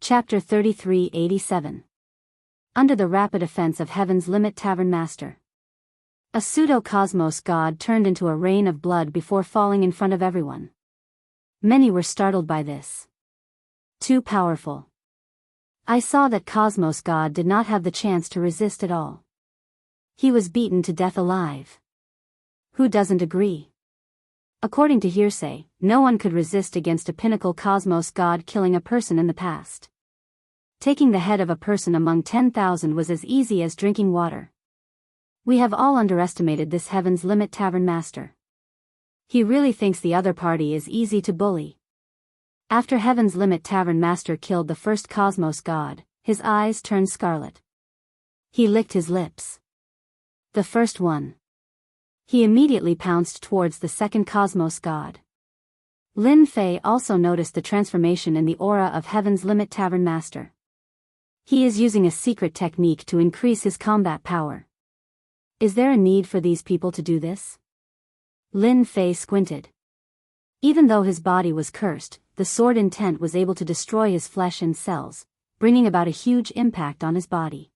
Chapter 3387. Under the rapid offense of Heaven's Limit Tavern Master. A pseudo-cosmos god turned into a rain of blood before falling in front of everyone. Many were startled by this. Too powerful. I saw that Cosmos God did not have the chance to resist at all. He was beaten to death alive. Who doesn't agree? According to hearsay, no one could resist against a pinnacle Cosmos God killing a person in the past. Taking the head of a person among 10,000 was as easy as drinking water. We have all underestimated this Heaven's Limit Tavern Master. He really thinks the other party is easy to bully. After Heaven's Limit Tavern Master killed the first Cosmos God, his eyes turned scarlet. He licked his lips. The first one. He immediately pounced towards the second Cosmos God. Lin Fei also noticed the transformation in the aura of Heaven's Limit Tavern Master. He is using a secret technique to increase his combat power. Is there a need for these people to do this? Lin Fei squinted. Even though his body was cursed, the sword intent was able to destroy his flesh and cells, bringing about a huge impact on his body.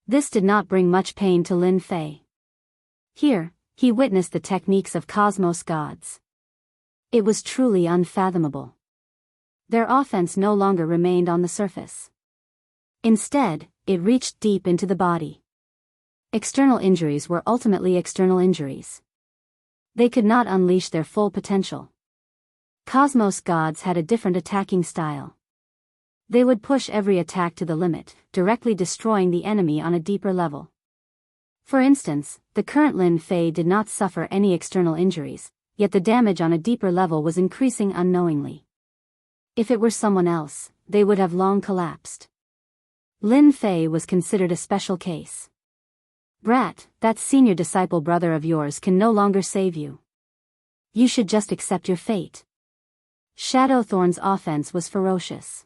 This did not bring much pain to Lin Fei. Here, he witnessed the techniques of Cosmos gods. It was truly unfathomable. Their offense no longer remained on the surface. Instead, it reached deep into the body. External injuries were ultimately external injuries. They could not unleash their full potential. Cosmos gods had a different attacking style. They would push every attack to the limit, directly destroying the enemy on a deeper level. For instance, the current Lin Fei did not suffer any external injuries, yet the damage on a deeper level was increasing unknowingly. If it were someone else, they would have long collapsed. Lin Fei was considered a special case. Brat, that senior disciple brother of yours can no longer save you. You should just accept your fate. Shadowthorn's offense was ferocious.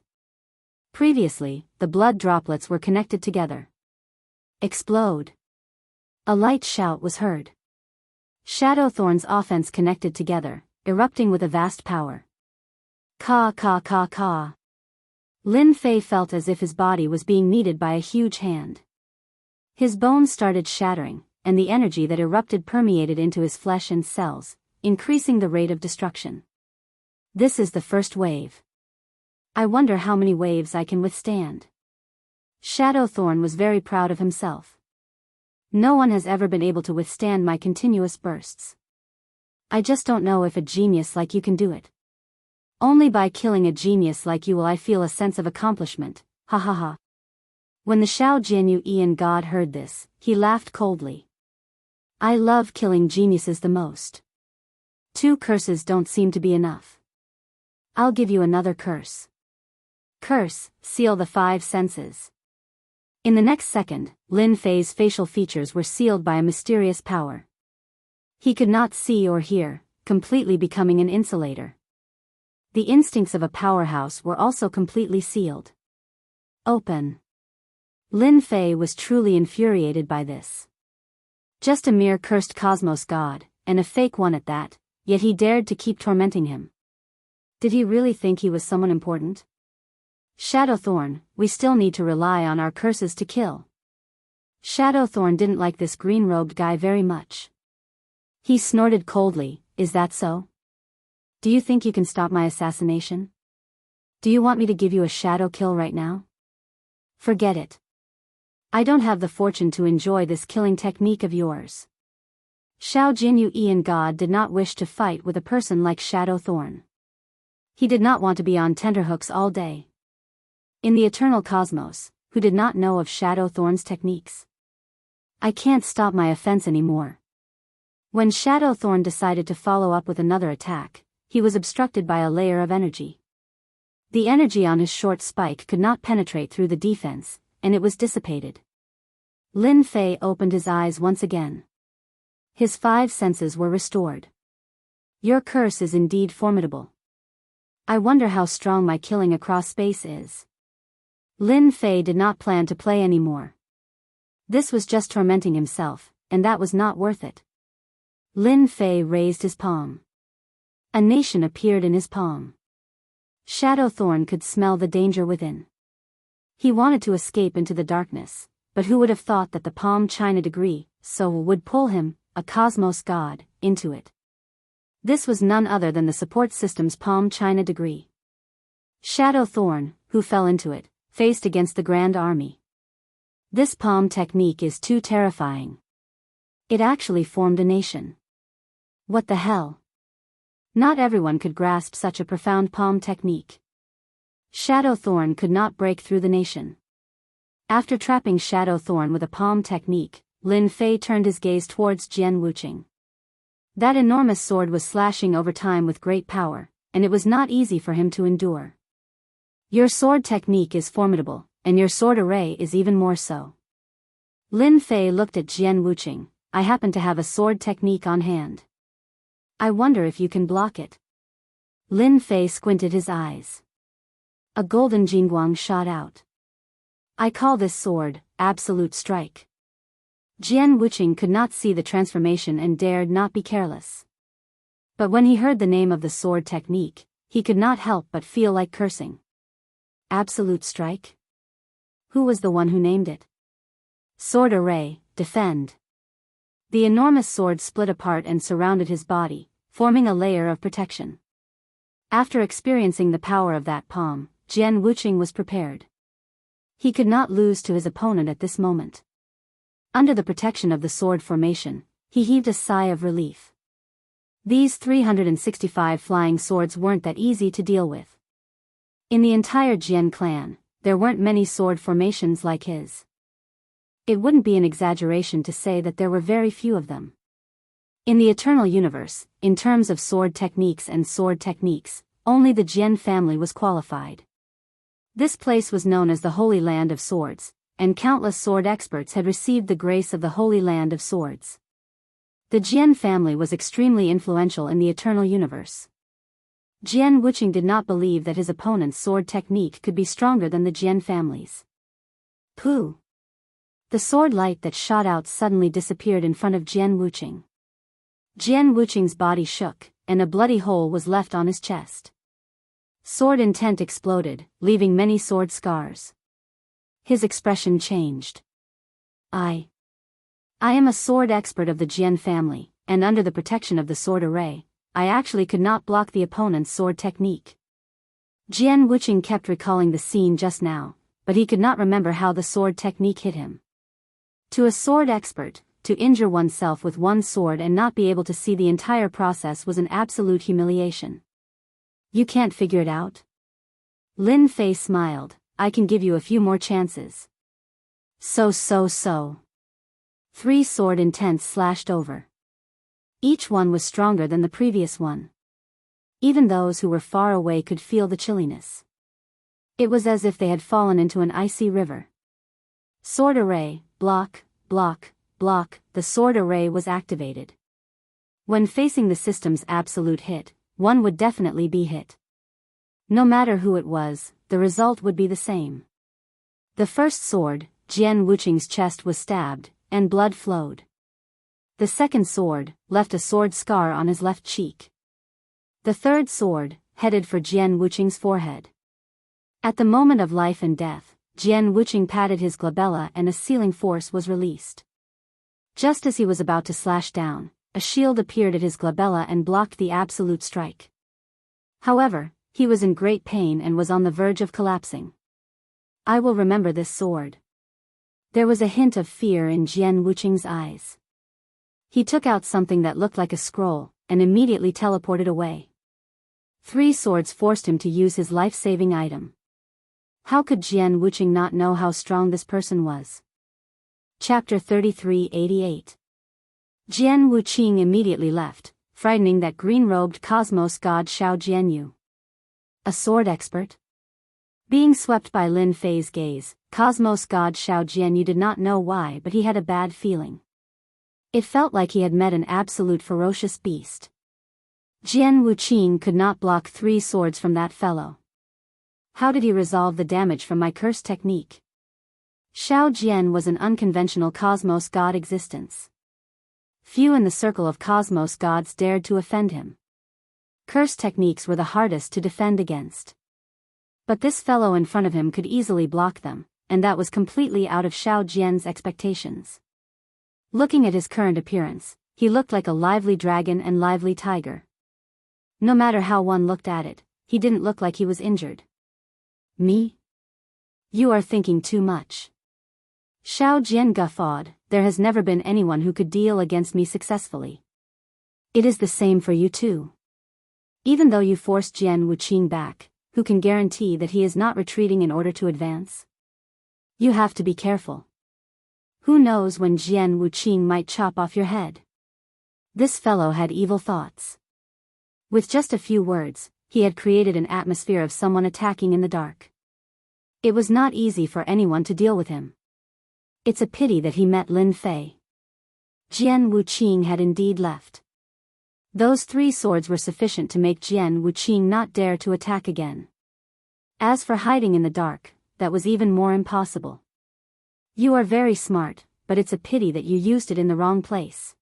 Previously, the blood droplets were connected together. Explode. A light shout was heard. Shadowthorn's offense connected together, erupting with a vast power. Ka ka ka ka. Lin Fei felt as if his body was being kneaded by a huge hand. His bones started shattering, and the energy that erupted permeated into his flesh and cells, increasing the rate of destruction. This is the first wave. I wonder how many waves I can withstand. Shadowthorn was very proud of himself. No one has ever been able to withstand my continuous bursts. I just don't know if a genius like you can do it. Only by killing a genius like you will I feel a sense of accomplishment, ha ha ha. When the Shao Jianyu Ian god heard this, he laughed coldly. I love killing geniuses the most. 2 curses don't seem to be enough. I'll give you another curse. Curse, seal the 5 senses. In the next second, Lin Fei's facial features were sealed by a mysterious power. He could not see or hear, completely becoming an insulator. The instincts of a powerhouse were also completely sealed. Open. Lin Fei was truly infuriated by this. Just a mere cursed Cosmos god, and a fake one at that, yet he dared to keep tormenting him. Did he really think he was someone important? Shadowthorn, we still need to rely on our curses to kill. Shadowthorn didn't like this green-robed guy very much. He snorted coldly, is that so? Do you think you can stop my assassination? Do you want me to give you a shadow kill right now? Forget it. I don't have the fortune to enjoy this killing technique of yours. Shao Jinyu Ian God did not wish to fight with a person like Shadowthorn. He did not want to be on tenterhooks all day. In the eternal cosmos, who did not know of Shadowthorn's techniques? I can't stop my offense anymore. When Shadowthorn decided to follow up with another attack, he was obstructed by a layer of energy. The energy on his short spike could not penetrate through the defense, and it was dissipated. Lin Fei opened his eyes once again. His 5 senses were restored. Your curse is indeed formidable. I wonder how strong my killing across space is. Lin Fei did not plan to play anymore. This was just tormenting himself, and that was not worth it. Lin Fei raised his palm. A nation appeared in his palm. Shadowthorn could smell the danger within. He wanted to escape into the darkness, but who would have thought that the Palm China degree would pull him, a cosmos god, into it. This was none other than the support system's Palm China degree. Shadow Thorn, who fell into it, faced against the Grand Army. This palm technique is too terrifying. It actually formed a nation. What the hell? Not everyone could grasp such a profound palm technique. Shadow Thorn could not break through the nation. After trapping Shadow Thorn with a palm technique, Lin Fei turned his gaze towards Jian Wuqing. That enormous sword was slashing over time with great power, and it was not easy for him to endure. Your sword technique is formidable, and your sword array is even more so. Lin Fei looked at Jian Wuqing. I happen to have a sword technique on hand. I wonder if you can block it. Lin Fei squinted his eyes. A golden jingguang shot out. I call this sword, Absolute Strike. Jian Wuqing could not see the transformation and dared not be careless. But when he heard the name of the sword technique, he could not help but feel like cursing. Absolute Strike? Who was the one who named it? Sword array, defend. The enormous sword split apart and surrounded his body, forming a layer of protection. After experiencing the power of that palm, Jian Wuqing was prepared. He could not lose to his opponent at this moment. Under the protection of the sword formation, he heaved a sigh of relief. These 365 flying swords weren't that easy to deal with. In the entire Jian clan, there weren't many sword formations like his. It wouldn't be an exaggeration to say that there were very few of them. In the eternal universe, in terms of sword techniques, only the Jian family was qualified. This place was known as the Holy Land of Swords, and countless sword experts had received the grace of the Holy Land of Swords. The Jian family was extremely influential in the eternal universe. Jian Wuqing did not believe that his opponent's sword technique could be stronger than the Jian family's. Pooh! The sword light that shot out suddenly disappeared in front of Jian Wuqing. Jian Wuqing's body shook, and a bloody hole was left on his chest. Sword intent exploded, leaving many sword scars. His expression changed. I am a sword expert of the Jian family, and under the protection of the sword array, I actually could not block the opponent's sword technique. Jian Wuqing kept recalling the scene just now, but he could not remember how the sword technique hit him. To a sword expert, to injure oneself with one sword and not be able to see the entire process was an absolute humiliation. You can't figure it out? Lin Fei smiled. I can give you a few more chances. So. 3 sword intents slashed over. Each one was stronger than the previous one. Even those who were far away could feel the chilliness. It was as if they had fallen into an icy river. Sword array, block, block, block. The sword array was activated. When facing the system's absolute hit, one would definitely be hit. No matter who it was, the result would be the same. The first sword, Jian Wuqing's chest was stabbed, and blood flowed. The second sword left a sword scar on his left cheek. The third sword headed for Jian Wuqing's forehead. At the moment of life and death, Jian Wuqing patted his glabella and a sealing force was released. Just as he was about to slash down, a shield appeared at his glabella and blocked the absolute strike. However, he was in great pain and was on the verge of collapsing. I will remember this sword. There was a hint of fear in Jian Wuqing's eyes. He took out something that looked like a scroll, and immediately teleported away. 3 swords forced him to use his life-saving item. How could Jian Wuqing not know how strong this person was? Chapter 3388. Jian Wuqing immediately left, frightening that green-robed cosmos god Xiao Jianyu. A sword expert? Being swept by Lin Fei's gaze, cosmos god Xiao Jianyu did not know why, but he had a bad feeling. It felt like he had met an absolute ferocious beast. Jian Wuqing could not block 3 swords from that fellow. How did he resolve the damage from my curse technique? Xiao Jian was an unconventional cosmos god existence. Few in the circle of cosmos gods dared to offend him. Curse techniques were the hardest to defend against. But this fellow in front of him could easily block them, and that was completely out of Xiao Jian's expectations. Looking at his current appearance, he looked like a lively dragon and lively tiger. No matter how one looked at it, he didn't look like he was injured. Me? You are thinking too much. Xiao Jian guffawed. There has never been anyone who could deal against me successfully. It is the same for you too. Even though you forced Jian Wuqing back, who can guarantee that he is not retreating in order to advance? You have to be careful. Who knows when Jian Wuqing might chop off your head? This fellow had evil thoughts. With just a few words, he had created an atmosphere of someone attacking in the dark. It was not easy for anyone to deal with him. It's a pity that he met Lin Fei. Jian Wuqing had indeed left. Those 3 swords were sufficient to make Jian Wuqing not dare to attack again. As for hiding in the dark, that was even more impossible. You are very smart, but it's a pity that you used it in the wrong place.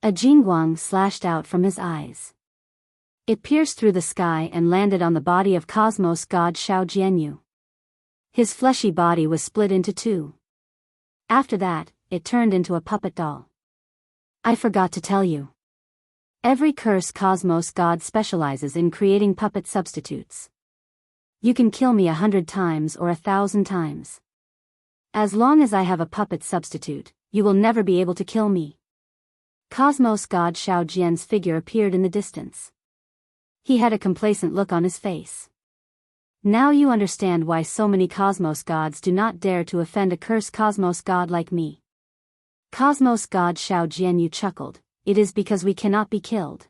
A jingguang slashed out from his eyes. It pierced through the sky and landed on the body of Cosmos god Xiao Jianyu. His fleshy body was split into 2. After that, it turned into a puppet doll. I forgot to tell you. Every curse Cosmos god specializes in creating puppet substitutes. You can kill me 100 times or 1,000 times. As long as I have a puppet substitute, you will never be able to kill me. Cosmos god Xiao Jian's figure appeared in the distance. He had a complacent look on his face. Now you understand why so many Cosmos gods do not dare to offend a cursed Cosmos god like me. Cosmos god Xiao Jianyu chuckled. It is because we cannot be killed.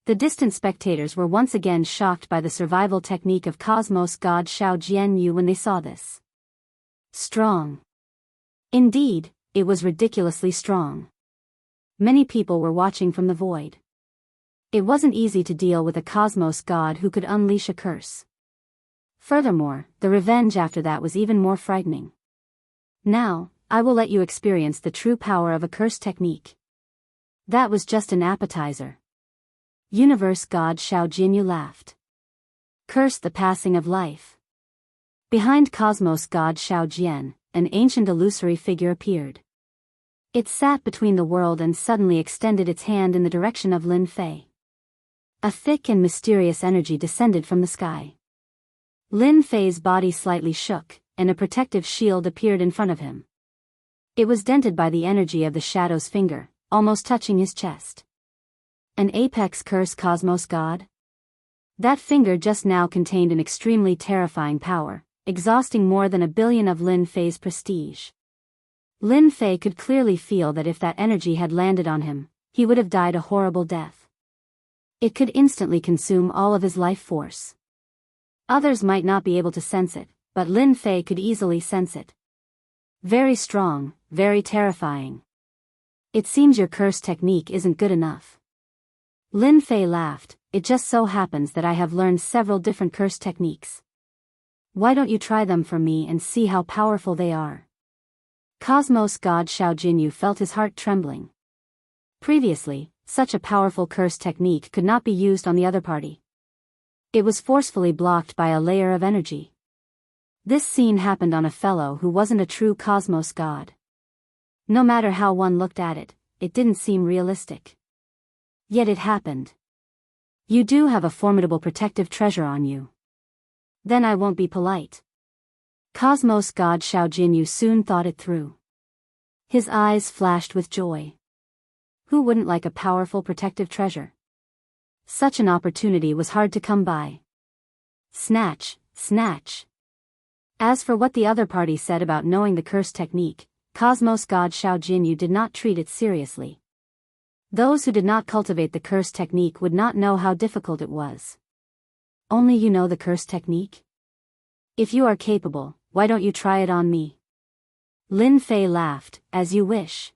The distant spectators were once again shocked by the survival technique of Cosmos god Xiao Jianyu when they saw this. Strong. Indeed, it was ridiculously strong. Many people were watching from the void. It wasn't easy to deal with a Cosmos god who could unleash a curse. Furthermore, the revenge after that was even more frightening. Now, I will let you experience the true power of a curse technique. That was just an appetizer. Universe god Xiao Jianyu laughed. Curse the passing of life. Behind Cosmos god Xiao Jian, an ancient illusory figure appeared. It sat between the world and suddenly extended its hand in the direction of Lin Fei. A thick and mysterious energy descended from the sky. Lin Fei's body slightly shook, and a protective shield appeared in front of him. It was dented by the energy of the shadow's finger, almost touching his chest. An apex curse Cosmos god? That finger just now contained an extremely terrifying power, exhausting more than 1 billion of Lin Fei's prestige. Lin Fei could clearly feel that if that energy had landed on him, he would have died a horrible death. It could instantly consume all of his life force. Others might not be able to sense it, but Lin Fei could easily sense it. Very strong, very terrifying. It seems your curse technique isn't good enough. Lin Fei laughed. It just so happens that I have learned several different curse techniques. Why don't you try them for me and see how powerful they are? Cosmos god Xiao Jianyu felt his heart trembling. Previously, such a powerful curse technique could not be used on the other party. It was forcefully blocked by a layer of energy. This scene happened on a fellow who wasn't a true Cosmos god. No matter how one looked at it, it didn't seem realistic. Yet it happened. You do have a formidable protective treasure on you. Then I won't be polite. Cosmos god Xiao Jianyu soon thought it through. His eyes flashed with joy. Who wouldn't like a powerful protective treasure? Such an opportunity was hard to come by. Snatch, snatch. As for what the other party said about knowing the curse technique, Cosmos god Xiao Jianyu did not treat it seriously. Those who did not cultivate the curse technique would not know how difficult it was. Only you know the curse technique? If you are capable, why don't you try it on me? Lin Fei laughed. As you wish.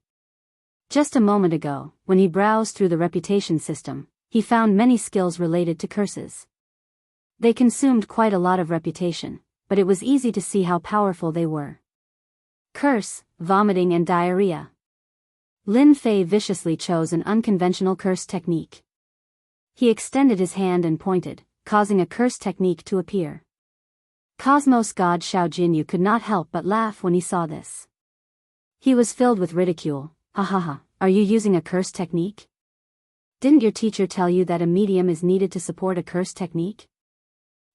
Just a moment ago, when he browsed through the reputation system, he found many skills related to curses. They consumed quite a lot of reputation, but it was easy to see how powerful they were. Curse, vomiting and diarrhea. Lin Fei viciously chose an unconventional curse technique. He extended his hand and pointed, causing a curse technique to appear. Cosmos god Xiao Jinyu could not help but laugh when he saw this. He was filled with ridicule. Ha ha ha, are you using a curse technique? Didn't your teacher tell you that a medium is needed to support a curse technique?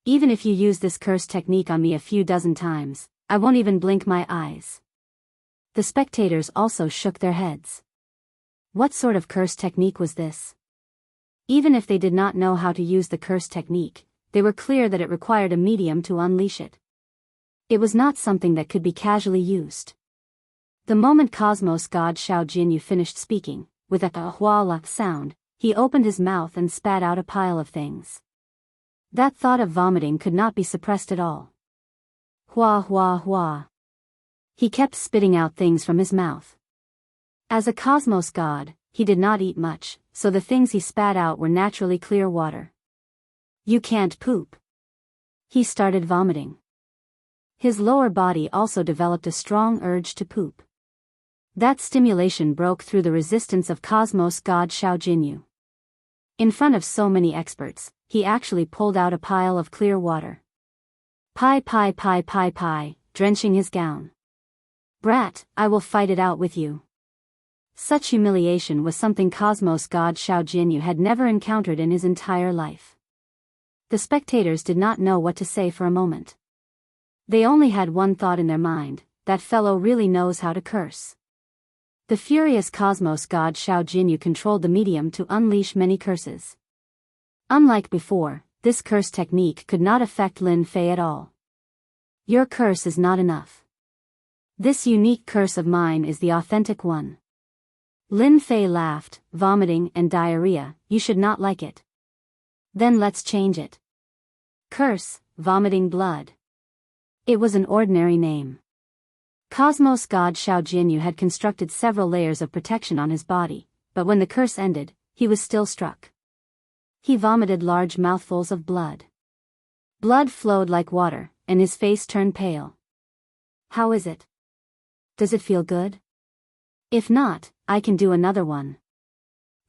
Even if you use this curse technique on me a few dozen times, I won't even blink my eyes. The spectators also shook their heads. What sort of curse technique was this? Even if they did not know how to use the curse technique, they were clear that it required a medium to unleash it. It was not something that could be casually used. The moment Cosmos god Xiao Jinyu finished speaking, with a hua-la sound, he opened his mouth and spat out a pile of things. That thought of vomiting could not be suppressed at all. Hua hua hua. He kept spitting out things from his mouth. As a cosmos god, he did not eat much, so the things he spat out were naturally clear water. You can't poop. He started vomiting. His lower body also developed a strong urge to poop. That stimulation broke through the resistance of Cosmos god Xiao Jinyu. In front of so many experts, he actually pulled out a pile of clear water. Pie pie pie pie pie, drenching his gown. Brat, I will fight it out with you. Such humiliation was something Cosmos god Xiao Jinyu had never encountered in his entire life. The spectators did not know what to say for a moment. They only had one thought in their mind: that fellow really knows how to curse. The furious Cosmos god Xiao Jinyu controlled the medium to unleash many curses. Unlike before, this curse technique could not affect Lin Fei at all. Your curse is not enough. This unique curse of mine is the authentic one. Lin Fei laughed. Vomiting and diarrhea, you should not like it. Then let's change it. Curse, vomiting blood. It was an ordinary name. Cosmos god Xiao Jinyu had constructed several layers of protection on his body, but when the curse ended, he was still struck. He vomited large mouthfuls of blood. Blood flowed like water, and his face turned pale. How is it? Does it feel good? If not, I can do another one.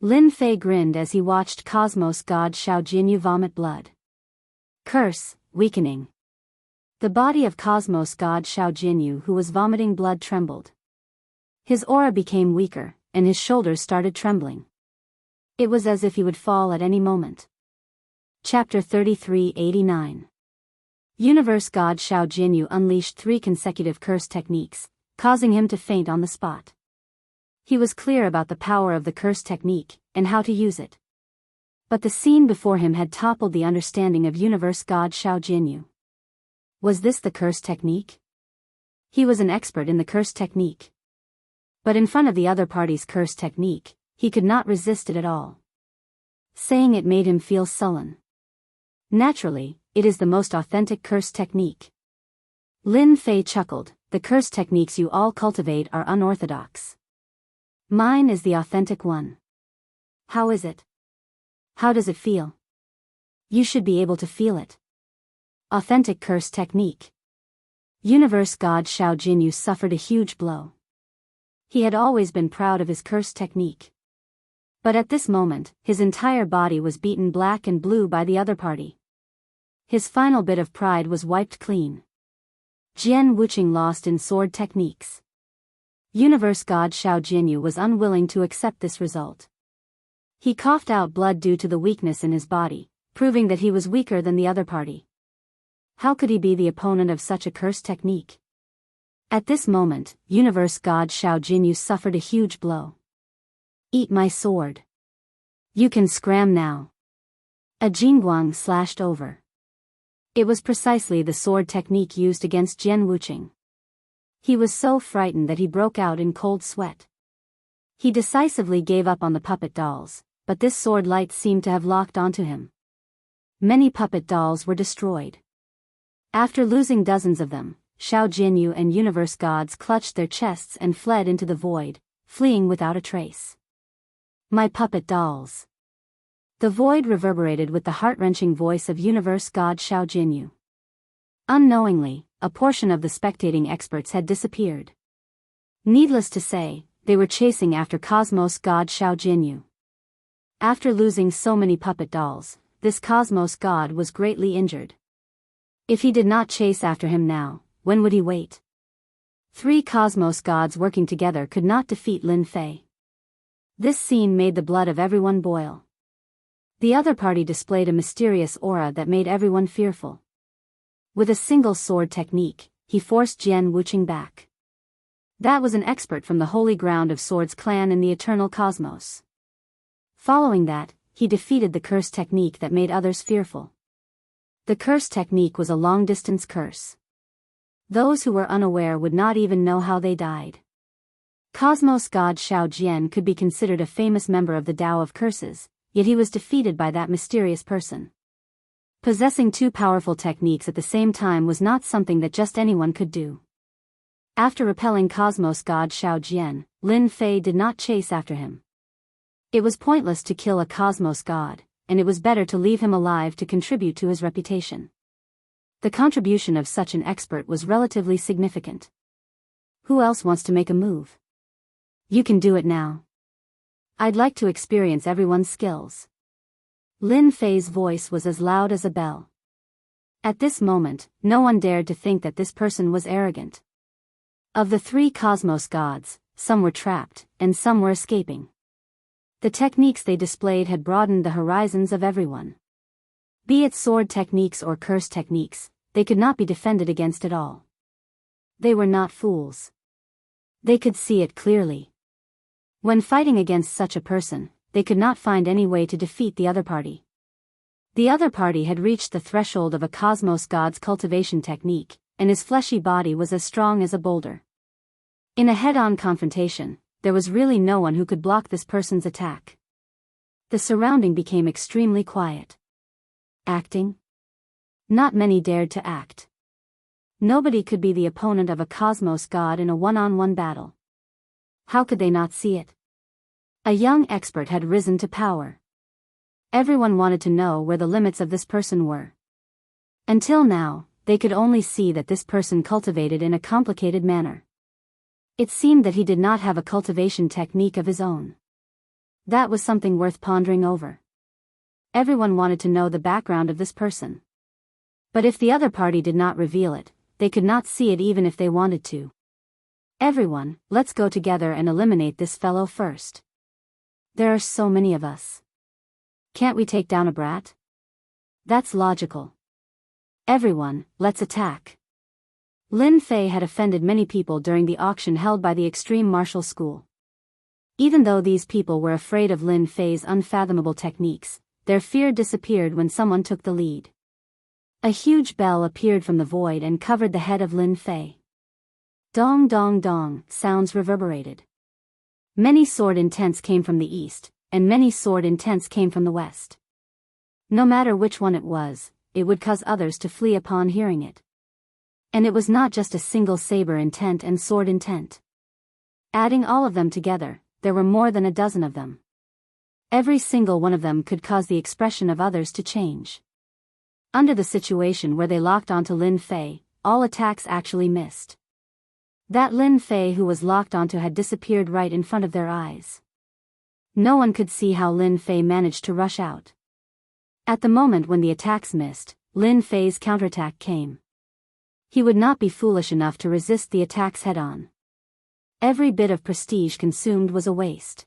Lin Fei grinned as he watched Cosmos god Xiao Jinyu vomit blood. Curse, weakening. The body of Cosmos god Xiao Jinyu, who was vomiting blood, trembled. His aura became weaker, and his shoulders started trembling. It was as if he would fall at any moment. Chapter 3389. Universe god Xiao Jinyu unleashed 3 consecutive curse techniques, causing him to faint on the spot. He was clear about the power of the curse technique, and how to use it. But the scene before him had toppled the understanding of Universe god Xiao Jinyu. Was this the curse technique? He was an expert in the curse technique. But in front of the other party's curse technique, he could not resist it at all. Saying it made him feel sullen. Naturally, it is the most authentic curse technique. Lin Fei chuckled. The curse techniques you all cultivate are unorthodox. Mine is the authentic one. How is it? How does it feel? You should be able to feel it. Authentic curse technique. Universe god Xiao Jinyu suffered a huge blow. He had always been proud of his curse technique. But at this moment, his entire body was beaten black and blue by the other party. His final bit of pride was wiped clean. Jian Wuxing lost in sword techniques. Universe god Xiao Jinyu was unwilling to accept this result. He coughed out blood due to the weakness in his body, proving that he was weaker than the other party. How could he be the opponent of such a curse technique? At this moment, Universe god Xiao Jinyu suffered a huge blow. Eat my sword. You can scram now. A jingguang slashed over. It was precisely the sword technique used against Jian Wuxing. He was so frightened that he broke out in cold sweat. He decisively gave up on the puppet dolls, but this sword light seemed to have locked onto him. Many puppet dolls were destroyed. After losing dozens of them, Xiao Jinyu and Universe gods clutched their chests and fled into the void, fleeing without a trace. My puppet dolls. The void reverberated with the heart-wrenching voice of Universe god Xiao Jinyu. Unknowingly, a portion of the spectating experts had disappeared. Needless to say, they were chasing after Cosmos god Xiao Jinyu. After losing so many puppet dolls, this Cosmos god was greatly injured. If he did not chase after him now, when would he wait? 3 cosmos gods working together could not defeat Lin Fei. This scene made the blood of everyone boil. The other party displayed a mysterious aura that made everyone fearful. With a single sword technique, he forced Jian Wuqing back. That was an expert from the holy ground of Swords clan in the eternal cosmos. Following that, he defeated the curse technique that made others fearful. The curse technique was a long-distance curse. Those who were unaware would not even know how they died. Cosmos god Xiao Jian could be considered a famous member of the Tao of Curses, yet he was defeated by that mysterious person. Possessing 2 powerful techniques at the same time was not something that just anyone could do. After repelling Cosmos god Xiao Jian, Lin Fei did not chase after him. It was pointless to kill a Cosmos god, and it was better to leave him alive to contribute to his reputation. The contribution of such an expert was relatively significant. Who else wants to make a move? You can do it now. I'd like to experience everyone's skills. Lin Fei's voice was as loud as a bell. At this moment, no one dared to think that this person was arrogant. Of the 3 cosmos gods, some were trapped, and some were escaping. The techniques they displayed had broadened the horizons of everyone. Be it sword techniques or curse techniques, they could not be defended against at all. They were not fools. They could see it clearly. When fighting against such a person, they could not find any way to defeat the other party. The other party had reached the threshold of a cosmos god's cultivation technique, and his fleshy body was as strong as a boulder. In a head-on confrontation, there was really no one who could block this person's attack. The surrounding became extremely quiet. Acting? Not many dared to act. Nobody could be the opponent of a cosmos god in a one-on-one battle. How could they not see it? A young expert had risen to power. Everyone wanted to know where the limits of this person were. Until now, they could only see that this person cultivated in a complicated manner. It seemed that he did not have a cultivation technique of his own. That was something worth pondering over. Everyone wanted to know the background of this person. But if the other party did not reveal it, they could not see it even if they wanted to. Everyone, let's go together and eliminate this fellow first. There are so many of us. Can't we take down a brat? That's logical. Everyone, let's attack. Lin Fei had offended many people during the auction held by the extreme martial school. Even though these people were afraid of Lin Fei's unfathomable techniques, their fear disappeared when someone took the lead. A huge bell appeared from the void and covered the head of Lin Fei. Dong dong dong, sounds reverberated. Many sword intents came from the east, and many sword intents came from the west. No matter which one it was, it would cause others to flee upon hearing it. And it was not just a single saber intent and sword intent. Adding all of them together, there were more than a dozen of them. Every single one of them could cause the expression of others to change. Under the situation where they locked onto Lin Fei, all attacks actually missed. That Lin Fei who was locked onto had disappeared right in front of their eyes. No one could see how Lin Fei managed to rush out. At the moment when the attacks missed, Lin Fei's counterattack came. He would not be foolish enough to resist the attacks head-on. Every bit of prestige consumed was a waste.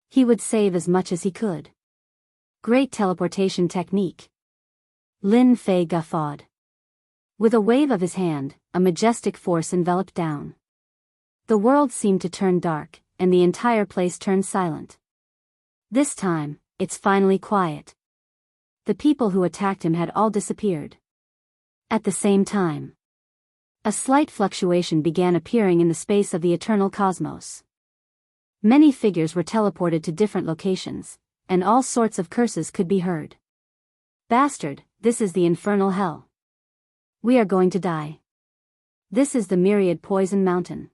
He would save as much as he could. Great teleportation technique. Lin Fei guffawed. With a wave of his hand, a majestic force enveloped down. The world seemed to turn dark, and the entire place turned silent. This time, it's finally quiet. The people who attacked him had all disappeared. At the same time, a slight fluctuation began appearing in the space of the eternal cosmos. Many figures were teleported to different locations, and all sorts of curses could be heard. Bastard, this is the infernal hell. We are going to die. This is the myriad poison mountain.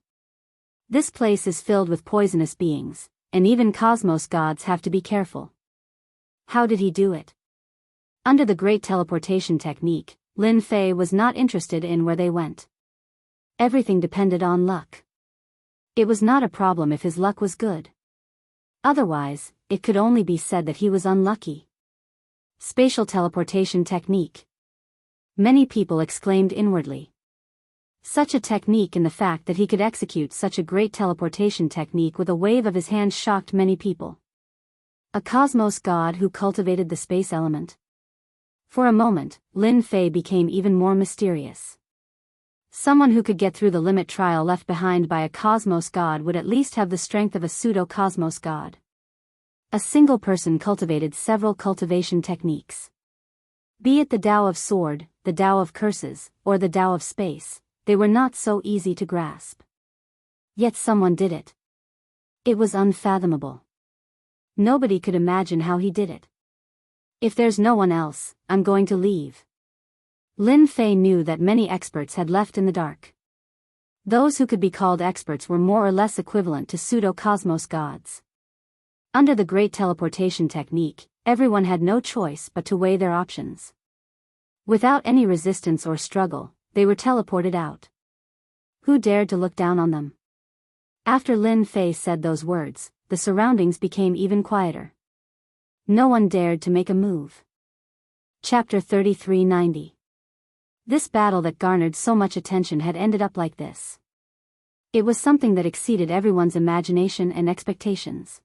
This place is filled with poisonous beings, and even cosmos gods have to be careful. How did he do it? Under the great teleportation technique, Lin Fei was not interested in where they went. Everything depended on luck. It was not a problem if his luck was good. Otherwise, it could only be said that he was unlucky. Spatial teleportation technique. Many people exclaimed inwardly. Such a technique, and the fact that he could execute such a great teleportation technique with a wave of his hand, shocked many people. A cosmos god who cultivated the space element? For a moment, Lin Fei became even more mysterious. Someone who could get through the limit trial left behind by a cosmos god would at least have the strength of a pseudo-cosmos god. A single person cultivated several cultivation techniques. Be it the Tao of Sword, the Tao of Curses, or the Tao of Space, they were not so easy to grasp. Yet someone did it. It was unfathomable. Nobody could imagine how he did it. If there's no one else, I'm going to leave. Lin Fei knew that many experts had left in the dark. Those who could be called experts were more or less equivalent to pseudo-cosmos gods. Under the great teleportation technique, everyone had no choice but to weigh their options. Without any resistance or struggle, they were teleported out. Who dared to look down on them? After Lin Fei said those words, the surroundings became even quieter. No one dared to make a move. Chapter 3390. This battle that garnered so much attention had ended up like this. It was something that exceeded everyone's imagination and expectations.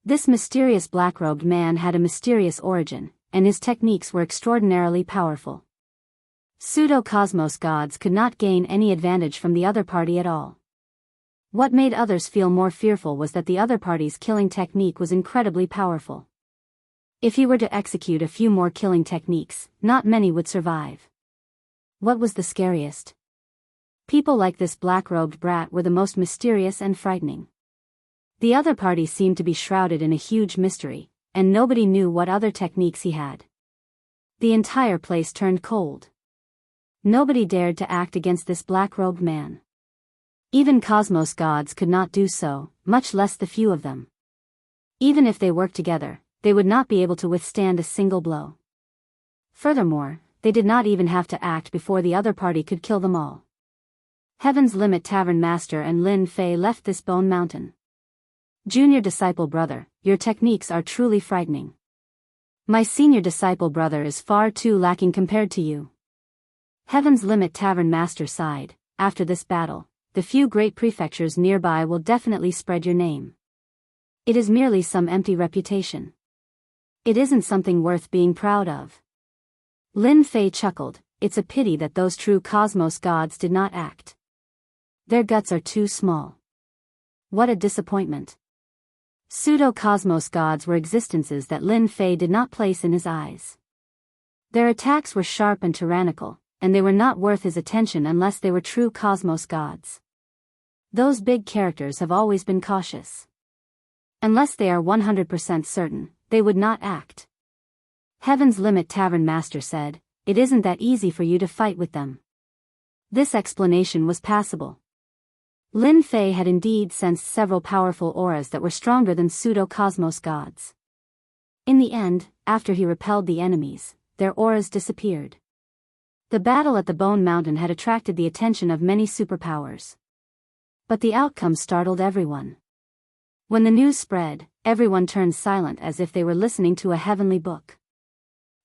This mysterious black-robed man had a mysterious origin, and his techniques were extraordinarily powerful. Pseudo-cosmos gods could not gain any advantage from the other party at all. What made others feel more fearful was that the other party's killing technique was incredibly powerful. If he were to execute a few more killing techniques, not many would survive. What was the scariest? People like this black-robed brat were the most mysterious and frightening. The other party seemed to be shrouded in a huge mystery, and nobody knew what other techniques he had. The entire place turned cold. Nobody dared to act against this black-robed man. Even cosmos gods could not do so, much less the few of them. Even if they worked together, they would not be able to withstand a single blow. Furthermore, they did not even have to act before the other party could kill them all. Heaven's Limit Tavern Master and Lin Fei left this bone mountain. Junior disciple brother, your techniques are truly frightening. My senior disciple brother is far too lacking compared to you. Heaven's Limit Tavern Master sighed. After this battle, the few great prefectures nearby will definitely spread your name. It is merely some empty reputation. It isn't something worth being proud of. Lin Fei chuckled. It's a pity that those true cosmos gods did not act. Their guts are too small. What a disappointment. Pseudo-cosmos gods were existences that Lin Fei did not place in his eyes. Their attacks were sharp and tyrannical, and they were not worth his attention unless they were true cosmos gods. Those big characters have always been cautious. Unless they are 100% certain, they would not act. Heaven's Limit Tavern Master said, it isn't that easy for you to fight with them. This explanation was passable. Lin Fei had indeed sensed several powerful auras that were stronger than pseudo-cosmos gods. In the end, after he repelled the enemies, their auras disappeared. The battle at the Bone Mountain had attracted the attention of many superpowers. But the outcome startled everyone. When the news spread, everyone turned silent as if they were listening to a heavenly book.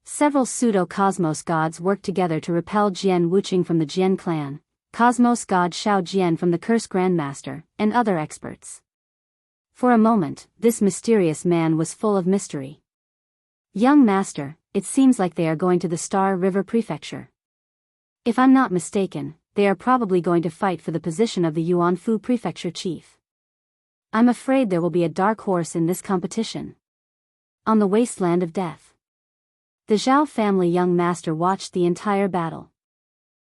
Several pseudo-cosmos gods worked together to repel Jian Wuqing from the Jian clan, cosmos god Shao Jian from the Curse Grandmaster, and other experts. For a moment, this mysterious man was full of mystery. Young master, it seems like they are going to the Star River Prefecture. If I'm not mistaken, they are probably going to fight for the position of the Yuanfu Prefecture chief. I'm afraid there will be a dark horse in this competition. On the wasteland of death. The Zhao family young master watched the entire battle.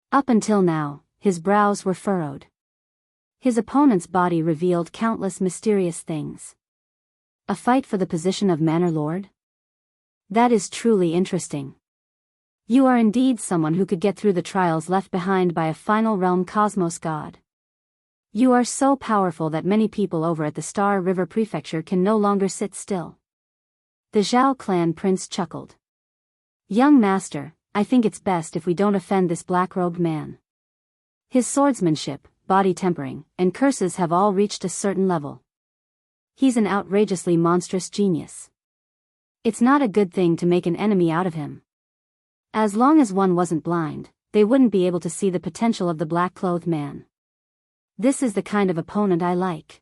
Up until now, his brows were furrowed. His opponent's body revealed countless mysterious things. A fight for the position of Manor Lord? That is truly interesting. You are indeed someone who could get through the trials left behind by a final realm cosmos god. You are so powerful that many people over at the Star River Prefecture can no longer sit still. The Zhao clan prince chuckled. Young master, I think it's best if we don't offend this black-robed man. His swordsmanship, body tempering, and curses have all reached a certain level. He's an outrageously monstrous genius. It's not a good thing to make an enemy out of him. As long as one wasn't blind, they wouldn't be able to see the potential of the black-clothed man. This is the kind of opponent I like.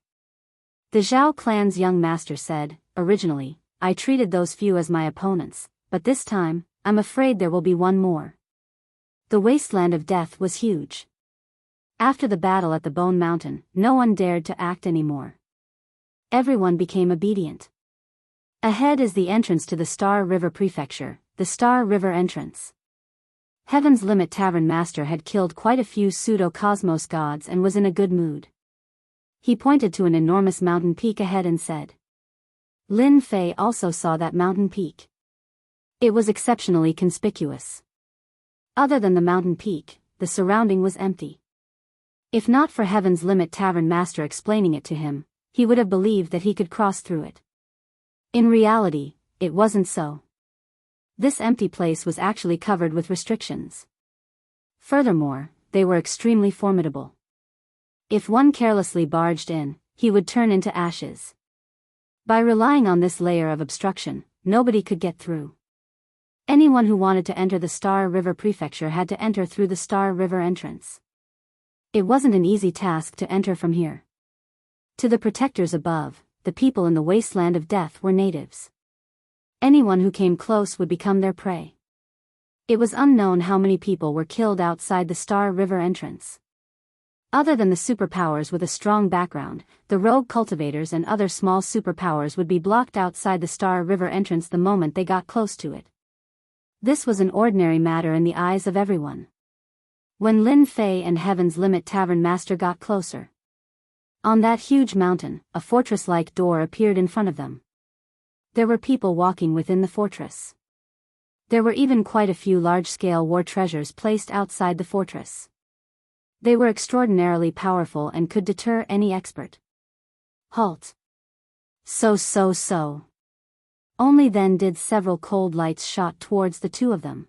The Zhao clan's young master said, originally, I treated those few as my opponents, but this time, I'm afraid there will be one more. The wasteland of death was huge. After the battle at the Bone Mountain, no one dared to act anymore. Everyone became obedient. Ahead is the entrance to the Star River Prefecture, the Star River entrance. Heaven's Limit Tavern Master had killed quite a few pseudo-cosmos gods and was in a good mood. He pointed to an enormous mountain peak ahead and said. Lin Fei also saw that mountain peak. It was exceptionally conspicuous. Other than the mountain peak, the surrounding was empty. If not for Heaven's Limit Tavern Master explaining it to him, he would have believed that he could cross through it. In reality, it wasn't so. This empty place was actually covered with restrictions. Furthermore, they were extremely formidable. If one carelessly barged in, he would turn into ashes. By relying on this layer of obstruction, nobody could get through. Anyone who wanted to enter the Star River Prefecture had to enter through the Star River entrance. It wasn't an easy task to enter from here. To the protectors above, the people in the wasteland of death were natives. Anyone who came close would become their prey. It was unknown how many people were killed outside the Star River entrance. Other than the superpowers with a strong background, the rogue cultivators and other small superpowers would be blocked outside the Star River entrance the moment they got close to it. This was an ordinary matter in the eyes of everyone. When Lin Fei and Heaven's Limit Tavern Master got closer, on that huge mountain, a fortress-like door appeared in front of them. There were people walking within the fortress. There were even quite a few large-scale war treasures placed outside the fortress. They were extraordinarily powerful and could deter any expert. Halt. So. Only then did several cold lights shot towards the two of them.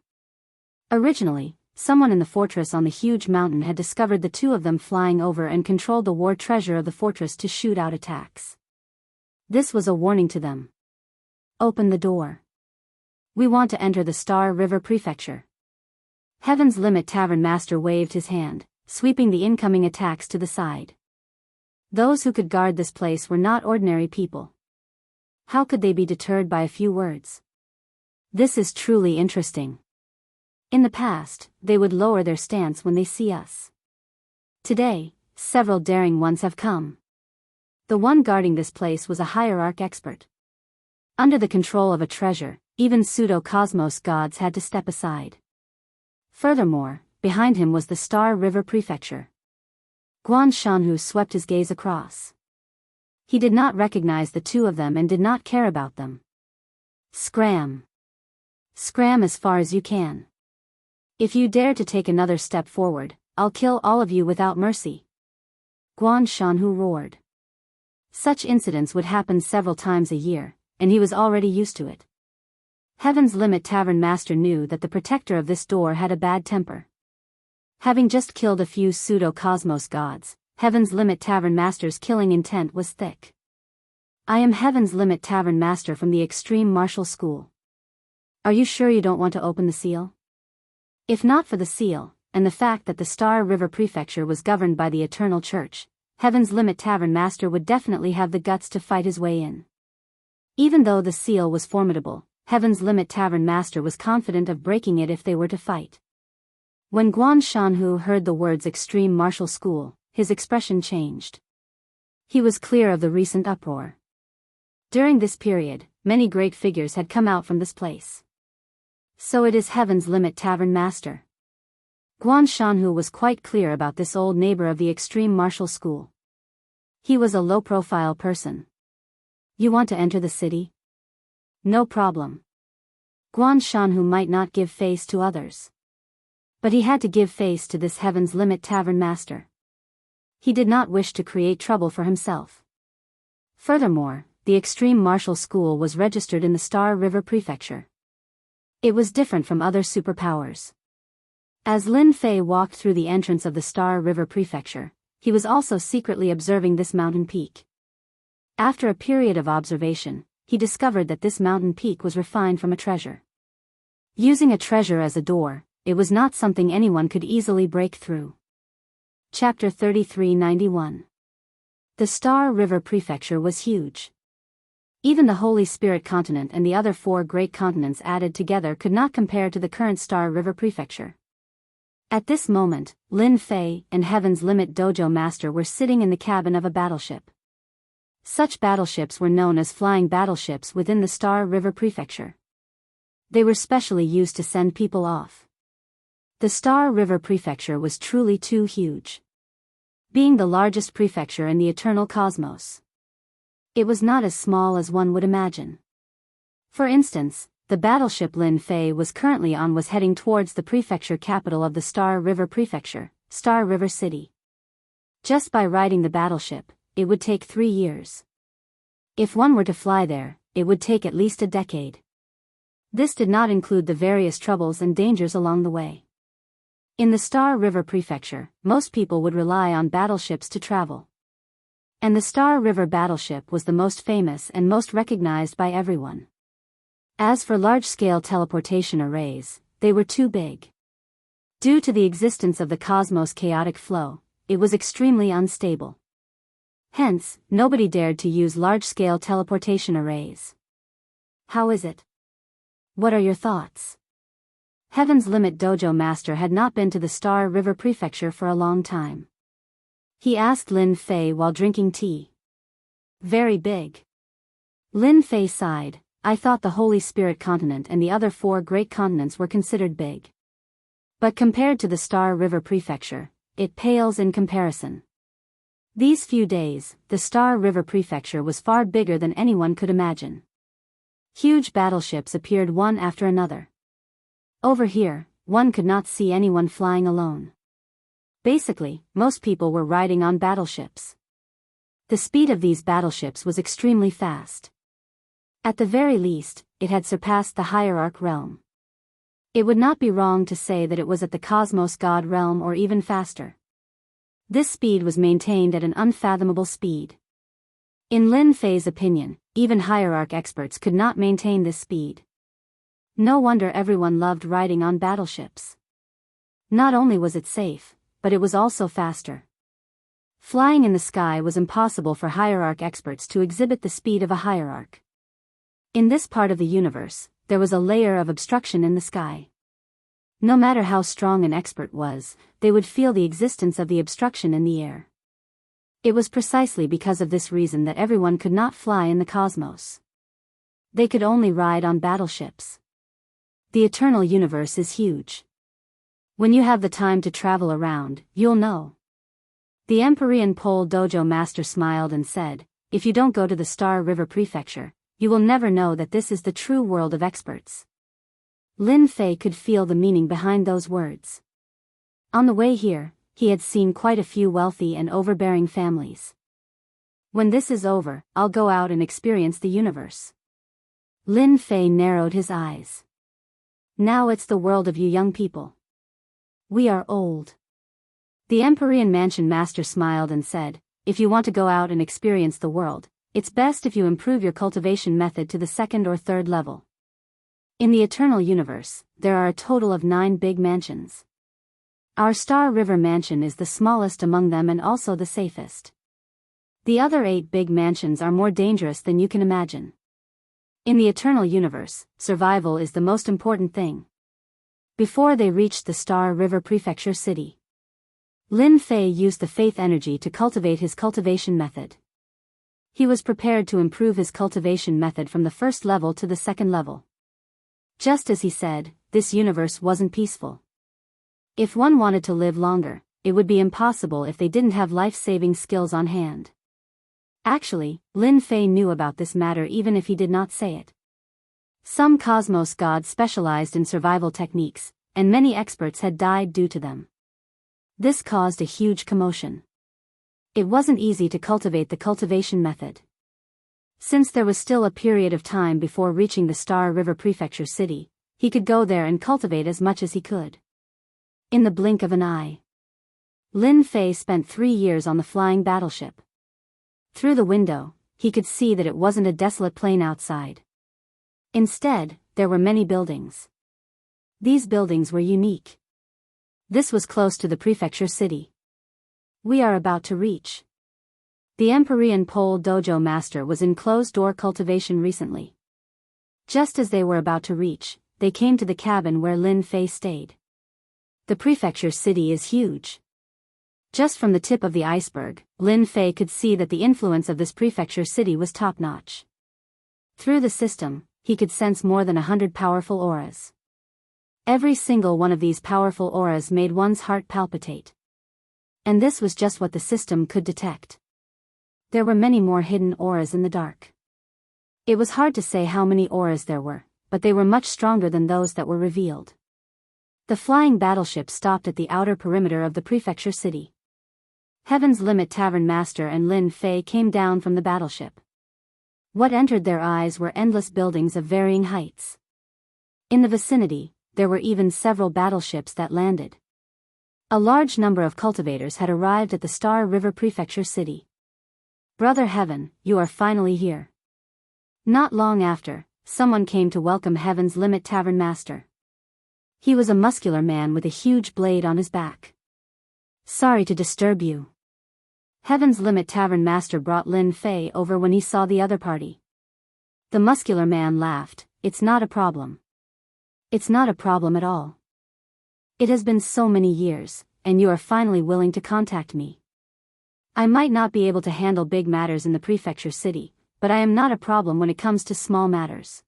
Originally, someone in the fortress on the huge mountain had discovered the two of them flying over and controlled the war treasure of the fortress to shoot out attacks. This was a warning to them. Open the door. We want to enter the Star River Prefecture. Heaven's Limit Tavern Master waved his hand, sweeping the incoming attacks to the side. Those who could guard this place were not ordinary people. How could they be deterred by a few words? This is truly interesting. In the past, they would lower their stance when they see us. Today, several daring ones have come. The one guarding this place was a hierarch expert. Under the control of a treasure, even pseudo-cosmos gods had to step aside. Furthermore, behind him was the Star River Prefecture. Jianghu swept his gaze across. He did not recognize the two of them and did not care about them. Scram. Scram as far as you can. If you dare to take another step forward, I'll kill all of you without mercy. Jianghu roared. Such incidents would happen several times a year, and he was already used to it. Heaven's Limit Tavern Master knew that the protector of this door had a bad temper. Having just killed a few pseudo-cosmos gods, Heaven's Limit Tavern Master's killing intent was thick. I am Heaven's Limit Tavern Master from the Extreme Martial School. Are you sure you don't want to open the seal? If not for the seal, and the fact that the Star River Prefecture was governed by the Eternal Church, Heaven's Limit Tavern Master would definitely have the guts to fight his way in. Even though the seal was formidable, Heaven's Limit Tavern Master was confident of breaking it if they were to fight. When Jianghu heard the words Extreme Martial School, his expression changed. He was clear of the recent uproar. During this period, many great figures had come out from this place. So it is Heaven's Limit Tavern Master. Jianghu was quite clear about this old neighbor of the Extreme Martial School. He was a low-profile person. You want to enter the city? No problem. Jianghu might not give face to others. But he had to give face to this Heaven's Limit Tavern Master. He did not wish to create trouble for himself. Furthermore, the Extreme Martial School was registered in the Star River Prefecture. It was different from other superpowers. As Lin Fei walked through the entrance of the Star River Prefecture, he was also secretly observing this mountain peak. After a period of observation, he discovered that this mountain peak was refined from a treasure. Using a treasure as a door, it was not something anyone could easily break through. Chapter 3391. The Star River Prefecture was huge. Even the Holy Spirit continent and the other 4 great continents added together could not compare to the current Star River Prefecture. At this moment, Lin Fei and Heaven's Limit Dojo Master were sitting in the cabin of a battleship. Such battleships were known as flying battleships within the Star River Prefecture. They were specially used to send people off. The Star River Prefecture was truly too huge. Being the largest prefecture in the eternal cosmos, it was not as small as one would imagine. For instance, the battleship Lin Fei was currently on was heading towards the prefecture capital of the Star River Prefecture, Star River City. Just by riding the battleship, it would take 3 years. If one were to fly there, it would take at least a decade. This did not include the various troubles and dangers along the way. In the Star River Prefecture, most people would rely on battleships to travel. And the Star River battleship was the most famous and most recognized by everyone. As for large-scale teleportation arrays, they were too big. Due to the existence of the cosmos' chaotic flow, it was extremely unstable. Hence, nobody dared to use large-scale teleportation arrays. How is it? What are your thoughts? Heaven's Limit Dojo Master had not been to the Star River Prefecture for a long time. He asked Lin Fei while drinking tea. Very big. Lin Fei sighed. I thought the Holy Spirit continent and the other 4 great continents were considered big. But compared to the Star River Prefecture, it pales in comparison. These few days, the Star River Prefecture was far bigger than anyone could imagine. Huge battleships appeared one after another. Over here, one could not see anyone flying alone. Basically, most people were riding on battleships. The speed of these battleships was extremely fast. At the very least, it had surpassed the hierarch realm. It would not be wrong to say that it was at the cosmos god realm or even faster. This speed was maintained at an unfathomable speed. In Lin Fei's opinion, even hierarch experts could not maintain this speed. No wonder everyone loved riding on battleships. Not only was it safe, but it was also faster. Flying in the sky was impossible for hierarch experts to exhibit the speed of a hierarch. In this part of the universe, there was a layer of obstruction in the sky. No matter how strong an expert was, they would feel the existence of the obstruction in the air. It was precisely because of this reason that everyone could not fly in the cosmos. They could only ride on battleships. The eternal universe is huge. When you have the time to travel around, you'll know. The Empyrean Pole Dojo Master smiled and said, if you don't go to the Star River Prefecture, you will never know that this is the true world of experts. Lin Fei could feel the meaning behind those words. On the way here, he had seen quite a few wealthy and overbearing families. When this is over, I'll go out and experience the universe. Lin Fei narrowed his eyes. Now it's the world of you young people. We are old. The Empyrean Mansion Master smiled and said, if you want to go out and experience the world, it's best if you improve your cultivation method to the 2nd or 3rd level. In the eternal universe, there are a total of 9 big mansions. Our Star River Mansion is the smallest among them and also the safest. The other 8 big mansions are more dangerous than you can imagine. In the eternal universe, survival is the most important thing. Before they reached the Star River Prefecture city, Lin Fei used the faith energy to cultivate his cultivation method. He was prepared to improve his cultivation method from the 1st level to the 2nd level. Just as he said, this universe wasn't peaceful. If one wanted to live longer, it would be impossible if they didn't have life-saving skills on hand. Actually, Lin Fei knew about this matter even if he did not say it. Some cosmos gods specialized in survival techniques, and many experts had died due to them. This caused a huge commotion. It wasn't easy to cultivate the cultivation method. Since there was still a period of time before reaching the Star River Prefecture city, he could go there and cultivate as much as he could. In the blink of an eye, Lin Fei spent 3 years on the flying battleship. Through the window, he could see that it wasn't a desolate plain outside. Instead, there were many buildings. These buildings were unique. This was close to the prefecture city. We are about to reach. The Empyrean Pole Dojo master was in closed-door cultivation recently. Just as they were about to reach, they came to the cabin where Lin Fei stayed. The prefecture city is huge. Just from the tip of the iceberg, Lin Fei could see that the influence of this prefecture city was top-notch. Through the system, he could sense more than 100 powerful auras. Every single one of these powerful auras made one's heart palpitate. And this was just what the system could detect. There were many more hidden auras in the dark. It was hard to say how many auras there were, but they were much stronger than those that were revealed. The flying battleship stopped at the outer perimeter of the prefecture city. Heaven's Limit Tavern Master and Lin Fei came down from the battleship. What entered their eyes were endless buildings of varying heights. In the vicinity, there were even several battleships that landed. A large number of cultivators had arrived at the Star River Prefecture city. Brother Heaven, you are finally here. Not long after, someone came to welcome Heaven's Limit Tavern Master. He was a muscular man with a huge blade on his back. Sorry to disturb you. Heaven's Limit Tavern Master brought Lin Fei over when he saw the other party. The muscular man laughed. It's not a problem. It's not a problem at all. It has been so many years, and you are finally willing to contact me. I might not be able to handle big matters in the prefecture city, but I am not a problem when it comes to small matters.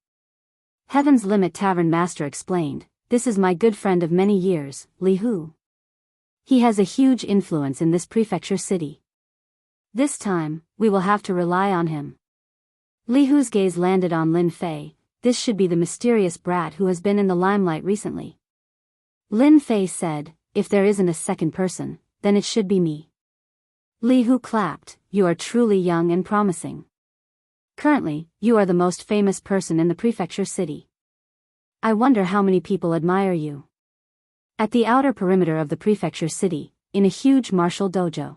Heaven's Limit Tavern Master explained, this is my good friend of many years, Li Hu. He has a huge influence in this prefecture city. This time, we will have to rely on him. Li Hu's gaze landed on Lin Fei. This should be the mysterious brat who has been in the limelight recently. Lin Fei said, if there isn't a second person, then it should be me. Li Hu clapped, you are truly young and promising. Currently, you are the most famous person in the prefecture city. I wonder how many people admire you. At the outer perimeter of the prefecture city, in a huge martial dojo.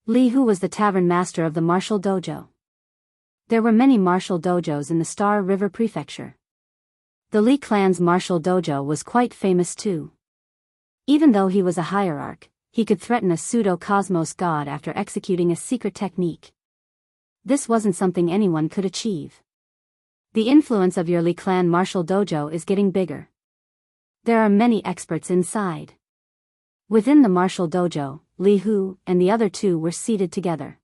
Li Hu was the tavern master of the martial dojo. There were many martial dojos in the Star River Prefecture. The Li clan's martial dojo was quite famous too. Even though he was a hierarch, he could threaten a pseudo-cosmos god after executing a secret technique. This wasn't something anyone could achieve. The influence of your Li clan martial dojo is getting bigger. There are many experts inside. Within the martial dojo, Li Hu and the other two were seated together.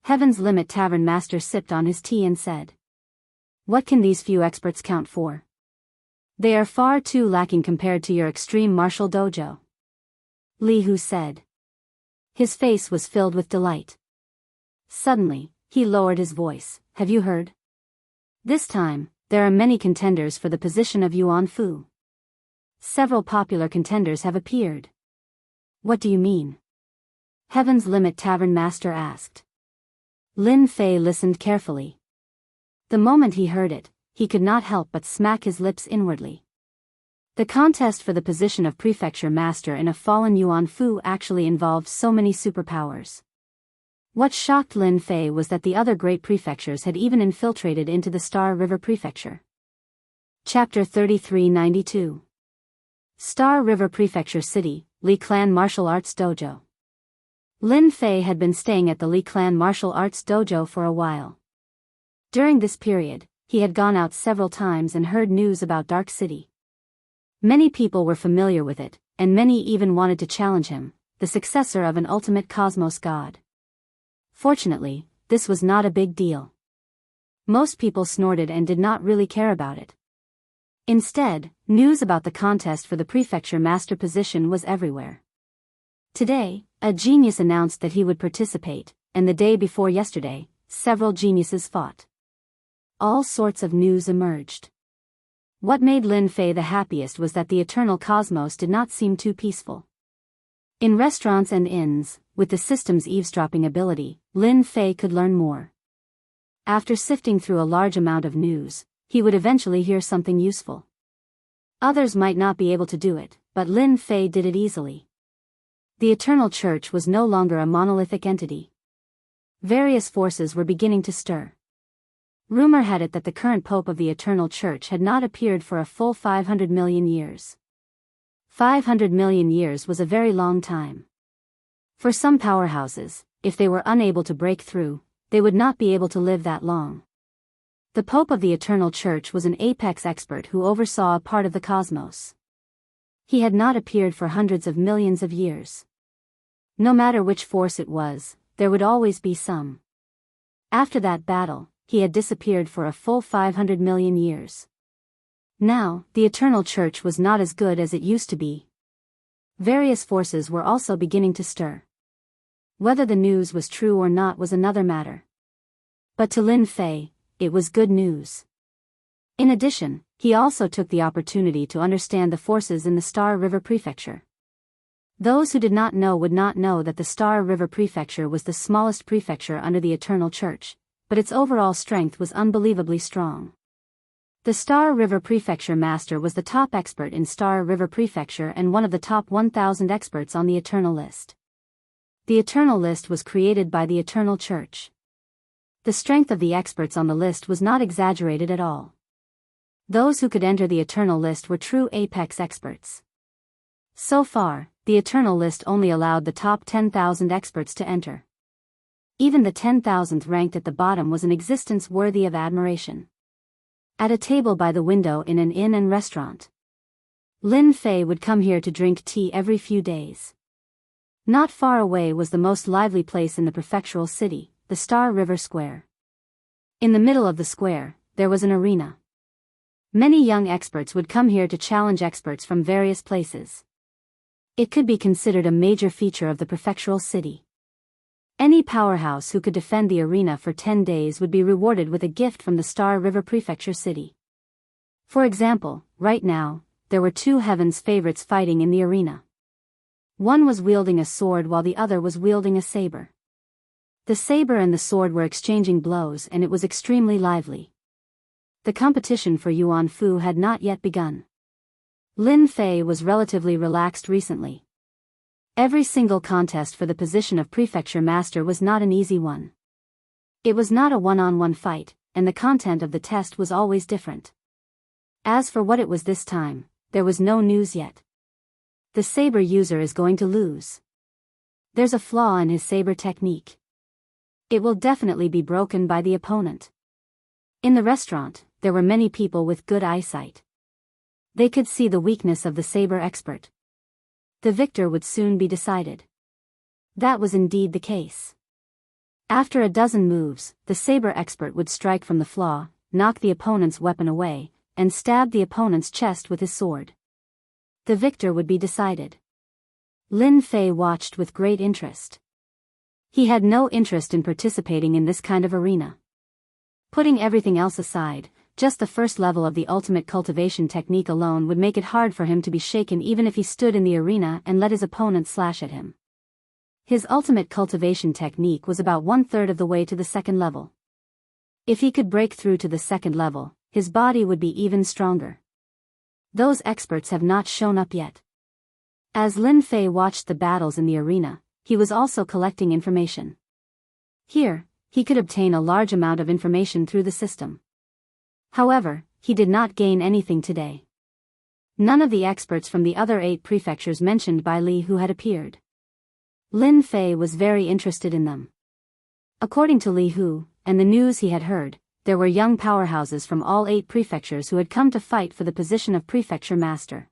Heaven's Limit Tavern Master sipped on his tea and said, what can these few experts count for? They are far too lacking compared to your extreme martial dojo. Li Hu said. His face was filled with delight. Suddenly, he lowered his voice, have you heard? This time, there are many contenders for the position of Yuan Fu. Several popular contenders have appeared. What do you mean? Heaven's Limit Tavern Master asked. Lin Fei listened carefully. The moment he heard it, he could not help but smack his lips inwardly. The contest for the position of prefecture master in a fallen Yuan Fu actually involved so many superpowers. What shocked Lin Fei was that the other great prefectures had even infiltrated into the Star River Prefecture. Chapter 3392. Star River Prefecture City, Li Clan Martial Arts Dojo. Lin Fei had been staying at the Li Clan Martial Arts Dojo for a while. During this period, he had gone out several times and heard news about Dark City. Many people were familiar with it, and many even wanted to challenge him, the successor of an ultimate cosmos god. Fortunately, this was not a big deal. Most people snorted and did not really care about it. Instead, news about the contest for the prefecture master position was everywhere. Today, a genius announced that he would participate, and the day before yesterday, several geniuses fought. All sorts of news emerged. What made Lin Fei the happiest was that the eternal cosmos did not seem too peaceful. In restaurants and inns, with the system's eavesdropping ability, Lin Fei could learn more. After sifting through a large amount of news, he would eventually hear something useful. Others might not be able to do it, but Lin Fei did it easily. The Eternal Church was no longer a monolithic entity. Various forces were beginning to stir. Rumor had it that the current Pope of the Eternal Church had not appeared for a full 500 million years. 500 million years was a very long time. For some powerhouses, if they were unable to break through, they would not be able to live that long. The Pope of the Eternal Church was an apex expert who oversaw a part of the cosmos. He had not appeared for hundreds of millions of years. No matter which force it was, there would always be some. After that battle, he had disappeared for a full 500 million years. Now, the Eternal Church was not as good as it used to be. Various forces were also beginning to stir. Whether the news was true or not was another matter. But to Lin Fei, it was good news. In addition, he also took the opportunity to understand the forces in the Star River Prefecture. Those who did not know would not know that the Star River Prefecture was the smallest prefecture under the Eternal Church, but its overall strength was unbelievably strong. The Star River Prefecture Master was the top expert in Star River Prefecture and one of the top 1,000 experts on the Eternal List. The Eternal List was created by the Eternal Church. The strength of the experts on the list was not exaggerated at all. Those who could enter the Eternal List were true apex experts. So far, the Eternal List only allowed the top 10,000 experts to enter. Even the 10,000th ranked at the bottom was an existence worthy of admiration. At a table by the window in an inn and restaurant, Lin Fei would come here to drink tea every few days. Not far away was the most lively place in the prefectural city, the Star River Square. In the middle of the square, there was an arena. Many young experts would come here to challenge experts from various places. It could be considered a major feature of the prefectural city. Any powerhouse who could defend the arena for 10 days would be rewarded with a gift from the Star River Prefecture city. For example, right now, there were two Heaven's favorites fighting in the arena. One was wielding a sword while the other was wielding a saber. The saber and the sword were exchanging blows and it was extremely lively. The competition for Yuan Fu had not yet begun. Lin Fei was relatively relaxed recently. Every single contest for the position of Prefecture Master was not an easy one. It was not a one-on-one fight, and the content of the test was always different. As for what it was this time, there was no news yet. The saber user is going to lose. There's a flaw in his saber technique. It will definitely be broken by the opponent. In the restaurant, there were many people with good eyesight. They could see the weakness of the saber expert. The victor would soon be decided. That was indeed the case. After a dozen moves, the saber expert would strike from the flaw, knock the opponent's weapon away, and stab the opponent's chest with his sword. The victor would be decided. Lin Fei watched with great interest. He had no interest in participating in this kind of arena. Putting everything else aside, just the first level of the ultimate cultivation technique alone would make it hard for him to be shaken even if he stood in the arena and let his opponent slash at him. His ultimate cultivation technique was about 1/3 of the way to the second level. If he could break through to the second level, his body would be even stronger. Those experts have not shown up yet. As Lin Fei watched the battles in the arena, he was also collecting information. Here, he could obtain a large amount of information through the system. However, he did not gain anything today. None of the experts from the other 8 prefectures mentioned by Li Hu had appeared. Lin Fei was very interested in them. According to Li Hu, and the news he had heard, there were young powerhouses from all 8 prefectures who had come to fight for the position of Prefecture Master.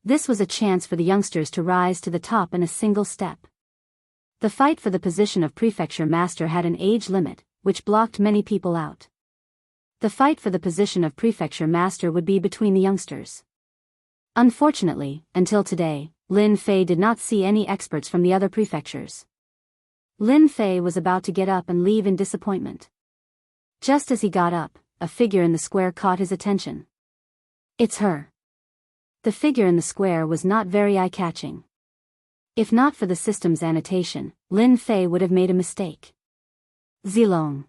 This was a chance for the youngsters to rise to the top in a single step. The fight for the position of Prefecture Master had an age limit, which blocked many people out. The fight for the position of Prefecture Master would be between the youngsters. Unfortunately, until today, Lin Fei did not see any experts from the other prefectures. Lin Fei was about to get up and leave in disappointment. Just as he got up, a figure in the square caught his attention. It's her. The figure in the square was not very eye-catching. If not for the system's annotation, Lin Fei would have made a mistake. Zilong.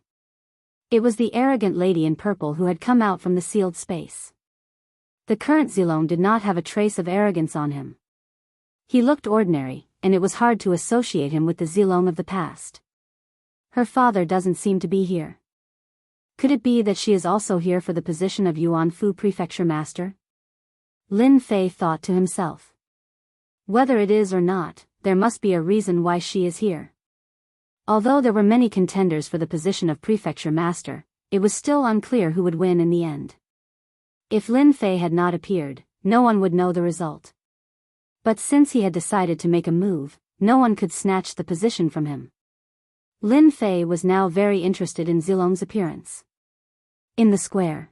It was the arrogant lady in purple who had come out from the sealed space. The current Zilong did not have a trace of arrogance on him. He looked ordinary, and it was hard to associate him with the Zilong of the past. Her father doesn't seem to be here. Could it be that she is also here for the position of Yuanfu Prefecture Master? Lin Fei thought to himself. Whether it is or not, there must be a reason why she is here. Although there were many contenders for the position of Prefecture Master, it was still unclear who would win in the end. If Lin Fei had not appeared, no one would know the result. But since he had decided to make a move, no one could snatch the position from him. Lin Fei was now very interested in Zilong's appearance. In the square,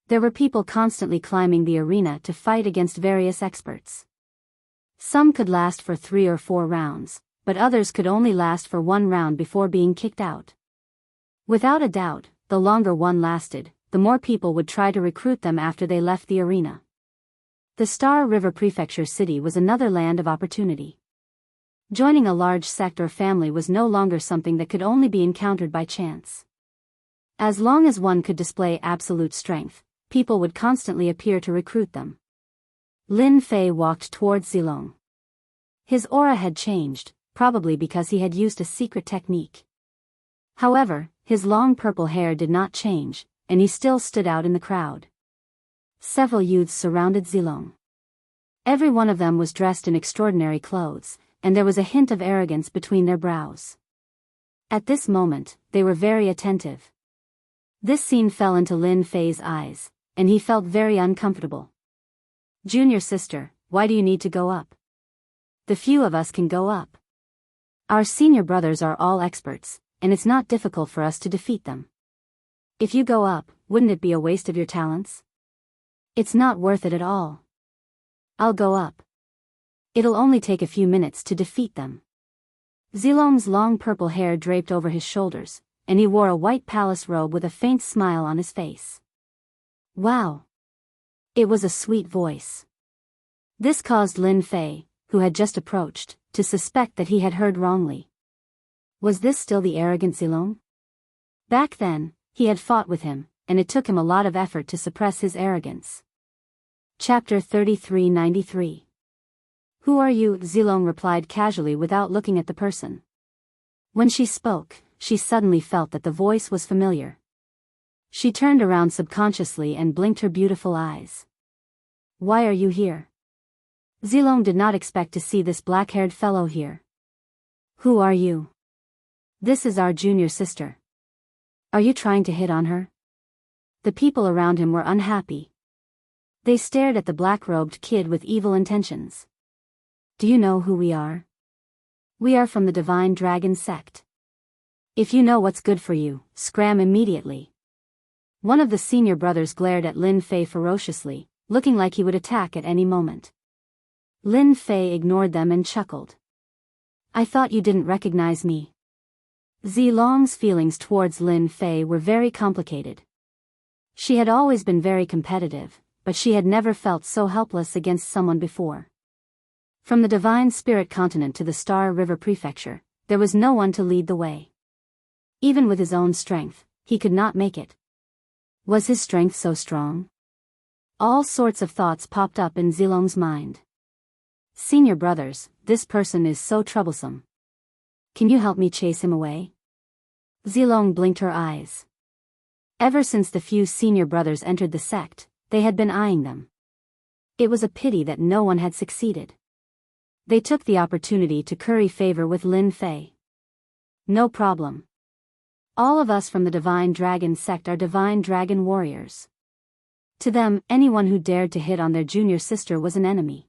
there were people constantly climbing the arena to fight against various experts. Some could last for 3 or 4 rounds, but others could only last for 1 round before being kicked out. Without a doubt, the longer one lasted, the more people would try to recruit them after they left the arena. The Star River Prefecture City was another land of opportunity. Joining a large sect or family was no longer something that could only be encountered by chance. As long as one could display absolute strength, people would constantly appear to recruit them. Lin Fei walked towards Zilong. His aura had changed, probably because he had used a secret technique. However, his long purple hair did not change, and he still stood out in the crowd. Several youths surrounded Zilong. Every one of them was dressed in extraordinary clothes, and there was a hint of arrogance between their brows. At this moment, they were very attentive. This scene fell into Lin Fei's eyes, and he felt very uncomfortable. Junior sister, why do you need to go up? The few of us can go up. Our senior brothers are all experts, and it's not difficult for us to defeat them. If you go up, wouldn't it be a waste of your talents? It's not worth it at all. I'll go up. It'll only take a few minutes to defeat them. Zilong's long purple hair draped over his shoulders, and he wore a white palace robe with a faint smile on his face. Wow! It was a sweet voice. This caused Lin Fei, who had just approached, to suspect that he had heard wrongly. Was this still the arrogant Zilong? Back then, he had fought with him, and it took him a lot of effort to suppress his arrogance. Chapter 3393. Who are you? Zilong replied casually without looking at the person. When she spoke, she suddenly felt that the voice was familiar. She turned around subconsciously and blinked her beautiful eyes. Why are you here? Zilong did not expect to see this black-haired fellow here. Who are you? This is our junior sister. Are you trying to hit on her? The people around him were unhappy. They stared at the black-robed kid with evil intentions. Do you know who we are? We are from the Divine Dragon sect. If you know what's good for you, scram immediately. One of the senior brothers glared at Lin Fei ferociously, looking like he would attack at any moment. Lin Fei ignored them and chuckled. I thought you didn't recognize me. Zilong's feelings towards Lin Fei were very complicated. She had always been very competitive, but she had never felt so helpless against someone before. From the Divine Spirit Continent to the Star River Prefecture, there was no one to lead the way. Even with his own strength, he could not make it. Was his strength so strong? All sorts of thoughts popped up in Zilong's mind. Senior brothers, this person is so troublesome. Can you help me chase him away? Zilong blinked her eyes. Ever since the few senior brothers entered the sect, they had been eyeing them. It was a pity that no one had succeeded. They took the opportunity to curry favor with Lin Fei. No problem. All of us from the Divine Dragon sect are Divine Dragon warriors. To them, anyone who dared to hit on their junior sister was an enemy.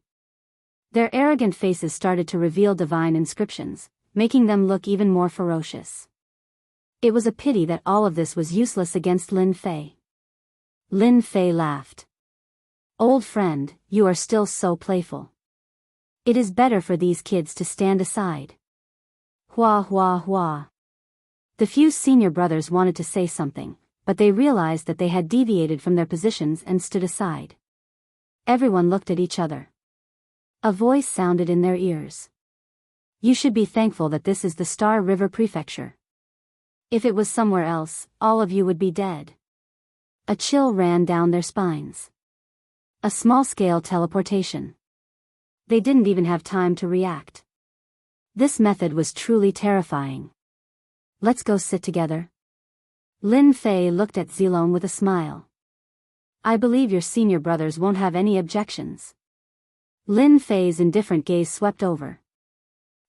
Their arrogant faces started to reveal divine inscriptions, making them look even more ferocious. It was a pity that all of this was useless against Lin Fei. Lin Fei laughed. Old friend, you are still so playful. It is better for these kids to stand aside. Hua hua hua. The few senior brothers wanted to say something, but they realized that they had deviated from their positions and stood aside. Everyone looked at each other. A voice sounded in their ears. You should be thankful that this is the Star River Prefecture. If it was somewhere else, all of you would be dead. A chill ran down their spines. A small-scale teleportation. They didn't even have time to react. This method was truly terrifying. Let's go sit together. Lin Fei looked at Zilong with a smile. I believe your senior brothers won't have any objections. Lin Fei's indifferent gaze swept over.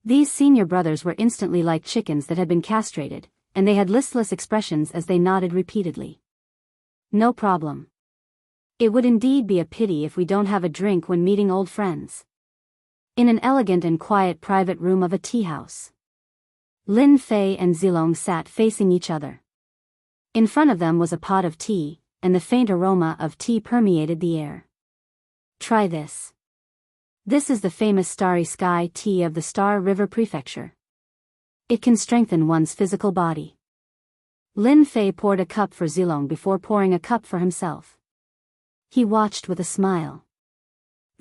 These senior brothers were instantly like chickens that had been castrated, and they had listless expressions as they nodded repeatedly. No problem. It would indeed be a pity if we don't have a drink when meeting old friends. In an elegant and quiet private room of a tea house, Lin Fei and Zilong sat facing each other. In front of them was a pot of tea, and the faint aroma of tea permeated the air. Try this. This is the famous Starry Sky tea of the Star River Prefecture. It can strengthen one's physical body. Lin Fei poured a cup for Zilong before pouring a cup for himself. He watched with a smile.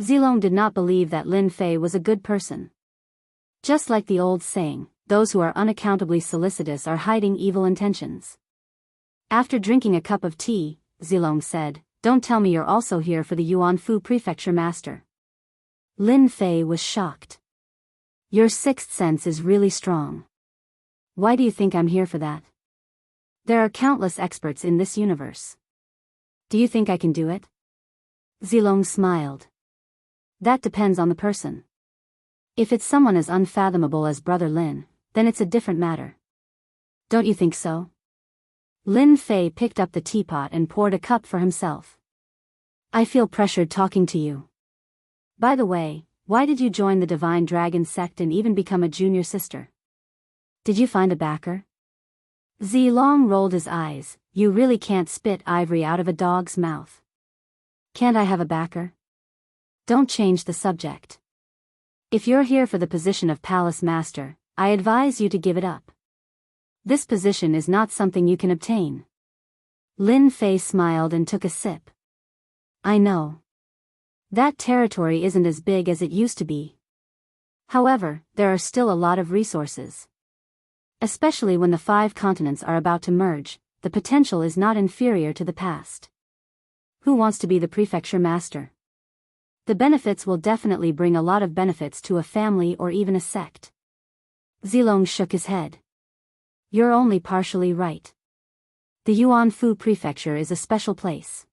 Zilong did not believe that Lin Fei was a good person. Just like the old saying, those who are unaccountably solicitous are hiding evil intentions. After drinking a cup of tea, Zilong said, Don't tell me you're also here for the Yuanfu Prefecture Master. Lin Fei was shocked. Your sixth sense is really strong. Why do you think I'm here for that? There are countless experts in this universe. Do you think I can do it? Zilong smiled. That depends on the person. If it's someone as unfathomable as Brother Lin, then it's a different matter. Don't you think so? Lin Fei picked up the teapot and poured a cup for himself. I feel pressured talking to you. By the way, why did you join the Divine Dragon sect and even become a junior sister? Did you find a backer? Zilong rolled his eyes. You really can't spit ivory out of a dog's mouth. Can't I have a backer? Don't change the subject. If you're here for the position of Palace Master, I advise you to give it up. This position is not something you can obtain. Lin Fei smiled and took a sip. I know. That territory isn't as big as it used to be. However, there are still a lot of resources. Especially when the 5 continents are about to merge, the potential is not inferior to the past. Who wants to be the prefecture master? The benefits will definitely bring a lot of benefits to a family or even a sect. Zilong shook his head. You're only partially right. The Yuanfu Prefecture is a special place.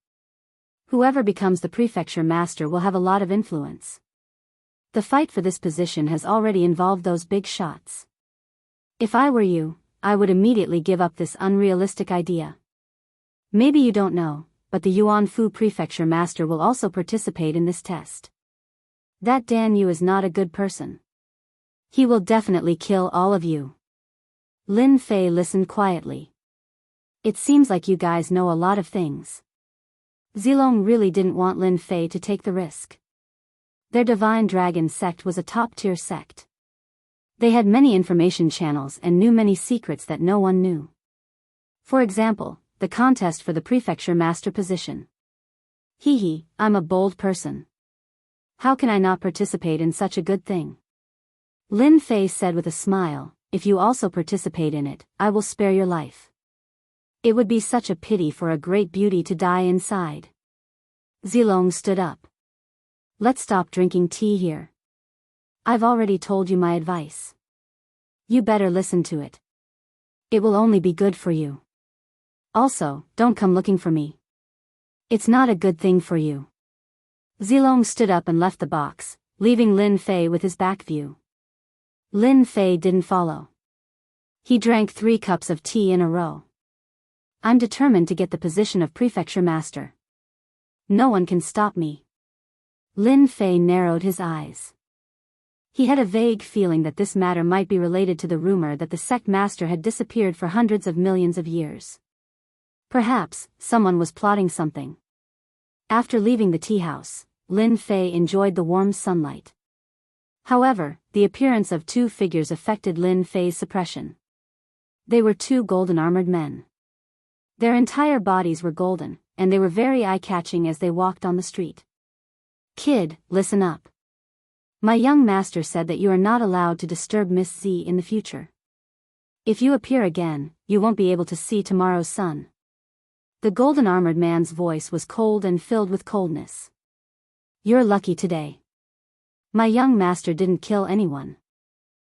Whoever becomes the prefecture master will have a lot of influence. The fight for this position has already involved those big shots. If I were you, I would immediately give up this unrealistic idea. Maybe you don't know, but the Yuanfu Prefecture Master will also participate in this test. That Dan Yu is not a good person. He will definitely kill all of you. Lin Fei listened quietly. It seems like you guys know a lot of things. Zilong really didn't want Lin Fei to take the risk. Their Divine Dragon sect was a top-tier sect. They had many information channels and knew many secrets that no one knew. For example, the contest for the prefecture master position. I'm a bold person. How can I not participate in such a good thing? Lin Fei said with a smile, if you also participate in it, I will spare your life. It would be such a pity for a great beauty to die inside. Zilong stood up. Let's stop drinking tea here. I've already told you my advice. You better listen to it. It will only be good for you. Also, don't come looking for me. It's not a good thing for you. Zilong stood up and left the box, leaving Lin Fei with his back view. Lin Fei didn't follow. He drank 3 cups of tea in a row. I'm determined to get the position of prefecture master. No one can stop me. Lin Fei narrowed his eyes. He had a vague feeling that this matter might be related to the rumor that the sect master had disappeared for hundreds of millions of years. Perhaps, someone was plotting something. After leaving the tea house, Lin Fei enjoyed the warm sunlight. However, the appearance of 2 figures affected Lin Fei's suppression. They were 2 golden-armored men. Their entire bodies were golden, and they were very eye-catching as they walked on the street. Kid, listen up. My young master said that you are not allowed to disturb Miss Z in the future. If you appear again, you won't be able to see tomorrow's sun. The golden-armored man's voice was cold and filled with coldness. You're lucky today. My young master didn't kill anyone.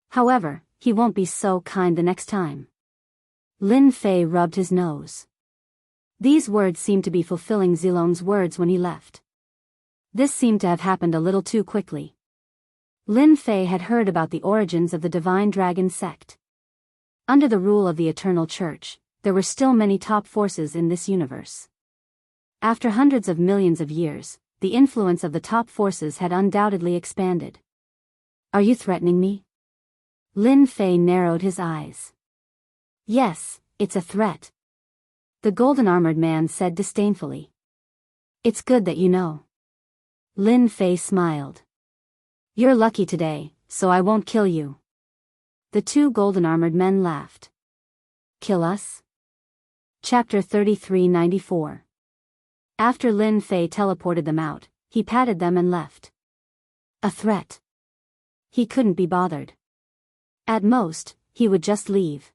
However, he won't be so kind the next time. Lin Fei rubbed his nose. These words seemed to be fulfilling Zilong's words when he left. This seemed to have happened a little too quickly. Lin Fei had heard about the origins of the Divine Dragon sect. Under the rule of the Eternal Church, there were still many top forces in this universe. After hundreds of millions of years, the influence of the top forces had undoubtedly expanded. Are you threatening me? Lin Fei narrowed his eyes. Yes, it's a threat. The golden-armored man said disdainfully. It's good that you know. Lin Fei smiled. You're lucky today, so I won't kill you. The two golden-armored men laughed. Kill us? Chapter 3394. After Lin Fei teleported them out, he patted them and left. A threat. He couldn't be bothered. At most, he would just leave.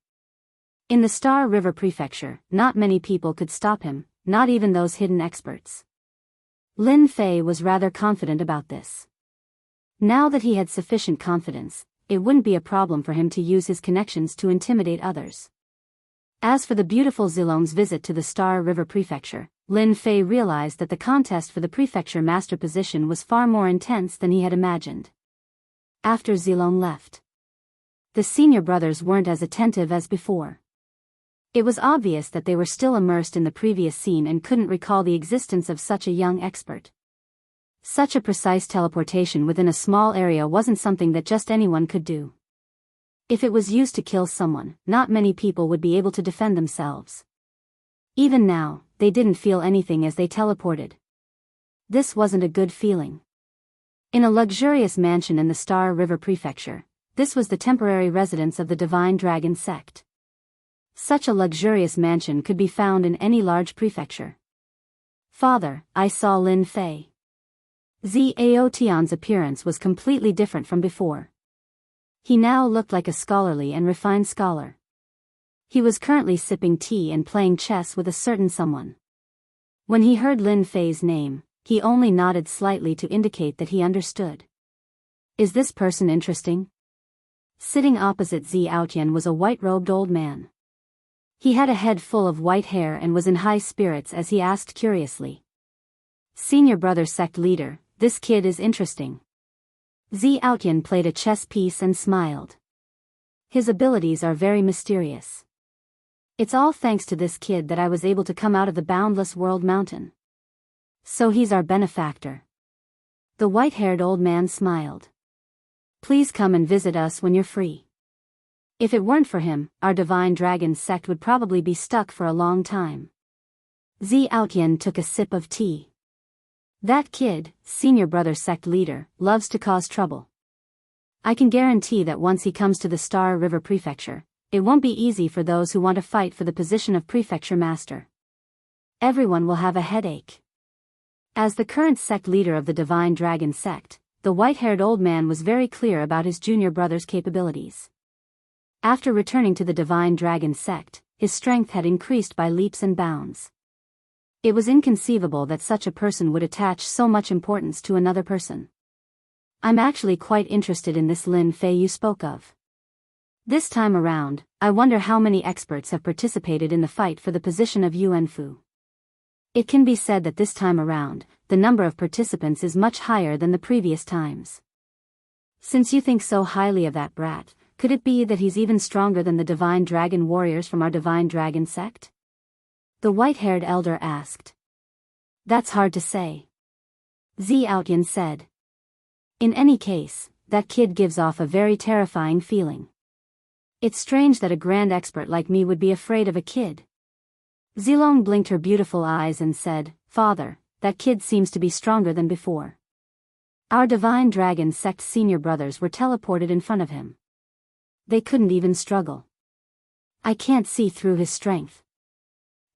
In the Star River Prefecture, not many people could stop him, not even those hidden experts. Lin Fei was rather confident about this. Now that he had sufficient confidence, it wouldn't be a problem for him to use his connections to intimidate others. As for the beautiful Zilong's visit to the Star River Prefecture, Lin Fei realized that the contest for the prefecture master position was far more intense than he had imagined. After Zilong left, the senior brothers weren't as attentive as before. It was obvious that they were still immersed in the previous scene and couldn't recall the existence of such a young expert. Such a precise teleportation within a small area wasn't something that just anyone could do. If it was used to kill someone, not many people would be able to defend themselves. Even now, they didn't feel anything as they teleported. This wasn't a good feeling. In a luxurious mansion in the Star River Prefecture, this was the temporary residence of the Divine Dragon sect. Such a luxurious mansion could be found in any large prefecture. Father, I saw Lin Fei. Zhao Tian's appearance was completely different from before. He now looked like a scholarly and refined scholar. He was currently sipping tea and playing chess with a certain someone. When he heard Lin Fei's name, he only nodded slightly to indicate that he understood. Is this person interesting? Sitting opposite Zhao Tian was a white-robed old man. He had a head full of white hair and was in high spirits as he asked curiously. Senior brother sect leader, this kid is interesting. Zhao Tian played a chess piece and smiled. His abilities are very mysterious. It's all thanks to this kid that I was able to come out of the boundless world mountain. So he's our benefactor. The white-haired old man smiled. Please come and visit us when you're free. If it weren't for him, our Divine Dragon sect would probably be stuck for a long time. Zhao Tian took a sip of tea. That kid, senior brother sect leader, loves to cause trouble. I can guarantee that once he comes to the Star River Prefecture, it won't be easy for those who want to fight for the position of prefecture master. Everyone will have a headache. As the current sect leader of the Divine Dragon sect, the white-haired old man was very clear about his junior brother's capabilities. After returning to the Divine Dragon sect, his strength had increased by leaps and bounds. It was inconceivable that such a person would attach so much importance to another person. I'm actually quite interested in this Lin Fei you spoke of. This time around, I wonder how many experts have participated in the fight for the position of Yuanfu. It can be said that this time around, the number of participants is much higher than the previous times. Since you think so highly of that brat, could it be that he's even stronger than the Divine Dragon warriors from our Divine Dragon sect? The white-haired elder asked. That's hard to say. Zhao Tian said. In any case, that kid gives off a very terrifying feeling. It's strange that a grand expert like me would be afraid of a kid. Zilong blinked her beautiful eyes and said, Father, that kid seems to be stronger than before. Our Divine Dragon sect senior brothers were teleported in front of him. They couldn't even struggle. I can't see through his strength.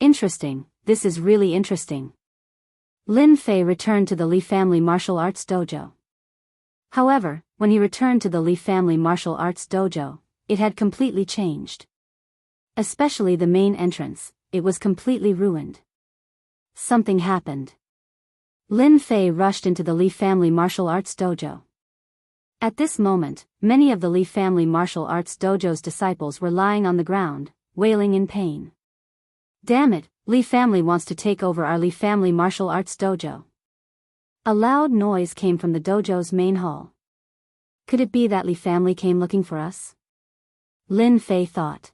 Interesting, this is really interesting. Lin Fei returned to the Li family martial arts dojo. However, when he returned to the Li family martial arts dojo, it had completely changed. Especially the main entrance, it was completely ruined. Something happened. Lin Fei rushed into the Li family martial arts dojo. At this moment, many of the Li family martial arts dojo's disciples were lying on the ground, wailing in pain. "Damn it, Li family wants to take over our Li family martial arts dojo." A loud noise came from the dojo's main hall. Could it be that Li family came looking for us? Lin Fei thought.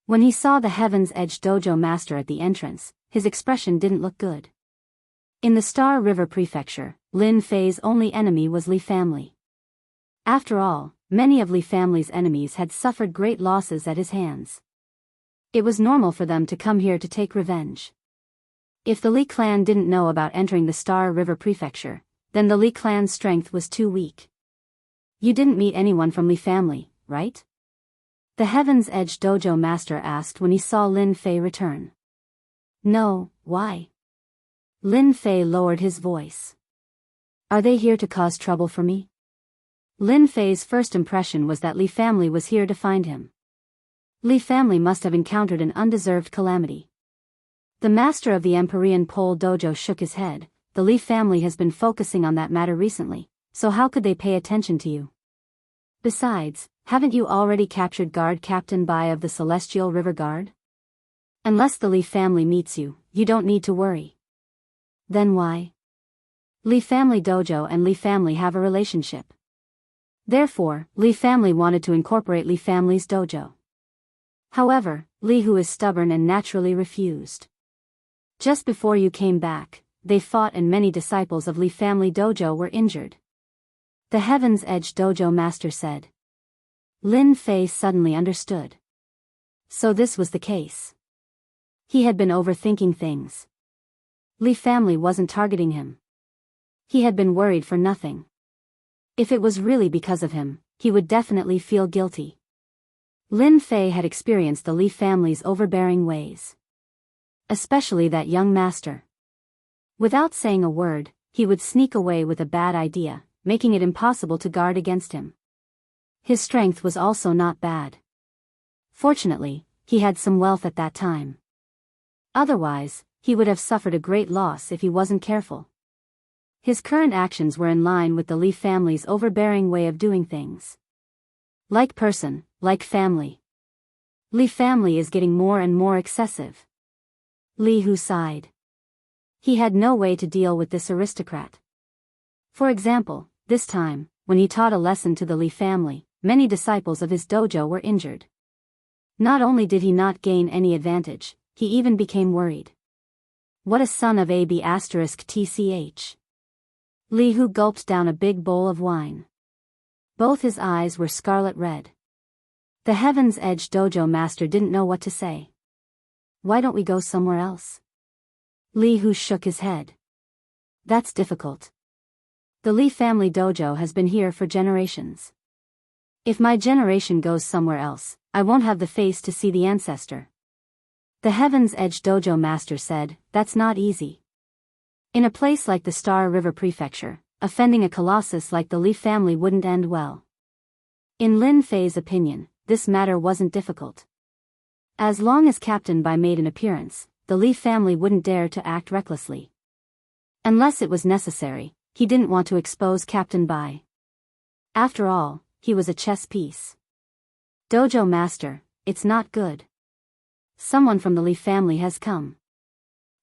When he saw the Heaven's Edge dojo master at the entrance, his expression didn't look good. In the Star River Prefecture, Lin Fei's only enemy was Li family. After all, many of Li family's enemies had suffered great losses at his hands. It was normal for them to come here to take revenge. If the Li clan didn't know about entering the Star River Prefecture, then the Li clan's strength was too weak. "You didn't meet anyone from Li family, right?" The Heaven's Edge dojo master asked when he saw Lin Fei return. "No, why?" Lin Fei lowered his voice. "Are they here to cause trouble for me?" Lin Fei's first impression was that Li family was here to find him. Li family must have encountered an undeserved calamity. The master of the Empyrean Pole Dojo shook his head. "The Li family has been focusing on that matter recently, so how could they pay attention to you? Besides, haven't you already captured Guard Captain Biyao of the Celestial River Guard? Unless the Li family meets you, you don't need to worry." "Then why?" "Li family dojo and Li family have a relationship. Therefore, Li family wanted to incorporate Li family's dojo. However, Li Hu is stubborn and naturally refused. Just before you came back, they fought and many disciples of Li family dojo were injured," the Heaven's Edge dojo master said. Lin Fei suddenly understood. So this was the case. He had been overthinking things. Li family wasn't targeting him. He had been worried for nothing. If it was really because of him, he would definitely feel guilty. Lin Fei had experienced the Li family's overbearing ways. Especially that young master. Without saying a word, he would sneak away with a bad idea, making it impossible to guard against him. His strength was also not bad. Fortunately, he had some wealth at that time. Otherwise, he would have suffered a great loss if he wasn't careful. His current actions were in line with the Li family's overbearing way of doing things. Like person, like family. Li family is getting more and more excessive. Li Hu sighed. He had no way to deal with this aristocrat. For example, this time, when he taught a lesson to the Li family, many disciples of his dojo were injured. Not only did he not gain any advantage, he even became worried. What a son of a b***tch. Li Hu gulped down a big bowl of wine. Both his eyes were scarlet red. The Heaven's Edge dojo master didn't know what to say. "Why don't we go somewhere else?" Li Hu shook his head. "That's difficult. The Li family dojo has been here for generations. If my generation goes somewhere else, I won't have the face to see the ancestor." The Heaven's Edge dojo master said, "That's not easy. In a place like the Star River Prefecture, offending a colossus like the Li family wouldn't end well." In Lin Fei's opinion, this matter wasn't difficult. As long as Captain Bai made an appearance, the Li family wouldn't dare to act recklessly. Unless it was necessary, he didn't want to expose Captain Bai. After all, he was a chess piece. "Dojo master, it's not good. Someone from the Li family has come.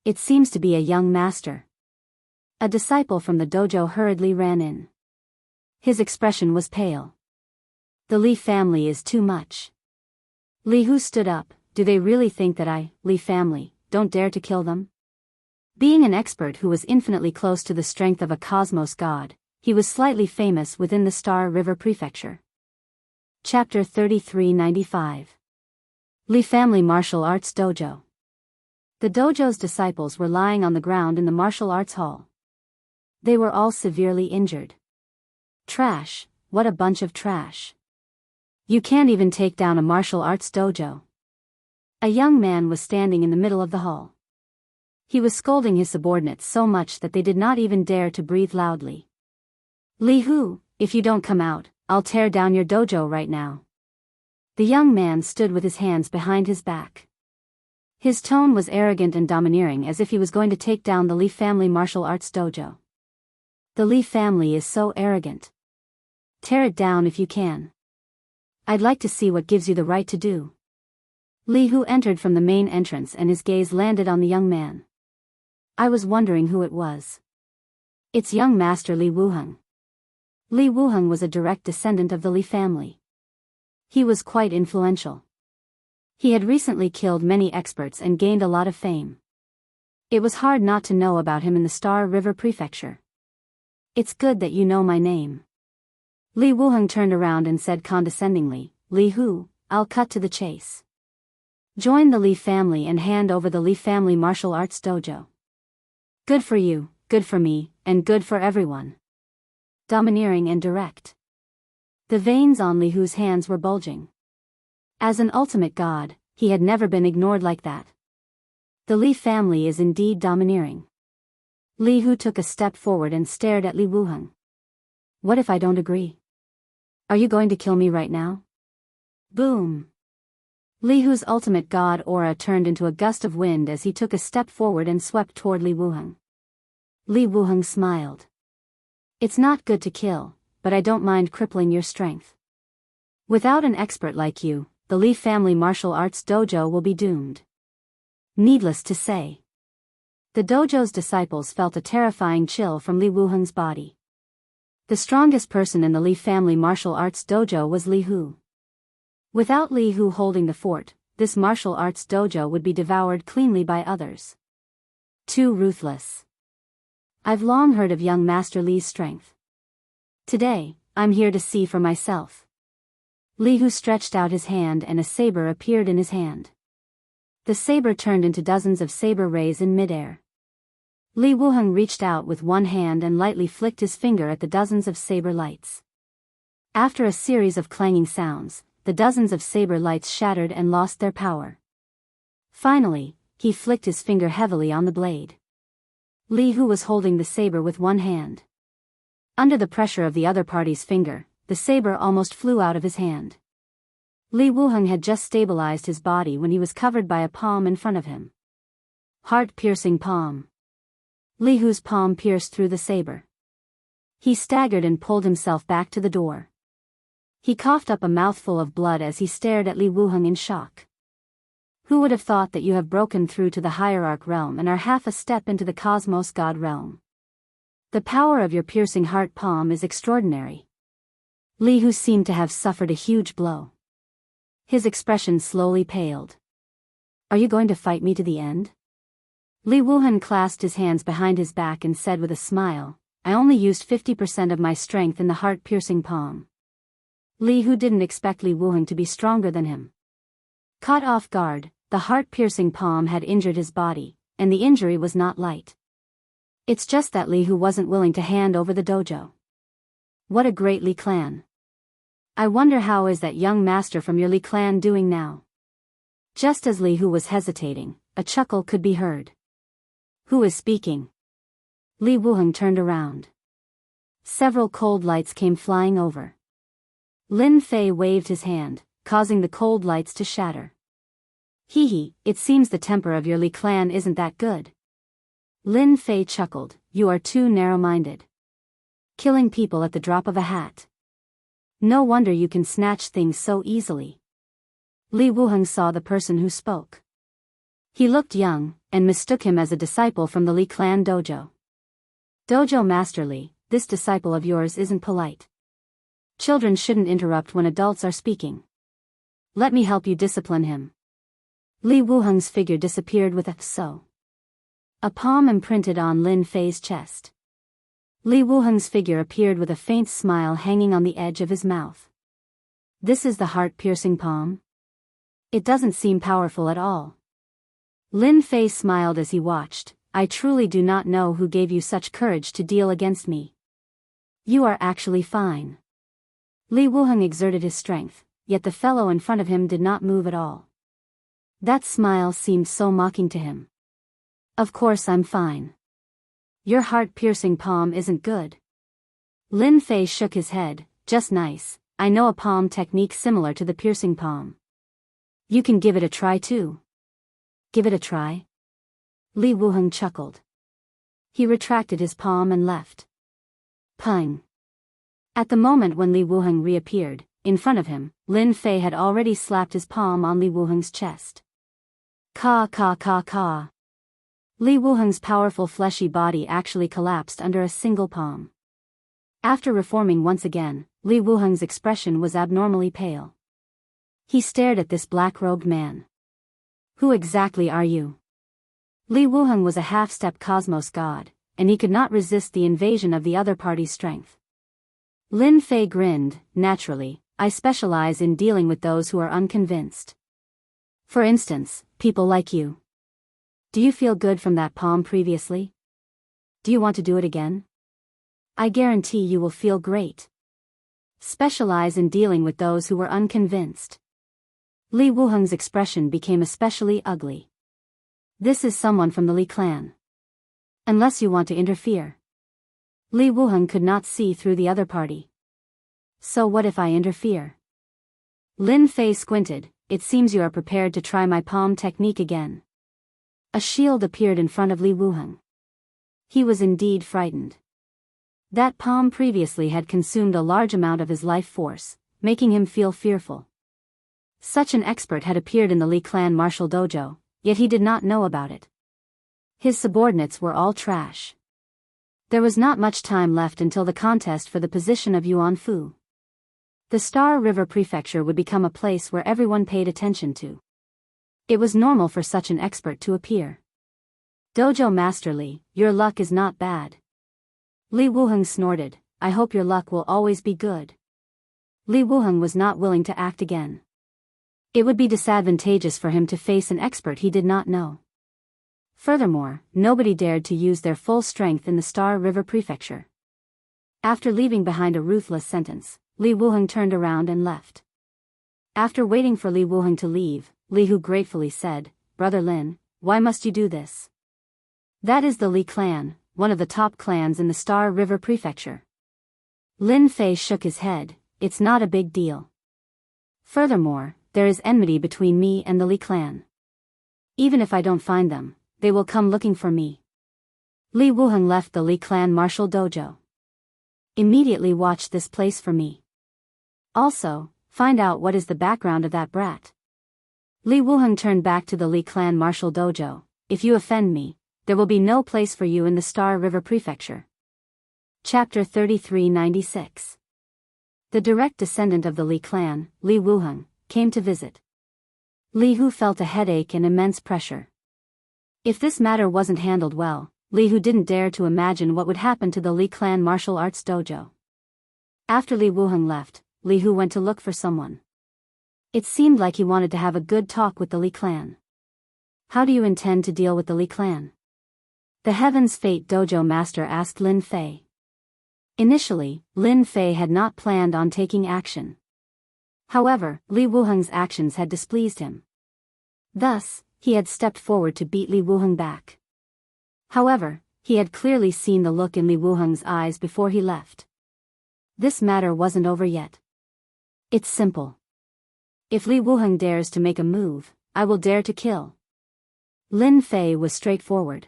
It seems to be a young master." A disciple from the dojo hurriedly ran in. His expression was pale. "The Li family is too much." Li Hu stood up. "Do they really think that I, Li family, don't dare to kill them?" Being an expert who was infinitely close to the strength of a cosmos god, he was slightly famous within the Star River Prefecture. Chapter 3395. Li Family Martial Arts Dojo. The dojo's disciples were lying on the ground in the martial arts hall. They were all severely injured. Trash, what a bunch of trash. You can't even take down a martial arts dojo. A young man was standing in the middle of the hall. He was scolding his subordinates so much that they did not even dare to breathe loudly. "Li Hu, if you don't come out, I'll tear down your dojo right now." The young man stood with his hands behind his back. His tone was arrogant and domineering, as if he was going to take down the Li family martial arts dojo. The Li family is so arrogant. Tear it down if you can. I'd like to see what gives you the right to do. Li Hu entered from the main entrance and his gaze landed on the young man. I was wondering who it was. It's young master Li Wuheng. Li Wuheng was a direct descendant of the Li family. He was quite influential. He had recently killed many experts and gained a lot of fame. It was hard not to know about him in the Star River Prefecture. It's good that you know my name. Li Wuheng turned around and said condescendingly, Li Hu, I'll cut to the chase. Join the Li family and hand over the Li family martial arts dojo. Good for you, good for me, and good for everyone. Domineering and direct. The veins on Li Hu's hands were bulging. As an ultimate god, he had never been ignored like that. The Li family is indeed domineering. Li Hu took a step forward and stared at Li Wuheng. What if I don't agree? Are you going to kill me right now? Boom. Li Hu's ultimate god aura turned into a gust of wind as he took a step forward and swept toward Li Wuheng. Li Wuheng smiled. It's not good to kill, but I don't mind crippling your strength. Without an expert like you, the Li family martial arts dojo will be doomed. Needless to say, the dojo's disciples felt a terrifying chill from Li Wuheng's body. The strongest person in the Li family martial arts dojo was Li Hu. Without Li Hu holding the fort, this martial arts dojo would be devoured cleanly by others. Too ruthless. I've long heard of young Master Li's strength. Today, I'm here to see for myself. Li Hu stretched out his hand and a saber appeared in his hand. The saber turned into dozens of saber rays in midair. Li Wuheng reached out with one hand and lightly flicked his finger at the dozens of saber lights. After a series of clanging sounds, the dozens of saber lights shattered and lost their power. Finally, he flicked his finger heavily on the blade. Li Hu was holding the saber with one hand. Under the pressure of the other party's finger, the saber almost flew out of his hand. Li Wuheng had just stabilized his body when he was covered by a palm in front of him. Heart-piercing palm. Li Hu's palm pierced through the saber. He staggered and pulled himself back to the door. He coughed up a mouthful of blood as he stared at Li Wuheng in shock. Who would have thought that you have broken through to the hierarch realm and are half a step into the cosmos god realm? The power of your piercing heart palm is extraordinary. Li Hu seemed to have suffered a huge blow. His expression slowly paled. Are you going to fight me to the end? Li Wuheng clasped his hands behind his back and said with a smile, I only used 50% of my strength in the heart-piercing palm. Li Hu didn't expect Li Wuheng to be stronger than him. Caught off guard, the heart-piercing palm had injured his body, and the injury was not light. It's just that Li Hu wasn't willing to hand over the dojo. What a great Li clan. I wonder how is that young master from your Li clan doing now? Just as Li Hu was hesitating, a chuckle could be heard. Who is speaking? Li Wuheng turned around. Several cold lights came flying over. Lin Fei waved his hand, causing the cold lights to shatter. Hee hee, it seems the temper of your Li clan isn't that good. Lin Fei chuckled, you are too narrow-minded. Killing people at the drop of a hat. No wonder you can snatch things so easily. Li Wuheng saw the person who spoke. He looked young, and mistook him as a disciple from the Li clan dojo. Dojo Master Li, this disciple of yours isn't polite. Children shouldn't interrupt when adults are speaking. Let me help you discipline him. Li Wuheng's figure disappeared with a so. A palm imprinted on Lin Fei's chest. Li Wuheng's figure appeared with a faint smile hanging on the edge of his mouth. This is the heart-piercing palm? It doesn't seem powerful at all. Lin Fei smiled as he watched. I truly do not know who gave you such courage to deal against me. You are actually fine. Li Wuheng exerted his strength, yet the fellow in front of him did not move at all. That smile seemed so mocking to him. Of course I'm fine. Your heart-piercing palm isn't good. Lin Fei shook his head, just nice, I know a palm technique similar to the piercing palm. You can give it a try too. Give it a try? Li Wuheng chuckled. He retracted his palm and left. Pung. At the moment when Li Wuheng reappeared, in front of him, Lin Fei had already slapped his palm on Li Wuheng's chest. Ka ka ka ka. Li Wuheng's powerful fleshy body actually collapsed under a single palm. After reforming once again, Li Wuheng's expression was abnormally pale. He stared at this black-robed man. Who exactly are you? Li Wuheng was a half-step cosmos god, and he could not resist the invasion of the other party's strength. Lin Fei grinned. Naturally, I specialize in dealing with those who are unconvinced. For instance, people like you. Do you feel good from that palm previously? Do you want to do it again? I guarantee you will feel great. Specialize in dealing with those who were unconvinced. Li Wuheng's expression became especially ugly. This is someone from the Li clan. Unless you want to interfere. Li Wuheng could not see through the other party. So what if I interfere? Lin Fei squinted. It seems you are prepared to try my palm technique again. A shield appeared in front of Li Wuheng. He was indeed frightened. That palm previously had consumed a large amount of his life force, making him feel fearful. Such an expert had appeared in the Li clan martial dojo, yet he did not know about it. His subordinates were all trash. There was not much time left until the contest for the position of Yuan Fu. The Star River Prefecture would become a place where everyone paid attention to. It was normal for such an expert to appear. Dojo Master Li, your luck is not bad. Li Wuheng snorted, I hope your luck will always be good. Li Wuheng was not willing to act again. It would be disadvantageous for him to face an expert he did not know. Furthermore, nobody dared to use their full strength in the Star River Prefecture. After leaving behind a ruthless sentence, Li Wuheng turned around and left. After waiting for Li Wuheng to leave, Li Hu gratefully said, Brother Lin, why must you do this? That is the Li clan, one of the top clans in the Star River Prefecture. Lin Fei shook his head, it's not a big deal. Furthermore, there is enmity between me and the Li clan. Even if I don't find them, they will come looking for me. Li Wuheng left the Li clan martial dojo. Immediately watch this place for me. Also, find out what is the background of that brat. Li Wuheng turned back to the Li clan martial dojo. If you offend me, there will be no place for you in the Star River Prefecture. Chapter 3396. The direct descendant of the Li clan, Li Wuheng, came to visit. Li Hu felt a headache and immense pressure. If this matter wasn't handled well, Li Hu didn't dare to imagine what would happen to the Li clan martial arts dojo. After Li Wuheng left, Li Hu went to look for someone. It seemed like he wanted to have a good talk with the Li clan. How do you intend to deal with the Li clan? The Heaven's Fate dojo master asked Lin Fei. Initially, Lin Fei had not planned on taking action. However, Li Wuheng's actions had displeased him. Thus, he had stepped forward to beat Li Wuheng back. However, he had clearly seen the look in Li Wuheng's eyes before he left. This matter wasn't over yet. It's simple. If Li Wuheng dares to make a move, I will dare to kill. Lin Fei was straightforward.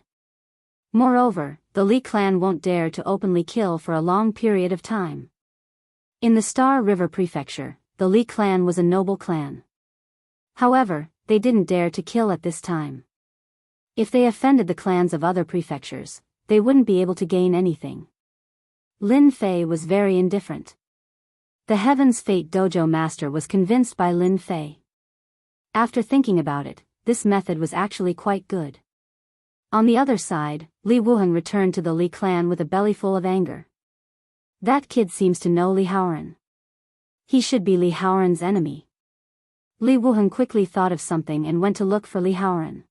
Moreover, the Li clan won't dare to openly kill for a long period of time. In the Star River Prefecture, the Li clan was a noble clan. However, they didn't dare to kill at this time. If they offended the clans of other prefectures, they wouldn't be able to gain anything. Lin Fei was very indifferent. The Heaven's Fate dojo master was convinced by Lin Fei. After thinking about it, this method was actually quite good. On the other side, Li Wuheng returned to the Li clan with a bellyful of anger. That kid seems to know Li Haoran. He should be Li Haoran's enemy. Li Wuheng quickly thought of something and went to look for Li Haoran.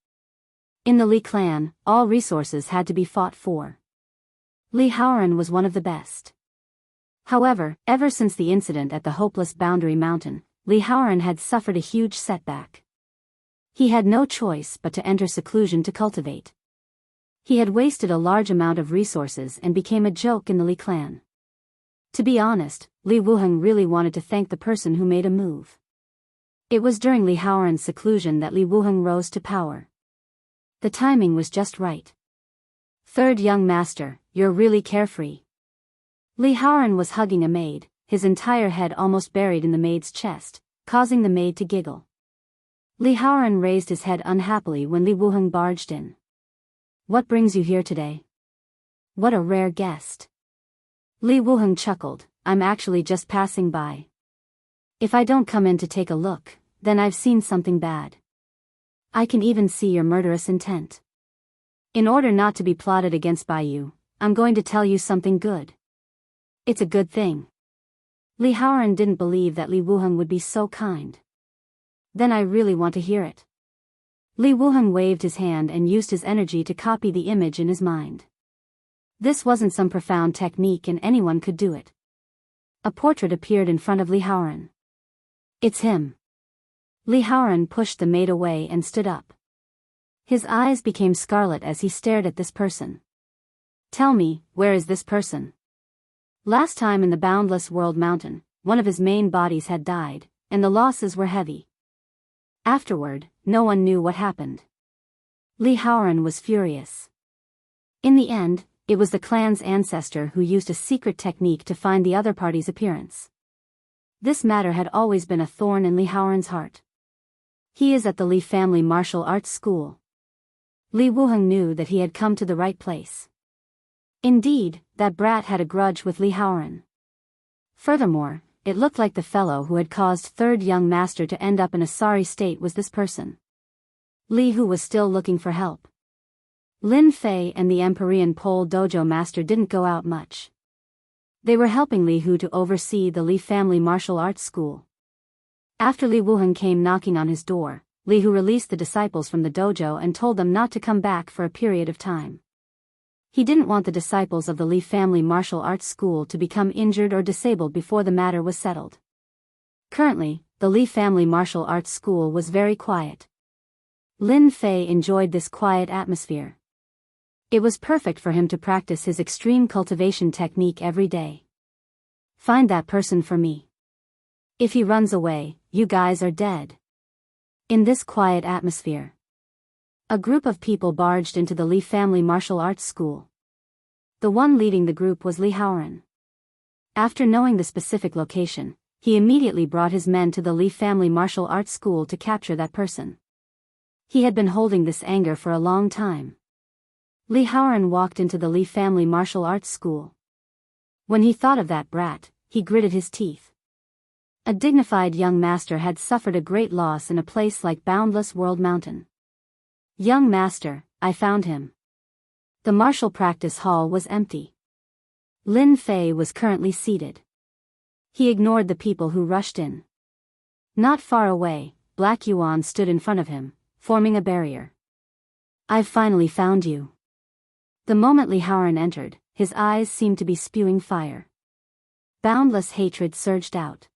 In the Li clan, all resources had to be fought for. Li Haoran was one of the best. However, ever since the incident at the hopeless Boundary Mountain, Li Haoran had suffered a huge setback. He had no choice but to enter seclusion to cultivate. He had wasted a large amount of resources and became a joke in the Li clan. To be honest, Li Wuheng really wanted to thank the person who made a move. It was during Li Haoran's seclusion that Li Wuheng rose to power. The timing was just right. Third young master, you're really carefree. Li Haoran was hugging a maid, his entire head almost buried in the maid's chest, causing the maid to giggle. Li Haoran raised his head unhappily when Li Wuheng barged in. "What brings you here today? What a rare guest." Li Wuheng chuckled, "I'm actually just passing by. If I don't come in to take a look, then I've seen something bad. I can even see your murderous intent. In order not to be plotted against by you, I'm going to tell you something good. It's a good thing." Li Haoran didn't believe that Li Wuheng would be so kind. "Then I really want to hear it." Li Wuheng waved his hand and used his energy to copy the image in his mind. This wasn't some profound technique and anyone could do it. A portrait appeared in front of Li Haoran. "It's him." Li Haoran pushed the maid away and stood up. His eyes became scarlet as he stared at this person. "Tell me, where is this person?" Last time in the Boundless World Mountain, one of his main bodies had died, and the losses were heavy. Afterward, no one knew what happened. Li Haoran was furious. In the end, it was the clan's ancestor who used a secret technique to find the other party's appearance. This matter had always been a thorn in Li Haoran's heart. He is at the Li family martial arts school. Li Wuheng knew that he had come to the right place. Indeed, that brat had a grudge with Li Haoran. Furthermore, it looked like the fellow who had caused third young master to end up in a sorry state was this person. Li Hu was still looking for help. Lin Fei and the Empyrean Pole Dojo master didn't go out much. They were helping Li Hu to oversee the Li family martial arts school. After Li Wuheng came knocking on his door, Li Hu released the disciples from the dojo and told them not to come back for a period of time. He didn't want the disciples of the Li family martial arts school to become injured or disabled before the matter was settled. Currently, the Li family martial arts school was very quiet. Lin Fei enjoyed this quiet atmosphere. It was perfect for him to practice his extreme cultivation technique every day. "Find that person for me. If he runs away, you guys are dead." In this quiet atmosphere, a group of people barged into the Li family martial arts school. The one leading the group was Li Haoran. After knowing the specific location, he immediately brought his men to the Li family martial arts school to capture that person. He had been holding this anger for a long time. Li Haoran walked into the Li family martial arts school. When he thought of that brat, he gritted his teeth. A dignified young master had suffered a great loss in a place like Boundless World Mountain. "Young master, I found him." The martial practice hall was empty. Lin Fei was currently seated. He ignored the people who rushed in. Not far away, Black Yuan stood in front of him, forming a barrier. "I've finally found you." The moment Li Haoran entered, his eyes seemed to be spewing fire. Boundless hatred surged out.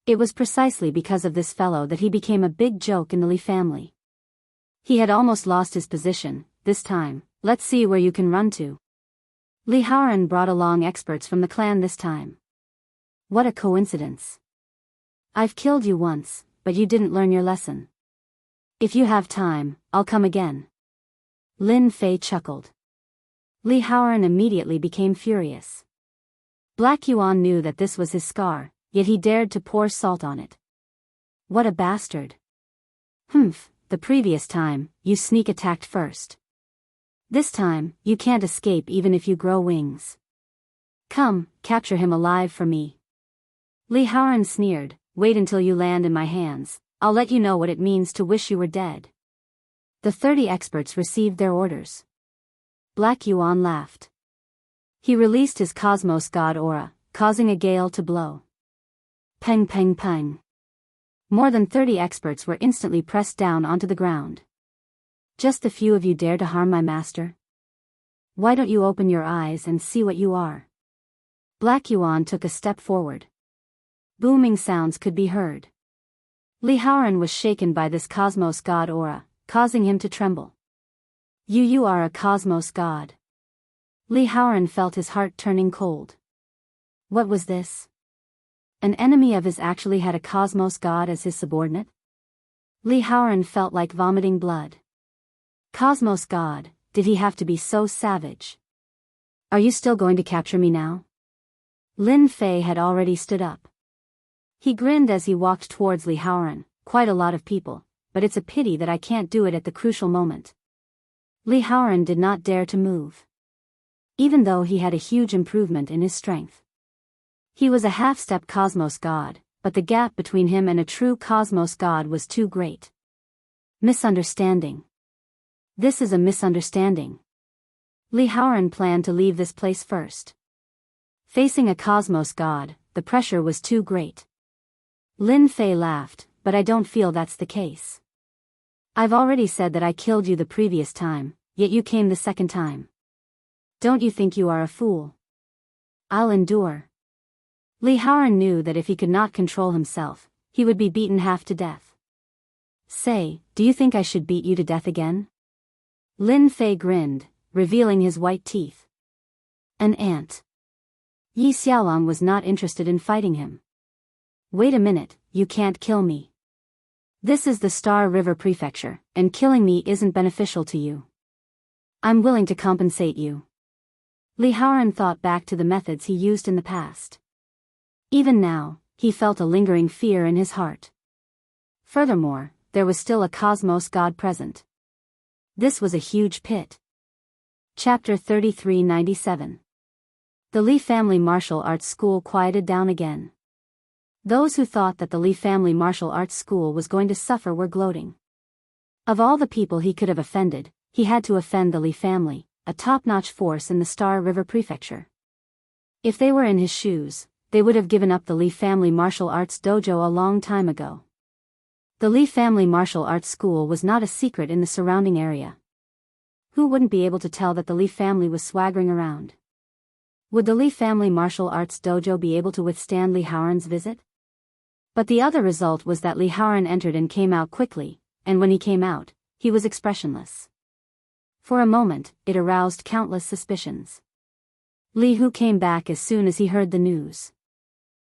It was precisely because of this fellow that he became a big joke in the Li family. He had almost lost his position. "This time, let's see where you can run to." Li Haoran brought along experts from the clan this time. What a coincidence. "I've killed you once, but you didn't learn your lesson. If you have time, I'll come again." Lin Fei chuckled. Li Haoran immediately became furious. Black Yuan knew that this was his scar, yet he dared to pour salt on it. What a bastard. "Humph, the previous time, you sneak attacked first. This time, you can't escape even if you grow wings. Come, capture him alive for me." Li Haoran sneered, "Wait until you land in my hands, I'll let you know what it means to wish you were dead." The 30 experts received their orders. Black Yuan laughed. He released his Cosmos God aura, causing a gale to blow. Peng peng peng. More than 30 experts were instantly pressed down onto the ground. "Just a few of you dare to harm my master? Why don't you open your eyes and see what you are?" Black Yuan took a step forward. Booming sounds could be heard. Li Haoran was shaken by this Cosmos God aura, causing him to tremble. You are a Cosmos God." Li Haoran felt his heart turning cold. What was this? An enemy of his actually had a Cosmos God as his subordinate? Li Haoran felt like vomiting blood. Cosmos God, did he have to be so savage? "Are you still going to capture me now?" Lin Fei had already stood up. He grinned as he walked towards Li Haoran. Quite a lot of people, but it's a pity that I can't do it at the crucial moment. Li Haoran did not dare to move. Even though he had a huge improvement in his strength. He was a half-step cosmos god, but the gap between him and a true cosmos god was too great. Misunderstanding. This is a misunderstanding. Li Haoran planned to leave this place first. Facing a cosmos god, the pressure was too great. Lin Fei laughed, but I don't feel that's the case. I've already said that I killed you the previous time, yet you came the second time. Don't you think you are a fool? I'll endure. Li Haoran knew that if he could not control himself, he would be beaten half to death. Say, do you think I should beat you to death again? Lin Fei grinned, revealing his white teeth. An ant. Yi Xiaolong was not interested in fighting him. Wait a minute, you can't kill me. This is the Star River Prefecture, and killing me isn't beneficial to you. I'm willing to compensate you. Li Haoran thought back to the methods he used in the past. Even now, he felt a lingering fear in his heart. Furthermore, there was still a cosmos god present. This was a huge pit. Chapter 3397. The Li family martial arts school quieted down again. Those who thought that the Li family martial arts school was going to suffer were gloating. Of all the people he could have offended, he had to offend the Li family, a top-notch force in the Star River Prefecture. If they were in his shoes, they would have given up the Li family martial arts dojo a long time ago. The Li family martial arts school was not a secret in the surrounding area. Who wouldn't be able to tell that the Li family was swaggering around? Would the Li family martial arts dojo be able to withstand Li Haoran's visit? But the other result was that Li Haoran entered and came out quickly, and when he came out, he was expressionless. For a moment, it aroused countless suspicions. Li Hu came back as soon as he heard the news.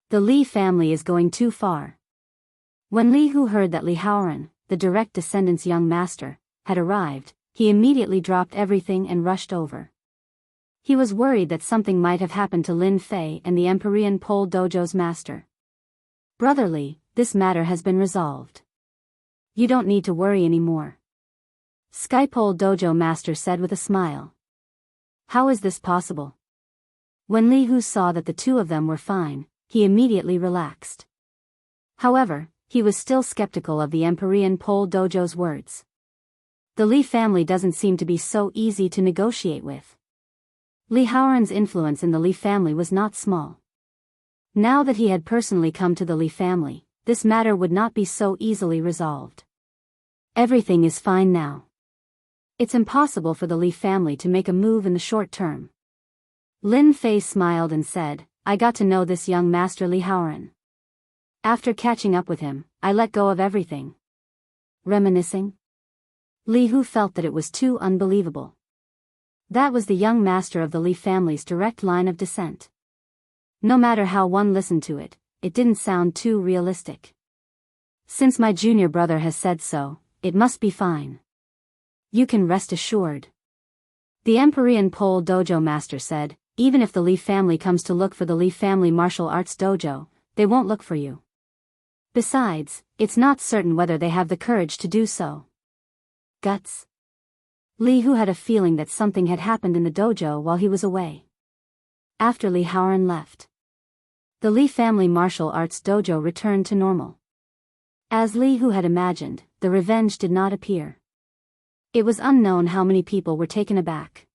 The Li family is going too far. When Li Hu heard that Li Haoran, the direct descendant's young master, had arrived, he immediately dropped everything and rushed over. He was worried that something might have happened to Lin Fei and the Empyrean Pole Dojo's master. Brother Li, this matter has been resolved. You don't need to worry anymore. Skypole Dojo master said with a smile. How is this possible? When Li Hu saw that the two of them were fine, he immediately relaxed. However, he was still skeptical of the Empyrean Pole Dojo's words. The Li family doesn't seem to be so easy to negotiate with. Li Haoran's influence in the Li family was not small. Now that he had personally come to the Li family, this matter would not be so easily resolved. Everything is fine now. It's impossible for the Li family to make a move in the short term. Lin Fei smiled and said, I got to know this young master Li Haoran. After catching up with him, I let go of everything. Reminiscing? Li Hu felt that it was too unbelievable. That was the young master of the Li family's direct line of descent. No matter how one listened to it, it didn't sound too realistic. Since my junior brother has said so, it must be fine. You can rest assured. The Empyrean Pole Dojo master said, even if the Li family comes to look for the Li family martial arts dojo, they won't look for you. Besides, it's not certain whether they have the courage to do so. Guts. Li Hu had a feeling that something had happened in the dojo while he was away. After Li Haoran left, the Li family martial arts dojo returned to normal. As Li Hu had imagined, the revenge did not appear. It was unknown how many people were taken aback.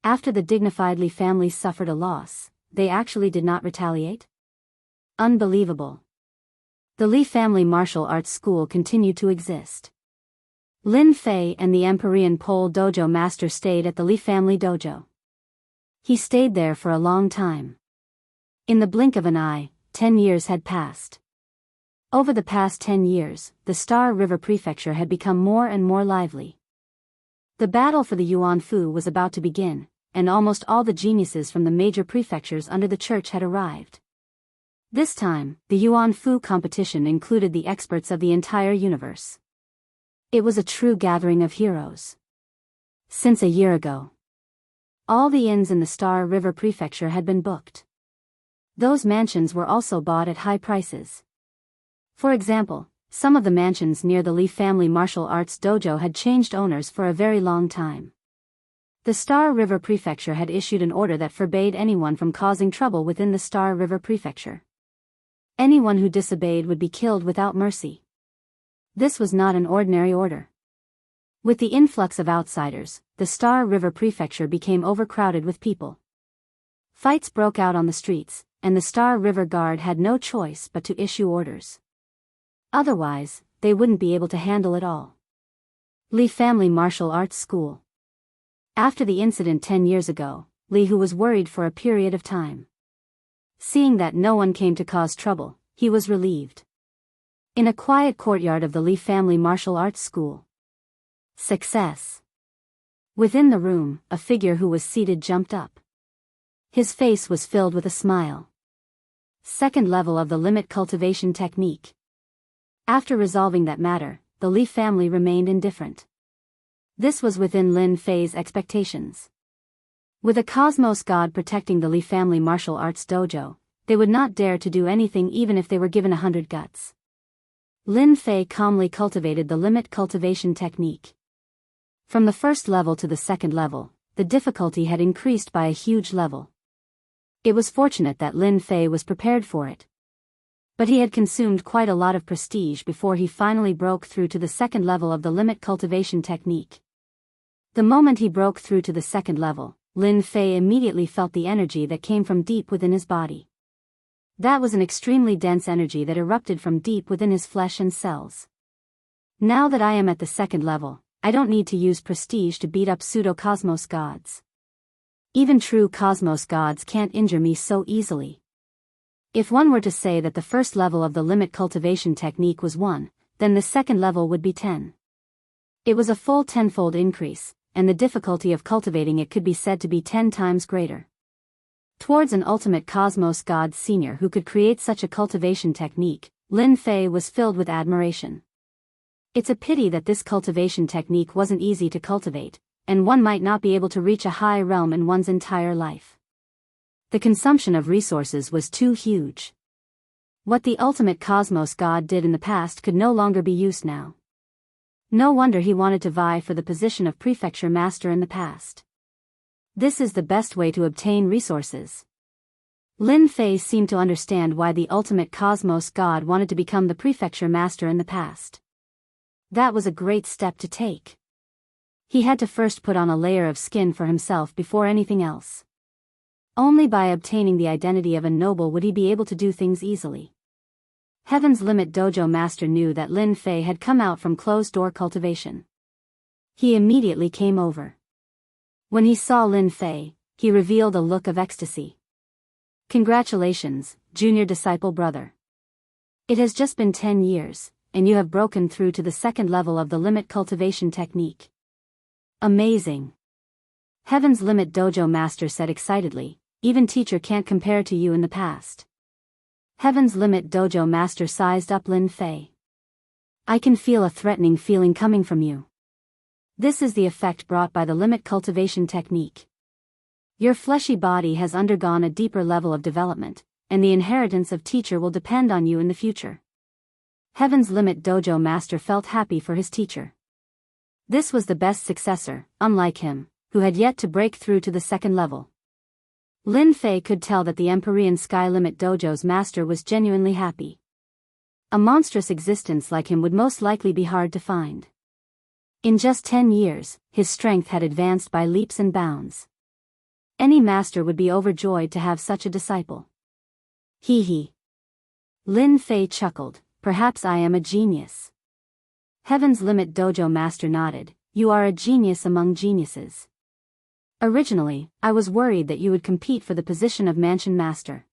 After the dignified Li family suffered a loss, they actually did not retaliate? Unbelievable. The Li family martial arts school continued to exist. Lin Fei and the Empyrean Pole Dojo master stayed at the Li family dojo. He stayed there for a long time. In the blink of an eye, 10 years had passed. Over the past 10 years, the Star River Prefecture had become more and more lively. The battle for the Yuan Fu was about to begin, and almost all the geniuses from the major prefectures under the church had arrived. This time, the Yuan Fu competition included the experts of the entire universe. It was a true gathering of heroes. Since a year ago, all the inns in the Star River Prefecture had been booked. Those mansions were also bought at high prices. For example, some of the mansions near the Li family martial arts dojo had changed owners for a very long time. The Star River Prefecture had issued an order that forbade anyone from causing trouble within the Star River Prefecture. Anyone who disobeyed would be killed without mercy. This was not an ordinary order. With the influx of outsiders, the Star River Prefecture became overcrowded with people. Fights broke out on the streets, and the Star River Guard had no choice but to issue orders. Otherwise, they wouldn't be able to handle it all. Li Family Martial Arts School. After the incident 10 years ago, Li Hu was worried for a period of time. Seeing that no one came to cause trouble, he was relieved. In a quiet courtyard of the Li Family Martial Arts School. Success. Within the room, a figure who was seated jumped up. His face was filled with a smile. Second level of the limit cultivation technique. After resolving that matter, the Li family remained indifferent. This was within Lin Fei's expectations. With a cosmos god protecting the Li family martial arts dojo, they would not dare to do anything even if they were given 100 guts. Lin Fei calmly cultivated the limit cultivation technique. From the first level to the second level, the difficulty had increased by a huge level. It was fortunate that Lin Fei was prepared for it. But he had consumed quite a lot of prestige before he finally broke through to the second level of the limit cultivation technique. The moment he broke through to the second level, Lin Fei immediately felt the energy that came from deep within his body. That was an extremely dense energy that erupted from deep within his flesh and cells. Now that I am at the second level, I don't need to use prestige to beat up pseudo-cosmos gods. Even true cosmos gods can't injure me so easily. If one were to say that the first level of the limit cultivation technique was 1, then the second level would be 10. It was a full 10-fold increase, and the difficulty of cultivating it could be said to be 10 times greater. Towards an ultimate cosmos god senior who could create such a cultivation technique, Lin Fei was filled with admiration. It's a pity that this cultivation technique wasn't easy to cultivate, and one might not be able to reach a high realm in one's entire life. The consumption of resources was too huge. What the ultimate cosmos god did in the past could no longer be used now. No wonder he wanted to vie for the position of prefecture master in the past. This is the best way to obtain resources. Lin Fei seemed to understand why the ultimate cosmos god wanted to become the prefecture master in the past. That was a great step to take. He had to first put on a layer of skin for himself before anything else. Only by obtaining the identity of a noble would he be able to do things easily. Heaven's Limit Dojo Master knew that Lin Fei had come out from closed-door cultivation. He immediately came over. When he saw Lin Fei, he revealed a look of ecstasy. Congratulations, junior disciple brother. It has just been 10 years, and you have broken through to the second level of the limit cultivation technique. Amazing. Heaven's Limit Dojo Master said excitedly, even teacher can't compare to you in the past. Heaven's Limit Dojo Master sized up Lin Fei. I can feel a threatening feeling coming from you. This is the effect brought by the limit cultivation technique. Your fleshy body has undergone a deeper level of development, and the inheritance of teacher will depend on you in the future. Heaven's Limit Dojo Master felt happy for his teacher. This was the best successor, unlike him, who had yet to break through to the second level. Lin Fei could tell that the Empyrean Sky Limit Dojo's master was genuinely happy. A monstrous existence like him would most likely be hard to find. In just 10 years, his strength had advanced by leaps and bounds. Any master would be overjoyed to have such a disciple. Hee hee. Lin Fei chuckled, perhaps I am a genius. Heaven's Limit Dojo Master nodded, you are a genius among geniuses. Originally, I was worried that you would compete for the position of Mansion Master.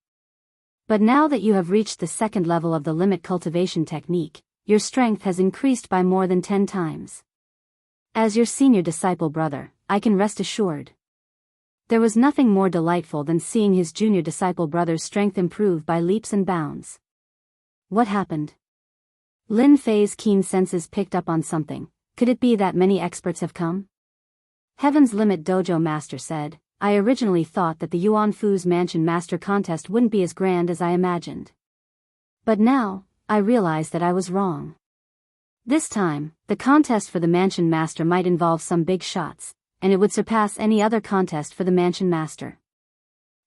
But now that you have reached the second level of the limit cultivation technique, your strength has increased by more than 10 times. As your senior disciple brother, I can rest assured. There was nothing more delightful than seeing his junior disciple brother's strength improve by leaps and bounds. What happened? Lin Fei's keen senses picked up on something. Could it be that many experts have come? Heaven's Limit Dojo Master said, I originally thought that the Yuan Fu's Mansion Master Contest wouldn't be as grand as I imagined. But now, I realize that I was wrong. This time, the contest for the Mansion Master might involve some big shots, and it would surpass any other contest for the Mansion Master.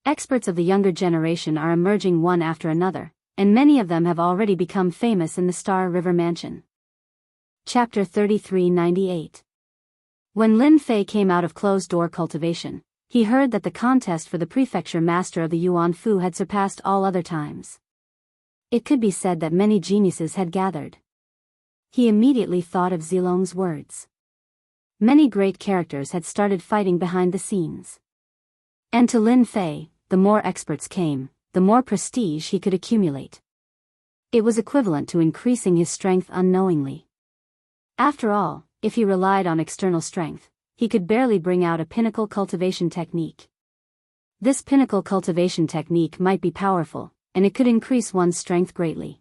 Experts of the younger generation are emerging one after another, and many of them have already become famous in the Star River Mansion. Chapter 3398. When Lin Fei came out of closed-door cultivation, he heard that the contest for the prefecture master of the Yuan Fu had surpassed all other times. It could be said that many geniuses had gathered. He immediately thought of Zilong's words. Many great characters had started fighting behind the scenes. And to Lin Fei, the more experts came, the more prestige he could accumulate. It was equivalent to increasing his strength unknowingly. After all, if he relied on external strength, he could barely bring out a pinnacle cultivation technique. This pinnacle cultivation technique might be powerful, and it could increase one's strength greatly.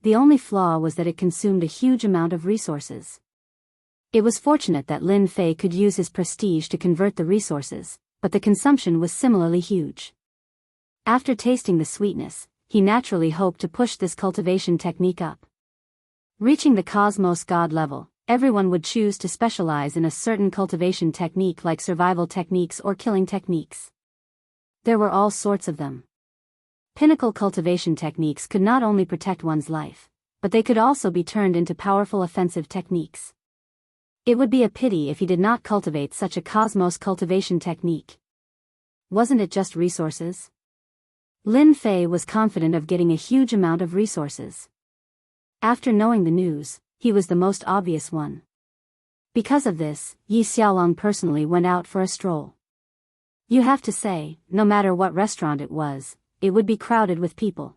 The only flaw was that it consumed a huge amount of resources. It was fortunate that Lin Fei could use his prestige to convert the resources, but the consumption was similarly huge. After tasting the sweetness, he naturally hoped to push this cultivation technique up. Reaching the Cosmos God level, everyone would choose to specialize in a certain cultivation technique like survival techniques or killing techniques. There were all sorts of them. Pinnacle cultivation techniques could not only protect one's life, but they could also be turned into powerful offensive techniques. It would be a pity if he did not cultivate such a Cosmos cultivation technique. Wasn't it just resources? Lin Fei was confident of getting a huge amount of resources. After knowing the news, he was the most obvious one. Because of this, Yi Xiaolong personally went out for a stroll. You have to say, no matter what restaurant it was, it would be crowded with people.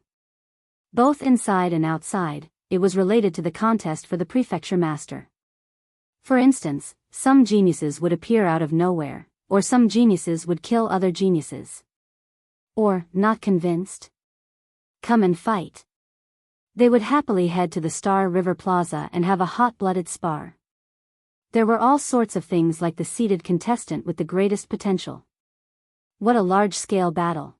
Both inside and outside, it was related to the contest for the prefecture master. For instance, some geniuses would appear out of nowhere, or some geniuses would kill other geniuses. Or, not convinced? Come and fight. They would happily head to the Star River Plaza and have a hot-blooded spar. There were all sorts of things like the seeded contestant with the greatest potential. What a large-scale battle.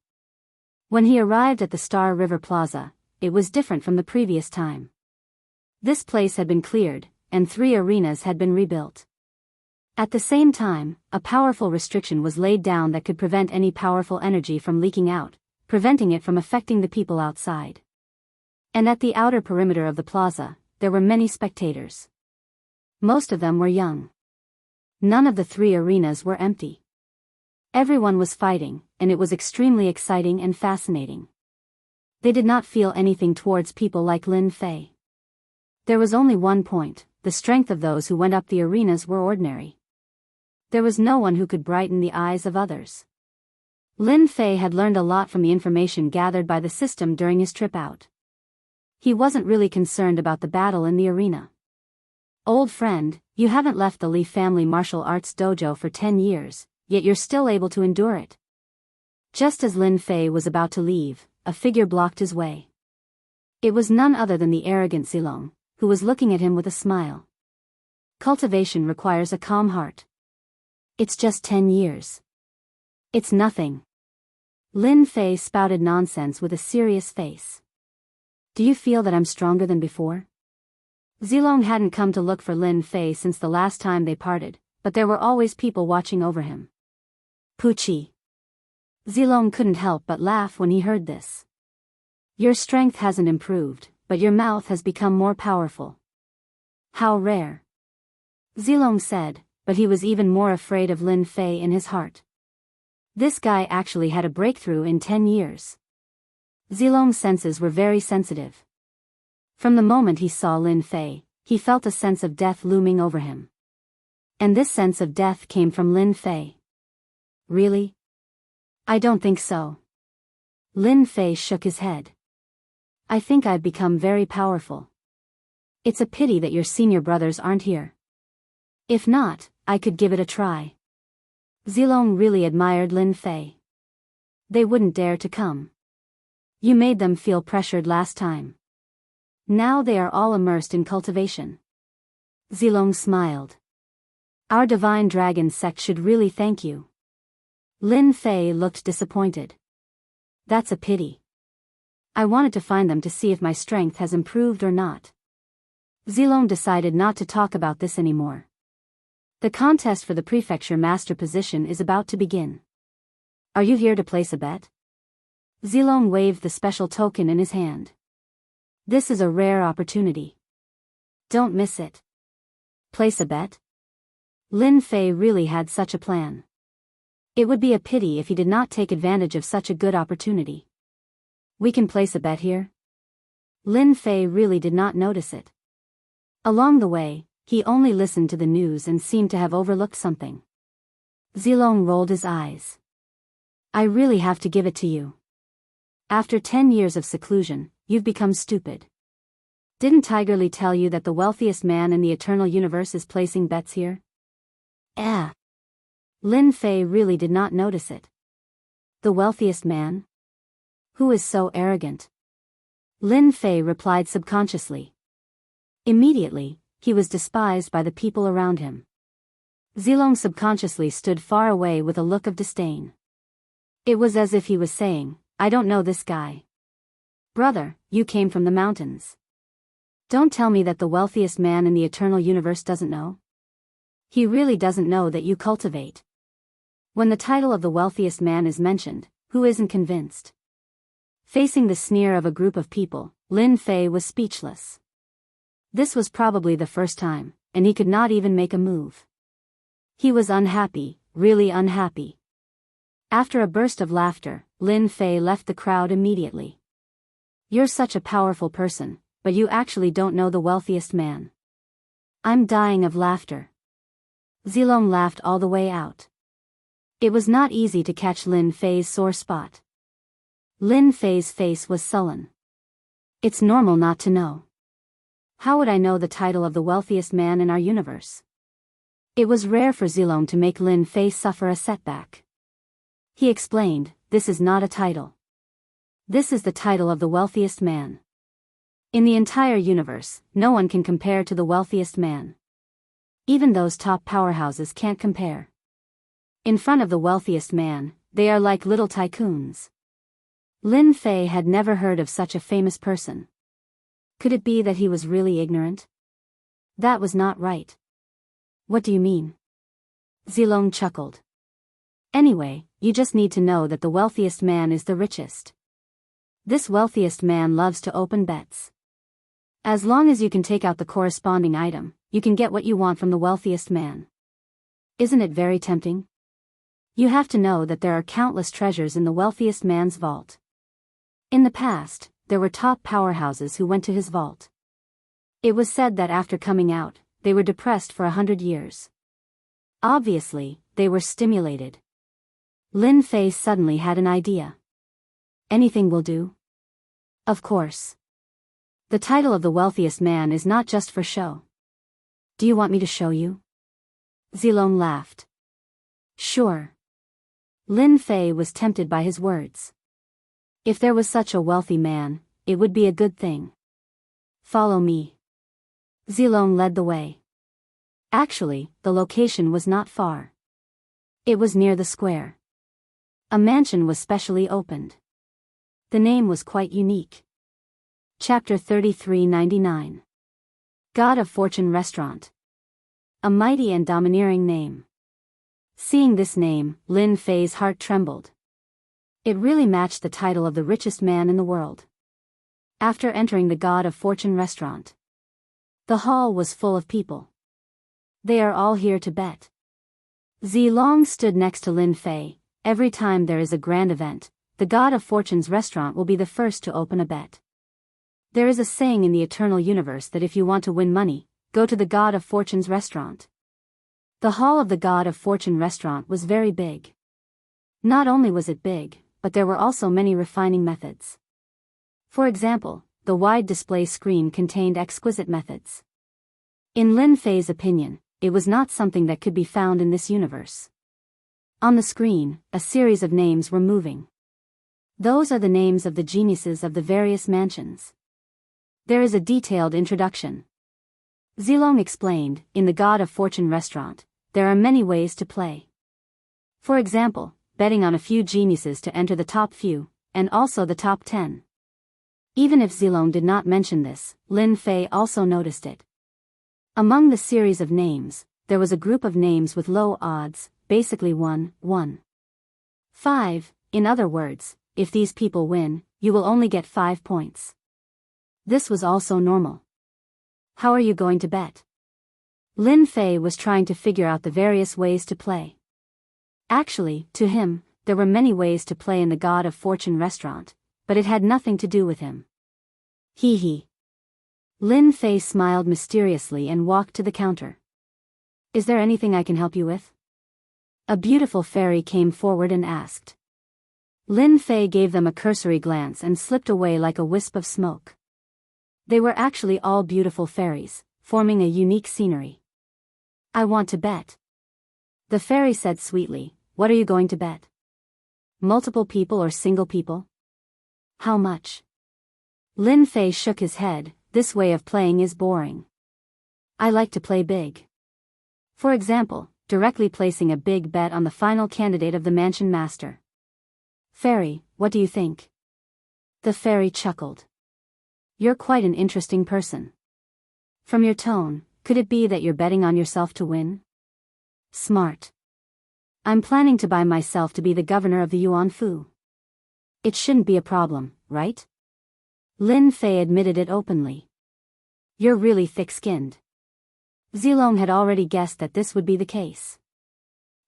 When he arrived at the Star River Plaza, it was different from the previous time. This place had been cleared, and 3 arenas had been rebuilt. At the same time, a powerful restriction was laid down that could prevent any powerful energy from leaking out, preventing it from affecting the people outside. And at the outer perimeter of the plaza, there were many spectators. Most of them were young. None of the 3 arenas were empty. Everyone was fighting, and it was extremely exciting and fascinating. They did not feel anything towards people like Lin Fei. There was only one point: the strength of those who went up the arenas were ordinary. There was no one who could brighten the eyes of others. Lin Fei had learned a lot from the information gathered by the system during his trip out. He wasn't really concerned about the battle in the arena. Old friend, you haven't left the Li family martial arts dojo for 10 years, yet you're still able to endure it. Just as Lin Fei was about to leave, a figure blocked his way. It was none other than the arrogant Zilong, who was looking at him with a smile. Cultivation requires a calm heart. It's just 10 years. It's nothing. Lin Fei spouted nonsense with a serious face. Do you feel that I'm stronger than before? Zilong hadn't come to look for Lin Fei since the last time they parted, but there were always people watching over him. Puchi. Zilong couldn't help but laugh when he heard this. Your strength hasn't improved, but your mouth has become more powerful. How rare. Zilong said, but he was even more afraid of Lin Fei in his heart. This guy actually had a breakthrough in 10 years. Zilong's senses were very sensitive. From the moment he saw Lin Fei, he felt a sense of death looming over him. And this sense of death came from Lin Fei. Really? I don't think so. Lin Fei shook his head. I think I've become very powerful. It's a pity that your senior brothers aren't here. If not, I could give it a try. Zilong really admired Lin Fei. They wouldn't dare to come. You made them feel pressured last time. Now they are all immersed in cultivation. Zilong smiled. Our divine dragon sect should really thank you. Lin Fei looked disappointed. That's a pity. I wanted to find them to see if my strength has improved or not. Zilong decided not to talk about this anymore. The contest for the prefecture master position is about to begin. Are you here to place a bet? Zilong waved the special token in his hand. This is a rare opportunity. Don't miss it. Place a bet? Lin Fei really had such a plan. It would be a pity if he did not take advantage of such a good opportunity. We can place a bet here? Lin Fei really did not notice it. Along the way, he only listened to the news and seemed to have overlooked something. Zilong rolled his eyes. I really have to give it to you. After 10 years of seclusion, you've become stupid. Didn't Tiger Li tell you that the wealthiest man in the eternal universe is placing bets here? Lin Fei really did not notice it. The wealthiest man? Who is so arrogant? Lin Fei replied subconsciously. Immediately, he was despised by the people around him. Zilong subconsciously stood far away with a look of disdain. It was as if he was saying, I don't know this guy. Brother, you came from the mountains. Don't tell me that the wealthiest man in the eternal universe doesn't know. He really doesn't know that you cultivate. When the title of the wealthiest man is mentioned, who isn't convinced? Facing the sneer of a group of people, Lin Fei was speechless. This was probably the first time, and he could not even make a move. He was unhappy, really unhappy. After a burst of laughter, Lin Fei left the crowd immediately. You're such a powerful person, but you actually don't know the wealthiest man. I'm dying of laughter. Zilong laughed all the way out. It was not easy to catch Lin Fei's sore spot. Lin Fei's face was sullen. It's normal not to know. How would I know the title of the wealthiest man in our universe? It was rare for Zilong to make Lin Fei suffer a setback. He explained, this is not a title. This is the title of the wealthiest man. In the entire universe, no one can compare to the wealthiest man. Even those top powerhouses can't compare. In front of the wealthiest man, they are like little tycoons. Lin Fei had never heard of such a famous person. Could it be that he was really ignorant? That was not right. What do you mean? Zilong chuckled. Anyway, you just need to know that the wealthiest man is the richest. This wealthiest man loves to open bets. As long as you can take out the corresponding item, you can get what you want from the wealthiest man. Isn't it very tempting? You have to know that there are countless treasures in the wealthiest man's vault. In the past, there were top powerhouses who went to his vault. It was said that after coming out, they were depressed for 100 years. Obviously, they were stimulated. Lin Fei suddenly had an idea. Anything will do? Of course. The title of the wealthiest man is not just for show. Do you want me to show you? Zilong laughed. Sure. Lin Fei was tempted by his words. If there was such a wealthy man, it would be a good thing. Follow me. Zilong led the way. Actually, the location was not far. It was near the square. A mansion was specially opened. The name was quite unique. Chapter 3399. God of Fortune Restaurant. A mighty and domineering name. Seeing this name, Lin Fei's heart trembled. It really matched the title of the richest man in the world. After entering the God of Fortune restaurant, the hall was full of people. They are all here to bet. Zilong stood next to Lin Fei. Every time there is a grand event, the God of Fortune's restaurant will be the first to open a bet. There is a saying in the eternal universe that if you want to win money, go to the God of Fortune's restaurant. The hall of the God of Fortune restaurant was very big. Not only was it big, but there were also many refining methods. For example, the wide display screen contained exquisite methods. In Lin Fei's opinion, it was not something that could be found in this universe. On the screen, a series of names were moving. Those are the names of the geniuses of the various mansions. There is a detailed introduction. Zilong explained, in the God of Fortune restaurant, there are many ways to play. For example, betting on a few geniuses to enter the top few, and also the top 10. Even if Zilong did not mention this, Lin Fei also noticed it. Among the series of names, there was a group of names with low odds, basically 1, 1. 5, in other words, if these people win, you will only get 5 points. This was also normal. How are you going to bet? Lin Fei was trying to figure out the various ways to play. Actually, to him, there were many ways to play in the God of Fortune restaurant, but it had nothing to do with him. Hee hee. Lin Fei smiled mysteriously and walked to the counter. Is there anything I can help you with? A beautiful fairy came forward and asked. Lin Fei gave them a cursory glance and slipped away like a wisp of smoke. They were actually all beautiful fairies, forming a unique scenery. I want to bet. The fairy said sweetly, what are you going to bet? Multiple people or single people? How much? Lin Fei shook his head, this way of playing is boring. I like to play big. For example, directly placing a big bet on the final candidate of the mansion master. Fairy, what do you think? The fairy chuckled. You're quite an interesting person. From your tone, could it be that you're betting on yourself to win? Smart. I'm planning to buy myself to be the governor of the Yuan Fu. It shouldn't be a problem, right? Lin Fei admitted it openly. You're really thick-skinned. Zilong had already guessed that this would be the case.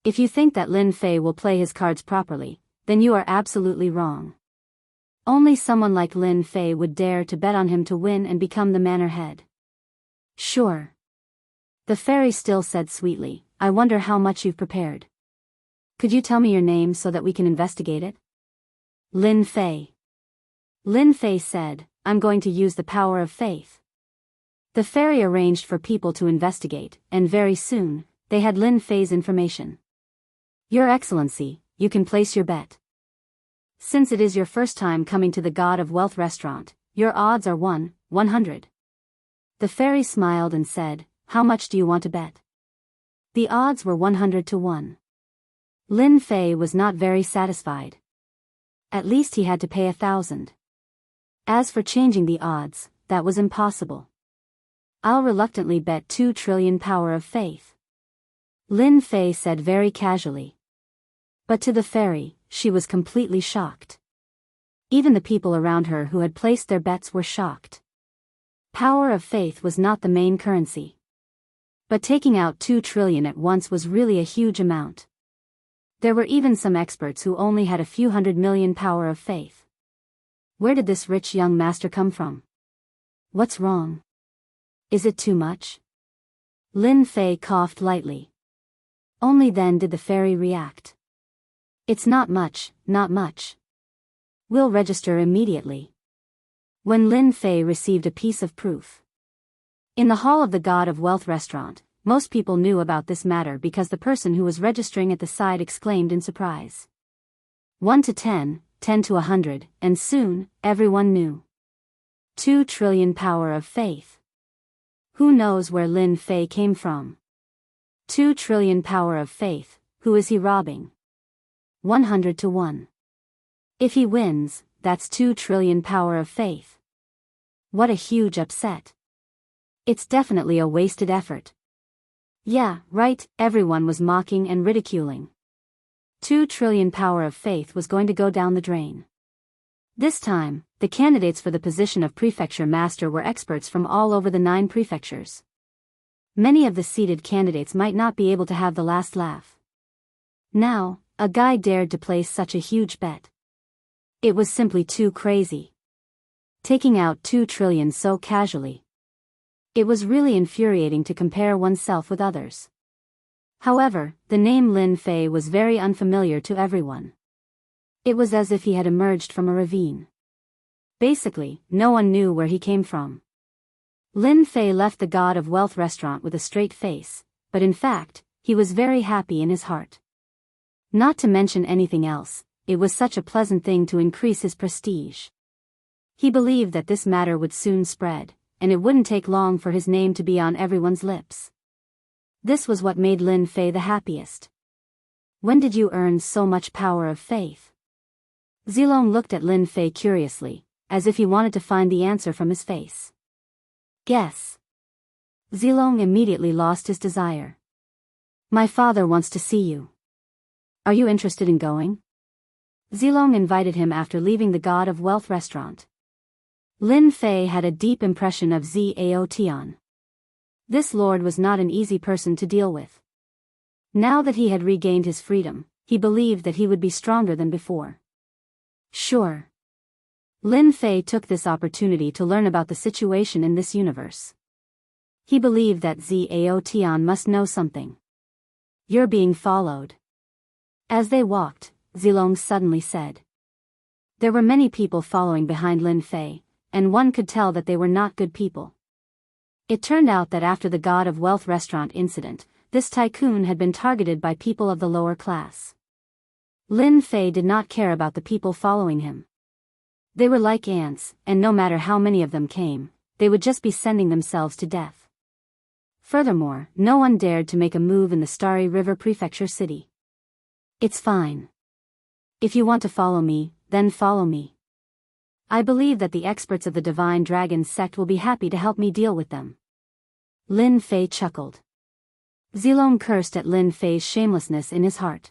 If you think that Lin Fei will play his cards properly, then you are absolutely wrong. Only someone like Lin Fei would dare to bet on him to win and become the manor head. Sure. The fairy still said sweetly, I wonder how much you've prepared. Could you tell me your name so that we can investigate it? Lin Fei. Lin Fei said, I'm going to use the power of faith. The fairy arranged for people to investigate, and very soon, they had Lin Fei's information. Your Excellency, you can place your bet. Since it is your first time coming to the God of Wealth restaurant, your odds are 100. The fairy smiled and said, how much do you want to bet? The odds were 100 to 1. Lin Fei was not very satisfied. At least he had to pay 1,000. As for changing the odds, that was impossible. I'll reluctantly bet 2 trillion power of faith. Lin Fei said very casually. But to the fairy, she was completely shocked. Even the people around her who had placed their bets were shocked. Power of faith was not the main currency. But taking out 2 trillion at once was really a huge amount. There were even some experts who only had a few 100 million power of faith. Where did this rich young master come from? What's wrong? Is it too much? Lin Fei coughed lightly. Only then did the fairy react. It's not much, not much. We'll register immediately. When Lin Fei received a piece of proof. In the hall of the God of Wealth restaurant, most people knew about this matter because the person who was registering at the side exclaimed in surprise. 1 to 10, 10 to 100, and soon, everyone knew. 2 trillion power of faith. Who knows where Lin Fei came from? 2 trillion power of faith, who is he robbing? 100 to 1. If he wins, that's 2 trillion power of faith. What a huge upset. It's definitely a wasted effort. Yeah, right, everyone was mocking and ridiculing. 2 trillion power of faith was going to go down the drain. This time, the candidates for the position of prefecture master were experts from all over the 9 prefectures. Many of the seated candidates might not be able to have the last laugh. Now, a guy dared to place such a huge bet. It was simply too crazy. Taking out 2 trillion so casually. It was really infuriating to compare oneself with others. However, the name Lin Fei was very unfamiliar to everyone. It was as if he had emerged from a ravine. Basically, no one knew where he came from. Lin Fei left the God of Wealth restaurant with a straight face, but in fact, he was very happy in his heart. Not to mention anything else, it was such a pleasant thing to increase his prestige. He believed that this matter would soon spread, and it wouldn't take long for his name to be on everyone's lips. This was what made Lin Fei the happiest. When did you earn so much power of faith? Zilong looked at Lin Fei curiously, as if he wanted to find the answer from his face. Guess. Zilong immediately lost his desire. My father wants to see you. Are you interested in going? Zilong invited him after leaving the God of Wealth restaurant. Lin Fei had a deep impression of Zhao Tian. This lord was not an easy person to deal with. Now that he had regained his freedom, he believed that he would be stronger than before. Sure. Lin Fei took this opportunity to learn about the situation in this universe. He believed that Zhao Tian must know something. You're being followed. As they walked, Zilong suddenly said. There were many people following behind Lin Fei, and one could tell that they were not good people. It turned out that after the God of Wealth restaurant incident, this tycoon had been targeted by people of the lower class. Lin Fei did not care about the people following him. They were like ants, and no matter how many of them came, they would just be sending themselves to death. Furthermore, no one dared to make a move in the Starry River Prefecture city. It's fine. If you want to follow me, then follow me. I believe that the experts of the Divine Dragon sect will be happy to help me deal with them. Lin Fei chuckled. Zilong cursed at Lin Fei's shamelessness in his heart.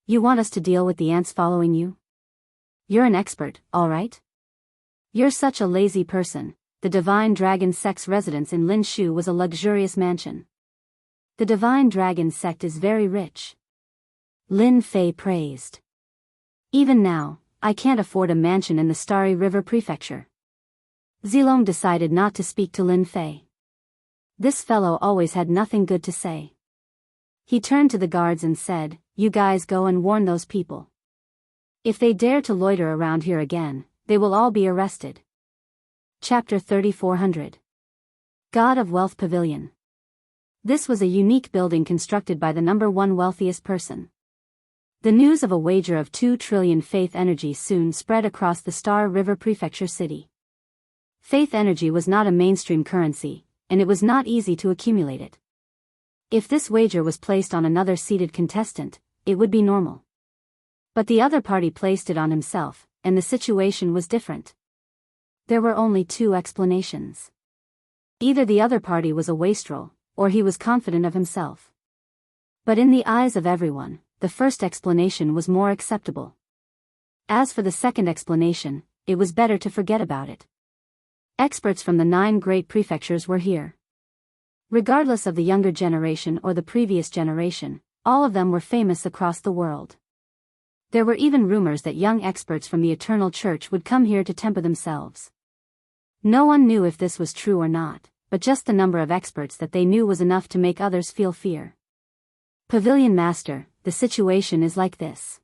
You want us to deal with the ants following you? You're an expert, all right? You're such a lazy person. The Divine Dragon sect's residence in Linshu was a luxurious mansion. The Divine Dragon sect is very rich. Lin Fei praised. Even now, I can't afford a mansion in the Starry River Prefecture. Zilong decided not to speak to Lin Fei. This fellow always had nothing good to say. He turned to the guards and said, You guys go and warn those people. If they dare to loiter around here again, they will all be arrested. Chapter 3400. God of Wealth Pavilion. This was a unique building constructed by the number one wealthiest person. The news of a wager of 2 trillion faith energy soon spread across the Star River Prefecture city. Faith energy was not a mainstream currency, and it was not easy to accumulate it. If this wager was placed on another seated contestant, it would be normal. But the other party placed it on himself, and the situation was different. There were only 2 explanations. Either the other party was a wastrel, or he was confident of himself. But in the eyes of everyone, the first explanation was more acceptable. As for the second explanation, it was better to forget about it. Experts from the 9 great prefectures were here. Regardless of the younger generation or the previous generation, all of them were famous across the world. There were even rumors that young experts from the Eternal Church would come here to temper themselves. No one knew if this was true or not, but just the number of experts that they knew was enough to make others feel fear. Pavilion Master, the situation is like this.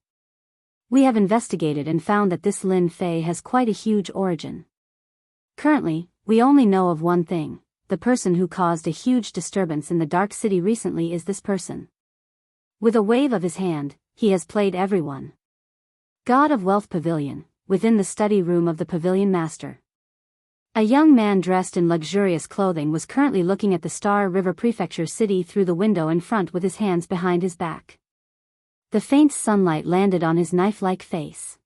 We have investigated and found that this Lin Fei has quite a huge origin. Currently, we only know of one thing. The person who caused a huge disturbance in the Dark City recently is this person. With a wave of his hand, he has played everyone. God of Wealth Pavilion, within the study room of the Pavilion Master. A young man dressed in luxurious clothing was currently looking at the Star River Prefecture city through the window in front with his hands behind his back. The faint sunlight landed on his knife-like face.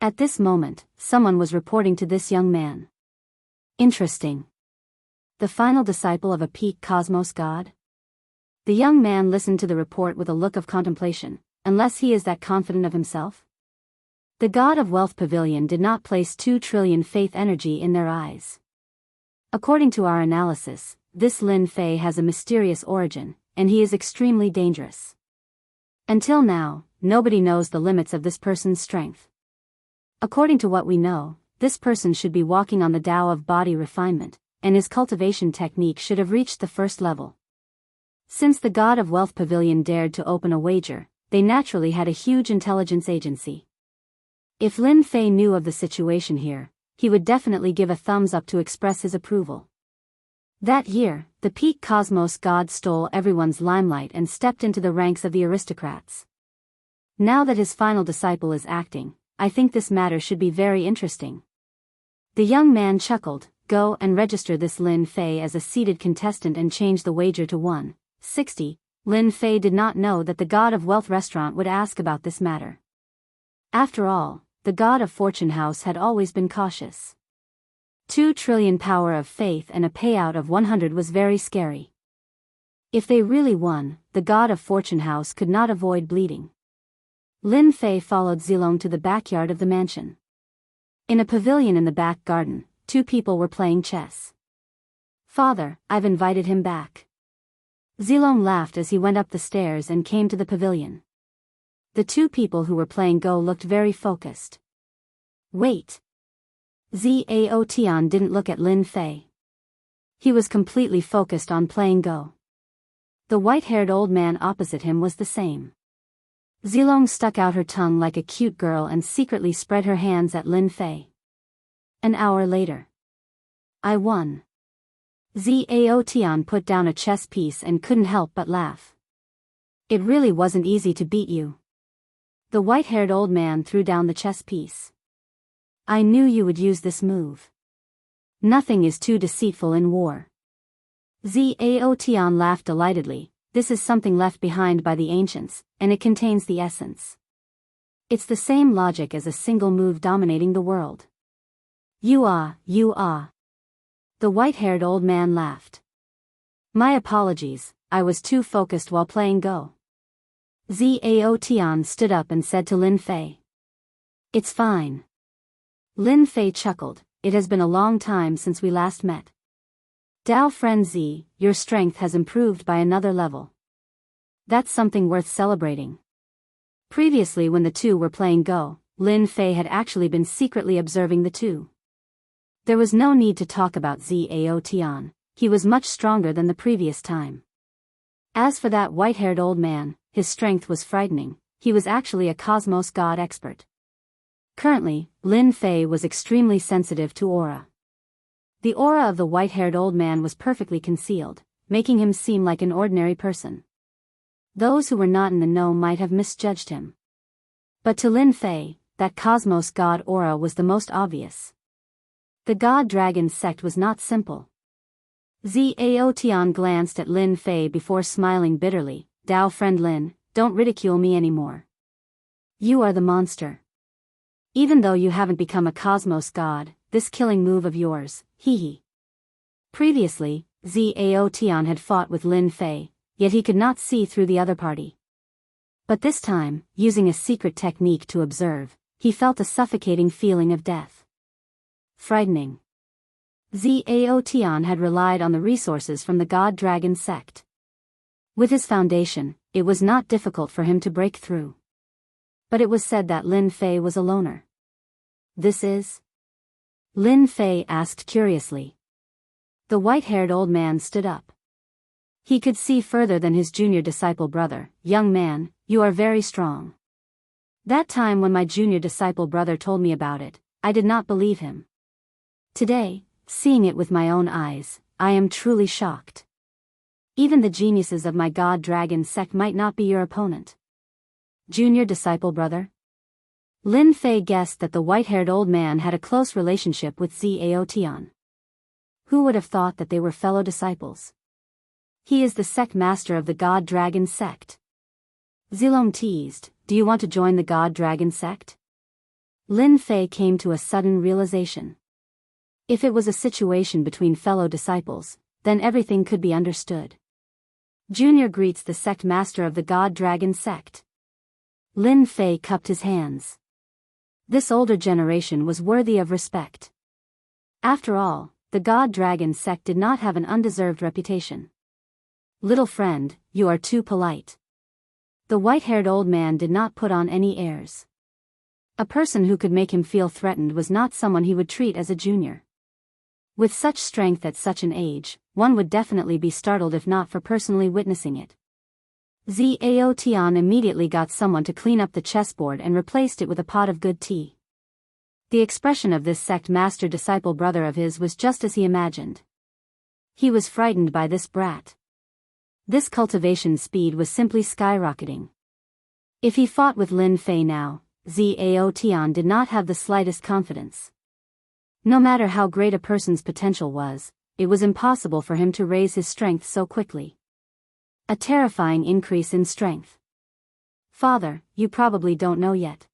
At this moment, someone was reporting to this young man. Interesting. The final disciple of a peak cosmos god? The young man listened to the report with a look of contemplation, unless he is that confident of himself. The God of Wealth Pavilion did not place 2 trillion faith energy in their eyes. According to our analysis, this Lin Fei has a mysterious origin, and he is extremely dangerous. Until now, nobody knows the limits of this person's strength. According to what we know, this person should be walking on the Tao of body refinement, and his cultivation technique should have reached the first level. Since the God of Wealth Pavilion dared to open a wager, they naturally had a huge intelligence agency. If Lin Fei knew of the situation here, he would definitely give a thumbs up to express his approval. That year, the peak cosmos god stole everyone's limelight and stepped into the ranks of the aristocrats. Now that his final disciple is acting, I think this matter should be very interesting. The young man chuckled. Go and register this Lin Fei as a seated contestant and change the wager to 160. Lin Fei did not know that the God of Wealth Restaurant would ask about this matter. After all, the God of Fortune House had always been cautious. 2 trillion power of faith and a payout of 100 was very scary. If they really won, the God of Fortune House could not avoid bleeding. Lin Fei followed Zilong to the backyard of the mansion. In a pavilion in the back garden, 2 people were playing chess. "Father, I've invited him back." Zilong laughed as he went up the stairs and came to the pavilion. The 2 people who were playing Go looked very focused. "Wait." Zhao Tian didn't look at Lin Fei. He was completely focused on playing Go. The white-haired old man opposite him was the same. Zilong stuck out her tongue like a cute girl and secretly spread her hands at Lin Fei. An hour later. "I won." Zhao Tian put down a chess piece and couldn't help but laugh. "It really wasn't easy to beat you." The white-haired old man threw down the chess piece. "I knew you would use this move. Nothing is too deceitful in war." Zhao Tian laughed delightedly. "This is something left behind by the ancients, and it contains the essence. It's the same logic as a single move dominating the world." You are. The white-haired old man laughed. "My apologies, I was too focused while playing Go." Zhao Tian stood up and said to Lin Fei. "It's fine." Lin Fei chuckled. "It has been a long time since we last met. Dao friend Z, your strength has improved by another level. That's something worth celebrating." Previously, when the 2 were playing Go, Lin Fei had actually been secretly observing the 2. There was no need to talk about Zhao Tian, he was much stronger than the previous time. As for that white-haired old man, his strength was frightening, he was actually a cosmos god expert. Currently, Lin Fei was extremely sensitive to aura. The aura of the white-haired old man was perfectly concealed, making him seem like an ordinary person. Those who were not in the know might have misjudged him. But to Lin Fei, that cosmos god aura was the most obvious. The God Dragon sect was not simple. Zhao Tian glanced at Lin Fei before smiling bitterly. "Dao friend Lin, don't ridicule me anymore. You are the monster. Even though you haven't become a cosmos god, this killing move of yours, hee." Previously, Zhao Tian had fought with Lin Fei, yet he could not see through the other party. But this time, using a secret technique to observe, he felt a suffocating feeling of death. Frightening. Zhao Tian had relied on the resources from the God Dragon sect. With his foundation, it was not difficult for him to break through. But it was said that Lin Fei was a loner. "This is?" Lin Fei asked curiously. The white-haired old man stood up. He could see further than his junior disciple brother. "Young man, you are very strong. That time when my junior disciple brother told me about it, I did not believe him. Today, seeing it with my own eyes, I am truly shocked. Even the geniuses of my God Dragon sect might not be your opponent." Junior disciple brother? Lin Fei guessed that the white-haired old man had a close relationship with Zhao Tian. Who would have thought that they were fellow disciples? "He is the sect master of the God Dragon sect." Zilong teased, "Do you want to join the God Dragon sect?" Lin Fei came to a sudden realization. If it was a situation between fellow disciples, then everything could be understood. Junior greets the sect master of the God Dragon sect. Lin Fei cupped his hands. This older generation was worthy of respect. After all, the God Dragon sect did not have an undeserved reputation. "Little friend, you are too polite." The white-haired old man did not put on any airs. A person who could make him feel threatened was not someone he would treat as a junior. With such strength at such an age, one would definitely be startled if not for personally witnessing it. Zhao Tian immediately got someone to clean up the chessboard and replaced it with a pot of good tea. The expression of this sect master disciple brother of his was just as he imagined. He was frightened by this brat. This cultivation speed was simply skyrocketing. If he fought with Lin Fei now, Zhao Tian did not have the slightest confidence. No matter how great a person's potential was, it was impossible for him to raise his strength so quickly. A terrifying increase in strength. Father, you probably don't know yet.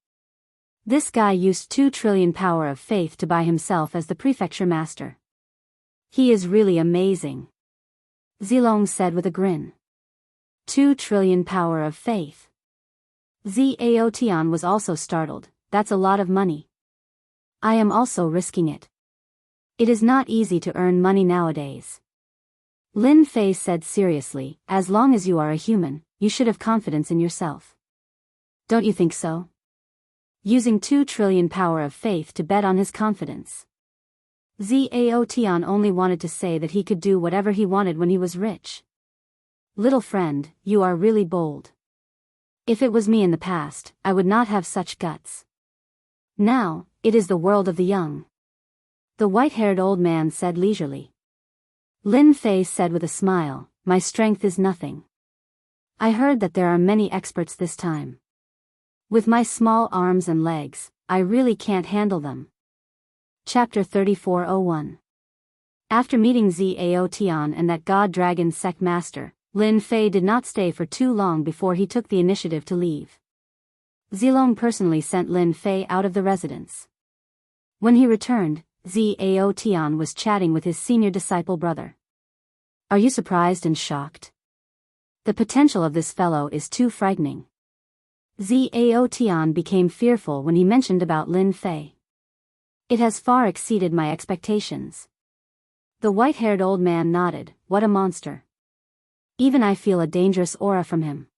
This guy used 2 trillion power of faith to buy himself as the prefecture master. He is really amazing. Zilong said with a grin. 2 trillion power of faith. Zhao Tian was also startled. That's a lot of money. I am also risking it. It is not easy to earn money nowadays. Lin Fei said seriously, as long as you are a human, you should have confidence in yourself. Don't you think so? Using 2 trillion power of faith to bet on his confidence. Zhao Tian only wanted to say that he could do whatever he wanted when he was rich. Little friend, you are really bold. If it was me in the past, I would not have such guts. Now, it is the world of the young. The white-haired old man said leisurely. Lin Fei said with a smile, my strength is nothing. I heard that there are many experts this time. With my small arms and legs, I really can't handle them. Chapter 3401. After meeting Zhao Tian and that god-dragon sect master, Lin Fei did not stay for too long before he took the initiative to leave. Zilong personally sent Lin Fei out of the residence. When he returned, Zhao Tian was chatting with his senior disciple brother. Are you surprised and shocked? The potential of this fellow is too frightening. Zhao Tian became fearful when he mentioned about Lin Fei. It has far exceeded my expectations. The white-haired old man nodded. What a monster. Even I feel a dangerous aura from him.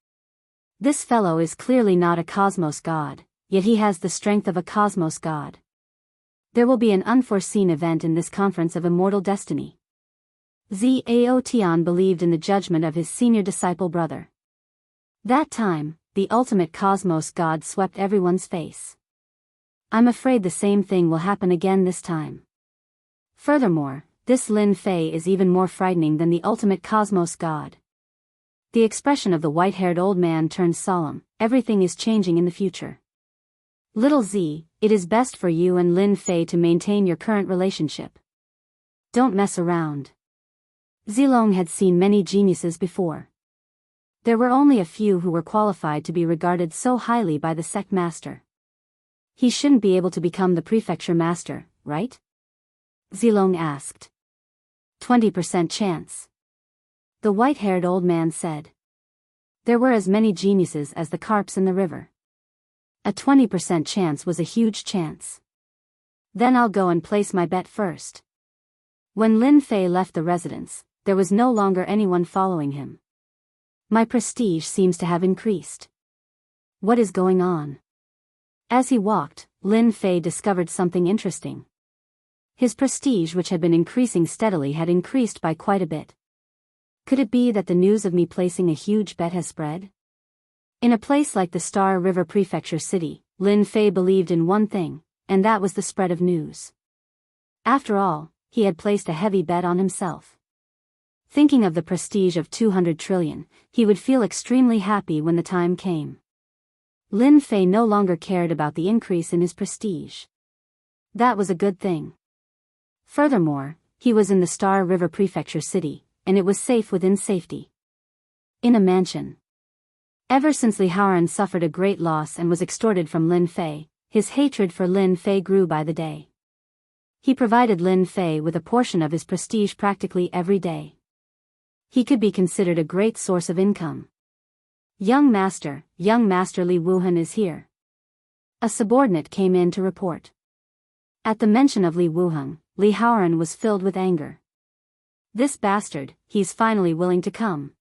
This fellow is clearly not a cosmos god, yet he has the strength of a cosmos god. There will be an unforeseen event in this conference of immortal destiny. Zhao Tian believed in the judgment of his senior disciple brother. That time, the ultimate cosmos god swept everyone's face. I'm afraid the same thing will happen again this time. Furthermore, this Lin Fei is even more frightening than the ultimate cosmos god. The expression of the white-haired old man turned solemn. Everything is changing in the future. Little Z, it is best for you and Lin Fei to maintain your current relationship. Don't mess around. Zilong had seen many geniuses before. There were only a few who were qualified to be regarded so highly by the sect master. He shouldn't be able to become the prefecture master, right? Zilong asked. 20% chance. The white-haired old man said. There were as many geniuses as the carps in the river. A 20% chance was a huge chance. Then I'll go and place my bet first. When Lin Fei left the residence, there was no longer anyone following him. My prestige seems to have increased. What is going on? As he walked, Lin Fei discovered something interesting. His prestige, which had been increasing steadily, had increased by quite a bit. Could it be that the news of me placing a huge bet has spread? In a place like the Star River Prefecture City, Lin Fei believed in one thing, and that was the spread of news. After all, he had placed a heavy bet on himself. Thinking of the prestige of 200 trillion, he would feel extremely happy when the time came. Lin Fei no longer cared about the increase in his prestige. That was a good thing. Furthermore, he was in the Star River Prefecture City, and it was safe within safety. In a mansion. Ever since Li Haoran suffered a great loss and was extorted from Lin Fei, his hatred for Lin Fei grew by the day. He provided Lin Fei with a portion of his prestige practically every day. He could be considered a great source of income. Young Master Li Wuhan is here. A subordinate came in to report. At the mention of Li Wuhan, Li Haoran was filled with anger. This bastard, he's finally willing to come.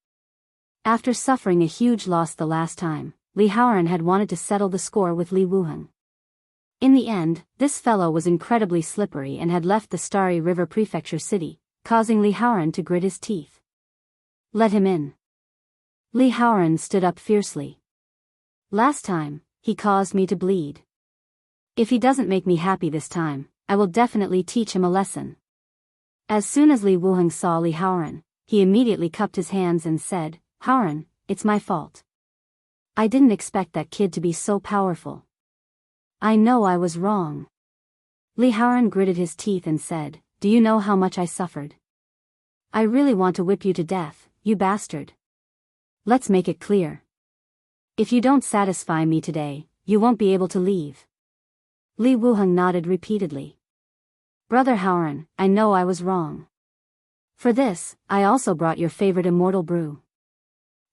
After suffering a huge loss the last time, Li Haoran had wanted to settle the score with Li Wuhan. In the end, this fellow was incredibly slippery and had left the Starry River Prefecture City, causing Li Haoran to grit his teeth. Let him in. Li Haoran stood up fiercely. Last time, he caused me to bleed. If he doesn't make me happy this time, I will definitely teach him a lesson. As soon as Li Wuhan saw Li Haoran, he immediately cupped his hands and said, Haoran, it's my fault. I didn't expect that kid to be so powerful. I know I was wrong. Li Haoran gritted his teeth and said, do you know how much I suffered? I really want to whip you to death, you bastard. Let's make it clear. If you don't satisfy me today, you won't be able to leave. Li Wuheng nodded repeatedly. Brother Haoran, I know I was wrong. For this, I also brought your favorite immortal brew.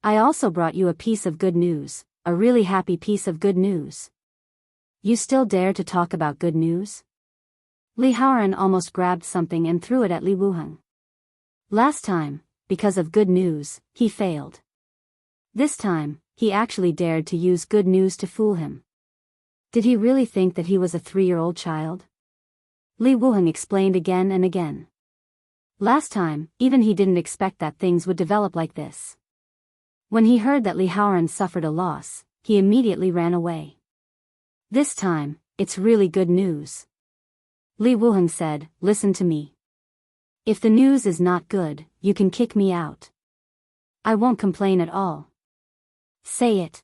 I also brought you a piece of good news, a really happy piece of good news. You still dare to talk about good news? Li Haoran almost grabbed something and threw it at Li Wuheng. Last time, because of good news, he failed. This time, he actually dared to use good news to fool him. Did he really think that he was a 3-year-old child? Li Wuheng explained again and again. Last time, even he didn't expect that things would develop like this. When he heard that Li Haoran suffered a loss, he immediately ran away. This time, it's really good news. Li Wuheng said, listen to me. If the news is not good, you can kick me out. I won't complain at all. Say it.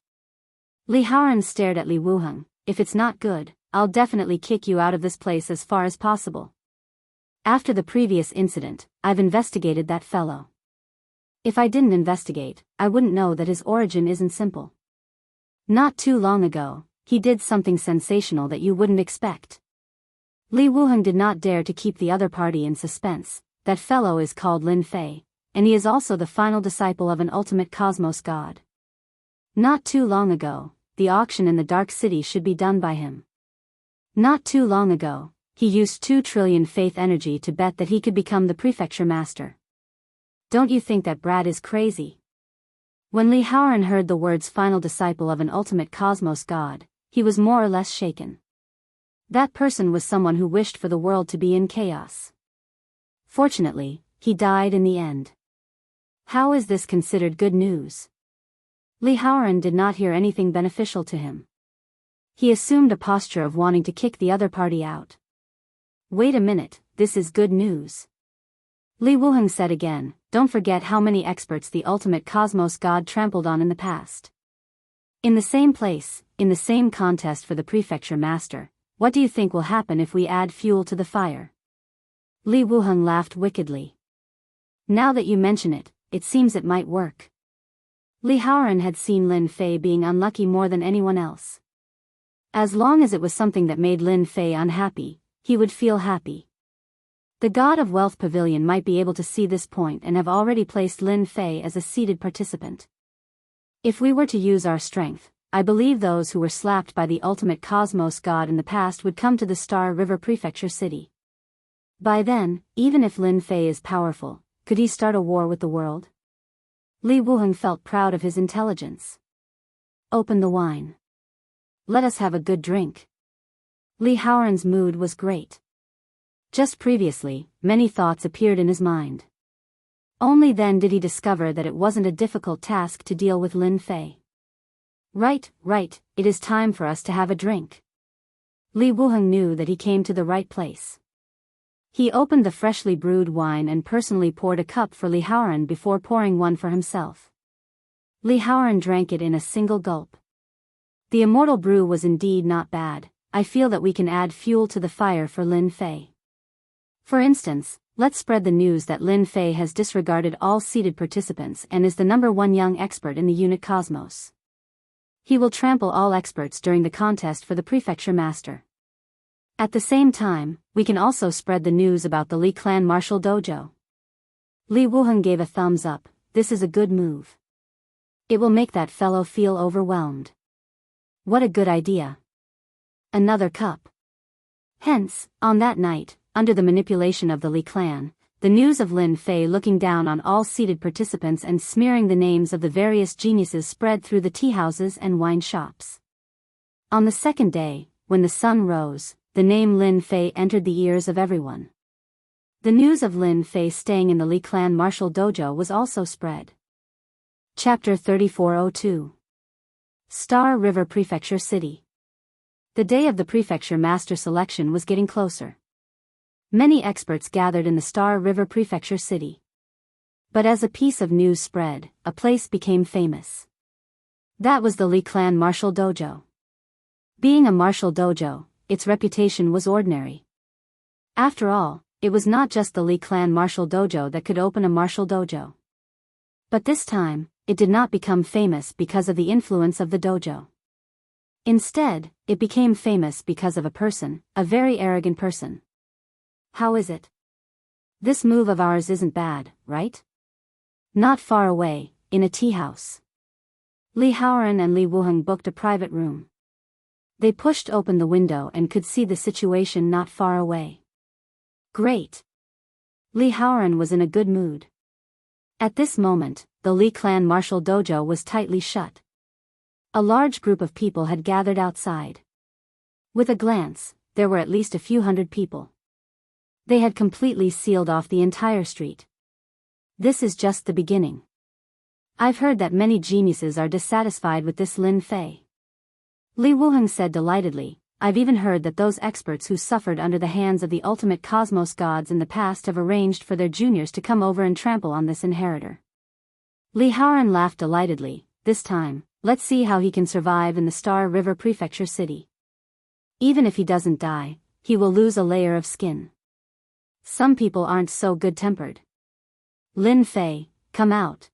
Li Haoran stared at Li Wuheng. If it's not good, I'll definitely kick you out of this place as far as possible. After the previous incident, I've investigated that fellow. If I didn't investigate, I wouldn't know that his origin isn't simple. Not too long ago, he did something sensational that you wouldn't expect. Li Wuheng did not dare to keep the other party in suspense. That fellow is called Lin Fei, and he is also the final disciple of an ultimate cosmos god. Not too long ago, the auction in the Dark City should be done by him. Not too long ago, he used 2 trillion faith energy to bet that he could become the prefecture master. Don't you think that brat is crazy? When Li Haoran heard the words final disciple of an ultimate cosmos god, he was more or less shaken. That person was someone who wished for the world to be in chaos. Fortunately, he died in the end. How is this considered good news? Li Haoran did not hear anything beneficial to him. He assumed a posture of wanting to kick the other party out. Wait a minute, this is good news. Li Wuheng said again, don't forget how many experts the ultimate cosmos god trampled on in the past. In the same place, in the same contest for the prefecture master, what do you think will happen if we add fuel to the fire? Li Wuheng laughed wickedly. Now that you mention it, it seems it might work. Li Haoran had seen Lin Fei being unlucky more than anyone else. As long as it was something that made Lin Fei unhappy, he would feel happy. The God of Wealth Pavilion might be able to see this point and have already placed Lin Fei as a seated participant. If we were to use our strength, I believe those who were slapped by the ultimate cosmos god in the past would come to the Star River Prefecture City. By then, even if Lin Fei is powerful, could he start a war with the world? Li Wuheng felt proud of his intelligence. Open the wine. Let us have a good drink. Li Haoran's mood was great. Just previously, many thoughts appeared in his mind. Only then did he discover that it wasn't a difficult task to deal with Lin Fei. Right, it is time for us to have a drink. Li Wuheng knew that he came to the right place. He opened the freshly brewed wine and personally poured a cup for Li Haoran before pouring one for himself. Li Haoran drank it in a single gulp. The immortal brew was indeed not bad. I feel that we can add fuel to the fire for Lin Fei. For instance, let's spread the news that Lin Fei has disregarded all seated participants and is the #1 young expert in the unit cosmos. He will trample all experts during the contest for the prefecture master. At the same time, we can also spread the news about the Li clan martial dojo. Li Wuheng gave a thumbs up. This is a good move. It will make that fellow feel overwhelmed. What a good idea. Another cup. Hence, on that night, under the manipulation of the Li clan, the news of Lin Fei looking down on all seated participants and smearing the names of the various geniuses spread through the teahouses and wine shops. On the second day, when the sun rose, the name Lin Fei entered the ears of everyone. The news of Lin Fei staying in the Li clan martial dojo was also spread. Chapter 3402. Star River Prefecture City. The day of the prefecture master selection was getting closer. Many experts gathered in the Star River Prefecture City. But as a piece of news spread, a place became famous. That was the Li clan martial dojo. Being a martial dojo, its reputation was ordinary. After all, it was not just the Li clan martial dojo that could open a martial dojo. But this time, it did not become famous because of the influence of the dojo. Instead, it became famous because of a person, a very arrogant person. How is it? This move of ours isn't bad, right? Not far away, in a tea house. Li Haoran and Li Wuheng booked a private room. They pushed open the window and could see the situation not far away. Great! Li Haoran was in a good mood. At this moment, the Li clan martial dojo was tightly shut. A large group of people had gathered outside. With a glance, there were at least a few hundred people. They had completely sealed off the entire street. This is just the beginning. I've heard that many geniuses are dissatisfied with this Lin Fei. Li Wuheng said delightedly, I've even heard that those experts who suffered under the hands of the ultimate cosmos gods in the past have arranged for their juniors to come over and trample on this inheritor. Li Haoran laughed delightedly. This time, let's see how he can survive in the Star River Prefecture city. Even if he doesn't die, he will lose a layer of skin. Some people aren't so good-tempered. Lin Fei, come out.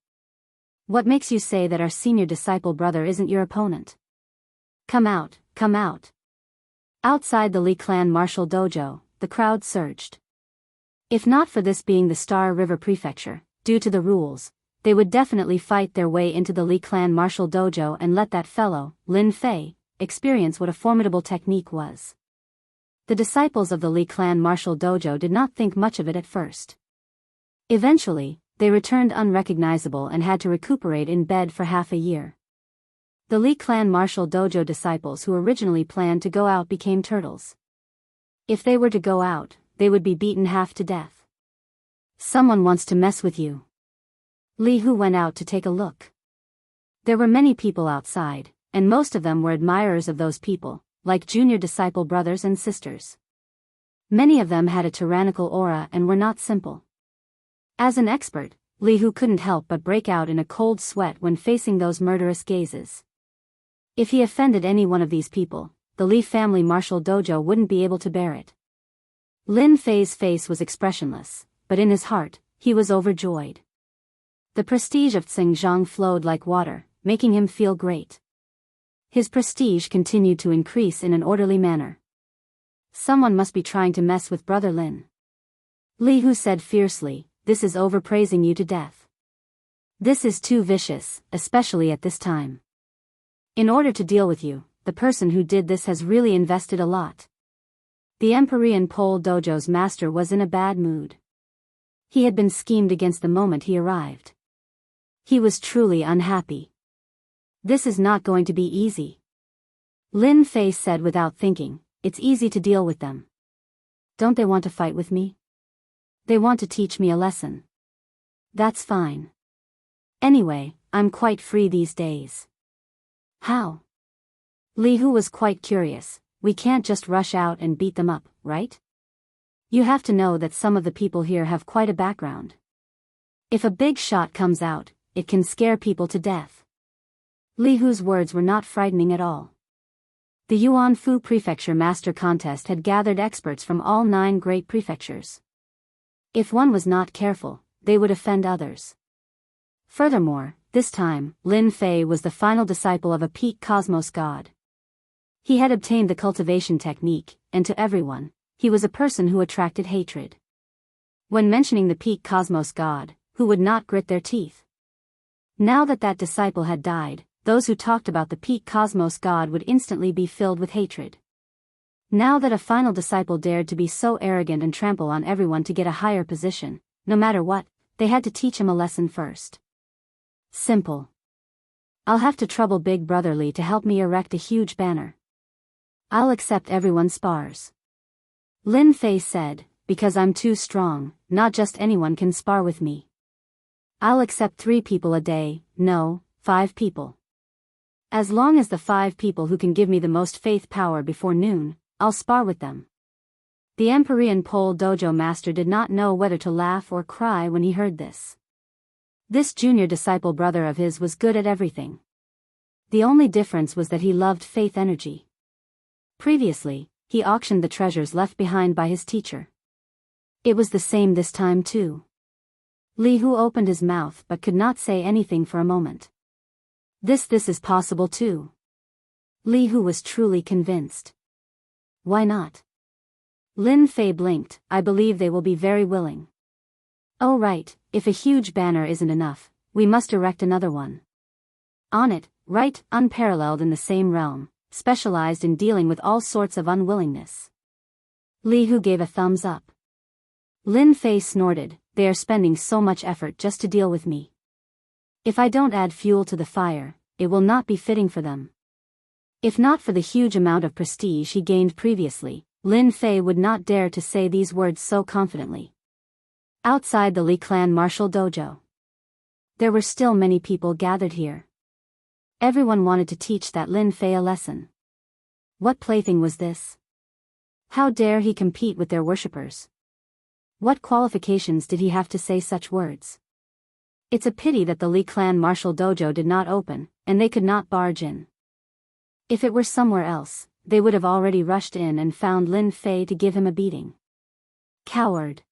What makes you say that our senior disciple brother isn't your opponent? Come out, come out. Outside the Li clan martial dojo, the crowd surged. If not for this being the Star River Prefecture, due to the rules, they would definitely fight their way into the Li clan martial dojo and let that fellow, Lin Fei, experience what a formidable technique was. The disciples of the Li clan martial dojo did not think much of it at first. Eventually, they returned unrecognizable and had to recuperate in bed for half a year. The Li clan martial dojo disciples who originally planned to go out became turtles. If they were to go out, they would be beaten half to death. Someone wants to mess with you. Li Hu went out to take a look. There were many people outside, and most of them were admirers of those people, like junior disciple brothers and sisters. Many of them had a tyrannical aura and were not simple. As an expert, Li Hu couldn't help but break out in a cold sweat when facing those murderous gazes. If he offended any one of these people, the Li family martial dojo wouldn't be able to bear it. Lin Fei's face was expressionless, but in his heart, he was overjoyed. The prestige of Xingjiang flowed like water, making him feel great. His prestige continued to increase in an orderly manner. Someone must be trying to mess with Brother Lin. Li Hu said fiercely, this is overpraising you to death. This is too vicious, especially at this time. In order to deal with you, the person who did this has really invested a lot. The Empyrean Pole Dojo's master was in a bad mood. He had been schemed against the moment he arrived. He was truly unhappy. This is not going to be easy. Lin Fei said without thinking, it's easy to deal with them. Don't they want to fight with me? They want to teach me a lesson. That's fine. Anyway, I'm quite free these days. How? Li Hu was quite curious. We can't just rush out and beat them up, right? You have to know that some of the people here have quite a background. If a big shot comes out, it can scare people to death. Li Hu's words were not frightening at all. The Yuanfu Prefecture Master Contest had gathered experts from all 9 great prefectures. If one was not careful, they would offend others. Furthermore, this time, Lin Fei was the final disciple of a peak cosmos god. He had obtained the cultivation technique, and to everyone, he was a person who attracted hatred. When mentioning the peak cosmos god, who would not grit their teeth? Now that that disciple had died, those who talked about the peak cosmos god would instantly be filled with hatred. Now that a final disciple dared to be so arrogant and trample on everyone to get a higher position, no matter what, they had to teach him a lesson first. Simple. I'll have to trouble Big Brother Li to help me erect a huge banner. I'll accept everyone's spars. Lin Fei said, because I'm too strong, not just anyone can spar with me. I'll accept 3 people a day, no, 5 people. As long as the 5 people who can give me the most faith power before noon, I'll spar with them. The Empyrean Pole Dojo master did not know whether to laugh or cry when he heard this. This junior disciple brother of his was good at everything. The only difference was that he loved faith energy. Previously, he auctioned the treasures left behind by his teacher. It was the same this time too. Li Hu opened his mouth but could not say anything for a moment. This is possible too. Li Hu was truly convinced. Why not? Lin Fei blinked. I believe they will be very willing. Oh right, if a huge banner isn't enough, we must erect another one. On it, write, unparalleled in the same realm, specialized in dealing with all sorts of unwillingness. Li Hu gave a thumbs up. Lin Fei snorted, they are spending so much effort just to deal with me. If I don't add fuel to the fire, it will not be fitting for them. If not for the huge amount of prestige he gained previously, Lin Fei would not dare to say these words so confidently. Outside the Li clan martial dojo, there were still many people gathered here. Everyone wanted to teach that Lin Fei a lesson. What plaything was this? How dare he compete with their worshippers? What qualifications did he have to say such words? It's a pity that the Li clan martial dojo did not open, and they could not barge in. If it were somewhere else, they would have already rushed in and found Lin Fei to give him a beating. Coward.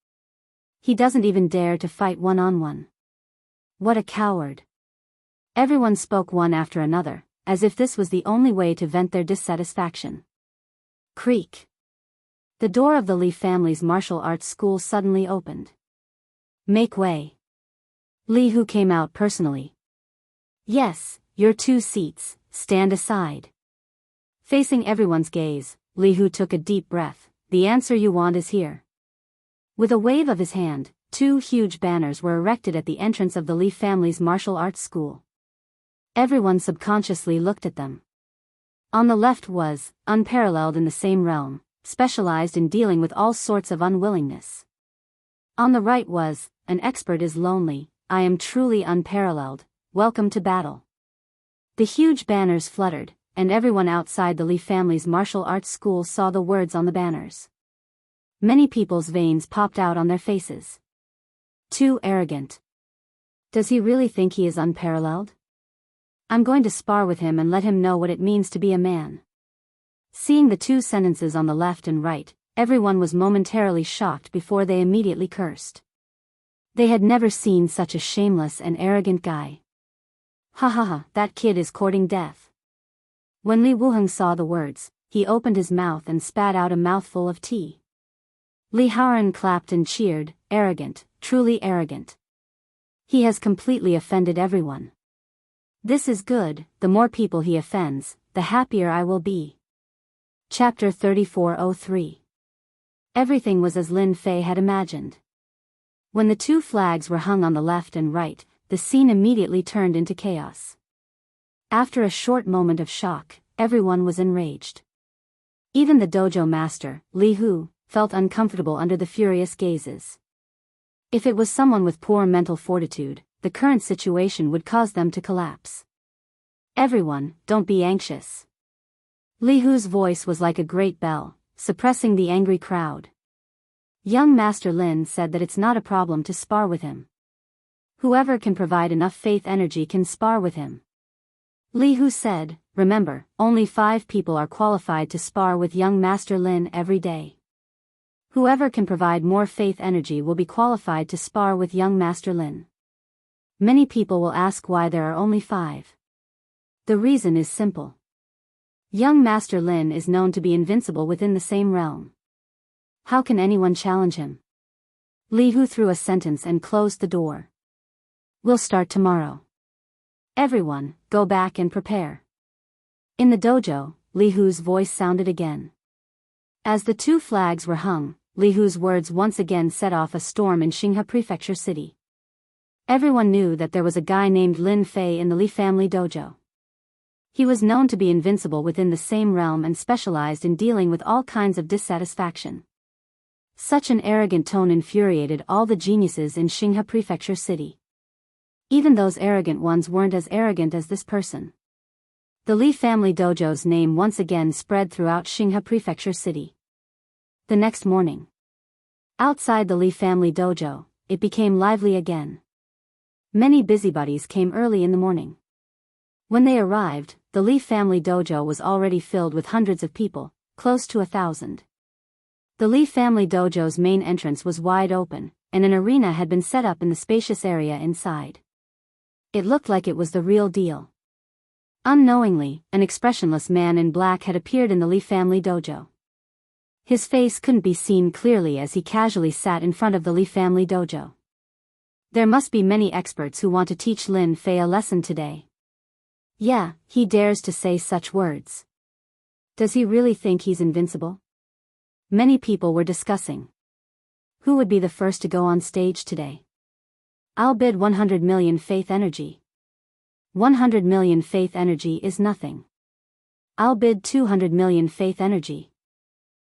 He doesn't even dare to fight one-on-one. What a coward. Everyone spoke one after another, as if this was the only way to vent their dissatisfaction. Creak. The door of the Li family's martial arts school suddenly opened. Make way. Li Hu came out personally. Yes, your 2 seats, stand aside. Facing everyone's gaze, Li Hu took a deep breath. The answer you want is here. With a wave of his hand, 2 huge banners were erected at the entrance of the Li family's martial arts school. Everyone subconsciously looked at them. On the left was, unparalleled in the same realm, specialized in dealing with all sorts of unwillingness. On the right was, an expert is lonely, I am truly unparalleled, welcome to battle. The huge banners fluttered, and everyone outside the Li family's martial arts school saw the words on the banners. Many people's veins popped out on their faces. Too arrogant. Does he really think he is unparalleled? I'm going to spar with him and let him know what it means to be a man. Seeing the 2 sentences on the left and right, everyone was momentarily shocked before they immediately cursed. They had never seen such a shameless and arrogant guy. Ha ha ha, that kid is courting death. When Li Wuheng saw the words, he opened his mouth and spat out a mouthful of tea. Li Haoren clapped and cheered, arrogant, truly arrogant. He has completely offended everyone. This is good, the more people he offends, the happier I will be. Chapter 3403. Everything was as Lin Fei had imagined. When the 2 flags were hung on the left and right, the scene immediately turned into chaos. After a short moment of shock, everyone was enraged. Even the dojo master, Li Hu, felt uncomfortable under the furious gazes. If it was someone with poor mental fortitude, the current situation would cause them to collapse. Everyone, don't be anxious. Li Hu's voice was like a great bell, suppressing the angry crowd. Young Master Lin said that it's not a problem to spar with him. Whoever can provide enough faith energy can spar with him. Li Hu said, remember, only 5 people are qualified to spar with young Master Lin every day. Whoever can provide more faith energy will be qualified to spar with young Master Lin. Many people will ask why there are only 5. The reason is simple. Young Master Lin is known to be invincible within the same realm. How can anyone challenge him? Li Hu threw a sentence and closed the door. We'll start tomorrow. Everyone, go back and prepare. In the dojo, Li Hu's voice sounded again. As the 2 flags were hung, Li Hu's words once again set off a storm in Xinghe Prefecture City. Everyone knew that there was a guy named Lin Fei in the Li family dojo. He was known to be invincible within the same realm and specialized in dealing with all kinds of dissatisfaction. Such an arrogant tone infuriated all the geniuses in Xinghe Prefecture City. Even those arrogant ones weren't as arrogant as this person. The Li family dojo's name once again spread throughout Xinghe Prefecture City. The next morning, outside the Li family dojo, it became lively again. Many busybodies came early in the morning. When they arrived, the Li family dojo was already filled with hundreds of people, close to 1,000. The Li family dojo's main entrance was wide open, and an arena had been set up in the spacious area inside. It looked like it was the real deal. Unknowingly, an expressionless man in black had appeared in the Li family dojo. His face couldn't be seen clearly as he casually sat in front of the Li family dojo. There must be many experts who want to teach Lin Fei a lesson today. Yeah, he dares to say such words. Does he really think he's invincible? Many people were discussing. Who would be the first to go on stage today? I'll bid 100 million faith energy. 100 million faith energy is nothing. I'll bid 200 million faith energy.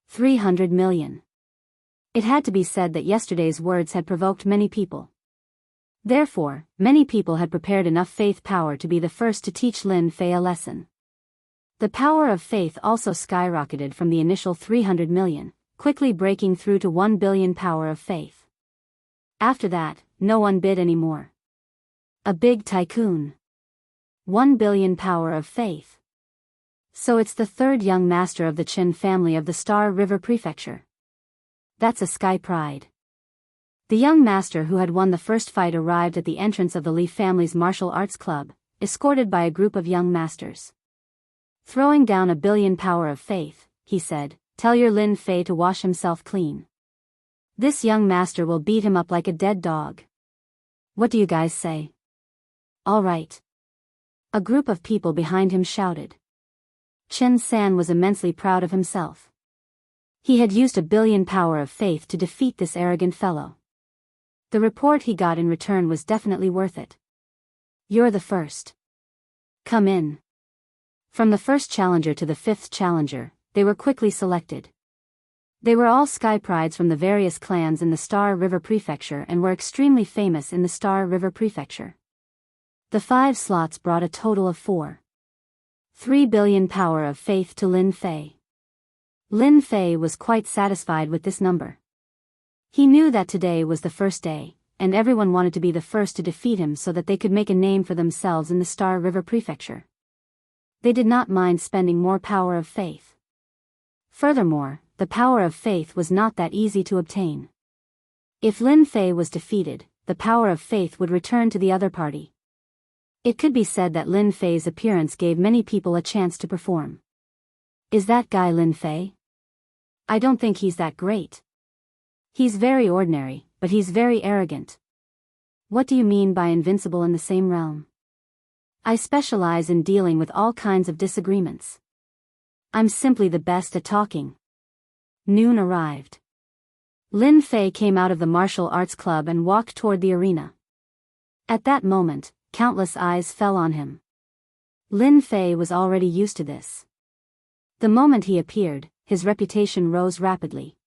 300 million. It had to be said that yesterday's words had provoked many people. Therefore, many people had prepared enough faith power to be the first to teach Lin Fei a lesson. The power of faith also skyrocketed from the initial 300 million, quickly breaking through to 1 billion power of faith. After that, no one bid anymore. A big tycoon. 1 billion power of faith. So it's the third young master of the Qin family of the Star River Prefecture. That's a sky pride. The young master who had won the first fight arrived at the entrance of the Li family's martial arts club, escorted by a group of young masters. Throwing down 1 billion power of faith, he said, "Tell your Lin Fei to wash himself clean. This young master will beat him up like a dead dog. What do you guys say?" "All right." A group of people behind him shouted. Chen San was immensely proud of himself. He had used 1 billion power of faith to defeat this arrogant fellow. The report he got in return was definitely worth it. "You're the first. Come in." From the first challenger to the fifth challenger, they were quickly selected. They were all sky prides from the various clans in the Star River Prefecture and were extremely famous in the Star River Prefecture. The 5 slots brought a total of 3 billion power of faith to Lin Fei. Lin Fei was quite satisfied with this number. He knew that today was the first day, and everyone wanted to be the first to defeat him so that they could make a name for themselves in the Star River Prefecture. They did not mind spending more power of faith. Furthermore, the power of faith was not that easy to obtain. If Lin Fei was defeated, the power of faith would return to the other party. It could be said that Lin Fei's appearance gave many people a chance to perform. Is that guy Lin Fei? I don't think he's that great. He's very ordinary, but he's very arrogant. What do you mean by invincible in the same realm? I specialize in dealing with all kinds of disagreements. I'm simply the best at talking. Noon arrived. Lin Fei came out of the martial arts club and walked toward the arena. At that moment, countless eyes fell on him. Lin Fei was already used to this. The moment he appeared, his reputation rose rapidly.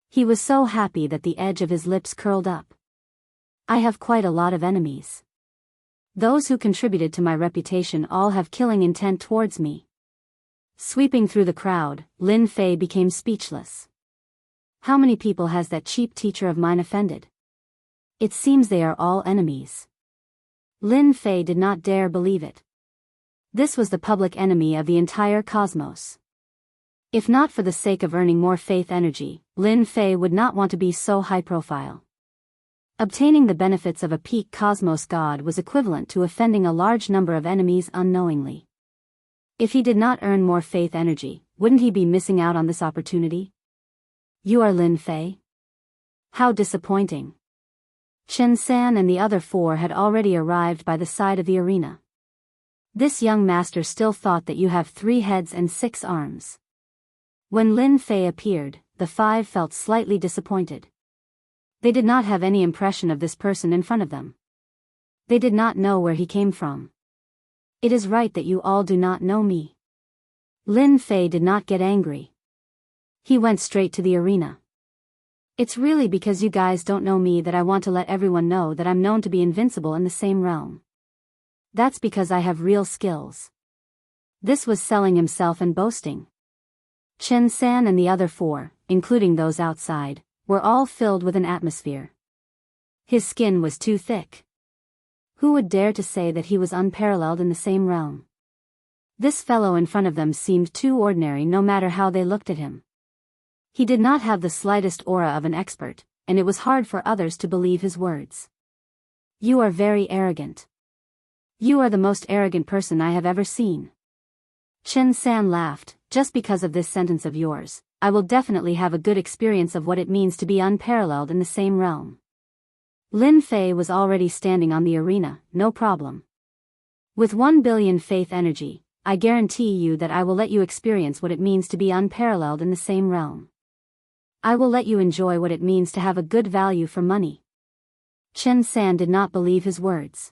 He was so happy that the edge of his lips curled up. I have quite a lot of enemies. Those who contributed to my reputation all have killing intent towards me. Sweeping through the crowd, Lin Fei became speechless. How many people has that cheap teacher of mine offended? It seems they are all enemies. Lin Fei did not dare believe it. This was the public enemy of the entire cosmos. If not for the sake of earning more faith energy, Lin Fei would not want to be so high profile. Obtaining the benefits of a peak cosmos god was equivalent to offending a large number of enemies unknowingly. If he did not earn more faith energy, wouldn't he be missing out on this opportunity? You are Lin Fei? How disappointing. Chen San and the other 4 had already arrived by the side of the arena. This young master still thought that you have 3 heads and 6 arms. When Lin Fei appeared, the 5 felt slightly disappointed. They did not have any impression of this person in front of them. They did not know where he came from. It is right that you all do not know me. Lin Fei did not get angry. He went straight to the arena. It's really because you guys don't know me that I want to let everyone know that I'm known to be invincible in the same realm. That's because I have real skills. This was selling himself and boasting. Chen San and the other 4, including those outside, were all filled with an atmosphere. His skin was too thick. Who would dare to say that he was unparalleled in the same realm? This fellow in front of them seemed too ordinary no matter how they looked at him. He did not have the slightest aura of an expert, and it was hard for others to believe his words. You are very arrogant. You are the most arrogant person I have ever seen. Chen San laughed. Just because of this sentence of yours, I will definitely have a good experience of what it means to be unparalleled in the same realm. Lin Fei was already standing on the arena, no problem. With 1 billion faith energy, I guarantee you that I will let you experience what it means to be unparalleled in the same realm. I will let you enjoy what it means to have a good value for money. Chen San did not believe his words.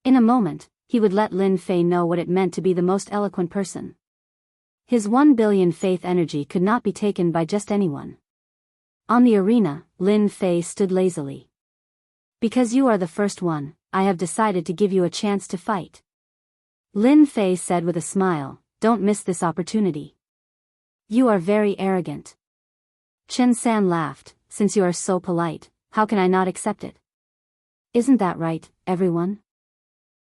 In a moment, he would let Lin Fei know what it meant to be the most eloquent person. His 1 billion faith energy could not be taken by just anyone. On the arena, Lin Fei stood lazily. Because you are the first one, I have decided to give you a chance to fight. Lin Fei said with a smile, don't miss this opportunity. You are very arrogant. Chen San laughed, since you are so polite, how can I not accept it? Isn't that right, everyone?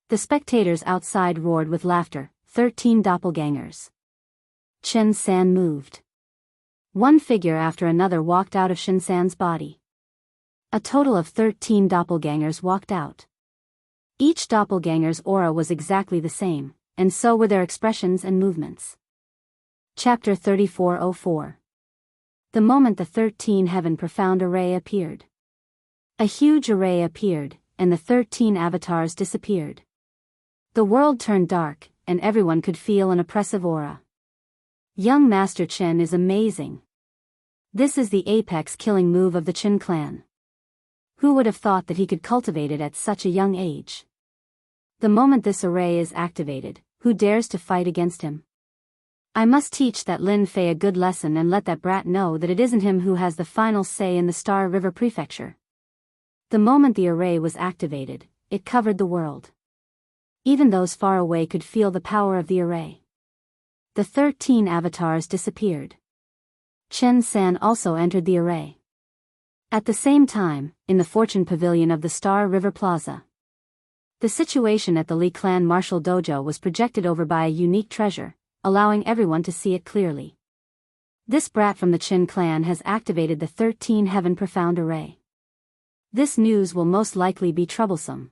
The spectators outside roared with laughter, 13 doppelgangers. Chen San moved. One figure after another walked out of Chen San's body. A total of 13 doppelgangers walked out. Each doppelganger's aura was exactly the same, and so were their expressions and movements. Chapter 3404. The moment the 13 heaven profound array appeared. A huge array appeared, and the 13 avatars disappeared. The world turned dark, and everyone could feel an oppressive aura. Young Master Chen is amazing. This is the apex killing move of the Chen clan. Who would have thought that he could cultivate it at such a young age? The moment this array is activated, who dares to fight against him? I must teach that Lin Fei a good lesson and let that brat know that it isn't him who has the final say in the Star River Prefecture. The moment the array was activated, it covered the world. Even those far away could feel the power of the array. The 13 avatars disappeared. Chen San also entered the array. At the same time, in the Fortune Pavilion of the Star River Plaza. The situation at the Li Clan Martial Dojo was projected over by a unique treasure, allowing everyone to see it clearly. This brat from the Chen clan has activated the 13 Heaven Profound Array. This news will most likely be troublesome.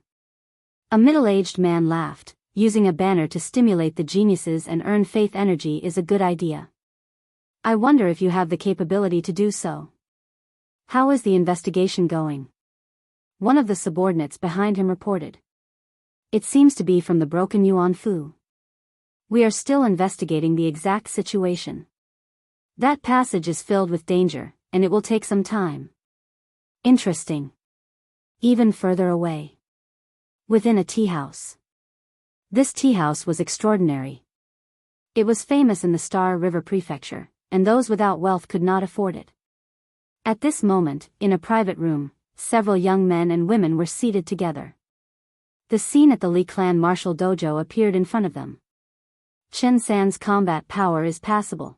A middle-aged man laughed. Using a banner to stimulate the geniuses and earn faith energy is a good idea. I wonder if you have the capability to do so. How is the investigation going? One of the subordinates behind him reported. It seems to be from the broken Yuan Fu. We are still investigating the exact situation. That passage is filled with danger, and it will take some time. Interesting. Even further away. Within a tea house. This tea house was extraordinary. It was famous in the Star River Prefecture, and those without wealth could not afford it. At this moment, in a private room, several young men and women were seated together. The scene at the Li Clan Martial Dojo appeared in front of them. Chen San's combat power is passable.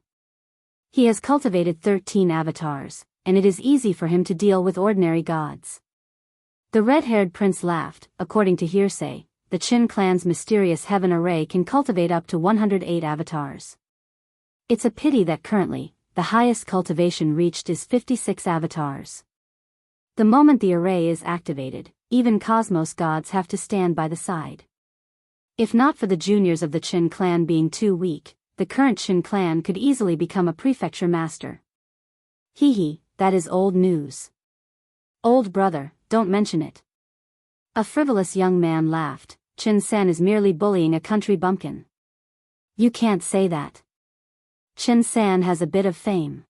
He has cultivated 13 avatars, and it is easy for him to deal with ordinary gods. The red-haired prince laughed. According to hearsay, the Chen clan's mysterious heaven array can cultivate up to 108 avatars. It's a pity that currently, the highest cultivation reached is 56 avatars. The moment the array is activated, even cosmos gods have to stand by the side. If not for the juniors of the Chen clan being too weak, the current Chen clan could easily become a prefecture master. Hee hee, that is old news. Old brother, don't mention it. A frivolous young man laughed. Chen San is merely bullying a country bumpkin. You can't say that. Chen San has a bit of fame.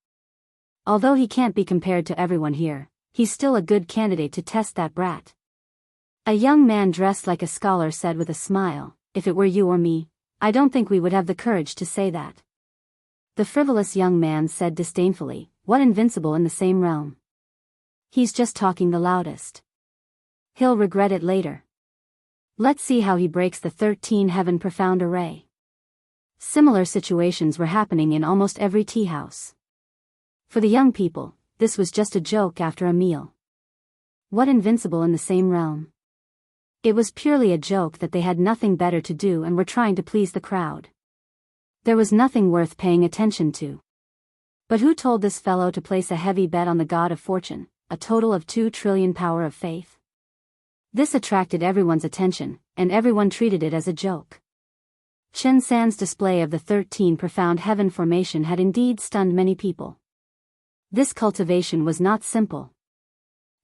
Although he can't be compared to everyone here, he's still a good candidate to test that brat. A young man dressed like a scholar said with a smile, if it were you or me, I don't think we would have the courage to say that. The frivolous young man said disdainfully, what invincible in the same realm? He's just talking the loudest. He'll regret it later. Let's see how he breaks the 13 Heaven Profound Array. Similar situations were happening in almost every tea house. For the young people, this was just a joke after a meal. What invincible in the same realm? It was purely a joke that they had nothing better to do and were trying to please the crowd. There was nothing worth paying attention to. But who told this fellow to place a heavy bet on the god of fortune, a total of 2 trillion power of faith. This attracted everyone's attention, and everyone treated it as a joke. Chen San's display of the 13 profound heaven formation had indeed stunned many people. This cultivation was not simple.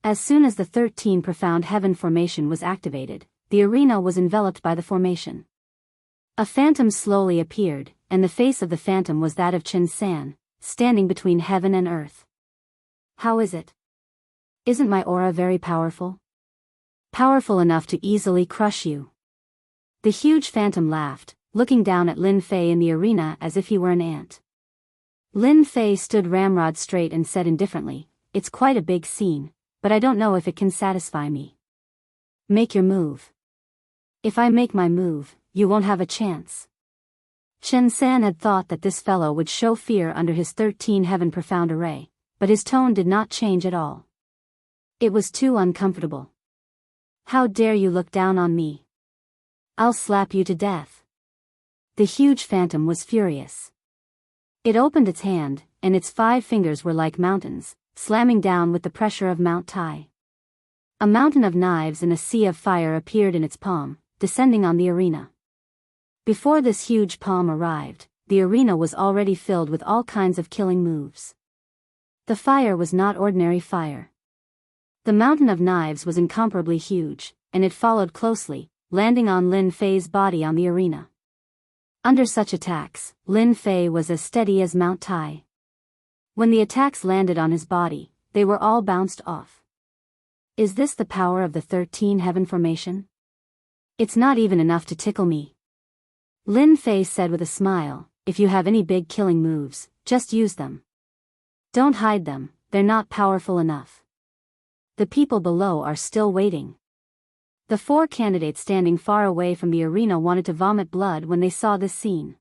As soon as the 13 profound heaven formation was activated, the arena was enveloped by the formation. A phantom slowly appeared, and the face of the phantom was that of Chen San, standing between heaven and earth. How is it? Isn't my aura very powerful? Powerful enough to easily crush you. The huge phantom laughed, looking down at Lin Fei in the arena as if he were an ant. Lin Fei stood ramrod straight and said indifferently, "It's quite a big scene, but I don't know if it can satisfy me." "Make your move." "If I make my move, you won't have a chance." Chen San had thought that this fellow would show fear under his 13 heaven profound array, but his tone did not change at all. It was too uncomfortable. "How dare you look down on me? I'll slap you to death." The huge phantom was furious. It opened its hand, and its 5 fingers were like mountains, slamming down with the pressure of Mount Tai. A mountain of knives and a sea of fire appeared in its palm, descending on the arena. Before this huge palm arrived, the arena was already filled with all kinds of killing moves. The fire was not ordinary fire. The mountain of knives was incomparably huge, and it followed closely, landing on Lin Fei's body on the arena. Under such attacks, Lin Fei was as steady as Mount Tai. When the attacks landed on his body, they were all bounced off. Is this the power of the 13 heaven formation? It's not even enough to tickle me. Lin Fei said with a smile, "If you have any big killing moves, just use them. Don't hide them, they're not powerful enough." The people below are still waiting. The 4 candidates standing far away from the arena wanted to vomit blood when they saw this scene.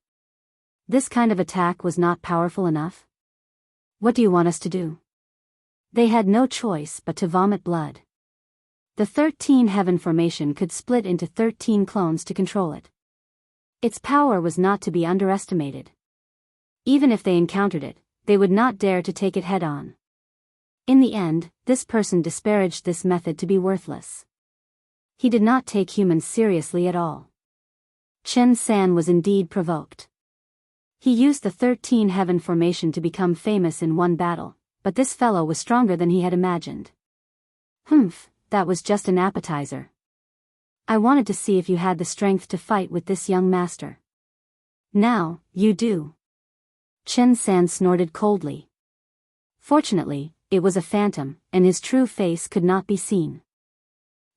This kind of attack was not powerful enough? What do you want us to do? They had no choice but to vomit blood. The 13 heaven formation could split into 13 clones to control it. Its power was not to be underestimated. Even if they encountered it, they would not dare to take it head-on. In the end, this person disparaged this method to be worthless. He did not take humans seriously at all. Chen San was indeed provoked. He used the 13 heaven formation to become famous in one battle, but this fellow was stronger than he had imagined. "Humph, that was just an appetizer. I wanted to see if you had the strength to fight with this young master. Now, you do." Chen San snorted coldly. Fortunately, it was a phantom, and his true face could not be seen.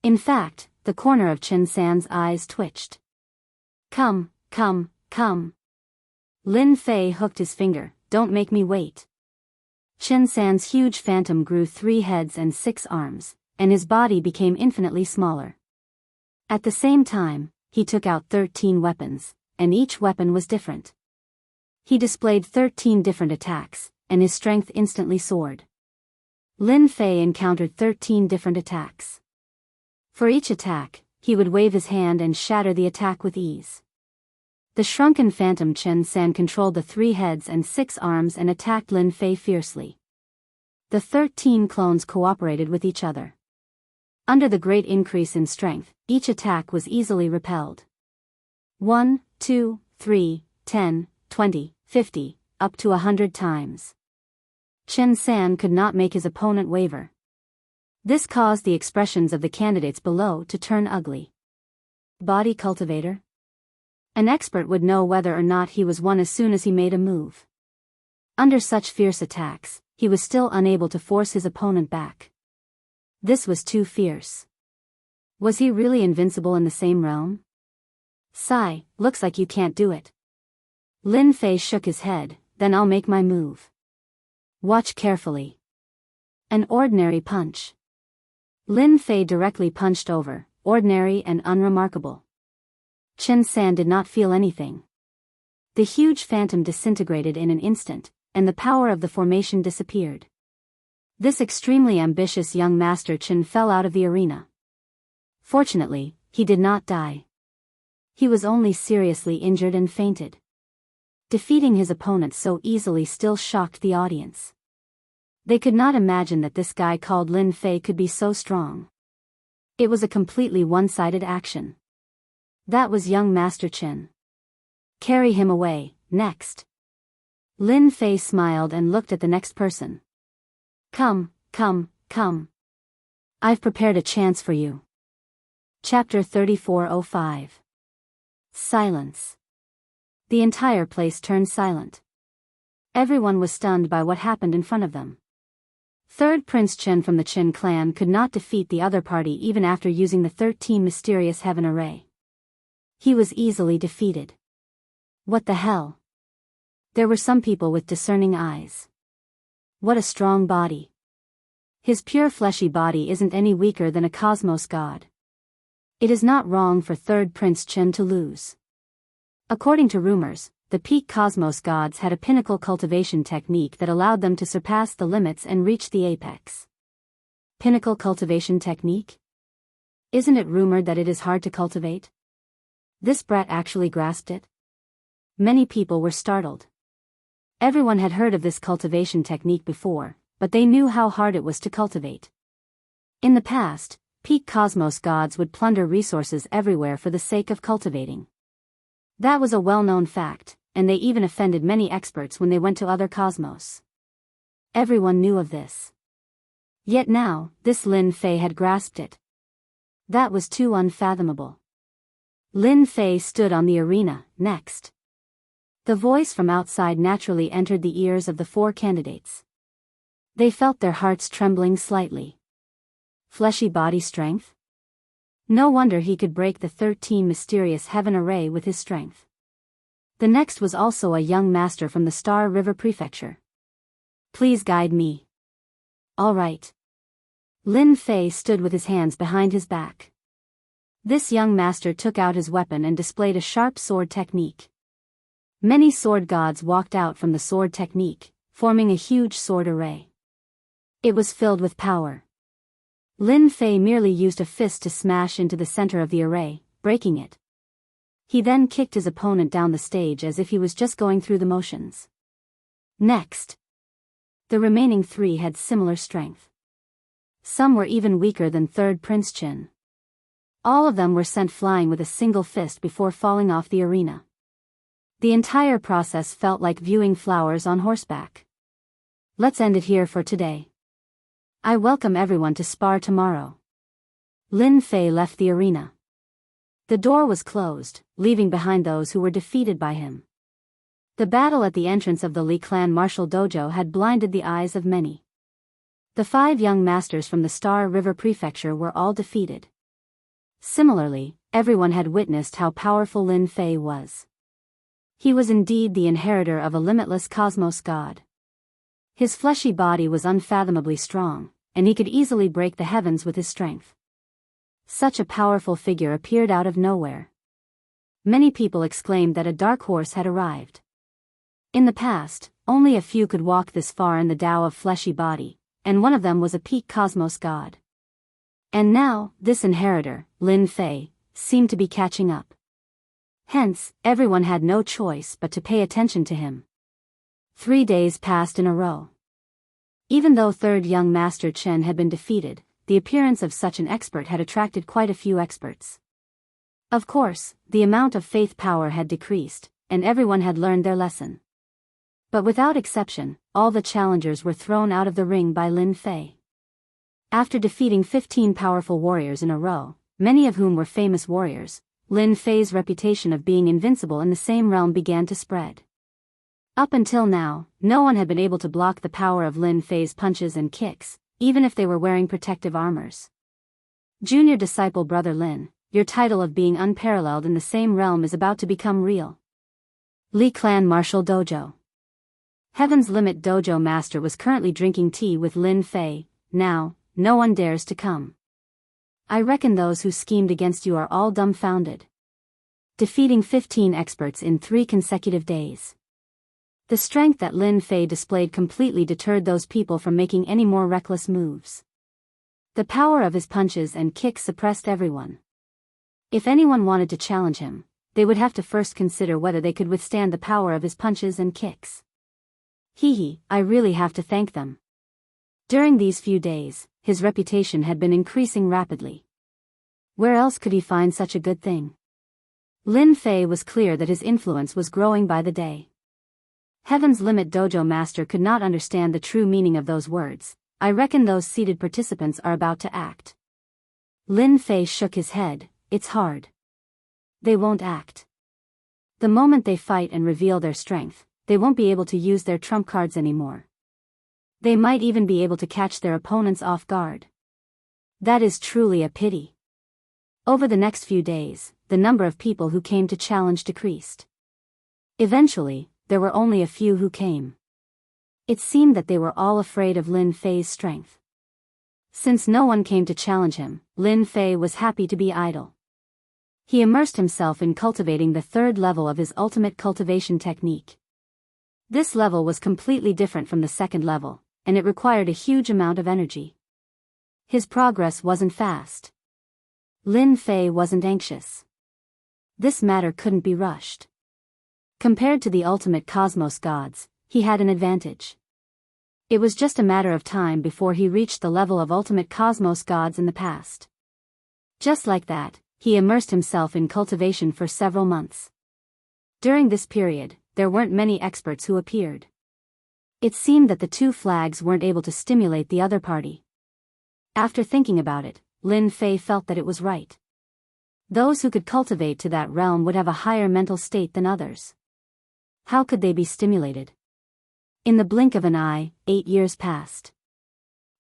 In fact, the corner of Chen San's eyes twitched. Come. Lin Fei hooked his finger, "Don't make me wait." Chen San's huge phantom grew 3 heads and 6 arms, and his body became infinitely smaller. At the same time, he took out 13 weapons, and each weapon was different. He displayed 13 different attacks, and his strength instantly soared. Lin Fei encountered 13 different attacks. For each attack, he would wave his hand and shatter the attack with ease. The shrunken phantom Chen San controlled the 3 heads and 6 arms and attacked Lin Fei fiercely. The 13 clones cooperated with each other. Under the great increase in strength, each attack was easily repelled. 1, 2, 3, 10, 20, 50, up to 100 times. Chen San could not make his opponent waver. This caused the expressions of the candidates below to turn ugly. Body cultivator? An expert would know whether or not he was one as soon as he made a move. Under such fierce attacks, he was still unable to force his opponent back. This was too fierce. Was he really invincible in the same realm? Sigh, looks like you can't do it. Lin Fei shook his head, "Then I'll make my move. Watch carefully." An ordinary punch. Lin Fei directly punched over, ordinary and unremarkable. Chen San did not feel anything. The huge phantom disintegrated in an instant, and the power of the formation disappeared. This extremely ambitious young master Chen fell out of the arena. Fortunately, he did not die. He was only seriously injured and fainted. Defeating his opponent so easily still shocked the audience. They could not imagine that this guy called Lin Fei could be so strong. It was a completely one-sided action. That was young Master Qin. Carry him away, next. Lin Fei smiled and looked at the next person. Come, come, come. I've prepared a chance for you. Chapter 3405. Silence. The entire place turned silent. Everyone was stunned by what happened in front of them. Third Prince Qin from the Qin clan could not defeat the other party even after using the 13 mysterious heaven array. He was easily defeated. What the hell? There were some people with discerning eyes. What a strong body. His pure fleshy body isn't any weaker than a cosmos god. It is not wrong for Third Prince Qin to lose. According to rumors, the peak cosmos gods had a pinnacle cultivation technique that allowed them to surpass the limits and reach the apex. Pinnacle cultivation technique? Isn't it rumored that it is hard to cultivate? This brat actually grasped it? Many people were startled. Everyone had heard of this cultivation technique before, but they knew how hard it was to cultivate. In the past, peak cosmos gods would plunder resources everywhere for the sake of cultivating. That was a well-known fact, and they even offended many experts when they went to other cosmos. Everyone knew of this. Yet now, this Lin Fei had grasped it. That was too unfathomable. Lin Fei stood on the arena, next. The voice from outside naturally entered the ears of the 4 candidates. They felt their hearts trembling slightly. Fleshy body strength? No wonder he could break the 13 mysterious heaven array with his strength. The next was also a young master from the Star River Prefecture. Please guide me. All right. Lin Fei stood with his hands behind his back. This young master took out his weapon and displayed a sharp sword technique. Many sword gods walked out from the sword technique, forming a huge sword array. It was filled with power. Lin Fei merely used a fist to smash into the center of the array, breaking it. He then kicked his opponent down the stage as if he was just going through the motions. Next. The remaining 3 had similar strength. Some were even weaker than Third Prince Qin. All of them were sent flying with a single fist before falling off the arena. The entire process felt like viewing flowers on horseback. Let's end it here for today. I welcome everyone to spar tomorrow. Lin Fei left the arena. The door was closed, leaving behind those who were defeated by him. The battle at the entrance of the Li clan martial dojo had blinded the eyes of many. The 5 young masters from the Star River Prefecture were all defeated. Similarly, everyone had witnessed how powerful Lin Fei was. He was indeed the inheritor of a limitless cosmos god. His fleshy body was unfathomably strong, and he could easily break the heavens with his strength. Such a powerful figure appeared out of nowhere. Many people exclaimed that a dark horse had arrived. In the past, only a few could walk this far in the Tao of fleshy body, and one of them was a peak cosmos god. And now, this inheritor, Lin Fei, seemed to be catching up. Hence, everyone had no choice but to pay attention to him. 3 days passed in a row. Even though third young Master Chen had been defeated, the appearance of such an expert had attracted quite a few experts. Of course, the amount of faith power had decreased, and everyone had learned their lesson. But without exception, all the challengers were thrown out of the ring by Lin Fei. After defeating 15 powerful warriors in a row, many of whom were famous warriors, Lin Fei's reputation of being invincible in the same realm began to spread. Up until now, no one had been able to block the power of Lin Fei's punches and kicks, even if they were wearing protective armors. Junior disciple Brother Lin, your title of being unparalleled in the same realm is about to become real. Li Clan Martial Dojo. Heaven's Limit Dojo Master was currently drinking tea with Lin Fei. Now, no one dares to come. I reckon those who schemed against you are all dumbfounded. Defeating 15 experts in 3 consecutive days. The strength that Lin Fei displayed completely deterred those people from making any more reckless moves. The power of his punches and kicks suppressed everyone. If anyone wanted to challenge him, they would have to first consider whether they could withstand the power of his punches and kicks. I really have to thank them. During these few days, his reputation had been increasing rapidly. Where else could he find such a good thing? Lin Fei was clear that his influence was growing by the day. Heaven's Limit Dojo master could not understand the true meaning of those words. I reckon those seated participants are about to act. Lin Fei shook his head. It's hard. They won't act. The moment they fight and reveal their strength, they won't be able to use their trump cards anymore. They might even be able to catch their opponents off guard. That is truly a pity. Over the next few days, the number of people who came to challenge decreased. Eventually, there were only a few who came. It seemed that they were all afraid of Lin Fei's strength. Since no one came to challenge him, Lin Fei was happy to be idle. He immersed himself in cultivating the third level of his ultimate cultivation technique. This level was completely different from the second level, and it required a huge amount of energy. His progress wasn't fast. Lin Fei wasn't anxious. This matter couldn't be rushed. Compared to the ultimate cosmos gods, he had an advantage. It was just a matter of time before he reached the level of ultimate cosmos gods in the past. Just like that, he immersed himself in cultivation for several months. During this period, there weren't many experts who appeared. It seemed that the two flags weren't able to stimulate the other party. After thinking about it, Lin Fei felt that it was right. Those who could cultivate to that realm would have a higher mental state than others. How could they be stimulated? In the blink of an eye, 8 years passed.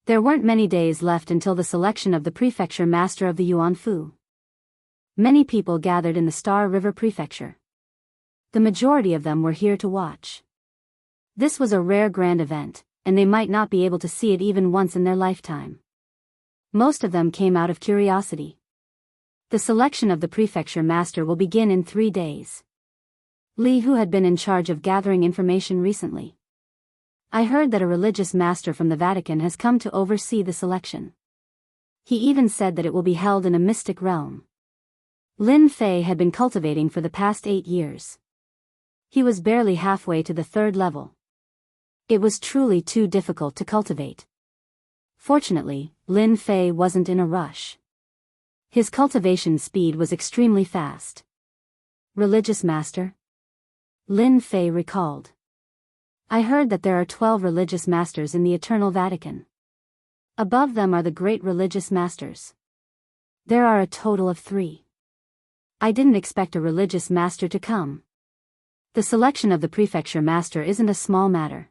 There weren't many days left until the selection of the prefecture master of the Yuanfu. Many people gathered in the Star River Prefecture. The majority of them were here to watch. This was a rare grand event, and they might not be able to see it even once in their lifetime. Most of them came out of curiosity. The selection of the prefecture master will begin in 3 days. Li Hu had been in charge of gathering information recently. I heard that a religious master from the Vatican has come to oversee the selection. He even said that it will be held in a mystic realm. Lin Fei had been cultivating for the past 8 years. He was barely halfway to the third level. It was truly too difficult to cultivate. Fortunately, Lin Fei wasn't in a rush. His cultivation speed was extremely fast. Religious master? Lin Fei recalled. I heard that there are 12 religious masters in the Eternal Vatican. Above them are the great religious masters. There are a total of 3. I didn't expect a religious master to come. The selection of the prefecture master isn't a small matter.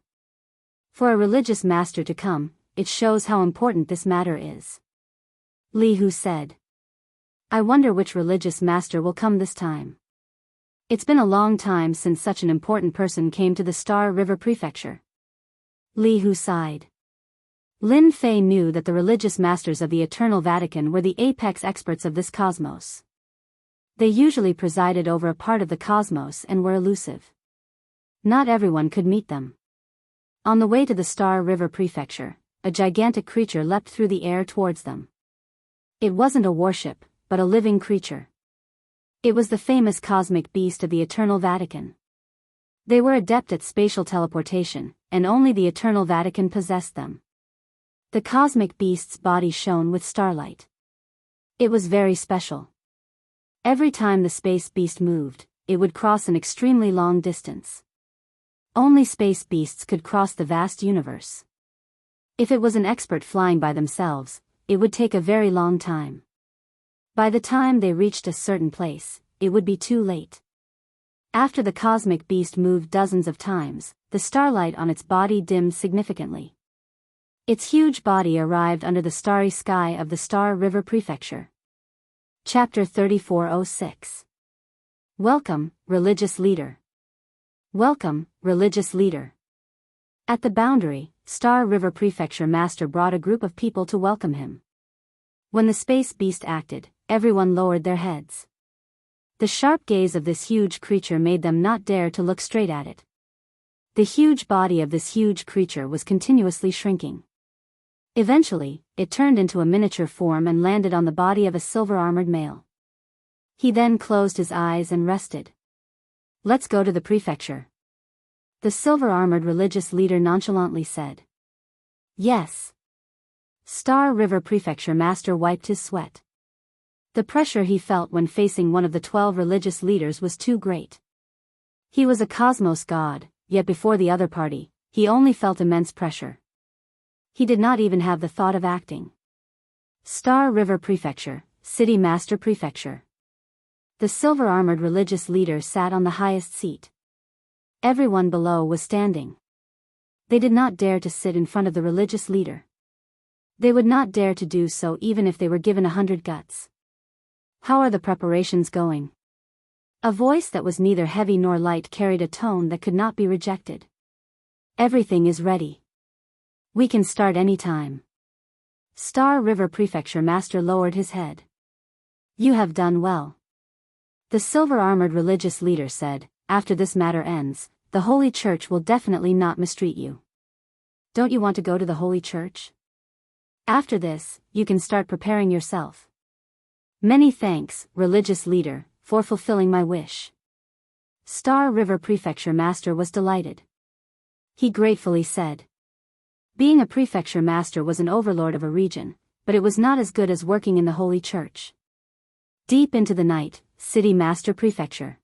For a religious master to come, it shows how important this matter is. Li Hu said. I wonder which religious master will come this time. It's been a long time since such an important person came to the Star River Prefecture. Li Hu sighed. Lin Fei knew that the religious masters of the Eternal Vatican were the apex experts of this cosmos. They usually presided over a part of the cosmos and were elusive. Not everyone could meet them. On the way to the Star River Prefecture, a gigantic creature leapt through the air towards them. It wasn't a warship, but a living creature. It was the famous cosmic beast of the Eternal Vatican. They were adept at spatial teleportation, and only the Eternal Vatican possessed them. The cosmic beast's body shone with starlight. It was very special. Every time the space beast moved, it would cross an extremely long distance. Only space beasts could cross the vast universe. If it was an expert flying by themselves, it would take a very long time. By the time they reached a certain place, it would be too late. After the cosmic beast moved dozens of times, the starlight on its body dimmed significantly. Its huge body arrived under the starry sky of the Star River Prefecture. Chapter 3406. Welcome, religious leader. Welcome, religious leader. At the boundary, Star River Prefecture Master brought a group of people to welcome him. When the space beast acted, everyone lowered their heads. The sharp gaze of this huge creature made them not dare to look straight at it. The huge body of this huge creature was continuously shrinking. Eventually, it turned into a miniature form and landed on the body of a silver-armored male. He then closed his eyes and rested. Let's go to the prefecture. The silver-armored religious leader nonchalantly said. Yes. Star River Prefecture Master wiped his sweat. The pressure he felt when facing one of the 12 religious leaders was too great. He was a cosmos god, yet before the other party, he only felt immense pressure. He did not even have the thought of acting. Star River Prefecture, City Master Prefecture. The silver-armored religious leader sat on the highest seat. Everyone below was standing. They did not dare to sit in front of the religious leader. They would not dare to do so even if they were given 100 guts. How are the preparations going? A voice that was neither heavy nor light carried a tone that could not be rejected. Everything is ready. We can start any time. Star River Prefecture Master lowered his head. You have done well. The silver-armored religious leader said, after this matter ends, the Holy Church will definitely not mistreat you. Don't you want to go to the Holy Church? After this, you can start preparing yourself. Many thanks, religious leader, for fulfilling my wish. Star River Prefecture Master was delighted. He gratefully said. Being a prefecture master was an overlord of a region, but it was not as good as working in the Holy Church. Deep into the night, City Master Prefecture.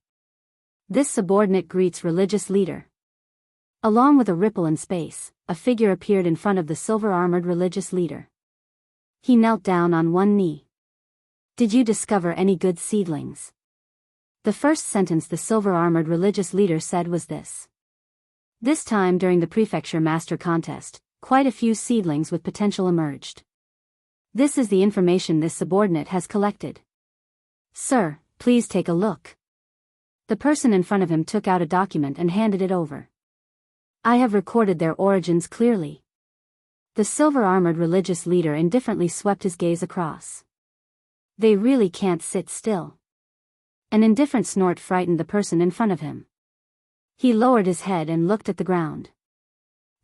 This subordinate greets religious leader. Along with a ripple in space, a figure appeared in front of the silver-armored religious leader. He knelt down on one knee. Did you discover any good seedlings? The first sentence the silver-armored religious leader said was this. This time during the prefecture master contest, quite a few seedlings with potential emerged. This is the information this subordinate has collected. Sir, please take a look. The person in front of him took out a document and handed it over. I have recorded their origins clearly. The silver-armored religious leader indifferently swept his gaze across. They really can't sit still. An indifferent snort frightened the person in front of him. He lowered his head and looked at the ground.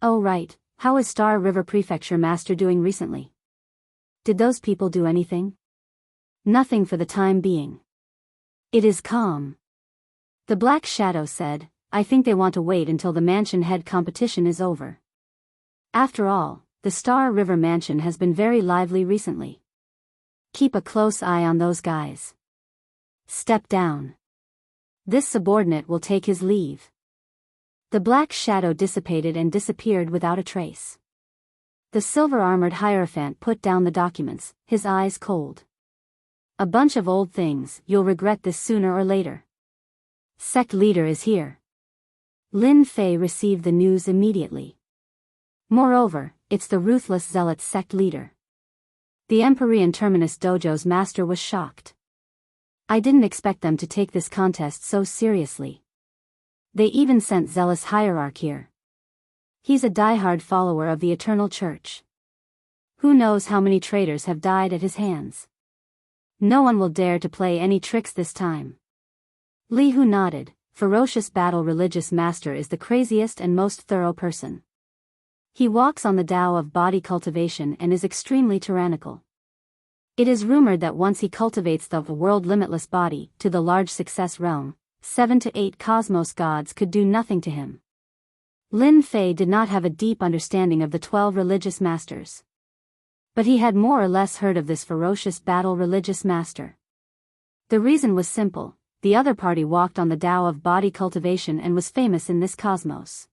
Oh right, how is Star River Prefecture Master doing recently? Did those people do anything? Nothing for the time being. It is calm. The Black Shadow said, I think they want to wait until the mansion head competition is over. After all, the Star River Mansion has been very lively recently. Keep a close eye on those guys. Step down. This subordinate will take his leave. The Black Shadow dissipated and disappeared without a trace. The silver-armored Hierophant put down the documents, his eyes cold. A bunch of old things, you'll regret this sooner or later. Sect leader is here. Lin Fei received the news immediately. Moreover, it's the ruthless zealot sect leader. The Empyrean Terminus Dojo's master was shocked. I didn't expect them to take this contest so seriously. They even sent zealous hierarch here. He's a die-hard follower of the Eternal Church. Who knows how many traitors have died at his hands? No one will dare to play any tricks this time. Li Hu nodded. Ferocious Battle Religious Master is the craziest and most thorough person. He walks on the Tao of body cultivation and is extremely tyrannical. It is rumored that once he cultivates the world limitless body to the large success realm, 7 to 8 cosmos gods could do nothing to him. Lin Fei did not have a deep understanding of the 12 religious masters. But he had more or less heard of this ferocious battle religious master. The reason was simple. The other party walked on the Tao of body cultivation and was famous in this cosmos.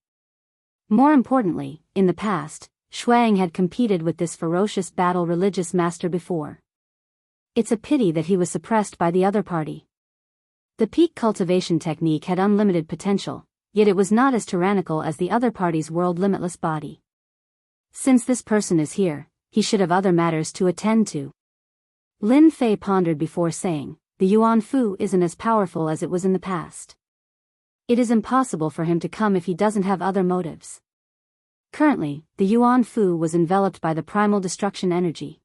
More importantly, in the past, Shuang had competed with this ferocious battle religious master before. It's a pity that he was suppressed by the other party. The peak cultivation technique had unlimited potential, yet it was not as tyrannical as the other party's world limitless body. Since this person is here, he should have other matters to attend to. Lin Fei pondered before saying, the Yuan Fu isn't as powerful as it was in the past. It is impossible for him to come if he doesn't have other motives. Currently, the Yuan Fu was enveloped by the primal destruction energy.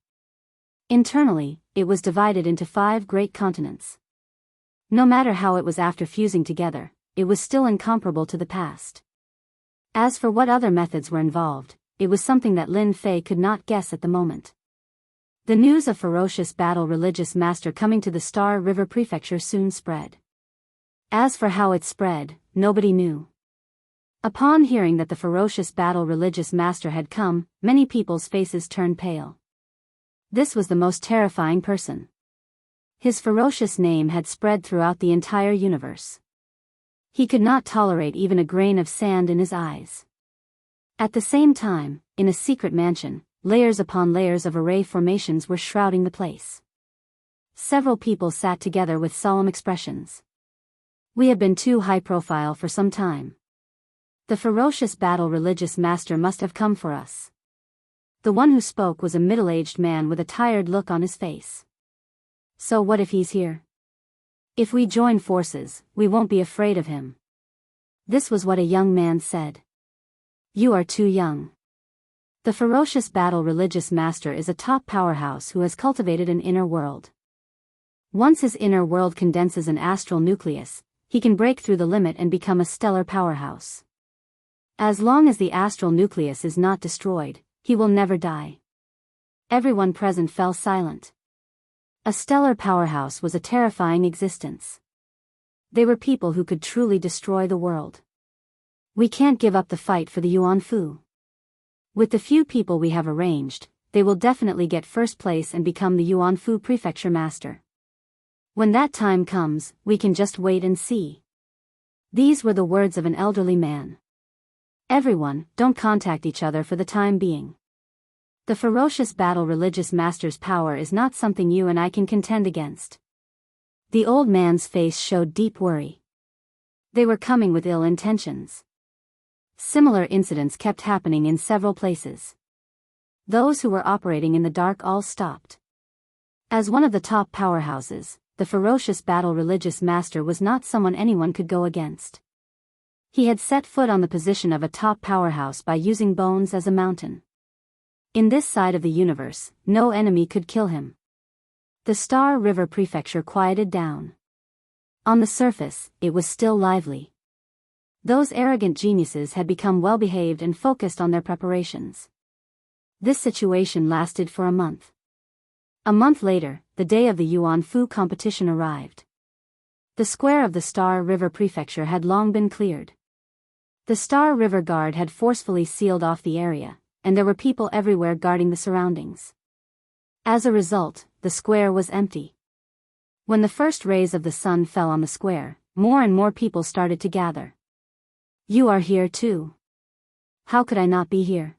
Internally, it was divided into 5 great continents. No matter how it was after fusing together, it was still incomparable to the past. As for what other methods were involved, it was something that Lin Fei could not guess at the moment. The news of ferocious battle religious master coming to the Star River Prefecture soon spread. As for how it spread, nobody knew. Upon hearing that the ferocious battle religious master had come, many people's faces turned pale. This was the most terrifying person. His ferocious name had spread throughout the entire universe. He could not tolerate even a grain of sand in his eyes. At the same time, in a secret mansion, layers upon layers of array formations were shrouding the place. Several people sat together with solemn expressions. We have been too high profile for some time. The ferocious battle religious master must have come for us. The one who spoke was a middle-aged man with a tired look on his face. So what if he's here? If we join forces, we won't be afraid of him. This was what a young man said. You are too young. The ferocious battle religious master is a top powerhouse who has cultivated an inner world. Once his inner world condenses an astral nucleus, he can break through the limit and become a stellar powerhouse. As long as the astral nucleus is not destroyed, he will never die. Everyone present fell silent. A stellar powerhouse was a terrifying existence. They were people who could truly destroy the world. We can't give up the fight for the Yuan Fu. With the few people we have arranged, they will definitely get first place and become the Yuan Fu prefecture master. When that time comes, we can just wait and see. These were the words of an elderly man. Everyone, don't contact each other for the time being. The ferocious battle religious master's power is not something you and I can contend against. The old man's face showed deep worry. They were coming with ill intentions. Similar incidents kept happening in several places. Those who were operating in the dark all stopped. As one of the top powerhouses, the ferocious battle religious master was not someone anyone could go against. He had set foot on the position of a top powerhouse by using bones as a mountain. In this side of the universe, no enemy could kill him. The Star River Prefecture quieted down. On the surface, it was still lively. Those arrogant geniuses had become well-behaved and focused on their preparations. This situation lasted for a month. A month later, the day of the Yuan Fu competition arrived. The square of the Star River Prefecture had long been cleared. The Star River Guard had forcefully sealed off the area, and there were people everywhere guarding the surroundings. As a result, the square was empty. When the first rays of the sun fell on the square, more and more people started to gather. You are here too. How could I not be here?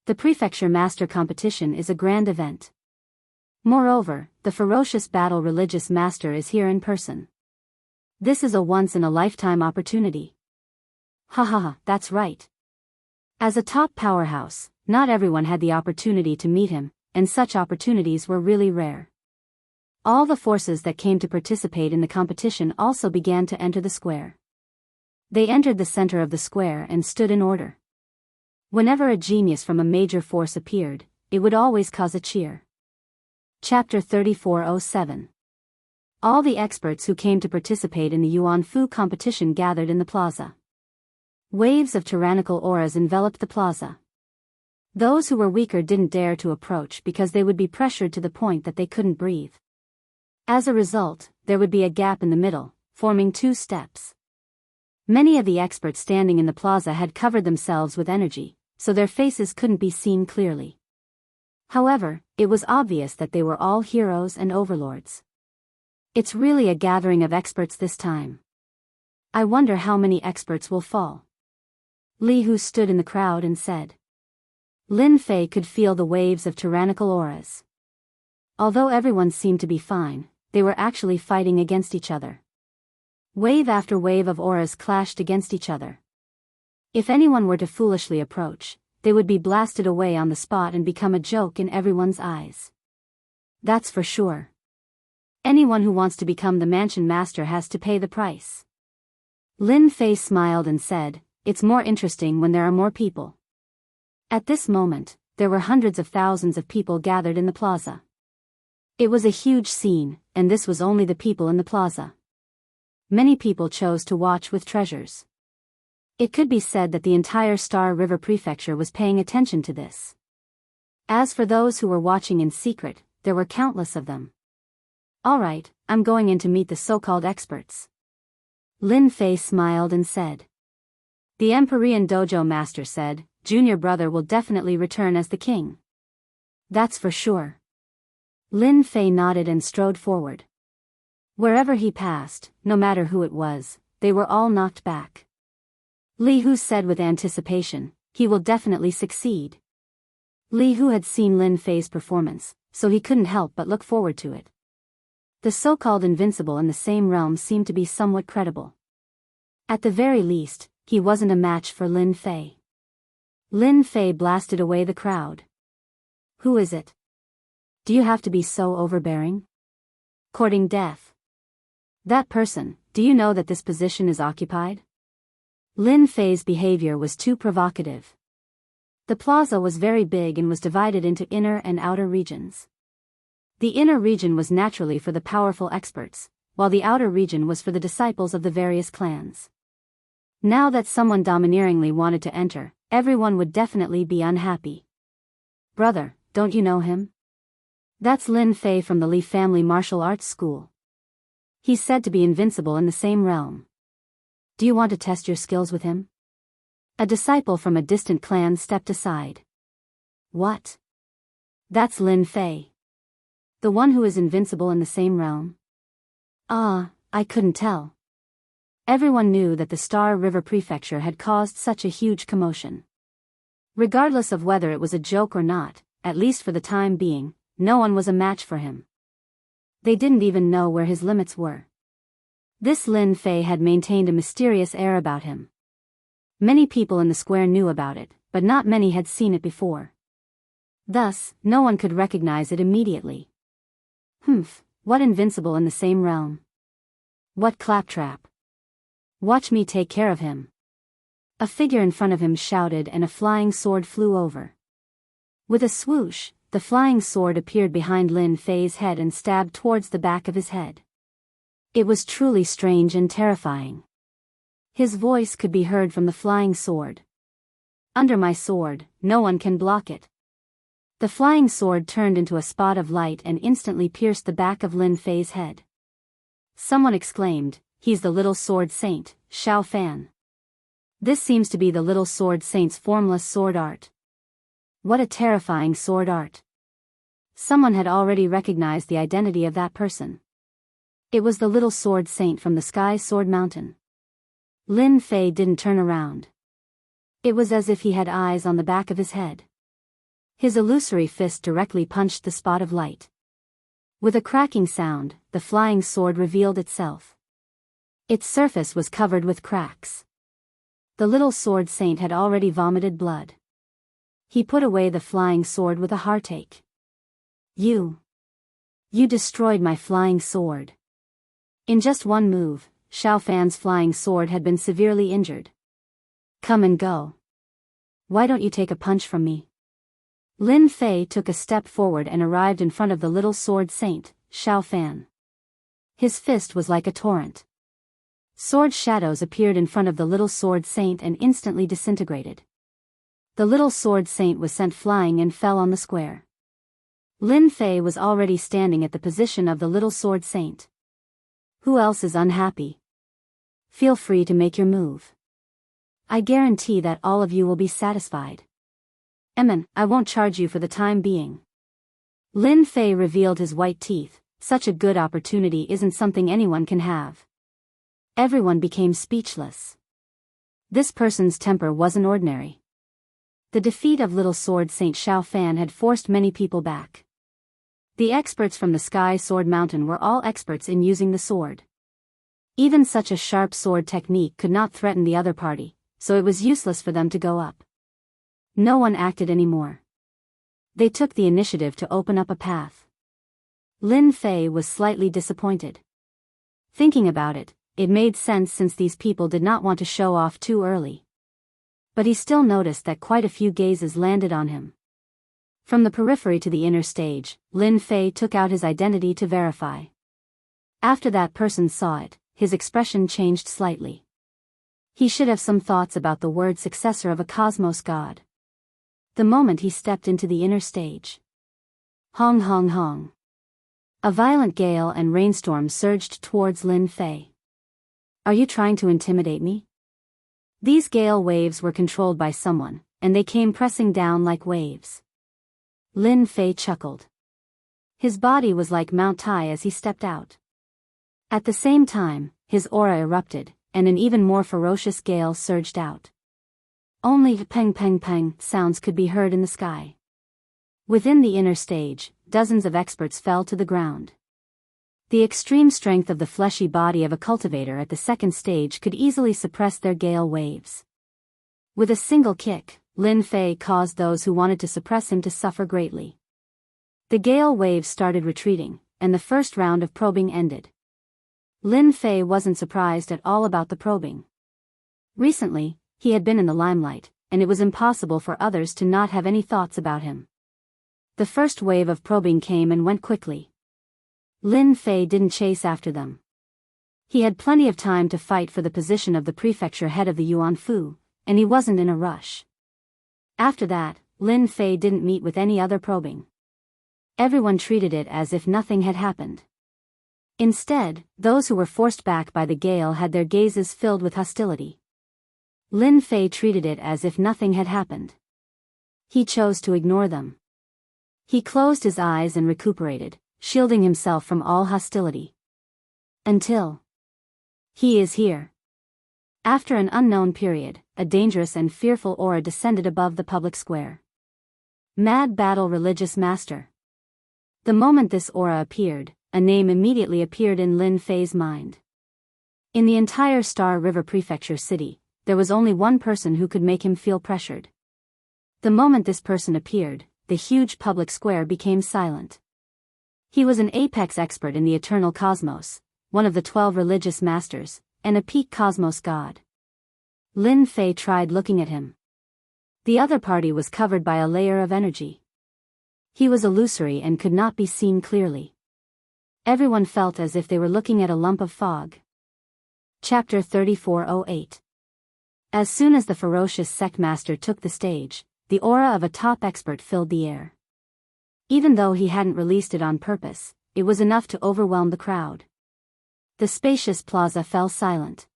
The Prefecture Master Competition is a grand event. Moreover, the ferocious battle religious master is here in person. This is a once-in-a-lifetime opportunity. Ha, that's right. As a top powerhouse, not everyone had the opportunity to meet him, and such opportunities were really rare. All the forces that came to participate in the competition also began to enter the square. They entered the center of the square and stood in order. Whenever a genius from a major force appeared, it would always cause a cheer. Chapter 3407. All the experts who came to participate in the Yuan Fu competition gathered in the plaza. Waves of tyrannical auras enveloped the plaza. Those who were weaker didn't dare to approach because they would be pressured to the point that they couldn't breathe. As a result, there would be a gap in the middle, forming two steps. Many of the experts standing in the plaza had covered themselves with energy, so their faces couldn't be seen clearly. However, it was obvious that they were all heroes and overlords. It's really a gathering of experts this time. I wonder how many experts will fall. Li Hu stood in the crowd and said. Lin Fei could feel the waves of tyrannical auras. Although everyone seemed to be fine, they were actually fighting against each other. Wave after wave of auras clashed against each other. If anyone were to foolishly approach, they would be blasted away on the spot and become a joke in everyone's eyes. That's for sure. Anyone who wants to become the mansion master has to pay the price. Lin Fei smiled and said, It's more interesting when there are more people. At this moment, there were hundreds of thousands of people gathered in the plaza. It was a huge scene, and this was only the people in the plaza. Many people chose to watch with treasures. It could be said that the entire Star River Prefecture was paying attention to this. As for those who were watching in secret, there were countless of them. Alright, I'm going in to meet the so-called experts. Lin Fei smiled and said. The Empyrean Dojo Master said, Junior brother will definitely return as the king. That's for sure. Lin Fei nodded and strode forward. Wherever he passed, no matter who it was, they were all knocked back. Li Hu said with anticipation, "He will definitely succeed." Li Hu had seen Lin Fei's performance, so he couldn't help but look forward to it. The so-called invincible in the same realm seemed to be somewhat credible. At the very least, he wasn't a match for Lin Fei. Lin Fei blasted away the crowd. "Who is it? Do you have to be so overbearing? Courting death? That person, do you know that this position is occupied?" Lin Fei's behavior was too provocative. The plaza was very big and was divided into inner and outer regions. The inner region was naturally for the powerful experts, while the outer region was for the disciples of the various clans. Now that someone domineeringly wanted to enter, everyone would definitely be unhappy. "Brother, don't you know him? That's Lin Fei from the Li family martial arts school. He's said to be invincible in the same realm. Do you want to test your skills with him?" A disciple from a distant clan stepped aside. "What? That's Lin Fei? The one who is invincible in the same realm?" I couldn't tell." Everyone knew that the Star River Prefecture had caused such a huge commotion. Regardless of whether it was a joke or not, at least for the time being, no one was a match for him. They didn't even know where his limits were. This Lin Fei had maintained a mysterious air about him. Many people in the square knew about it, but not many had seen it before. Thus, no one could recognize it immediately. What invincible in the same realm? What claptrap! Watch me take care of him." A figure in front of him shouted and a flying sword flew over. With a swoosh, the flying sword appeared behind Lin Fei's head and stabbed towards the back of his head. It was truly strange and terrifying. His voice could be heard from the flying sword. "Under my sword, no one can block it." The flying sword turned into a spot of light and instantly pierced the back of Lin Fei's head. Someone exclaimed, "He's the little sword saint, Xiao Fan. This seems to be the little sword saint's formless sword art. What a terrifying sword art." Someone had already recognized the identity of that person. It was the little sword saint from the Sky Sword Mountain. Lin Fei didn't turn around. It was as if he had eyes on the back of his head. His illusory fist directly punched the spot of light. With a cracking sound, the flying sword revealed itself. Its surface was covered with cracks. The little sword saint had already vomited blood. He put away the flying sword with a heartache. You destroyed my flying sword." In just one move, Xiao Fan's flying sword had been severely injured. "Come and go. Why don't you take a punch from me?" Lin Fei took a step forward and arrived in front of the little sword saint, Xiao Fan. His fist was like a torrent. Sword shadows appeared in front of the little sword saint and instantly disintegrated. The little sword saint was sent flying and fell on the square. Lin Fei was already standing at the position of the little sword saint. "Who else is unhappy? Feel free to make your move. I guarantee that all of you will be satisfied. I won't charge you for the time being." Lin Fei revealed his white teeth. Such a good opportunity isn't something anyone can have. Everyone became speechless. This person's temper wasn't ordinary. The defeat of little sword Saint Xiao Fan had forced many people back. The experts from the Sky Sword Mountain were all experts in using the sword. Even such a sharp sword technique could not threaten the other party, so it was useless for them to go up. No one acted anymore. They took the initiative to open up a path. Lin Fei was slightly disappointed. Thinking about it, it made sense since these people did not want to show off too early. But he still noticed that quite a few gazes landed on him. From the periphery to the inner stage, Lin Fei took out his identity to verify. After that person saw it, his expression changed slightly. He should have some thoughts about the word successor of a cosmos god. The moment he stepped into the inner stage. Hong hong hong. A violent gale and rainstorm surged towards Lin Fei. Are you trying to intimidate me? These gale waves were controlled by someone, and they came pressing down like waves. Lin Fei chuckled. His body was like Mount Tai as he stepped out. At the same time, his aura erupted, and an even more ferocious gale surged out. Only peng peng peng sounds could be heard in the sky. Within the inner stage, dozens of experts fell to the ground. The extreme strength of the fleshy body of a cultivator at the second stage could easily suppress their gale waves. With a single kick, Lin Fei caused those who wanted to suppress him to suffer greatly. The gale waves started retreating, and the first round of probing ended. Lin Fei wasn't surprised at all about the probing. Recently, he had been in the limelight, and it was impossible for others to not have any thoughts about him. The first wave of probing came and went quickly. Lin Fei didn't chase after them. He had plenty of time to fight for the position of the prefecture head of the Yuan Fu, and he wasn't in a rush. After that, Lin Fei didn't meet with any other probing. Everyone treated it as if nothing had happened. Instead, those who were forced back by the gale had their gazes filled with hostility. Lin Fei treated it as if nothing had happened. He chose to ignore them. He closed his eyes and recuperated, shielding himself from all hostility. Until he is here. After an unknown period, a dangerous and fearful aura descended above the public square. Mad Battle Religious Master. The moment this aura appeared, a name immediately appeared in Lin Fei's mind. In the entire Star River Prefecture city, there was only one person who could make him feel pressured. The moment this person appeared, the huge public square became silent. He was an apex expert in the eternal cosmos, one of the 12 religious masters, and a peak cosmos god. Lin Fei tried looking at him. The other party was covered by a layer of energy. He was illusory and could not be seen clearly. Everyone felt as if they were looking at a lump of fog. Chapter 3408. As soon as the ferocious sect master took the stage, the aura of a top expert filled the air. Even though he hadn't released it on purpose, it was enough to overwhelm the crowd. The spacious plaza fell silent.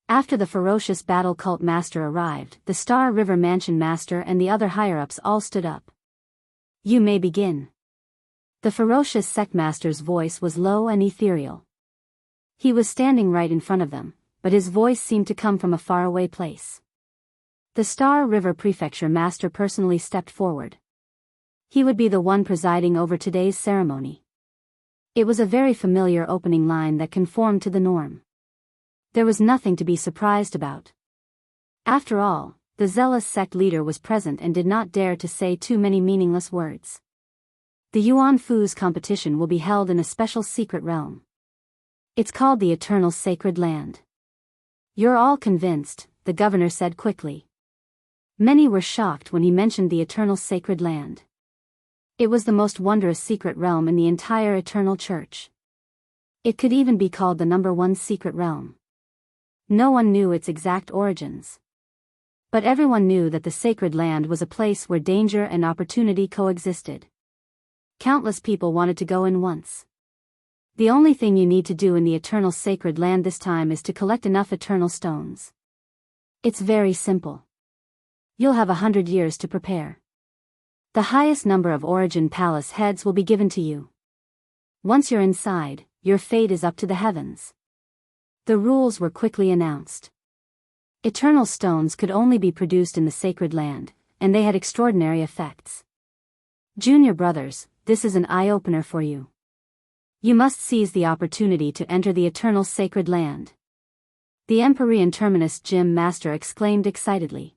After the ferocious battle cult master arrived, the Star River Mansion master and the other higher-ups all stood up. You may begin. The ferocious sect master's voice was low and ethereal. He was standing right in front of them, but his voice seemed to come from a faraway place. The Star River Prefecture master personally stepped forward. He would be the one presiding over today's ceremony. It was a very familiar opening line that conformed to the norm. There was nothing to be surprised about. After all, the zealous sect leader was present and did not dare to say too many meaningless words. The Yuan Fu's competition will be held in a special secret realm. It's called the Eternal Sacred Land. You're all convinced, the governor said quickly. Many were shocked when he mentioned the Eternal Sacred Land. It was the most wondrous secret realm in the entire Eternal Church. It could even be called the #1 secret realm. No one knew its exact origins. But everyone knew that the sacred land was a place where danger and opportunity coexisted. Countless people wanted to go in once. The only thing you need to do in the Eternal Sacred Land this time is to collect enough eternal stones. It's very simple. You'll have 100 years to prepare. The highest number of Origin Palace heads will be given to you. Once you're inside, your fate is up to the heavens. The rules were quickly announced. Eternal stones could only be produced in the sacred land, and they had extraordinary effects. Junior brothers, this is an eye-opener for you. You must seize the opportunity to enter the Eternal Sacred Land. The Empyrean Terminus Gym Master exclaimed excitedly.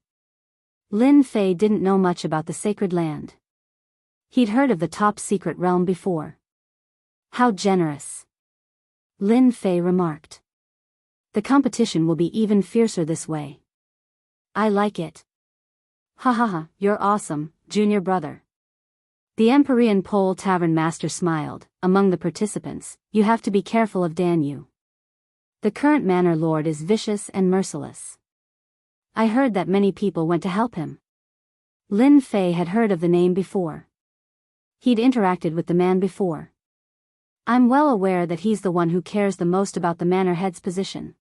Lin Fei didn't know much about the sacred land. He'd heard of the top secret realm before. How generous, Lin Fei remarked. The competition will be even fiercer this way. I like it. Ha ha ha, you're awesome, junior brother. The Empyrean Pole Tavern Master smiled. Among the participants, you have to be careful of Dan Yu. The current Manor Lord is vicious and merciless. I heard that many people went to help him. Lin Fei had heard of the name before. He'd interacted with the man before. I'm well aware that he's the one who cares the most about the manor head's position.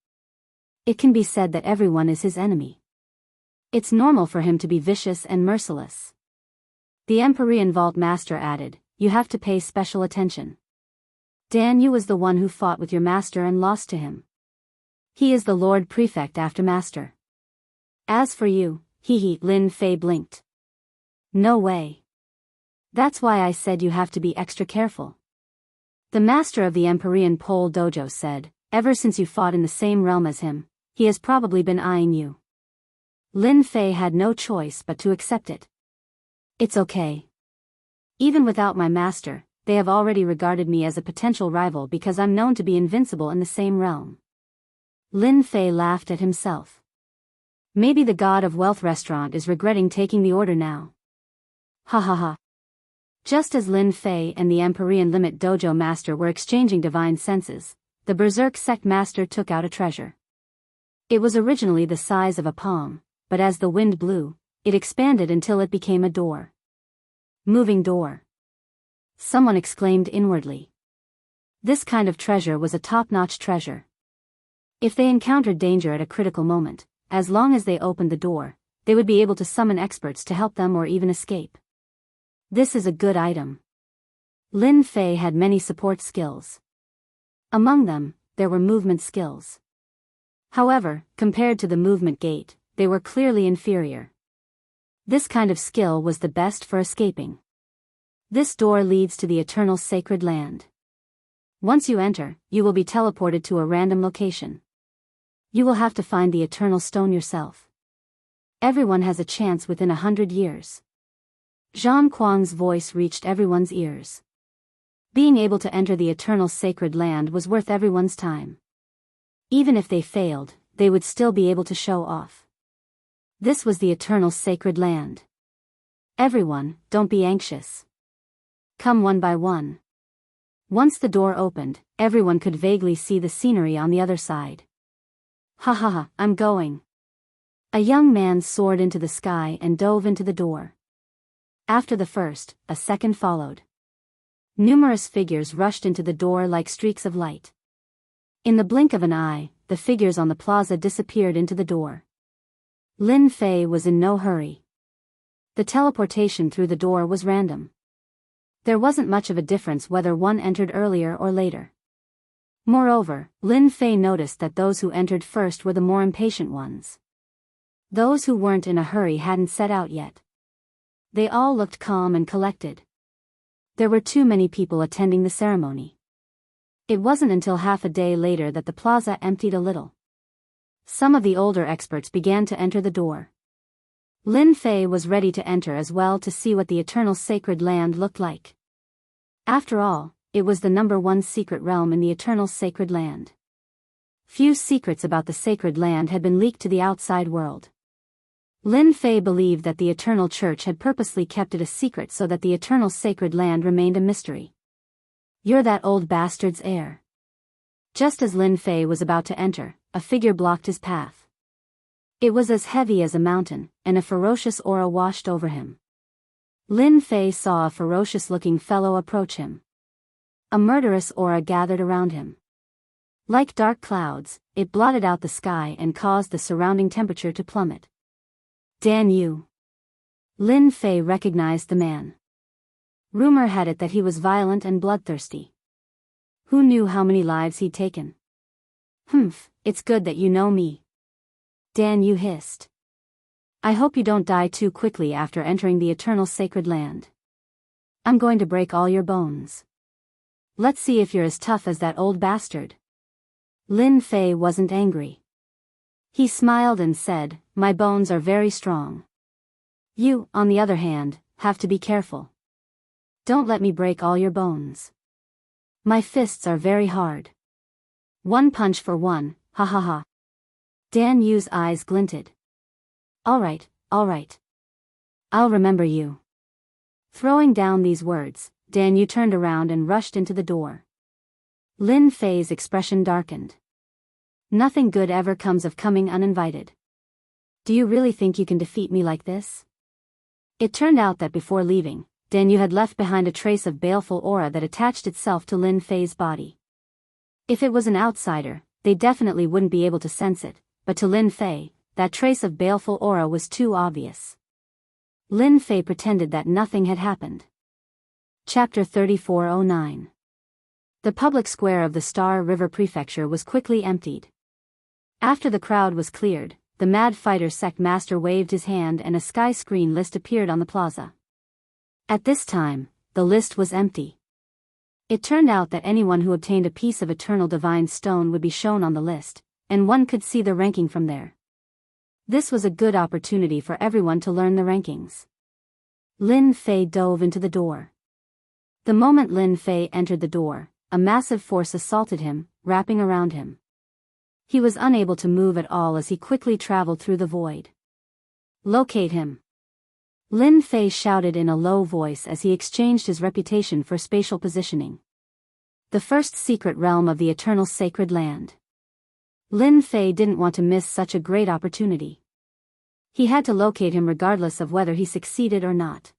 It can be said that everyone is his enemy. It's normal for him to be vicious and merciless. The Empyrean Vault Master added, you have to pay special attention. Dan Yu was the one who fought with your master and lost to him. He is the Lord Prefect after master. As for you, Lin Fei blinked. No way. That's why I said you have to be extra careful. The master of the Empyrean Pole Dojo said, ever since you fought in the same realm as him, he has probably been eyeing you. Lin Fei had no choice but to accept it. It's okay. Even without my master, they have already regarded me as a potential rival because I'm known to be invincible in the same realm. Lin Fei laughed at himself. Maybe the God of Wealth restaurant is regretting taking the order now. Ha ha ha. Just as Lin Fei and the Empyrean Limit Dojo master were exchanging divine senses, the Berserk sect master took out a treasure. It was originally the size of a palm, but as the wind blew, it expanded until it became a door. Moving door. Someone exclaimed inwardly. This kind of treasure was a top-notch treasure. If they encountered danger at a critical moment, as long as they opened the door, they would be able to summon experts to help them or even escape. This is a good item. Lin Fei had many support skills. Among them, there were movement skills. However, compared to the movement gate, they were clearly inferior. This kind of skill was the best for escaping. This door leads to the eternal sacred land. Once you enter, you will be teleported to a random location. You will have to find the eternal stone yourself. Everyone has a chance within 100 years. Zhang Kuang's voice reached everyone's ears. Being able to enter the eternal sacred land was worth everyone's time. Even if they failed, they would still be able to show off. This was the eternal sacred land. Everyone, don't be anxious. Come one by one. Once the door opened, everyone could vaguely see the scenery on the other side. Ha ha ha, I'm going. A young man soared into the sky and dove into the door. After the first, a second followed. Numerous figures rushed into the door like streaks of light. In the blink of an eye, the figures on the plaza disappeared into the door. Lin Fei was in no hurry. The teleportation through the door was random. There wasn't much of a difference whether one entered earlier or later. Moreover, Lin Fei noticed that those who entered first were the more impatient ones. Those who weren't in a hurry hadn't set out yet. They all looked calm and collected. There were too many people attending the ceremony. It wasn't until half a day later that the plaza emptied a little. Some of the older experts began to enter the door. Lin Fei was ready to enter as well to see what the eternal sacred land looked like. After all, it was the #1 secret realm in the eternal sacred land. Few secrets about the sacred land had been leaked to the outside world. Lin Fei believed that the Eternal Church had purposely kept it a secret so that the eternal sacred land remained a mystery. You're that old bastard's heir. Just as Lin Fei was about to enter, a figure blocked his path. It was as heavy as a mountain, and a ferocious aura washed over him. Lin Fei saw a ferocious-looking fellow approach him. A murderous aura gathered around him. Like dark clouds, it blotted out the sky and caused the surrounding temperature to plummet. Dan Yu. Lin Fei recognized the man. Rumor had it that he was violent and bloodthirsty. Who knew how many lives he'd taken? Humph, it's good that you know me. Dan Yu hissed. I hope you don't die too quickly after entering the eternal sacred land. I'm going to break all your bones. Let's see if you're as tough as that old bastard. Lin Fei wasn't angry. He smiled and said, my bones are very strong. You, on the other hand, have to be careful. Don't let me break all your bones. My fists are very hard. One punch for one, ha ha ha. Dan Yu's eyes glinted. All right. I'll remember you. Throwing down these words, Dan Yu turned around and rushed into the door. Lin Fei's expression darkened. Nothing good ever comes of coming uninvited. Do you really think you can defeat me like this? It turned out that before leaving, Dan Yu had left behind a trace of baleful aura that attached itself to Lin Fei's body. If it was an outsider, they definitely wouldn't be able to sense it, but to Lin Fei, that trace of baleful aura was too obvious. Lin Fei pretended that nothing had happened. Chapter 3409. The public square of the Star River Prefecture was quickly emptied. After the crowd was cleared, the Mad Fighter sect master waved his hand and a sky screen list appeared on the plaza. At this time, the list was empty. It turned out that anyone who obtained a piece of eternal divine stone would be shown on the list, and one could see the ranking from there. This was a good opportunity for everyone to learn the rankings. Lin Fei dove into the door. The moment Lin Fei entered the door, a massive force assaulted him, wrapping around him. He was unable to move at all as he quickly traveled through the void. Locate him! Lin Fei shouted in a low voice as he exchanged his reputation for spatial positioning. The first secret realm of the eternal sacred land. Lin Fei didn't want to miss such a great opportunity. He had to locate him regardless of whether he succeeded or not.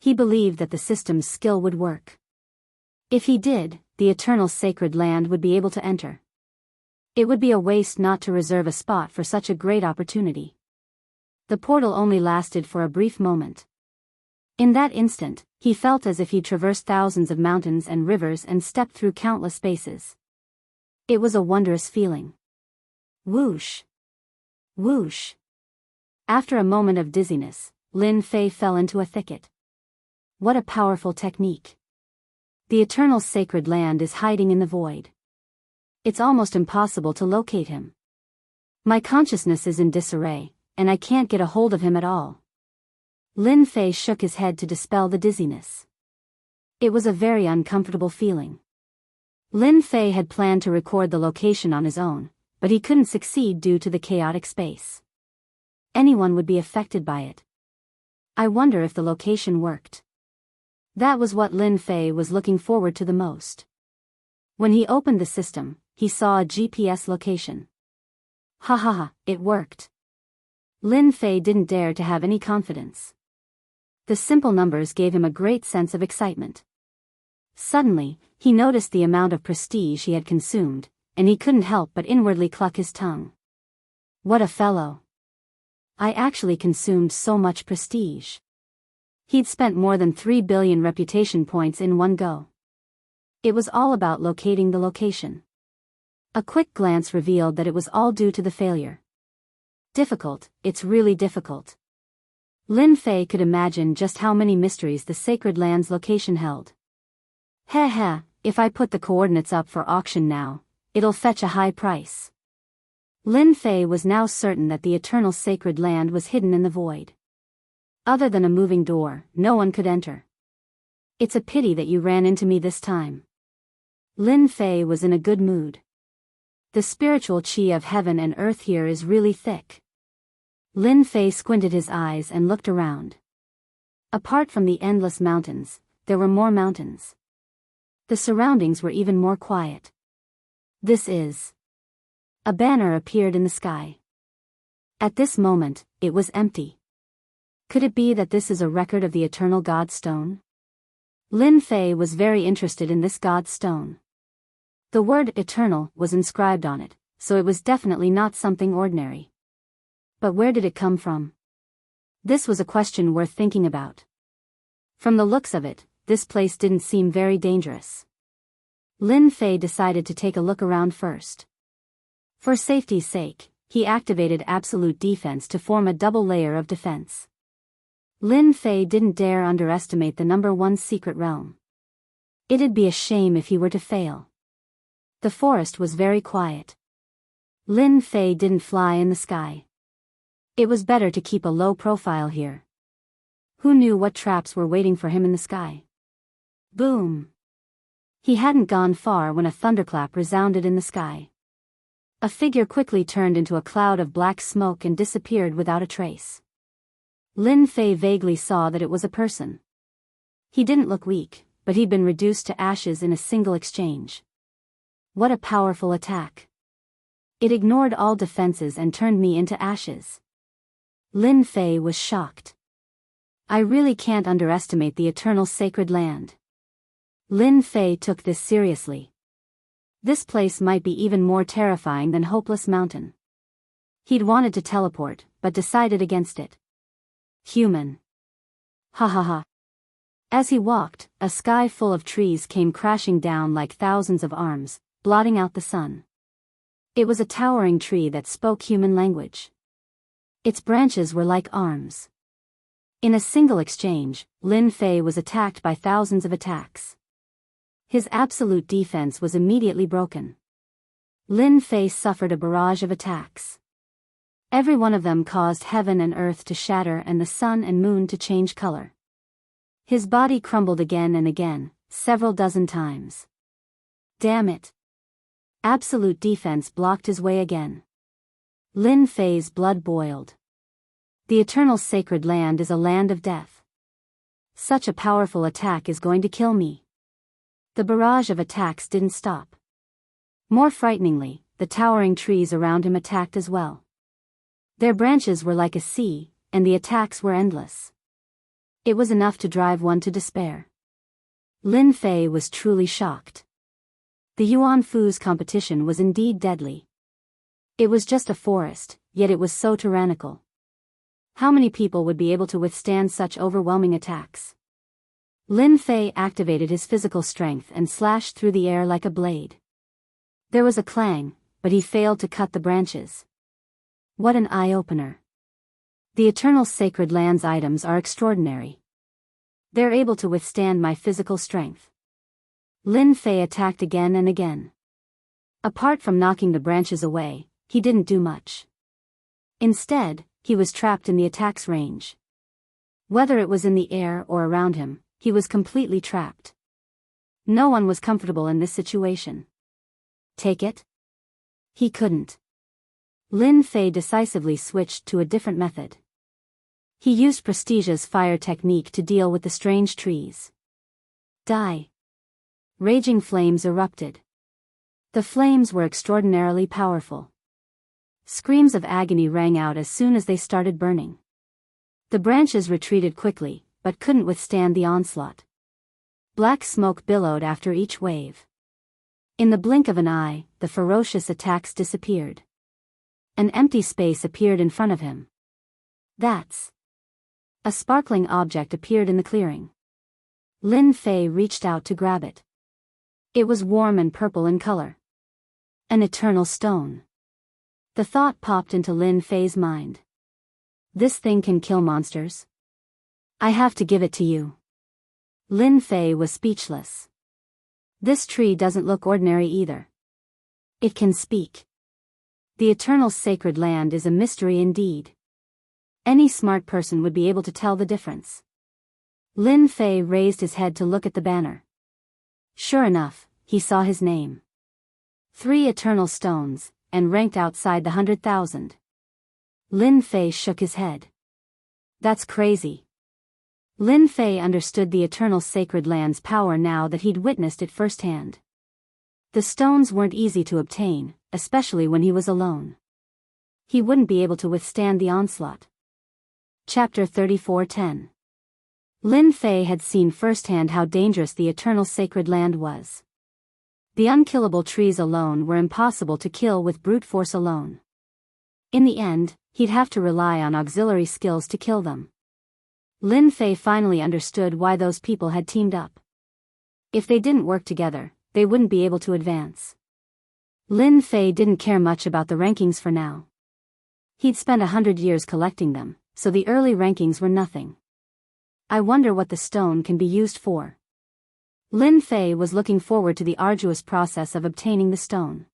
He believed that the system's skill would work. If he did, the eternal sacred land would be able to enter. It would be a waste not to reserve a spot for such a great opportunity. The portal only lasted for a brief moment. In that instant, he felt as if he'd traversed thousands of mountains and rivers and stepped through countless spaces. It was a wondrous feeling. Whoosh! Whoosh! After a moment of dizziness, Lin Fei fell into a thicket. What a powerful technique. The eternal sacred land is hiding in the void. It's almost impossible to locate him. My consciousness is in disarray, and I can't get a hold of him at all. Lin Fei shook his head to dispel the dizziness. It was a very uncomfortable feeling. Lin Fei had planned to record the location on his own, but he couldn't succeed due to the chaotic space. Anyone would be affected by it. I wonder if the location worked. That was what Lin Fei was looking forward to the most. When he opened the system, he saw a GPS location. Ha ha ha, it worked. Lin Fei didn't dare to have any confidence. The simple numbers gave him a great sense of excitement. Suddenly, he noticed the amount of prestige he had consumed, and he couldn't help but inwardly cluck his tongue. What a fellow! I actually consumed so much prestige. He'd spent more than 3 billion reputation points in one go. It was all about locating the location. A quick glance revealed that it was all due to the failure. Difficult, it's really difficult. Lin Fei could imagine just how many mysteries the sacred land's location held. Heh heh, if I put the coordinates up for auction now, it'll fetch a high price. Lin Fei was now certain that the eternal sacred land was hidden in the void. Other than a moving door, no one could enter. It's a pity that you ran into me this time. Lin Fei was in a good mood. The spiritual qi of heaven and earth here is really thick. Lin Fei squinted his eyes and looked around. Apart from the endless mountains, there were more mountains. The surroundings were even more quiet. This is... A banner appeared in the sky. At this moment, it was empty. Could it be that this is a record of the eternal God Stone? Lin Fei was very interested in this God Stone. The word eternal was inscribed on it, so it was definitely not something ordinary. But where did it come from? This was a question worth thinking about. From the looks of it, this place didn't seem very dangerous. Lin Fei decided to take a look around first. For safety's sake, he activated absolute defense to form a double layer of defense. Lin Fei didn't dare underestimate the number 1 secret realm. It'd be a shame if he were to fail. The forest was very quiet. Lin Fei didn't fly in the sky. It was better to keep a low profile here. Who knew what traps were waiting for him in the sky? Boom! He hadn't gone far when a thunderclap resounded in the sky. A figure quickly turned into a cloud of black smoke and disappeared without a trace. Lin Fei vaguely saw that it was a person. He didn't look weak, but he'd been reduced to ashes in a single exchange. What a powerful attack. It ignored all defenses and turned me into ashes. Lin Fei was shocked. I really can't underestimate the eternal sacred land. Lin Fei took this seriously. This place might be even more terrifying than Hopeless Mountain. He'd wanted to teleport, but decided against it. Human. Ha ha ha. As he walked, a sky full of trees came crashing down like thousands of arms, blotting out the sun. It was a towering tree that spoke human language. Its branches were like arms. In a single exchange, Lin Fei was attacked by thousands of attacks. His absolute defense was immediately broken. Lin Fei suffered a barrage of attacks. Every one of them caused heaven and earth to shatter and the sun and moon to change color. His body crumbled again and again, several dozen times. Damn it! Absolute defense blocked his way again. Lin Fei's blood boiled. The eternal sacred land is a land of death. Such a powerful attack is going to kill me. The barrage of attacks didn't stop. More frighteningly, the towering trees around him attacked as well. Their branches were like a sea, and the attacks were endless. It was enough to drive one to despair. Lin Fei was truly shocked. The Yuan Fu's competition was indeed deadly. It was just a forest, yet it was so tyrannical. How many people would be able to withstand such overwhelming attacks? Lin Fei activated his physical strength and slashed through the air like a blade. There was a clang, but he failed to cut the branches. What an eye-opener. The eternal sacred land's items are extraordinary. They're able to withstand my physical strength. Lin Fei attacked again and again. Apart from knocking the branches away, he didn't do much. Instead, he was trapped in the attack's range. Whether it was in the air or around him, he was completely trapped. No one was comfortable in this situation. Take it? He couldn't. Lin Fei decisively switched to a different method. He used Prestigia's fire technique to deal with the strange trees. Die. Raging flames erupted. The flames were extraordinarily powerful. Screams of agony rang out as soon as they started burning. The branches retreated quickly, but couldn't withstand the onslaught. Black smoke billowed after each wave. In the blink of an eye, the ferocious attacks disappeared. An empty space appeared in front of him. That's... A sparkling object appeared in the clearing. Lin Fei reached out to grab it. It was warm and purple in color. An eternal stone. The thought popped into Lin Fei's mind. This thing can kill monsters. I have to give it to you. Lin Fei was speechless. This tree doesn't look ordinary either. It can speak. The eternal sacred land is a mystery indeed. Any smart person would be able to tell the difference. Lin Fei raised his head to look at the banner. Sure enough, he saw his name. 3 eternal stones, and ranked outside the 100,000. Lin Fei shook his head. That's crazy. Lin Fei understood the eternal sacred land's power now that he'd witnessed it firsthand. The stones weren't easy to obtain, especially when he was alone. He wouldn't be able to withstand the onslaught. Chapter 34:10. Lin Fei had seen firsthand how dangerous the eternal sacred land was. The unkillable trees alone were impossible to kill with brute force alone. In the end, he'd have to rely on auxiliary skills to kill them. Lin Fei finally understood why those people had teamed up. If they didn't work together, they wouldn't be able to advance. Lin Fei didn't care much about the rankings for now. He'd spent 100 years collecting them, so the early rankings were nothing. I wonder what the stone can be used for. Lin Fei was looking forward to the arduous process of obtaining the stone.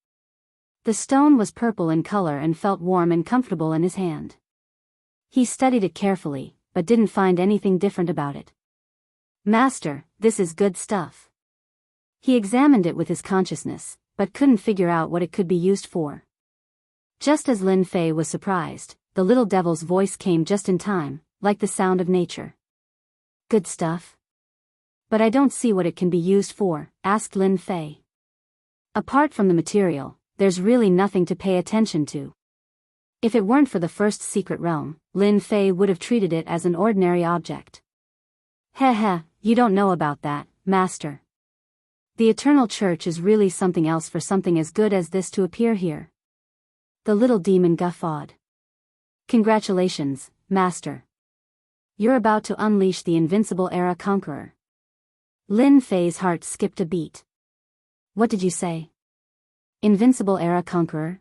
The stone was purple in color and felt warm and comfortable in his hand. He studied it carefully, but didn't find anything different about it. Master, this is good stuff. He examined it with his consciousness, but couldn't figure out what it could be used for. Just as Lin Fei was surprised, the little devil's voice came just in time, like the sound of nature. Good stuff? But I don't see what it can be used for, asked Lin Fei. Apart from the material, there's really nothing to pay attention to. If it weren't for the first secret realm, Lin Fei would have treated it as an ordinary object. Heh, you don't know about that, Master. The Eternal Church is really something else for something as good as this to appear here. The little demon guffawed. Congratulations, Master. You're about to unleash the invincible Era Conqueror. Lin Fei's heart skipped a beat. What did you say? Invincible era conqueror?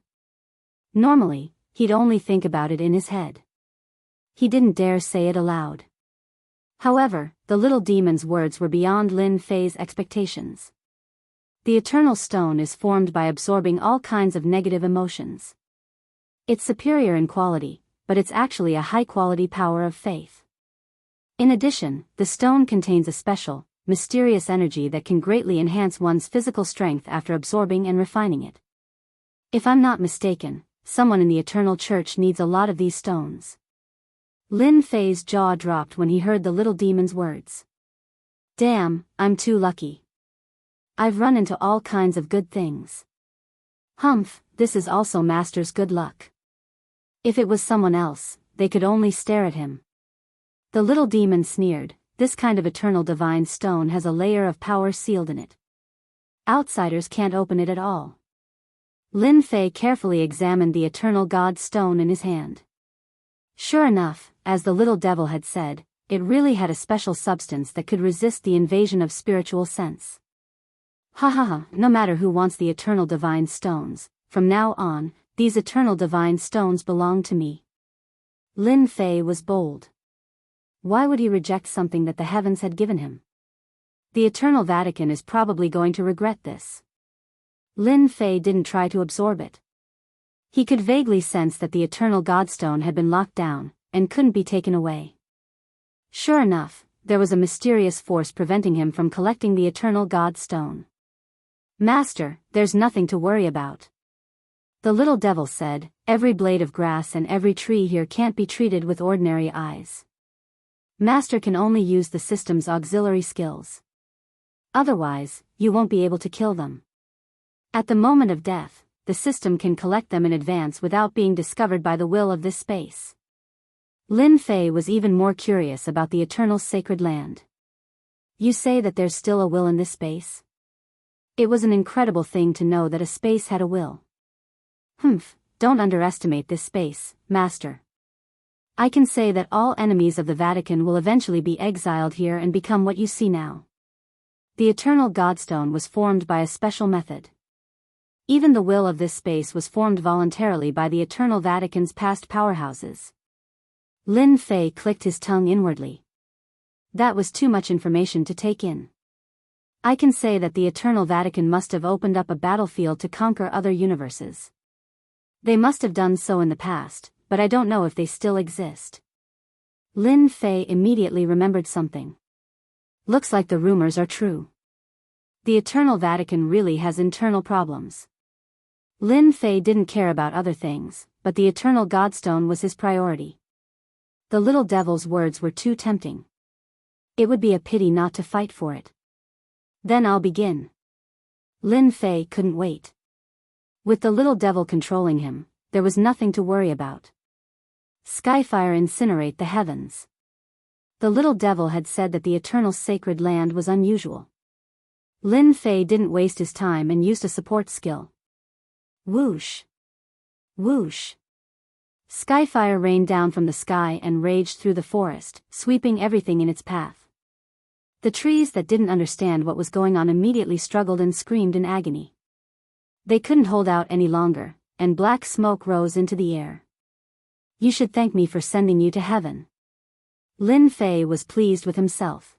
Normally, he'd only think about it in his head. He didn't dare say it aloud. However, the little demon's words were beyond Lin Fei's expectations. The eternal stone is formed by absorbing all kinds of negative emotions. It's superior in quality, but it's actually a high-quality power of faith. In addition, the stone contains a special, mysterious energy that can greatly enhance one's physical strength after absorbing and refining it. If I'm not mistaken, someone in the Eternal Church needs a lot of these stones. Lin Fei's jaw dropped when he heard the little demon's words. Damn, I'm too lucky. I've run into all kinds of good things. Humph, this is also Master's good luck. If it was someone else, they could only stare at him. The little demon sneered, this kind of eternal divine stone has a layer of power sealed in it. Outsiders can't open it at all. Lin Fei carefully examined the eternal God stone in his hand. Sure enough, as the little devil had said, it really had a special substance that could resist the invasion of spiritual sense. Ha ha ha, no matter who wants the eternal divine stones, from now on, these eternal divine stones belong to me. Lin Fei was bold. Why would he reject something that the heavens had given him? The Eternal Vatican is probably going to regret this. Lin Fei didn't try to absorb it. He could vaguely sense that the eternal Godstone had been locked down, and couldn't be taken away. Sure enough, there was a mysterious force preventing him from collecting the eternal Godstone. Master, there's nothing to worry about. The little devil said, every blade of grass and every tree here can't be treated with ordinary eyes. Master can only use the system's auxiliary skills. Otherwise, you won't be able to kill them. At the moment of death, the system can collect them in advance without being discovered by the will of this space. Lin Fei was even more curious about the eternal sacred land. You say that there's still a will in this space? It was an incredible thing to know that a space had a will. Humph, don't underestimate this space, Master. I can say that all enemies of the Vatican will eventually be exiled here and become what you see now. The eternal Godstone was formed by a special method. Even the will of this space was formed voluntarily by the Eternal Vatican's past powerhouses. Lin Fei clicked his tongue inwardly. That was too much information to take in. I can say that the Eternal Vatican must have opened up a battlefield to conquer other universes. They must have done so in the past, but I don't know if they still exist. Lin Fei immediately remembered something. Looks like the rumors are true. The Eternal Vatican really has internal problems. Lin Fei didn't care about other things, but the Eternal Godstone was his priority. The little devil's words were too tempting. It would be a pity not to fight for it. Then I'll begin. Lin Fei couldn't wait. With the little devil controlling him, there was nothing to worry about. Skyfire incinerate the heavens. The little devil had said that the eternal sacred land was unusual. Lin Fei didn't waste his time and used a support skill. Whoosh! Whoosh! Skyfire rained down from the sky and raged through the forest, sweeping everything in its path. The trees that didn't understand what was going on immediately struggled and screamed in agony. They couldn't hold out any longer, and black smoke rose into the air. You should thank me for sending you to heaven. Lin Fei was pleased with himself.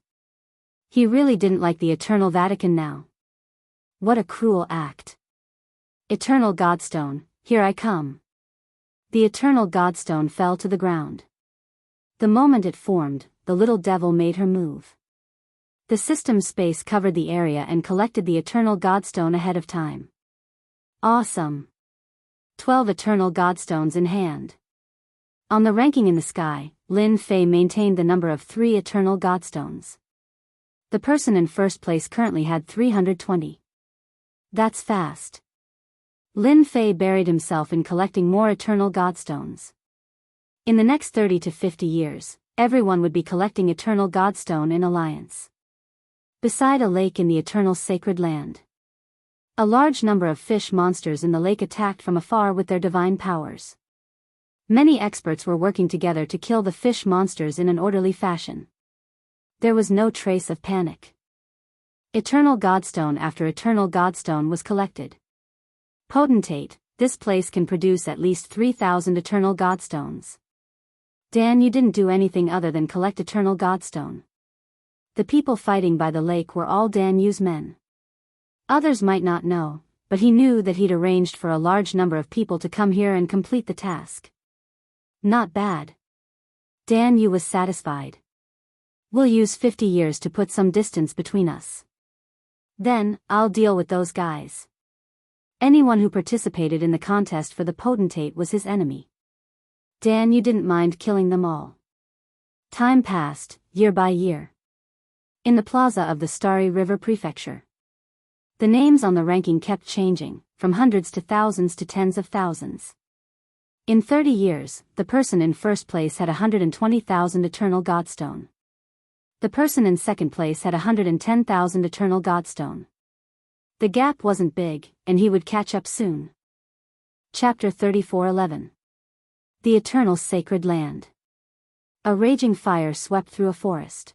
He really didn't like the Eternal Vatican now. What a cruel act. Eternal Godstone, here I come. The Eternal Godstone fell to the ground. The moment it formed, the little devil made her move. The system space covered the area and collected the Eternal Godstone ahead of time. Awesome. 12 Eternal Godstones in hand. On the ranking in the sky, Lin Fei maintained the number of 3 Eternal Godstones. The person in first place currently had 320. That's fast. Lin Fei buried himself in collecting more Eternal Godstones. In the next 30 to 50 years, everyone would be collecting Eternal Godstone in alliance. Beside a lake in the Eternal Sacred Land. A large number of fish monsters in the lake attacked from afar with their divine powers. Many experts were working together to kill the fish monsters in an orderly fashion. There was no trace of panic. Eternal Godstone after Eternal Godstone was collected. Potentate, this place can produce at least 3,000 Eternal Godstones. Dan, you didn't do anything other than collect Eternal Godstone. The people fighting by the lake were all Dan Yu's men. Others might not know, but he knew that he'd arranged for a large number of people to come here and complete the task. Not bad. Dan Yu was satisfied. We'll use 50 years to put some distance between us. Then, I'll deal with those guys. Anyone who participated in the contest for the potentate was his enemy. Dan Yu didn't mind killing them all. Time passed, year by year. In the plaza of the Starry River Prefecture. The names on the ranking kept changing, from hundreds to thousands to tens of thousands. In 30 years, the person in first place had 120,000 Eternal Godstone. The person in second place had 110,000 Eternal Godstone. The gap wasn't big, and he would catch up soon. Chapter 34:11. The Eternal Sacred Land. A raging fire swept through a forest.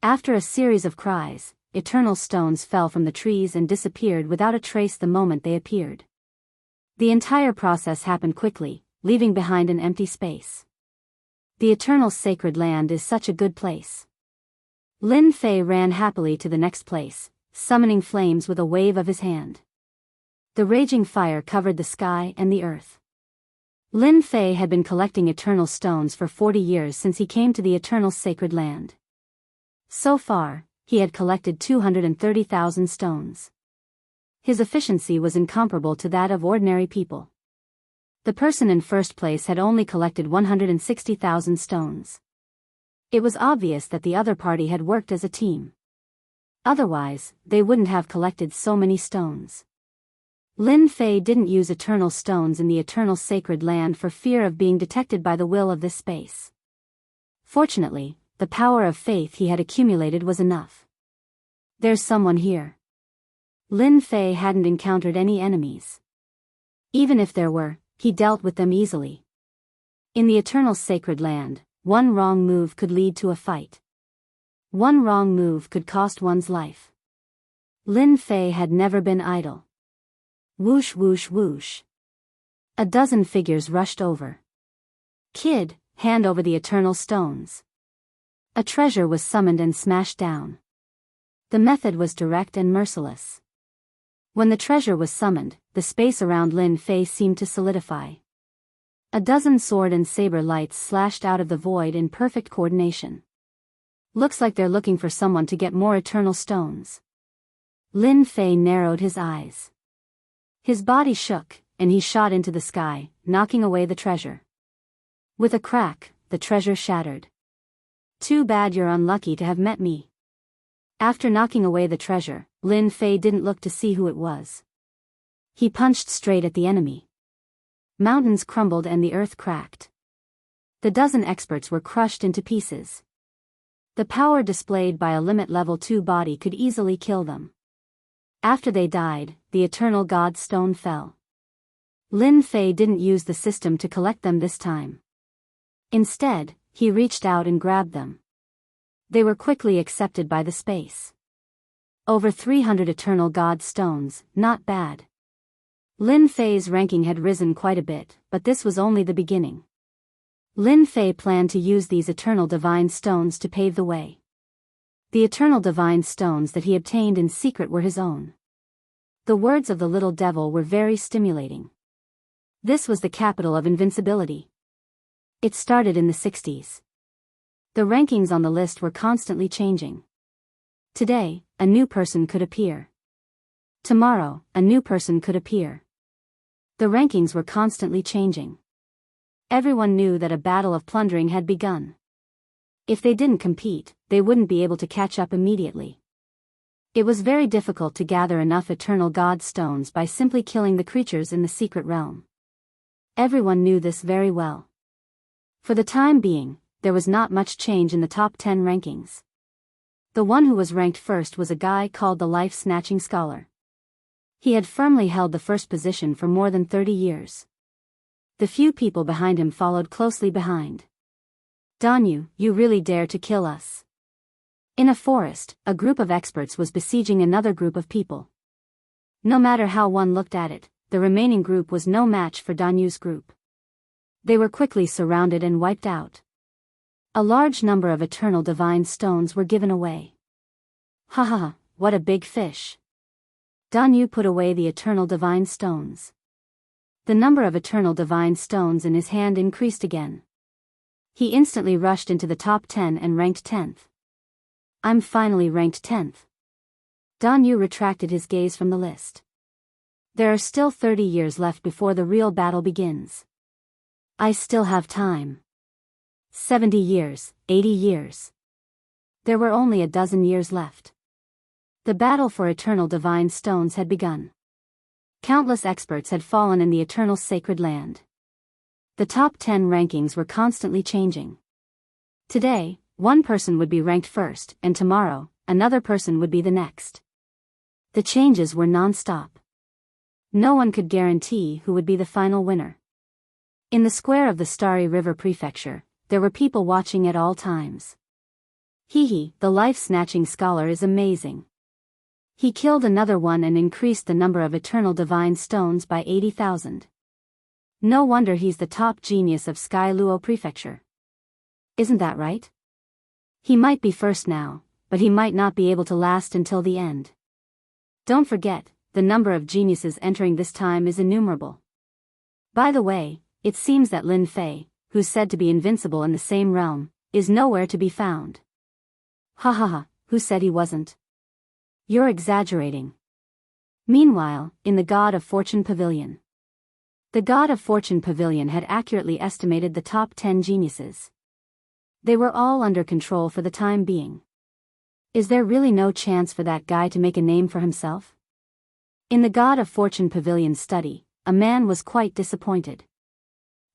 After a series of cries, eternal stones fell from the trees and disappeared without a trace the moment they appeared. The entire process happened quickly, leaving behind an empty space. The Eternal Sacred Land is such a good place. Lin Fei ran happily to the next place, summoning flames with a wave of his hand. The raging fire covered the sky and the earth. Lin Fei had been collecting eternal stones for 40 years since he came to the Eternal Sacred Land. So far, he had collected 230,000 stones. His efficiency was incomparable to that of ordinary people. The person in first place had only collected 160,000 stones. It was obvious that the other party had worked as a team. Otherwise, they wouldn't have collected so many stones. Lin Fei didn't use eternal stones in the Eternal Sacred Land for fear of being detected by the will of this space. Fortunately, the power of faith he had accumulated was enough. There's someone here. Lin Fei hadn't encountered any enemies. Even if there were, he dealt with them easily. In the Eternal Sacred Land, one wrong move could lead to a fight. One wrong move could cost one's life. Lin Fei had never been idle. Whoosh whoosh whoosh. A dozen figures rushed over. Kid, hand over the eternal stones. A treasure was summoned and smashed down. The method was direct and merciless. When the treasure was summoned, the space around Lin Fei seemed to solidify. A dozen sword and saber lights slashed out of the void in perfect coordination. Looks like they're looking for someone to get more eternal stones. Lin Fei narrowed his eyes. His body shook, and he shot into the sky, knocking away the treasure. With a crack, the treasure shattered. Too bad you're unlucky to have met me. After knocking away the treasure, Lin Fei didn't look to see who it was. He punched straight at the enemy. Mountains crumbled and the earth cracked. The dozen experts were crushed into pieces. The power displayed by a limit level 2 body could easily kill them. After they died, the Eternal God Stone fell. Lin Fei didn't use the system to collect them this time. Instead, he reached out and grabbed them. They were quickly accepted by the space. Over 300 Eternal God Stones, not bad. Lin Fei's ranking had risen quite a bit, but this was only the beginning. Lin Fei planned to use these Eternal Divine Stones to pave the way. The Eternal Divine Stones that he obtained in secret were his own. The words of the little devil were very stimulating. This was the capital of invincibility. It started in the 60s. The rankings on the list were constantly changing. Today, a new person could appear. Tomorrow, a new person could appear. The rankings were constantly changing. Everyone knew that a battle of plundering had begun. If they didn't compete, they wouldn't be able to catch up immediately. It was very difficult to gather enough Eternal God Stones by simply killing the creatures in the secret realm. Everyone knew this very well. For the time being, there was not much change in the top 10 rankings. The one who was ranked first was a guy called the Life-Snatching Scholar. He had firmly held the first position for more than 30 years. The few people behind him followed closely behind. Danyu, you really dare to kill us. In a forest, a group of experts was besieging another group of people. No matter how one looked at it, the remaining group was no match for Danyu's group. They were quickly surrounded and wiped out. A large number of eternal divine stones were given away. Ha ha ha, what a big fish. Danyu put away the eternal divine stones. The number of eternal divine stones in his hand increased again. He instantly rushed into the top 10 and ranked 10th. I'm finally ranked 10th. Danyu retracted his gaze from the list. There are still 30 years left before the real battle begins. I still have time. 70 years, 80 years. There were only a dozen years left. The battle for eternal divine stones had begun. Countless experts had fallen in the eternal sacred land. The top 10 rankings were constantly changing. Today, one person would be ranked first, and tomorrow, another person would be the next. The changes were non-stop. No one could guarantee who would be the final winner. In the square of the Starry River Prefecture, there were people watching at all times. Hehe, the life-snatching scholar is amazing. He killed another one and increased the number of eternal divine stones by 80,000. No wonder he's the top genius of Sky Luo Prefecture. Isn't that right? He might be first now, but he might not be able to last until the end. Don't forget, the number of geniuses entering this time is innumerable. By the way, it seems that Lin Fei, who's said to be invincible in the same realm, is nowhere to be found. Ha ha ha, who said he wasn't? You're exaggerating. Meanwhile, in the God of Fortune Pavilion. The God of Fortune Pavilion had accurately estimated the top 10 geniuses. They were all under control for the time being. Is there really no chance for that guy to make a name for himself? In the God of Fortune Pavilion study, a man was quite disappointed.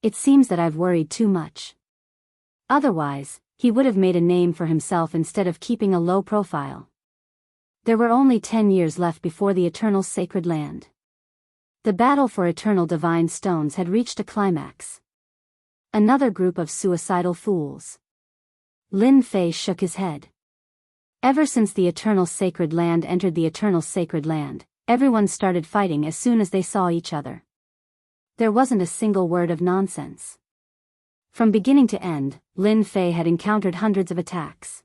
It seems that I've worried too much. Otherwise, he would have made a name for himself instead of keeping a low profile. There were only 10 years left before the eternal sacred land. The battle for eternal divine stones had reached a climax. Another group of suicidal fools. Lin Fei shook his head. Ever since the eternal sacred land entered the eternal sacred land, everyone started fighting as soon as they saw each other. There wasn't a single word of nonsense. From beginning to end, Lin Fei had encountered hundreds of attacks.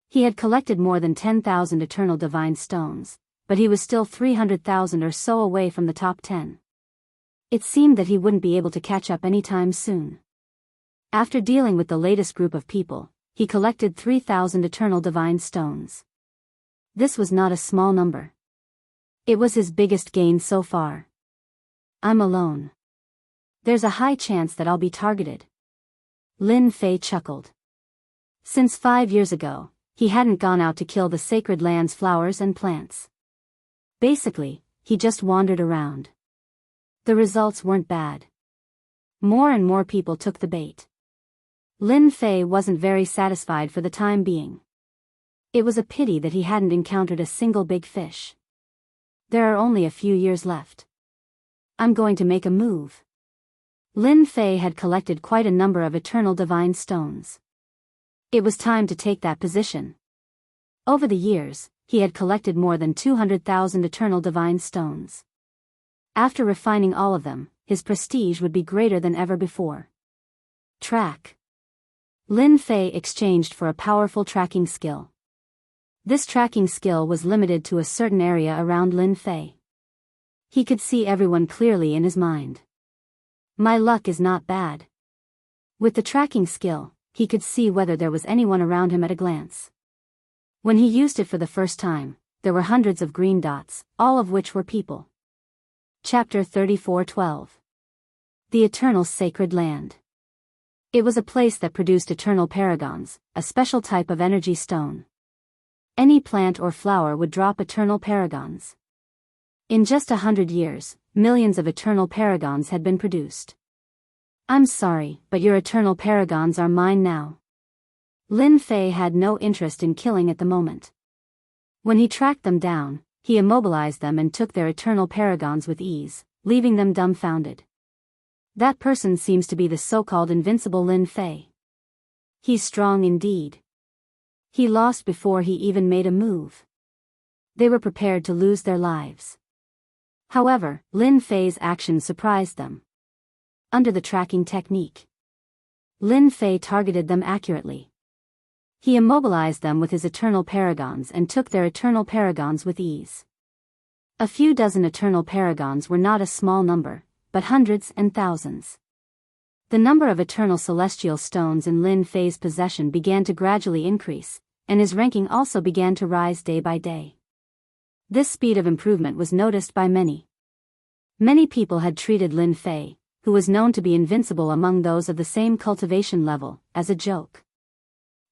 He had collected more than 10,000 eternal divine stones, but he was still 300,000 or so away from the top 10. It seemed that he wouldn't be able to catch up anytime soon. After dealing with the latest group of people, he collected 3,000 eternal divine stones. This was not a small number. It was his biggest gain so far. I'm alone. There's a high chance that I'll be targeted. Lin Fei chuckled. Since 5 years ago, he hadn't gone out to kill the sacred land's flowers and plants. Basically, he just wandered around. The results weren't bad. More and more people took the bait. Lin Fei wasn't very satisfied for the time being. It was a pity that he hadn't encountered a single big fish. There are only a few years left. I'm going to make a move. Lin Fei had collected quite a number of eternal divine stones. It was time to take that position. Over the years, he had collected more than 200,000 eternal divine stones. After refining all of them, his prestige would be greater than ever before. Track. Lin Fei exchanged for a powerful tracking skill. This tracking skill was limited to a certain area around Lin Fei. He could see everyone clearly in his mind. My luck is not bad. With the tracking skill, he could see whether there was anyone around him at a glance. When he used it for the first time, there were hundreds of green dots, all of which were people. Chapter 34:12. The Eternal Sacred Land. It was a place that produced eternal paragons, a special type of energy stone. Any plant or flower would drop eternal paragons. In just 100 years, millions of eternal paragons had been produced. I'm sorry, but your eternal paragons are mine now. Lin Fei had no interest in killing at the moment. When he tracked them down, he immobilized them and took their eternal paragons with ease, leaving them dumbfounded. That person seems to be the so-called invincible Lin Fei. He's strong indeed. He lost before he even made a move. They were prepared to lose their lives. However, Lin Fei's actions surprised them. Under the tracking technique, Lin Fei targeted them accurately. He immobilized them with his eternal paragons and took their eternal paragons with ease. A few dozen eternal paragons were not a small number, but hundreds and thousands. The number of eternal celestial stones in Lin Fei's possession began to gradually increase, and his ranking also began to rise day by day. This speed of improvement was noticed by many. Many people had treated Lin Fei, who was known to be invincible among those of the same cultivation level, as a joke.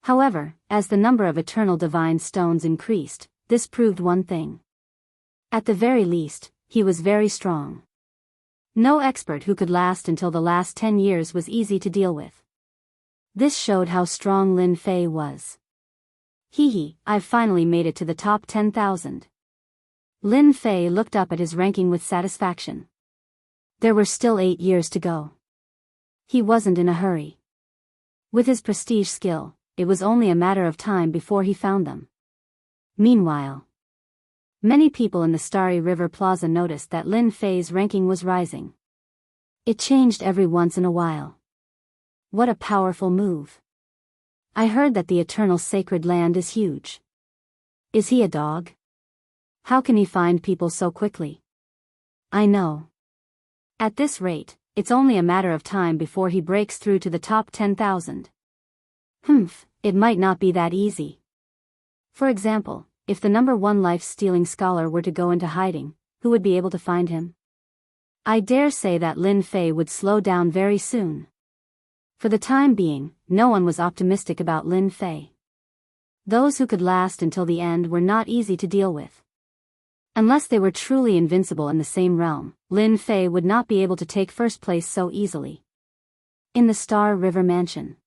However, as the number of eternal divine stones increased, this proved one thing. At the very least, he was very strong. No expert who could last until the last 10 years was easy to deal with. This showed how strong Lin Fei was. I've finally made it to the top 10,000. Lin Fei looked up at his ranking with satisfaction. There were still 8 years to go. He wasn't in a hurry. With his prestige skill, it was only a matter of time before he found them. Meanwhile, many people in the Starry River Plaza noticed that Lin Fei's ranking was rising. It changed every once in a while. What a powerful move. I heard that the eternal sacred land is huge. Is he a dog? How can he find people so quickly? I know. At this rate, it's only a matter of time before he breaks through to the top 10,000. It might not be that easy. For example, if the number 1 life-stealing scholar were to go into hiding, who would be able to find him? I dare say that Lin Fei would slow down very soon. For the time being, no one was optimistic about Lin Fei. Those who could last until the end were not easy to deal with. Unless they were truly invincible in the same realm, Lin Fei would not be able to take first place so easily. In the Star River Mansion,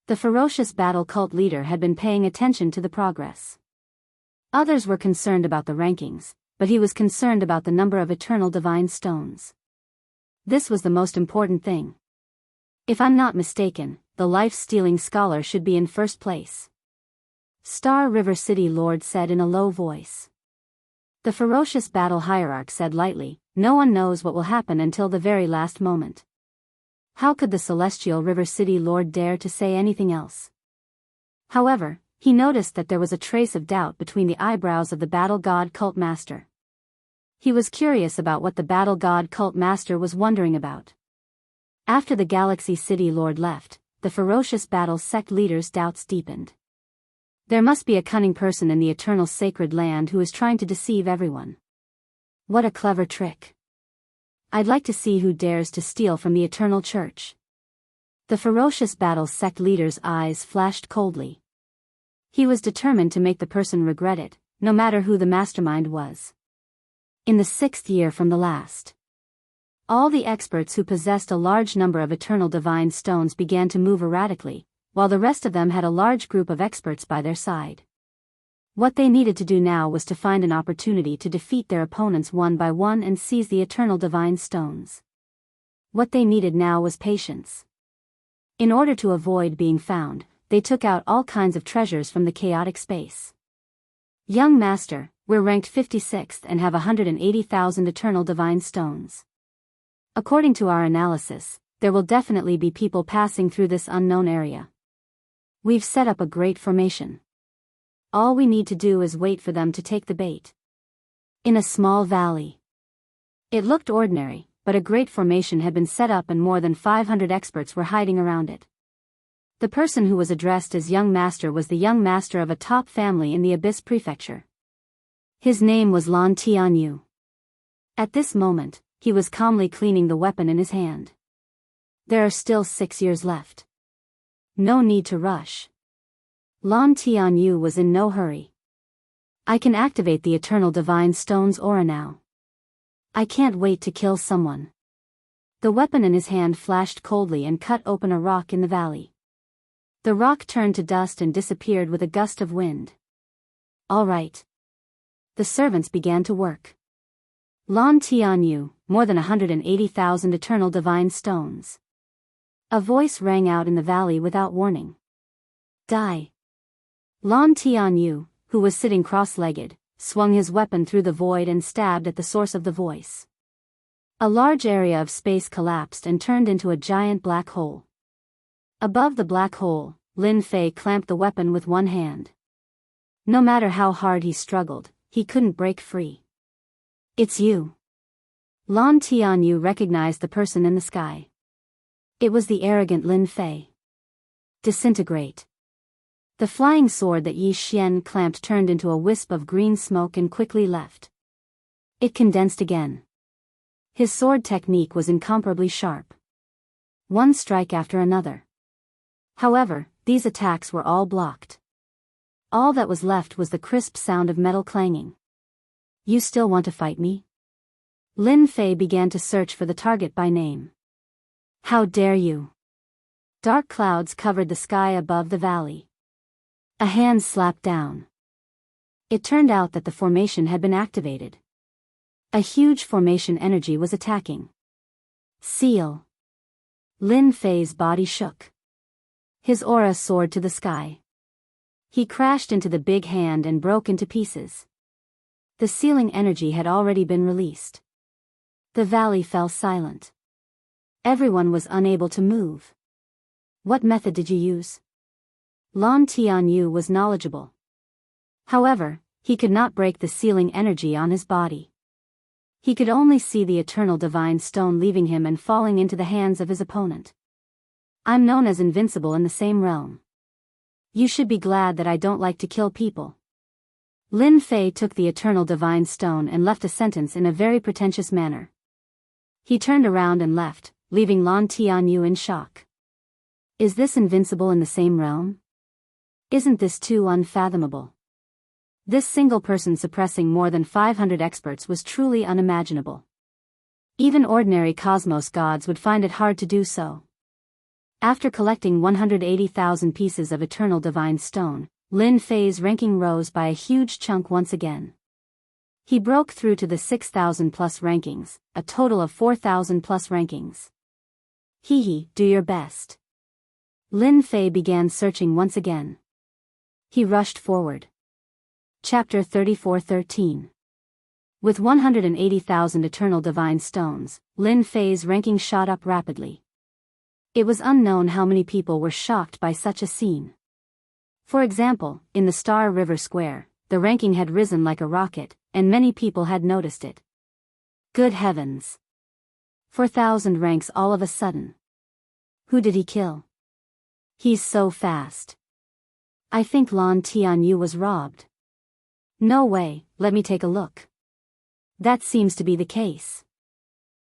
the ferocious battle cult leader had been paying attention to the progress. Others were concerned about the rankings, but he was concerned about the number of eternal divine stones. This was the most important thing. If I'm not mistaken, the life-stealing scholar should be in first place. Star River City Lord said in a low voice. The ferocious battle hierarch said lightly, no one knows what will happen until the very last moment. How could the Celestial River City Lord dare to say anything else? However, he noticed that there was a trace of doubt between the eyebrows of the Battle God Cult Master. He was curious about what the Battle God Cult Master was wondering about. After the Galaxy City Lord left, the ferocious battle sect leader's doubts deepened. There must be a cunning person in the eternal sacred land who is trying to deceive everyone. What a clever trick. I'd like to see who dares to steal from the Eternal Church. The ferocious battle sect leader's eyes flashed coldly. He was determined to make the person regret it, no matter who the mastermind was. In the 6th year from the last, all the experts who possessed a large number of eternal divine stones began to move erratically, while the rest of them had a large group of experts by their side. What they needed to do now was to find an opportunity to defeat their opponents one by one and seize the eternal divine stones. What they needed now was patience. In order to avoid being found, they took out all kinds of treasures from the chaotic space. Young Master, we're ranked 56th and have 180,000 eternal divine stones. According to our analysis, there will definitely be people passing through this unknown area. We've set up a great formation. All we need to do is wait for them to take the bait. In a small valley. It looked ordinary, but a great formation had been set up and more than 500 experts were hiding around it. The person who was addressed as Young Master was the young master of a top family in the Abyss Prefecture. His name was Lan Tianyu. At this moment, he was calmly cleaning the weapon in his hand. There are still 6 years left. No need to rush. Lan Tianyu was in no hurry. I can activate the Eternal Divine Stone's aura now. I can't wait to kill someone. The weapon in his hand flashed coldly and cut open a rock in the valley. The rock turned to dust and disappeared with a gust of wind. All right. The servants began to work. Lan Tianyu, more than 180,000 Eternal Divine Stones. A voice rang out in the valley without warning. Die. Lan Tianyu, who was sitting cross-legged, swung his weapon through the void and stabbed at the source of the voice. A large area of space collapsed and turned into a giant black hole. Above the black hole, Lin Fei clamped the weapon with one hand. No matter how hard he struggled, he couldn't break free. "It's you." Lan Tianyu recognized the person in the sky. It was the arrogant Lin Fei. "Disintegrate." The flying sword that Yi Xian clamped turned into a wisp of green smoke and quickly left. It condensed again. His sword technique was incomparably sharp. One strike after another. However, these attacks were all blocked. All that was left was the crisp sound of metal clanging. "You still want to fight me?" Lin Fei began to search for the target by name. "How dare you!" Dark clouds covered the sky above the valley. A hand slapped down. It turned out that the formation had been activated. A huge formation energy was attacking. "Seal." Lin Fei's body shook. His aura soared to the sky. He crashed into the big hand and broke into pieces. The sealing energy had already been released. The valley fell silent. Everyone was unable to move. "What method did you use?" Lan Tianyu was knowledgeable. However, he could not break the sealing energy on his body. He could only see the eternal divine stone leaving him and falling into the hands of his opponent. "I'm known as invincible in the same realm. You should be glad that I don't like to kill people." Lin Fei took the eternal divine stone and left a sentence in a very pretentious manner. He turned around and left, leaving Lan Tianyu in shock. Is this invincible in the same realm? Isn't this too unfathomable? This single person suppressing more than 500 experts was truly unimaginable. Even ordinary cosmos gods would find it hard to do so. After collecting 180,000 pieces of eternal divine stone, Lin Fei's ranking rose by a huge chunk once again. He broke through to the 6,000 plus rankings, a total of 4,000 plus rankings. "Hee, do your best." Lin Fei began searching once again. He rushed forward. Chapter 34:13. With 180,000 eternal divine stones, Lin Fei's ranking shot up rapidly. It was unknown how many people were shocked by such a scene. For example, in the Star River Square, the ranking had risen like a rocket, and many people had noticed it. Good heavens! 4,000 ranks all of a sudden. Who did he kill? He's so fast. I think Lan Tianyu was robbed. No way, let me take a look. That seems to be the case.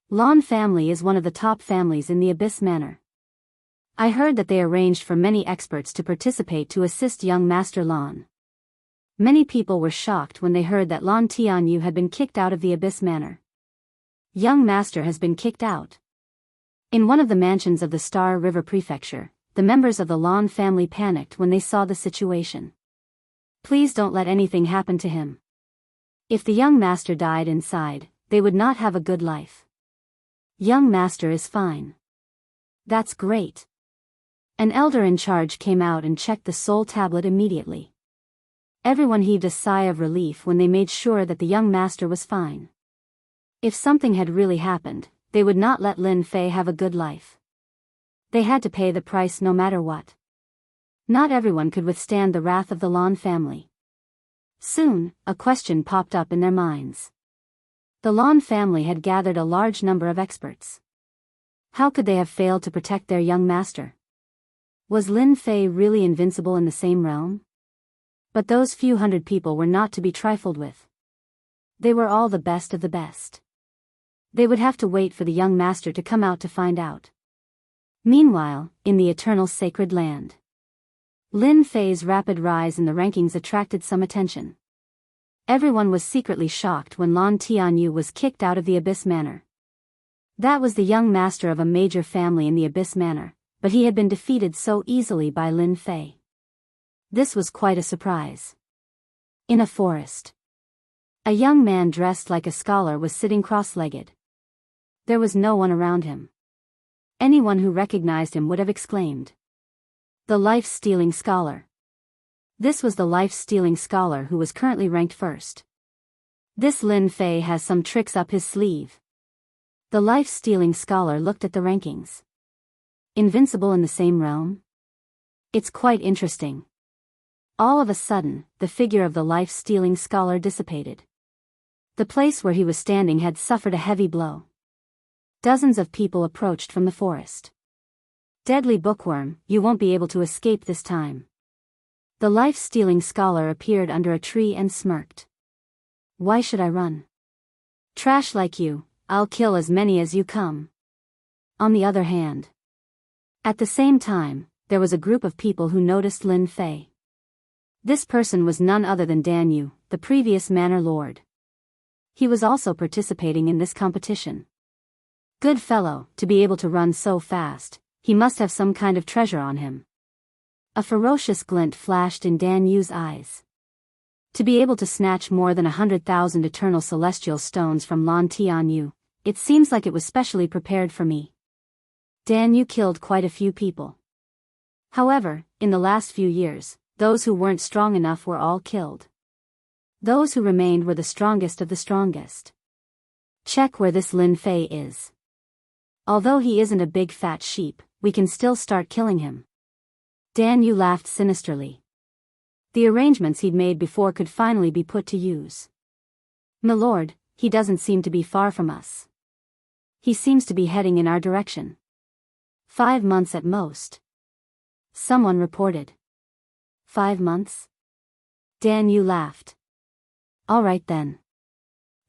Lan family is one of the top families in the Abyss Manor. I heard that they arranged for many experts to participate to assist young Master Lan. Many people were shocked when they heard that Lan Tianyu had been kicked out of the Abyss Manor. Young Master has been kicked out. In one of the mansions of the Star River Prefecture, the members of the Lan family panicked when they saw the situation. Please don't let anything happen to him. If the young master died inside, they would not have a good life. Young master is fine. That's great. An elder in charge came out and checked the soul tablet immediately. Everyone heaved a sigh of relief when they made sure that the young master was fine. If something had really happened, they would not let Lin Fei have a good life. They had to pay the price no matter what. Not everyone could withstand the wrath of the Lan family. Soon, a question popped up in their minds. The Lan family had gathered a large number of experts. How could they have failed to protect their young master? Was Lin Fei really invincible in the same realm? But those few hundred people were not to be trifled with. They were all the best of the best. They would have to wait for the young master to come out to find out. Meanwhile, in the eternal sacred land, Lin Fei's rapid rise in the rankings attracted some attention. Everyone was secretly shocked when Lan Tianyu was kicked out of the Abyss Manor. That was the young master of a major family in the Abyss Manor, but he had been defeated so easily by Lin Fei. This was quite a surprise. In a forest, a young man dressed like a scholar was sitting cross-legged. There was no one around him. Anyone who recognized him would have exclaimed, "The life-stealing scholar." This was the life-stealing scholar who was currently ranked first. This Lin Fei has some tricks up his sleeve. The life-stealing scholar looked at the rankings. Invincible in the same realm? It's quite interesting. All of a sudden, the figure of the life-stealing scholar dissipated. The place where he was standing had suffered a heavy blow. Dozens of people approached from the forest. Deadly bookworm, you won't be able to escape this time. The life-stealing scholar appeared under a tree and smirked. Why should I run? Trash like you, I'll kill as many as you come. On the other hand. At the same time, there was a group of people who noticed Lin Fei. This person was none other than Dan Yu, the previous manor lord. He was also participating in this competition. Good fellow, to be able to run so fast, he must have some kind of treasure on him. A ferocious glint flashed in Dan Yu's eyes. To be able to snatch more than 100,000 eternal celestial stones from Lan Tianyu, it seems like it was specially prepared for me. Dan Yu killed quite a few people. However, in the last few years, those who weren't strong enough were all killed. Those who remained were the strongest of the strongest. Check where this Lin Fei is. Although he isn't a big fat sheep, we can still start killing him. Dan Yu laughed sinisterly. The arrangements he'd made before could finally be put to use. Milord, he doesn't seem to be far from us. He seems to be heading in our direction. 5 months at most. Someone reported. 5 months? Dan Yu laughed. All right then.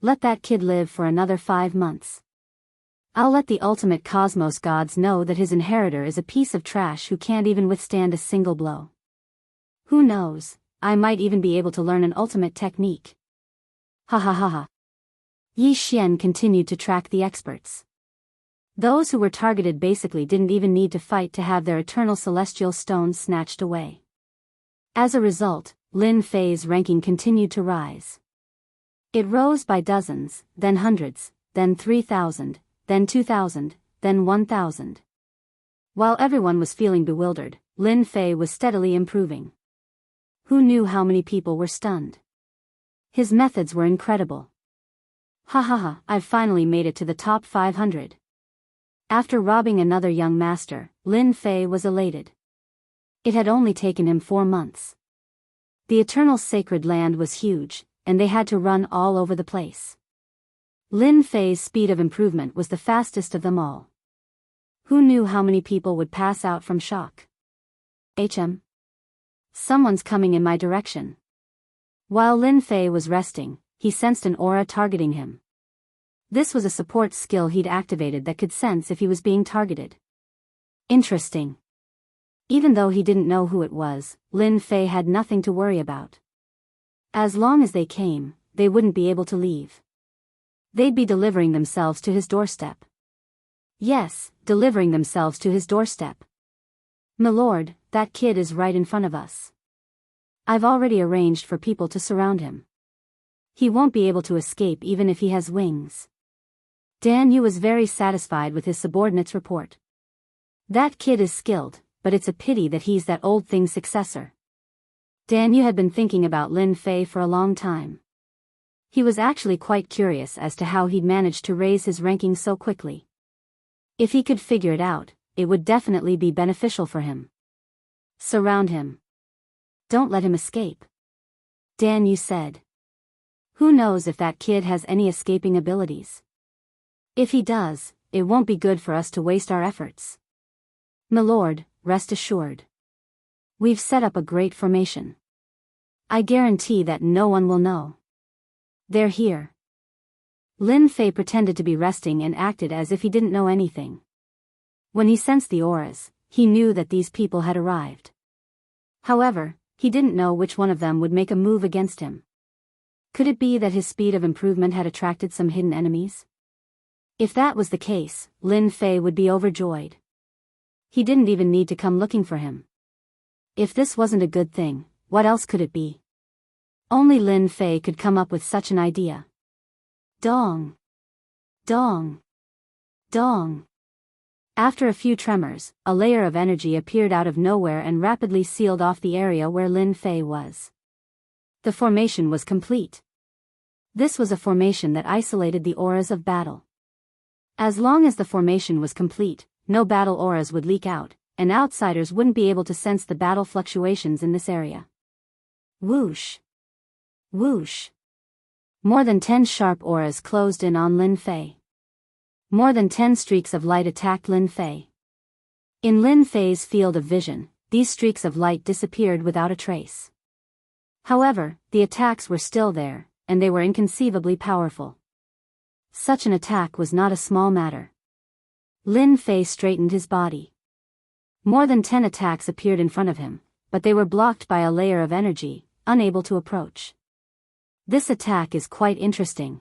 Let that kid live for another 5 months. I'll let the ultimate cosmos gods know that his inheritor is a piece of trash who can't even withstand a single blow. Who knows, I might even be able to learn an ultimate technique. Ha ha ha ha. Yi Xian continued to track the experts. Those who were targeted basically didn't even need to fight to have their eternal celestial stones snatched away. As a result, Lin Fei's ranking continued to rise. It rose by dozens, then hundreds, then 3,000, then 2,000, then 1,000. While everyone was feeling bewildered, Lin Fei was steadily improving. Who knew how many people were stunned? His methods were incredible. Ha ha ha, I've finally made it to the top 500. After robbing another young master, Lin Fei was elated. It had only taken him 4 months. The Eternal Sacred Land was huge, and they had to run all over the place. Lin Fei's speed of improvement was the fastest of them all. Who knew how many people would pass out from shock? Someone's coming in my direction. While Lin Fei was resting, he sensed an aura targeting him. This was a support skill he'd activated that could sense if he was being targeted. Interesting. Even though he didn't know who it was, Lin Fei had nothing to worry about. As long as they came, they wouldn't be able to leave. They'd be delivering themselves to his doorstep. Yes, delivering themselves to his doorstep. Milord, that kid is right in front of us. I've already arranged for people to surround him. He won't be able to escape even if he has wings. Dan Yu was very satisfied with his subordinate's report. That kid is skilled, but it's a pity that he's that old thing's successor. Dan Yu had been thinking about Lin Fei for a long time. He was actually quite curious as to how he'd managed to raise his ranking so quickly. If he could figure it out, it would definitely be beneficial for him. Surround him. Don't let him escape. Dan Yu said. Who knows if that kid has any escaping abilities? If he does, it won't be good for us to waste our efforts. Milord, rest assured. We've set up a great formation. I guarantee that no one will know. They're here. Lin Fei pretended to be resting and acted as if he didn't know anything. When he sensed the auras, he knew that these people had arrived. However, he didn't know which one of them would make a move against him. Could it be that his speed of improvement had attracted some hidden enemies? If that was the case, Lin Fei would be overjoyed. He didn't even need to come looking for him. If this wasn't a good thing, what else could it be? Only Lin Fei could come up with such an idea. Dong. Dong. Dong. After a few tremors, a layer of energy appeared out of nowhere and rapidly sealed off the area where Lin Fei was. The formation was complete. This was a formation that isolated the auras of battle. As long as the formation was complete, no battle auras would leak out, and outsiders wouldn't be able to sense the battle fluctuations in this area. Whoosh! Whoosh! More than 10 sharp auras closed in on Lin Fei. More than 10 streaks of light attacked Lin Fei. In Lin Fei's field of vision, these streaks of light disappeared without a trace. However, the attacks were still there, and they were inconceivably powerful. Such an attack was not a small matter. Lin Fei straightened his body. More than 10 attacks appeared in front of him, but they were blocked by a layer of energy, unable to approach. This attack is quite interesting.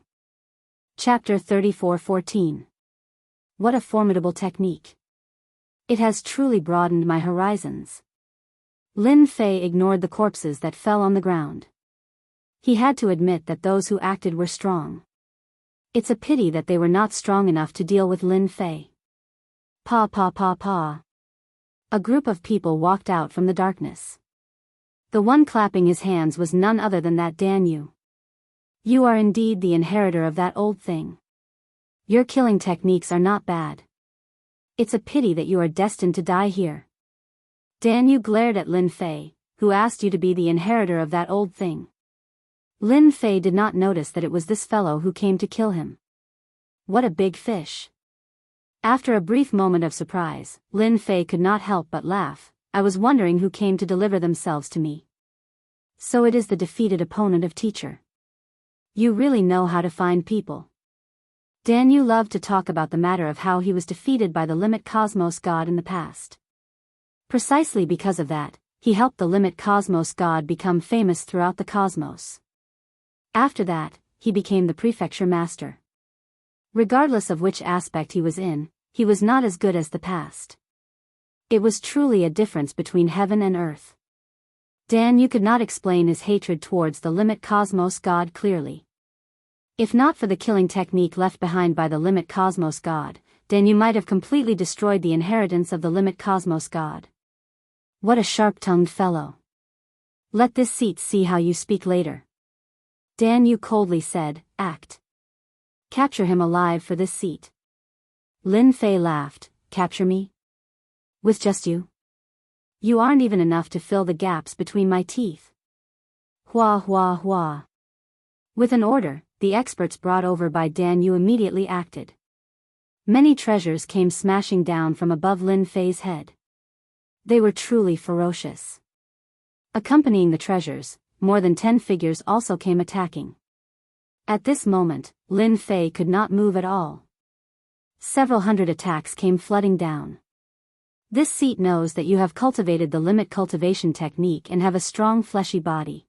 Chapter 34:14. What a formidable technique. It has truly broadened my horizons. Lin Fei ignored the corpses that fell on the ground. He had to admit that those who acted were strong. It's a pity that they were not strong enough to deal with Lin Fei. Pa pa pa pa. A group of people walked out from the darkness. The one clapping his hands was none other than that Dan Yu. You are indeed the inheritor of that old thing. Your killing techniques are not bad. It's a pity that you are destined to die here. Dan Yu glared at Lin Fei, who asked you to be the inheritor of that old thing. Lin Fei did not notice that it was this fellow who came to kill him. What a big fish. After a brief moment of surprise, Lin Fei could not help but laugh. I was wondering who came to deliver themselves to me. So it is the defeated opponent of teacher. You really know how to find people. Dan Yu loved to talk about the matter of how he was defeated by the Limit Cosmos God in the past. Precisely because of that, he helped the Limit Cosmos God become famous throughout the cosmos. After that, he became the prefecture master. Regardless of which aspect he was in, he was not as good as the past. It was truly a difference between heaven and earth. Dan Yu could not explain his hatred towards the Limit Cosmos God clearly. If not for the killing technique left behind by the Limit Cosmos God, Dan Yu might have completely destroyed the inheritance of the Limit Cosmos God. What a sharp-tongued fellow. Let this seat see how you speak later. Dan Yu coldly said, act. Capture him alive for this seat. Lin Fei laughed, capture me? With just you? You aren't even enough to fill the gaps between my teeth. Hua hua hua. With an order, the experts brought over by Dan Yu immediately acted. Many treasures came smashing down from above Lin Fei's head. They were truly ferocious. Accompanying the treasures, more than 10 figures also came attacking. At this moment, Lin Fei could not move at all. Several hundred attacks came flooding down. This seat knows that you have cultivated the limit cultivation technique and have a strong fleshy body.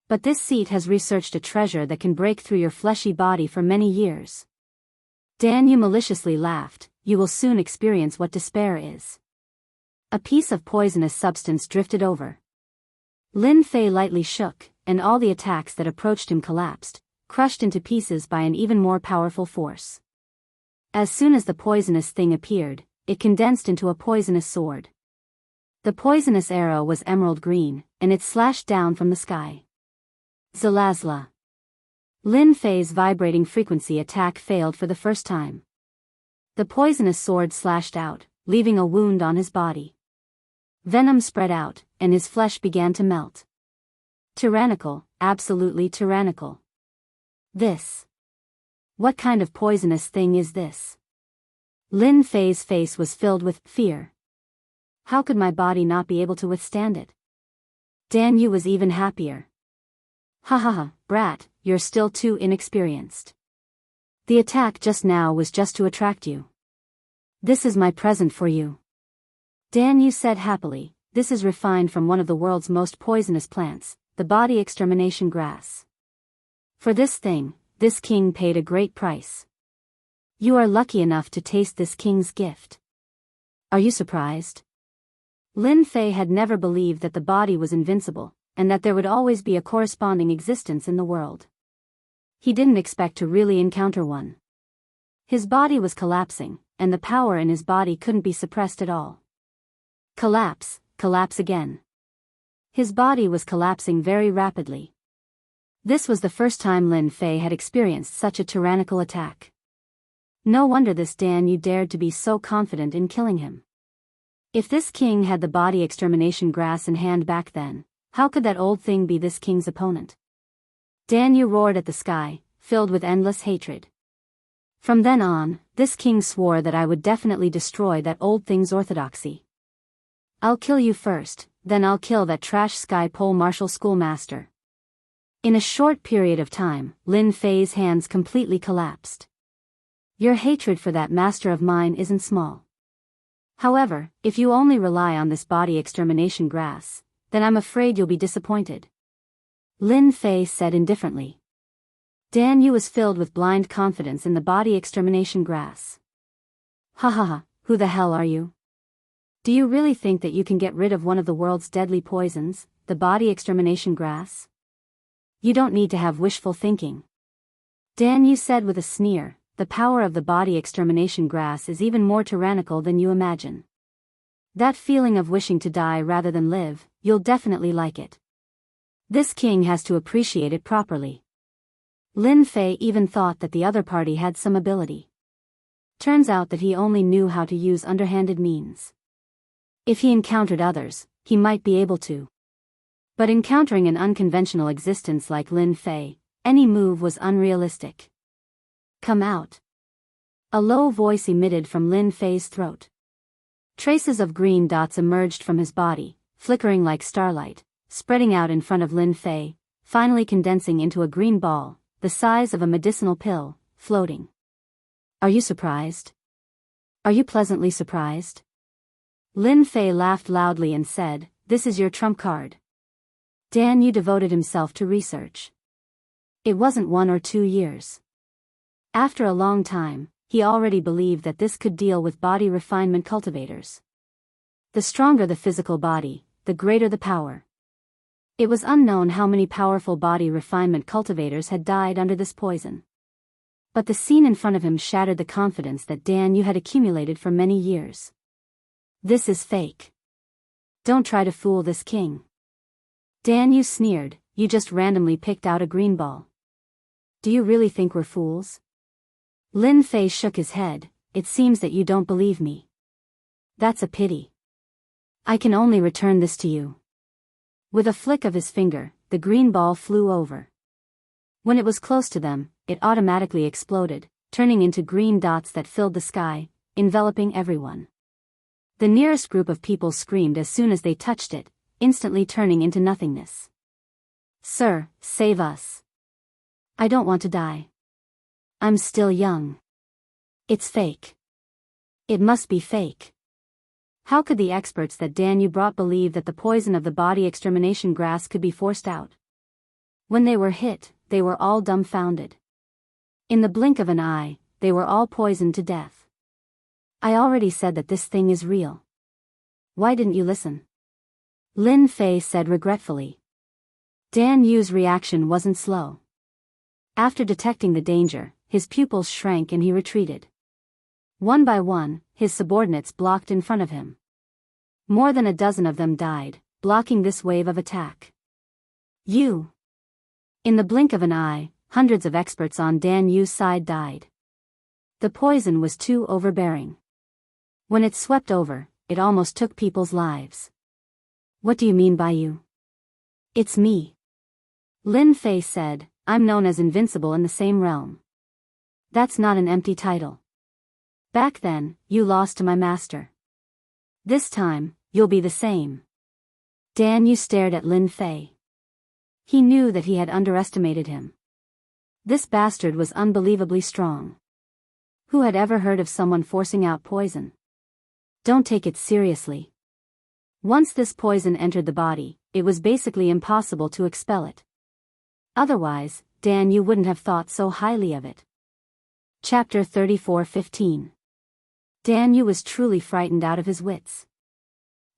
But this seat has researched a treasure that can break through your fleshy body for many years. Dan Yu maliciously laughed, you will soon experience what despair is. A piece of poisonous substance drifted over. Lin Fei lightly shook, and all the attacks that approached him collapsed, crushed into pieces by an even more powerful force. As soon as the poisonous thing appeared, it condensed into a poisonous sword. The poisonous arrow was emerald green, and it slashed down from the sky. Zalazla. Lin Fei's vibrating frequency attack failed for the first time. The poisonous sword slashed out, leaving a wound on his body. Venom spread out, and his flesh began to melt. Tyrannical, absolutely tyrannical. This. What kind of poisonous thing is this? Lin Fei's face was filled with fear. How could my body not be able to withstand it? Dan Yu was even happier. Ha ha ha, brat, you're still too inexperienced. The attack just now was just to attract you. This is my present for you. Dan Yu said happily, this is refined from one of the world's most poisonous plants, the body extermination grass. For this thing, this king paid a great price. You are lucky enough to taste this king's gift. Are you surprised? Lin Fei had never believed that the body was invincible, and that there would always be a corresponding existence in the world. He didn't expect to really encounter one. His body was collapsing, and the power in his body couldn't be suppressed at all. Collapse, collapse again. His body was collapsing very rapidly. This was the first time Lin Fei had experienced such a tyrannical attack. No wonder this Dan Yu dared to be so confident in killing him. If this king had the body extermination grass in hand back then, how could that old thing be this king's opponent? Dan Yu roared at the sky, filled with endless hatred. From then on, this king swore that I would definitely destroy that old thing's orthodoxy. I'll kill you first, then I'll kill that trash sky pole martial schoolmaster. In a short period of time, Lin Fei's hands completely collapsed. Your hatred for that master of mine isn't small. However, if you only rely on this body extermination grass, then I'm afraid you'll be disappointed. Lin Fei said indifferently. Dan Yu was filled with blind confidence in the body extermination grass. Ha ha ha, who the hell are you? Do you really think that you can get rid of one of the world's deadly poisons, the body extermination grass? You don't need to have wishful thinking. Dan Yu said with a sneer, the power of the body extermination grass is even more tyrannical than you imagine. That feeling of wishing to die rather than live, you'll definitely like it. This king has to appreciate it properly. Lin Fei even thought that the other party had some ability. Turns out that he only knew how to use underhanded means. If he encountered others, he might be able to. But encountering an unconventional existence like Lin Fei, any move was unrealistic. Come out. A low voice emitted from Lin Fei's throat. Traces of green dots emerged from his body, flickering like starlight, spreading out in front of Lin Fei, finally condensing into a green ball, the size of a medicinal pill, floating. Are you surprised? Are you pleasantly surprised? Lin Fei laughed loudly and said, "This is your trump card." Dan Yu devoted himself to research. It wasn't 1 or 2 years. After a long time, he already believed that this could deal with body refinement cultivators. The stronger the physical body, the greater the power. It was unknown how many powerful body refinement cultivators had died under this poison. But the scene in front of him shattered the confidence that Dan Yu had accumulated for many years. This is fake. Don't try to fool this king. Dan Yu sneered, you just randomly picked out a green ball. Do you really think we're fools? Lin Fei shook his head, it seems that you don't believe me. That's a pity. I can only return this to you. With a flick of his finger, the green ball flew over. When it was close to them, it automatically exploded, turning into green dots that filled the sky, enveloping everyone. The nearest group of people screamed as soon as they touched it, instantly turning into nothingness. Sir, save us. I don't want to die. I'm still young. It's fake. It must be fake. How could the experts that Dan Yu brought believe that the poison of the body extermination grass could be forced out? When they were hit, they were all dumbfounded. In the blink of an eye, they were all poisoned to death. I already said that this thing is real. Why didn't you listen? Lin Fei said regretfully. Dan Yu's reaction wasn't slow. After detecting the danger, his pupils shrank and he retreated. One by one, his subordinates blocked in front of him. More than a dozen of them died, blocking this wave of attack. You! In the blink of an eye, hundreds of experts on Dan Yu's side died. The poison was too overbearing. When it swept over, it almost took people's lives. What do you mean by you? It's me. Lin Fei said, I'm known as invincible in the same realm. That's not an empty title. Back then, you lost to my master. This time, you'll be the same. Dan Yu stared at Lin Fei. He knew that he had underestimated him. This bastard was unbelievably strong. Who had ever heard of someone forcing out poison? Don't take it seriously. Once this poison entered the body, it was basically impossible to expel it. Otherwise, Dan Yu wouldn't have thought so highly of it. Chapter 34:15. Dan Yu was truly frightened out of his wits.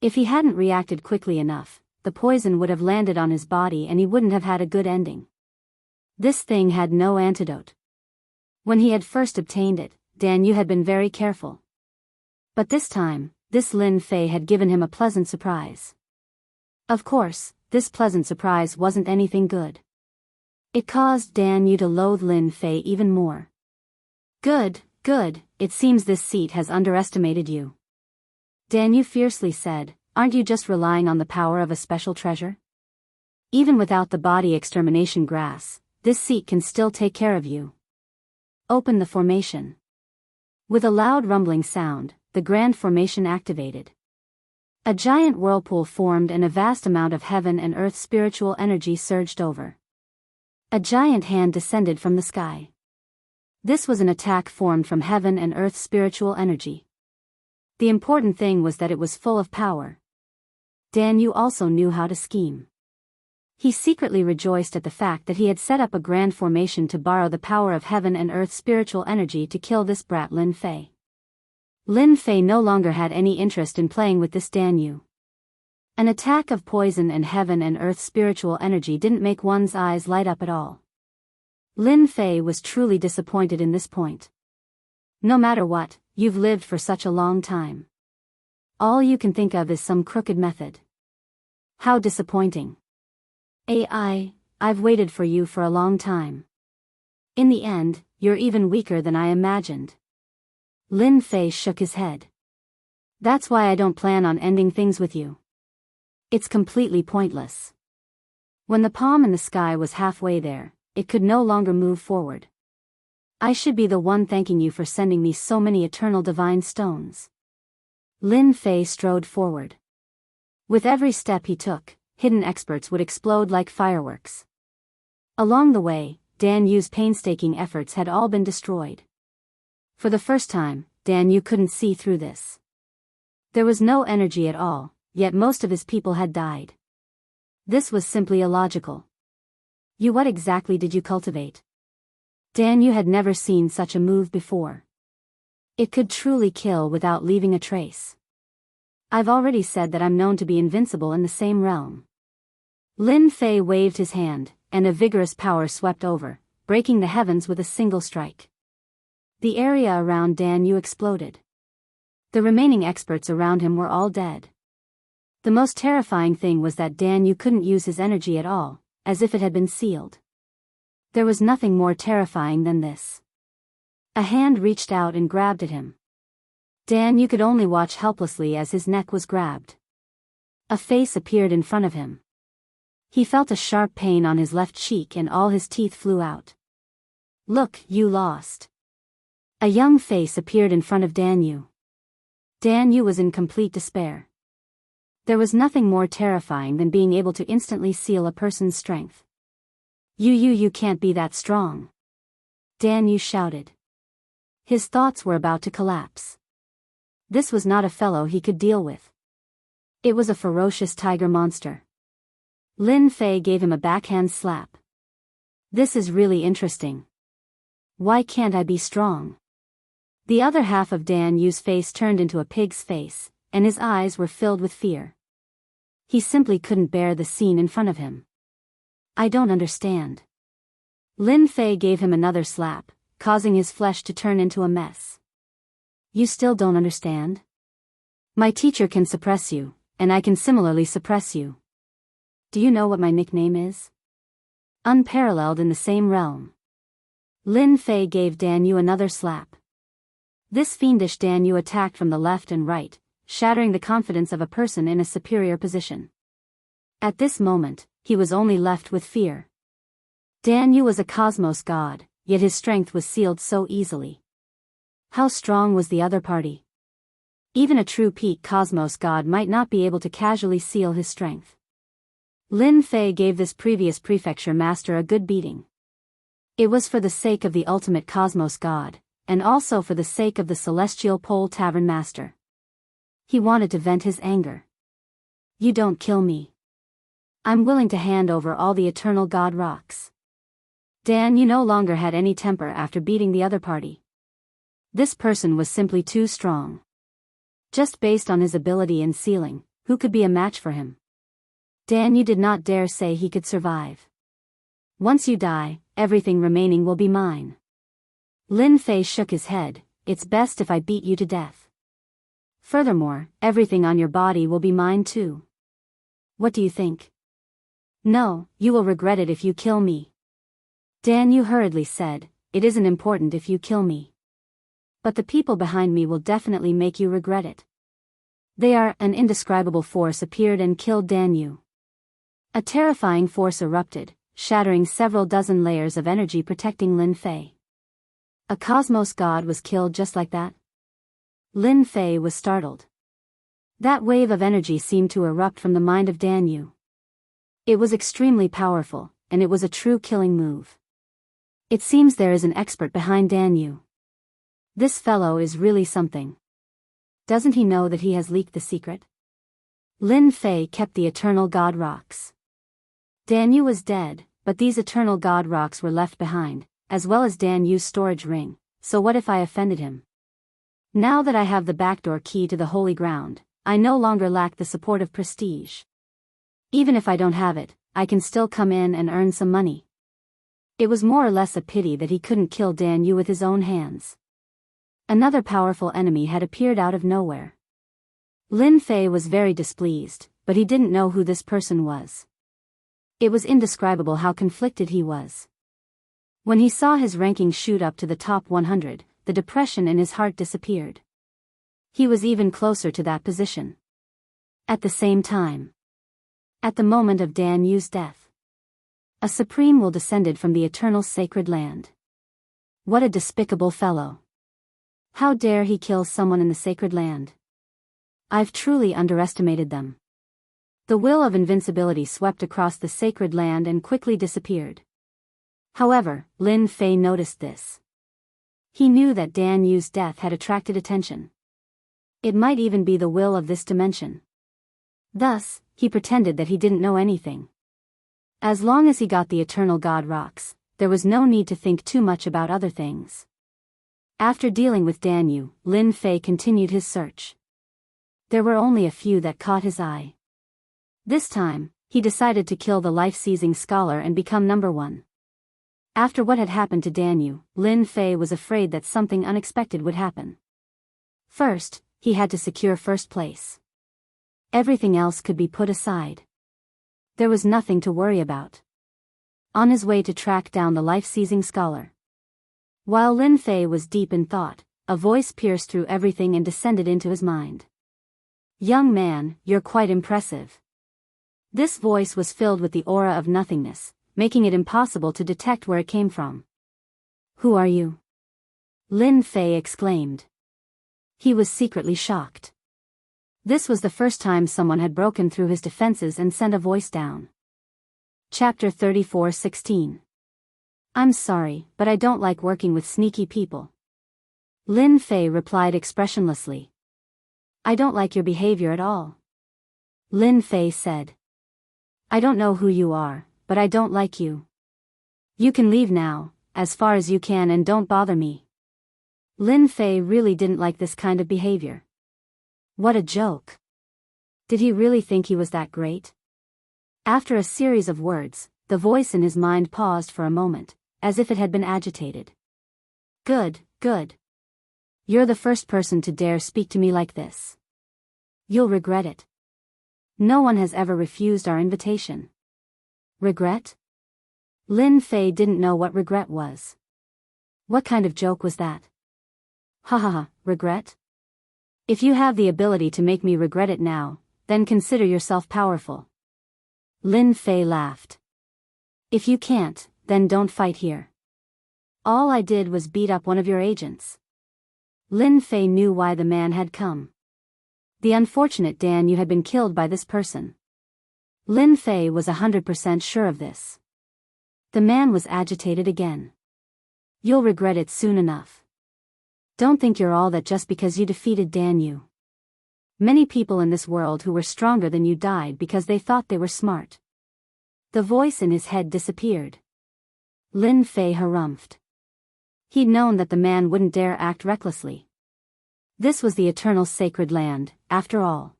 If he hadn't reacted quickly enough, the poison would have landed on his body and he wouldn't have had a good ending. This thing had no antidote. When he had first obtained it, Dan Yu had been very careful, But this time, this Lin Fei had given him a pleasant surprise. Of course, this pleasant surprise wasn't anything good. It caused Dan Yu to loathe Lin Fei even more. Good, it seems this seat has underestimated you. Dan Yu fiercely said, aren't you just relying on the power of a special treasure? Even without the body extermination grass, this seat can still take care of you. Open the formation. With a loud rumbling sound, the grand formation activated. A giant whirlpool formed and a vast amount of heaven and earth spiritual energy surged over. A giant hand descended from the sky. This was an attack formed from heaven and earth spiritual energy. The important thing was that it was full of power. Dan Yu also knew how to scheme. He secretly rejoiced at the fact that he had set up a grand formation to borrow the power of heaven and earth spiritual energy to kill this brat Lin Fei. Lin Fei no longer had any interest in playing with this Dan Yu. An attack of poison and heaven and earth spiritual energy didn't make one's eyes light up at all. Lin Fei was truly disappointed in this point. No matter what, you've lived for such a long time. All you can think of is some crooked method. How disappointing. I've waited for you for a long time. In the end, you're even weaker than I imagined. Lin Fei shook his head. That's why I don't plan on ending things with you. It's completely pointless. When the palm in the sky was halfway there, it could no longer move forward. I should be the one thanking you for sending me so many eternal divine stones. Lin Fei strode forward. With every step he took, hidden experts would explode like fireworks. Along the way, Dan Yu's painstaking efforts had all been destroyed. For the first time, Dan Yu couldn't see through this. There was no energy at all, yet most of his people had died. This was simply illogical. What exactly did you cultivate? Dan Yu had never seen such a move before. It could truly kill without leaving a trace. I've already said that I'm known to be invincible in the same realm. Lin Fei waved his hand, and a vigorous power swept over, breaking the heavens with a single strike. The area around Dan Yu exploded. The remaining experts around him were all dead. The most terrifying thing was that Dan Yu couldn't use his energy at all, as if it had been sealed. There was nothing more terrifying than this. A hand reached out and grabbed at him. Dan Yu could only watch helplessly as his neck was grabbed. A face appeared in front of him. He felt a sharp pain on his left cheek and all his teeth flew out. Look, you lost. A young face appeared in front of Dan Yu. Dan Yu was in complete despair. There was nothing more terrifying than being able to instantly seal a person's strength. You can't be that strong. Dan Yu shouted. His thoughts were about to collapse. This was not a fellow he could deal with. It was a ferocious tiger monster. Lin Fei gave him a backhand slap. This is really interesting. Why can't I be strong? The other half of Dan Yu's face turned into a pig's face, and his eyes were filled with fear. He simply couldn't bear the scene in front of him. I don't understand. Lin Fei gave him another slap, causing his flesh to turn into a mess. You still don't understand? My teacher can suppress you, and I can similarly suppress you. Do you know what my nickname is? Unparalleled in the same realm. Lin Fei gave Dan Yu another slap. This fiendish Dan Yu attacked from the left and right, shattering the confidence of a person in a superior position. At this moment, he was only left with fear. Dan Yu was a cosmos god, yet his strength was sealed so easily. How strong was the other party? Even a true peak cosmos god might not be able to casually seal his strength. Lin Fei gave this previous prefecture master a good beating. It was for the sake of the ultimate cosmos god, and also for the sake of the celestial pole tavern master. He wanted to vent his anger. You don't kill me. I'm willing to hand over all the eternal god rocks. Dan Yu no longer had any temper after beating the other party. This person was simply too strong. Just based on his ability in sealing, who could be a match for him? Dan Yu did not dare say he could survive. Once you die, everything remaining will be mine. Lin Fei shook his head. It's best if I beat you to death. Furthermore, everything on your body will be mine too. What do you think? No, you will regret it if you kill me. Dan Yu hurriedly said, it isn't important if you kill me. But the people behind me will definitely make you regret it. An indescribable force appeared and killed Dan Yu. A terrifying force erupted, shattering several dozen layers of energy protecting Lin Fei. A cosmos god was killed just like that? Lin Fei was startled. That wave of energy seemed to erupt from the mind of Dan Yu. It was extremely powerful, and it was a true killing move. It seems there is an expert behind Dan Yu. This fellow is really something. Doesn't he know that he has leaked the secret? Lin Fei kept the eternal god rocks. Dan Yu was dead, but these eternal god rocks were left behind, as well as Dan Yu's storage ring, so what if I offended him? Now that I have the backdoor key to the holy ground, I no longer lack the support of prestige. Even if I don't have it, I can still come in and earn some money. It was more or less a pity that he couldn't kill Dan Yu with his own hands. Another powerful enemy had appeared out of nowhere. Lin Fei was very displeased, but he didn't know who this person was. It was indescribable how conflicted he was. When he saw his ranking shoot up to the top 100, the depression in his heart disappeared. He was even closer to that position. At the same time, at the moment of Dan Yu's death, a supreme will descended from the eternal sacred land. What a despicable fellow. How dare he kill someone in the sacred land? I've truly underestimated them. The will of invincibility swept across the sacred land and quickly disappeared. However, Lin Fei noticed this. He knew that Dan Yu's death had attracted attention. It might even be the will of this dimension. Thus, he pretended that he didn't know anything. As long as he got the eternal god rocks, there was no need to think too much about other things. After dealing with Dan Yu, Lin Fei continued his search. There were only a few that caught his eye. This time, he decided to kill the life-seizing scholar and become number one. After what had happened to Dan Yu, Lin Fei was afraid that something unexpected would happen. First, he had to secure first place. Everything else could be put aside. There was nothing to worry about. On his way to track down the life-seizing scholar. While Lin Fei was deep in thought, a voice pierced through everything and descended into his mind. Young man, you're quite impressive. This voice was filled with the aura of nothingness, making it impossible to detect where it came from. Who are you? Lin Fei exclaimed. He was secretly shocked. This was the first time someone had broken through his defenses and sent a voice down. Chapter 34:16. I'm sorry, but I don't like working with sneaky people. Lin Fei replied expressionlessly. I don't like your behavior at all. Lin Fei said. I don't know who you are, but I don't like you. You can leave now, as far as you can, and don't bother me. Lin Fei really didn't like this kind of behavior. What a joke. Did he really think he was that great? After a series of words, the voice in his mind paused for a moment, as if it had been agitated. Good, good. You're the first person to dare speak to me like this. You'll regret it. No one has ever refused our invitation. Regret? Lin Fei didn't know what regret was. What kind of joke was that? Ha ha ha, regret? If you have the ability to make me regret it now, then consider yourself powerful. Lin Fei laughed. If you can't, then don't fight here. All I did was beat up one of your agents. Lin Fei knew why the man had come. The unfortunate Dan Yu had been killed by this person. Lin Fei was 100% sure of this. The man was agitated again. You'll regret it soon enough. Don't think you're all that just because you defeated Dan Yu. Many people in this world who were stronger than you died because they thought they were smart. The voice in his head disappeared. Lin Fei harumphed. He'd known that the man wouldn't dare act recklessly. This was the eternal sacred land, after all.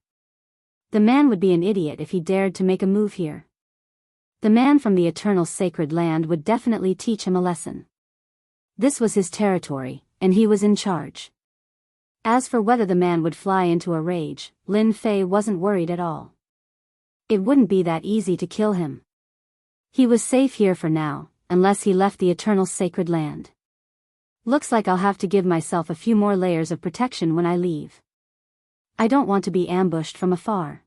The man would be an idiot if he dared to make a move here. The man from the eternal sacred land would definitely teach him a lesson. This was his territory, and he was in charge. As for whether the man would fly into a rage, Lin Fei wasn't worried at all. It wouldn't be that easy to kill him. He was safe here for now, unless he left the eternal sacred land. Looks like I'll have to give myself a few more layers of protection when I leave. I don't want to be ambushed from afar.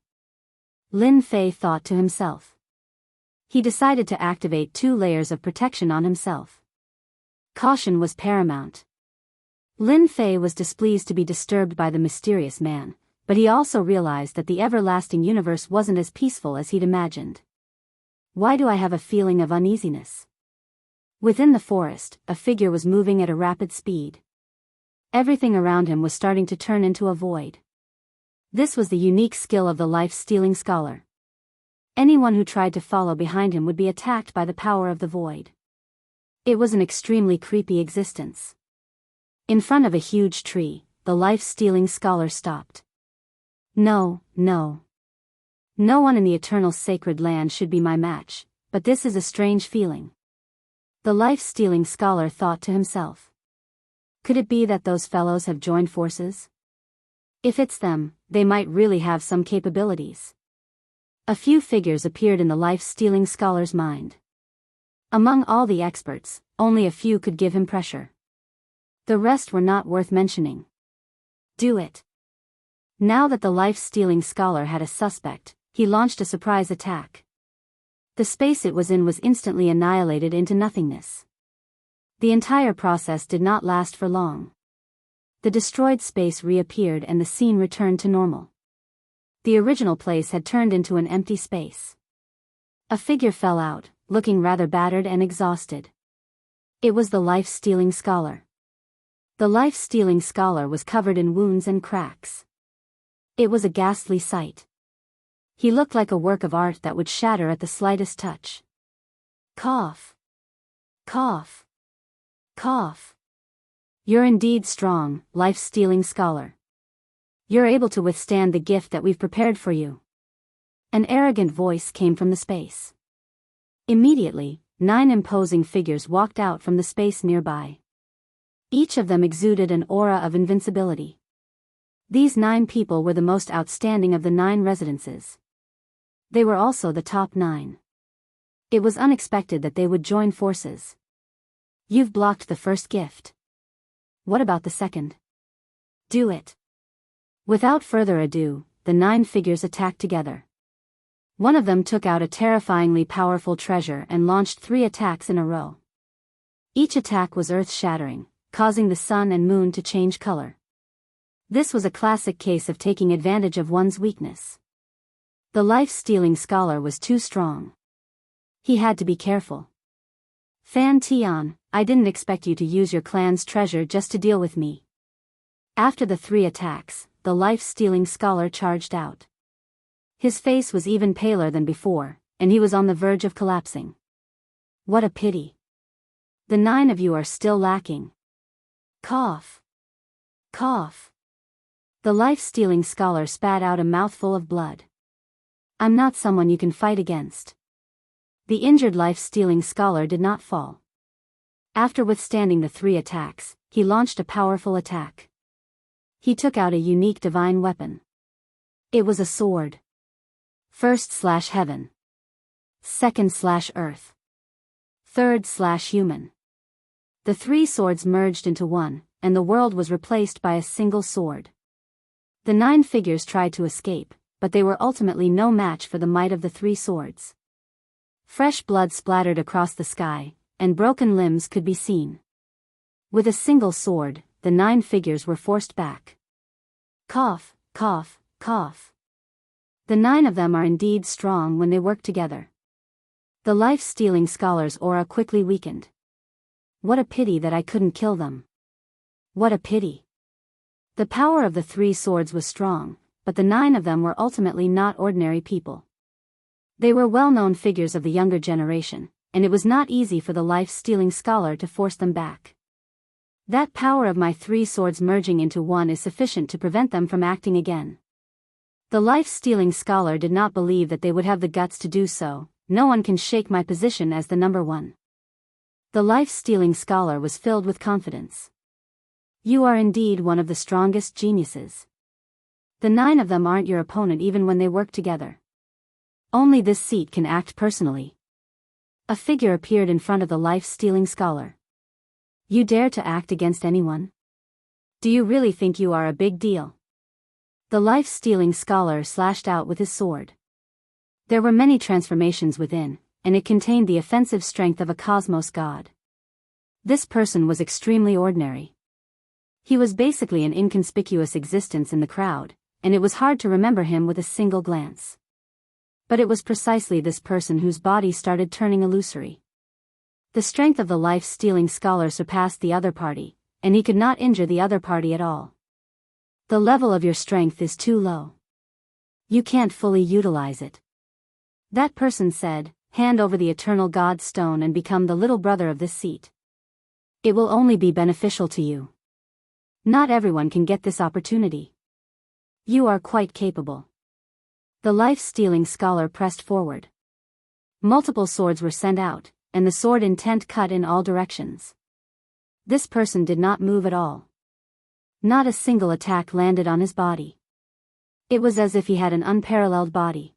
Lin Fei thought to himself. He decided to activate 2 layers of protection on himself. Caution was paramount. Lin Fei was displeased to be disturbed by the mysterious man, but he also realized that the everlasting universe wasn't as peaceful as he'd imagined. Why do I have a feeling of uneasiness? Within the forest, a figure was moving at a rapid speed. Everything around him was starting to turn into a void. This was the unique skill of the life-stealing scholar. Anyone who tried to follow behind him would be attacked by the power of the void. It was an extremely creepy existence. In front of a huge tree, the life-stealing scholar stopped. No, no. No one in the eternal sacred land should be my match, but this is a strange feeling. The life-stealing scholar thought to himself. Could it be that those fellows have joined forces? If it's them, they might really have some capabilities. A few figures appeared in the life-stealing scholar's mind. Among all the experts, only a few could give him pressure. The rest were not worth mentioning. Do it. Now that the life-stealing scholar had a suspect, he launched a surprise attack. The space it was in was instantly annihilated into nothingness. The entire process did not last for long. The destroyed space reappeared and the scene returned to normal. The original place had turned into an empty space. A figure fell out, looking rather battered and exhausted. It was the life-stealing scholar. The life-stealing scholar was covered in wounds and cracks. It was a ghastly sight. He looked like a work of art that would shatter at the slightest touch. Cough. Cough. Cough. You're indeed strong, life-stealing scholar. You're able to withstand the gift that we've prepared for you. An arrogant voice came from the space. Immediately, 9 imposing figures walked out from the space nearby. Each of them exuded an aura of invincibility. These 9 people were the most outstanding of the 9 residences. They were also the top 9. It was unexpected that they would join forces. You've blocked the first gift. What about the second? Do it. Without further ado, the 9 figures attacked together. One of them took out a terrifyingly powerful treasure and launched 3 attacks in a row. Each attack was earth-shattering, causing the sun and moon to change color. This was a classic case of taking advantage of one's weakness. The life-stealing scholar was too strong. He had to be careful. Fan Tian, I didn't expect you to use your clan's treasure just to deal with me. After the 3 attacks, the life-stealing scholar charged out. His face was even paler than before, and he was on the verge of collapsing. What a pity. The 9 of you are still lacking. Cough. Cough. The life-stealing scholar spat out a mouthful of blood. I'm not someone you can fight against. The injured life-stealing scholar did not fall. After withstanding the 3 attacks, he launched a powerful attack. He took out a unique divine weapon. It was a sword. First/heaven. Second/earth. Third/human. The 3 swords merged into one, and the world was replaced by a single sword. The 9 figures tried to escape, but they were ultimately no match for the might of the 3 swords. Fresh blood splattered across the sky, and broken limbs could be seen. With a single sword, the 9 figures were forced back. Cough, cough, cough. The 9 of them are indeed strong when they work together. The life-stealing scholar's aura quickly weakened. What a pity that I couldn't kill them. What a pity. The power of the 3 swords was strong, but the 9 of them were ultimately not ordinary people. They were well-known figures of the younger generation, and it was not easy for the life-stealing scholar to force them back. That power of my 3 swords merging into one is sufficient to prevent them from acting again. The life-stealing scholar did not believe that they would have the guts to do so. No one can shake my position as the number 1. The life-stealing scholar was filled with confidence. You are indeed one of the strongest geniuses. The 9 of them aren't your opponent even when they work together. Only this seat can act personally. A figure appeared in front of the life-stealing scholar. You dare to act against anyone? Do you really think you are a big deal? The life-stealing scholar slashed out with his sword. There were many transformations within, and it contained the offensive strength of a cosmos god. This person was extremely ordinary. He was basically an inconspicuous existence in the crowd, and it was hard to remember him with a single glance. But it was precisely this person whose body started turning illusory. The strength of the life-stealing scholar surpassed the other party, and he could not injure the other party at all. The level of your strength is too low. You can't fully utilize it. That person said, hand over the eternal God stone and become the little brother of this seat. It will only be beneficial to you. Not everyone can get this opportunity. You are quite capable. The life-stealing scholar pressed forward. Multiple swords were sent out, and the sword intent cut in all directions. This person did not move at all. Not a single attack landed on his body. It was as if he had an unparalleled body.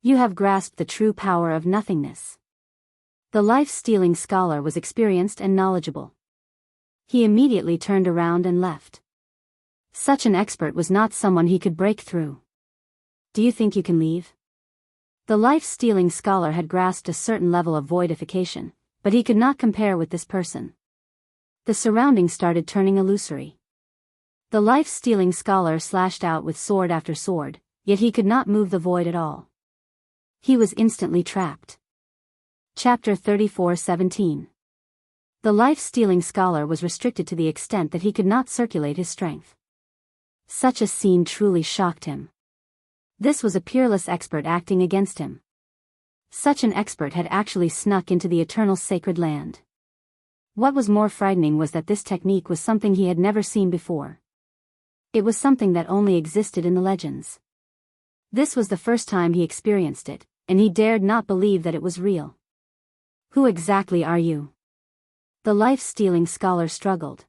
You have grasped the true power of nothingness. The life-stealing scholar was experienced and knowledgeable. He immediately turned around and left. Such an expert was not someone he could break through. Do you think you can leave? The life-stealing scholar had grasped a certain level of voidification, but he could not compare with this person. The surroundings started turning illusory. The life-stealing scholar slashed out with sword after sword, yet he could not move the void at all. He was instantly trapped. Chapter 34:17. The life-stealing scholar was restricted to the extent that he could not circulate his strength. Such a scene truly shocked him. This was a peerless expert acting against him. Such an expert had actually snuck into the eternal sacred land. What was more frightening was that this technique was something he had never seen before. It was something that only existed in the legends. This was the first time he experienced it, and he dared not believe that it was real. Who exactly are you? The life-stealing scholar struggled.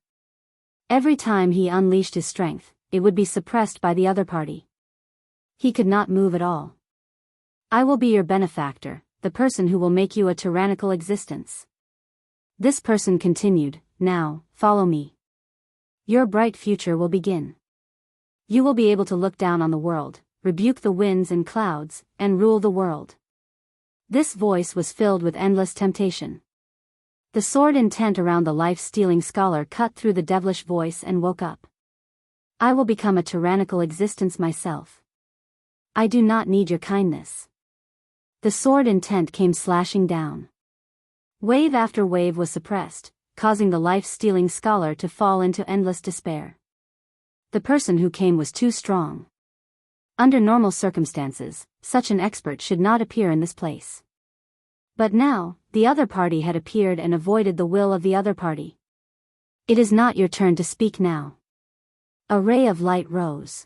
Every time he unleashed his strength, it would be suppressed by the other party. He could not move at all. I will be your benefactor, the person who will make you a tyrannical existence. This person continued, now, follow me. Your bright future will begin. You will be able to look down on the world, rebuke the winds and clouds, and rule the world. This voice was filled with endless temptation. The sword intent around the life-stealing scholar cut through the devilish voice and woke up. I will become a tyrannical existence myself. I do not need your kindness. The sword intent came slashing down. Wave after wave was suppressed, causing the life-stealing scholar to fall into endless despair. The person who came was too strong. Under normal circumstances, such an expert should not appear in this place. But now, the other party had appeared and avoided the will of the other party. It is not your turn to speak now. A ray of light rose.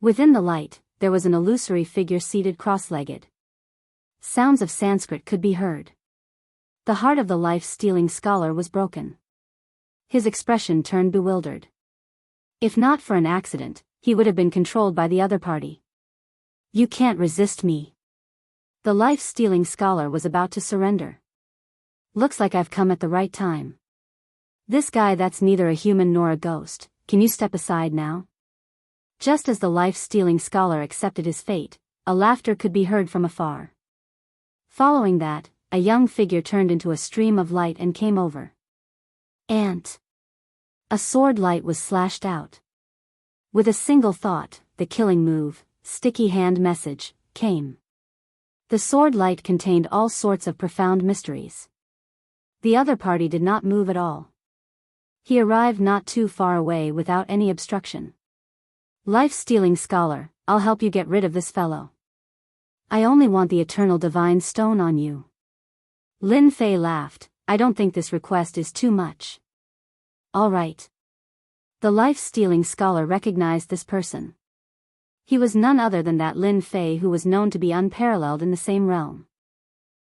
Within the light, there was an illusory figure seated cross-legged. Sounds of Sanskrit could be heard. The heart of the life-stealing scholar was broken. His expression turned bewildered. If not for an accident, he would have been controlled by the other party. You can't resist me. The life-stealing scholar was about to surrender. Looks like I've come at the right time. This guy that's neither a human nor a ghost, can you step aside now? Just as the life-stealing scholar accepted his fate, a laughter could be heard from afar. Following that, a young figure turned into a stream of light and came over. Ant. A sword light was slashed out. With a single thought, the killing move, sticky hand message, came. The sword light contained all sorts of profound mysteries. The other party did not move at all. He arrived not too far away without any obstruction. Life-stealing scholar, I'll help you get rid of this fellow. I only want the eternal divine stone on you. Lin Fei laughed, I don't think this request is too much. All right. The life-stealing scholar recognized this person. He was none other than that Lin Fei who was known to be unparalleled in the same realm.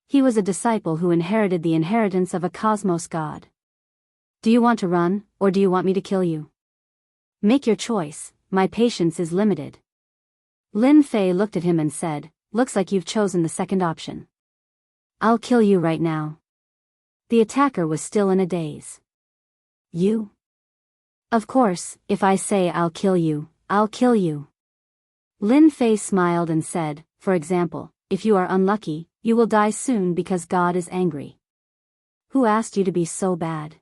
He was a disciple who inherited the inheritance of a cosmos god. Do you want to run, or do you want me to kill you? Make your choice, my patience is limited. Lin Fei looked at him and said, looks like you've chosen the second option. I'll kill you right now. The attacker was still in a daze. You? Of course, if I say I'll kill you, I'll kill you. Lin Fei smiled and said, for example, if you are unlucky, you will die soon because God is angry. Who asked you to be so bad?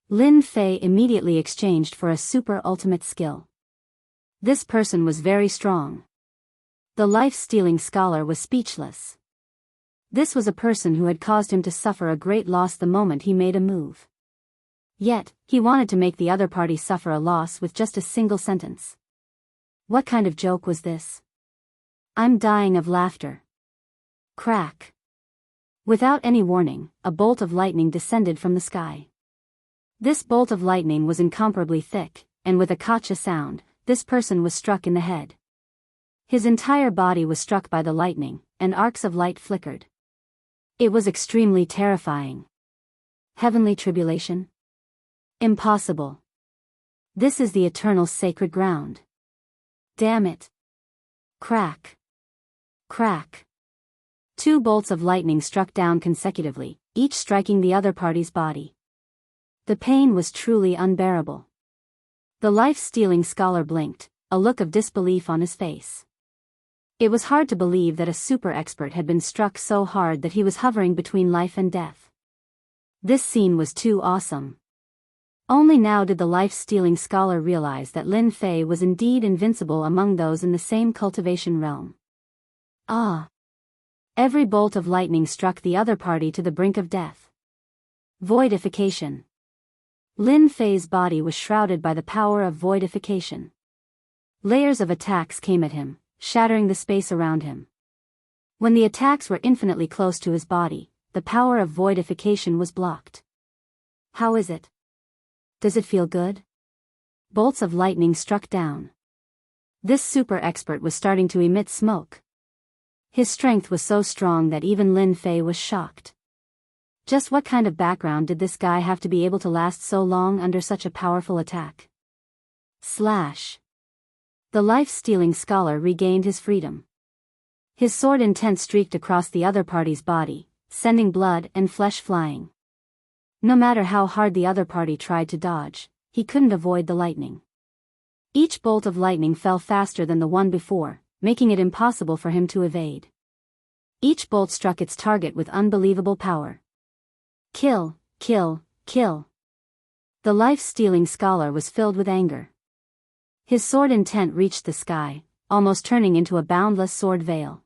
Lin Fei immediately exchanged for a super ultimate skill. This person was very strong. The life-stealing scholar was speechless. This was a person who had caused him to suffer a great loss the moment he made a move. Yet, he wanted to make the other party suffer a loss with just a single sentence. What kind of joke was this? I'm dying of laughter. Crack. Without any warning, a bolt of lightning descended from the sky. This bolt of lightning was incomparably thick, and with a kacha sound, this person was struck in the head. His entire body was struck by the lightning, and arcs of light flickered. It was extremely terrifying. Heavenly tribulation? Impossible. This is the eternal sacred ground. Damn it. Crack. Crack. 2 bolts of lightning struck down consecutively, each striking the other party's body. The pain was truly unbearable. The life-stealing scholar blinked, a look of disbelief on his face. It was hard to believe that a super expert had been struck so hard that he was hovering between life and death. This scene was too awesome. Only now did the life-stealing scholar realize that Lin Fei was indeed invincible among those in the same cultivation realm. Ah! Every bolt of lightning struck the other party to the brink of death. Voidification. Lin Fei's body was shrouded by the power of voidification. Layers of attacks came at him, shattering the space around him. When the attacks were infinitely close to his body, the power of voidification was blocked. How is it? Does it feel good? Bolts of lightning struck down. This super expert was starting to emit smoke. His strength was so strong that even Lin Fei was shocked. Just what kind of background did this guy have to be able to last so long under such a powerful attack? Slash. The life-stealing scholar regained his freedom. His sword intent streaked across the other party's body, sending blood and flesh flying. No matter how hard the other party tried to dodge, he couldn't avoid the lightning. Each bolt of lightning fell faster than the one before, making it impossible for him to evade. Each bolt struck its target with unbelievable power. Kill, kill, kill. The life-stealing scholar was filled with anger. His sword intent reached the sky, almost turning into a boundless sword veil.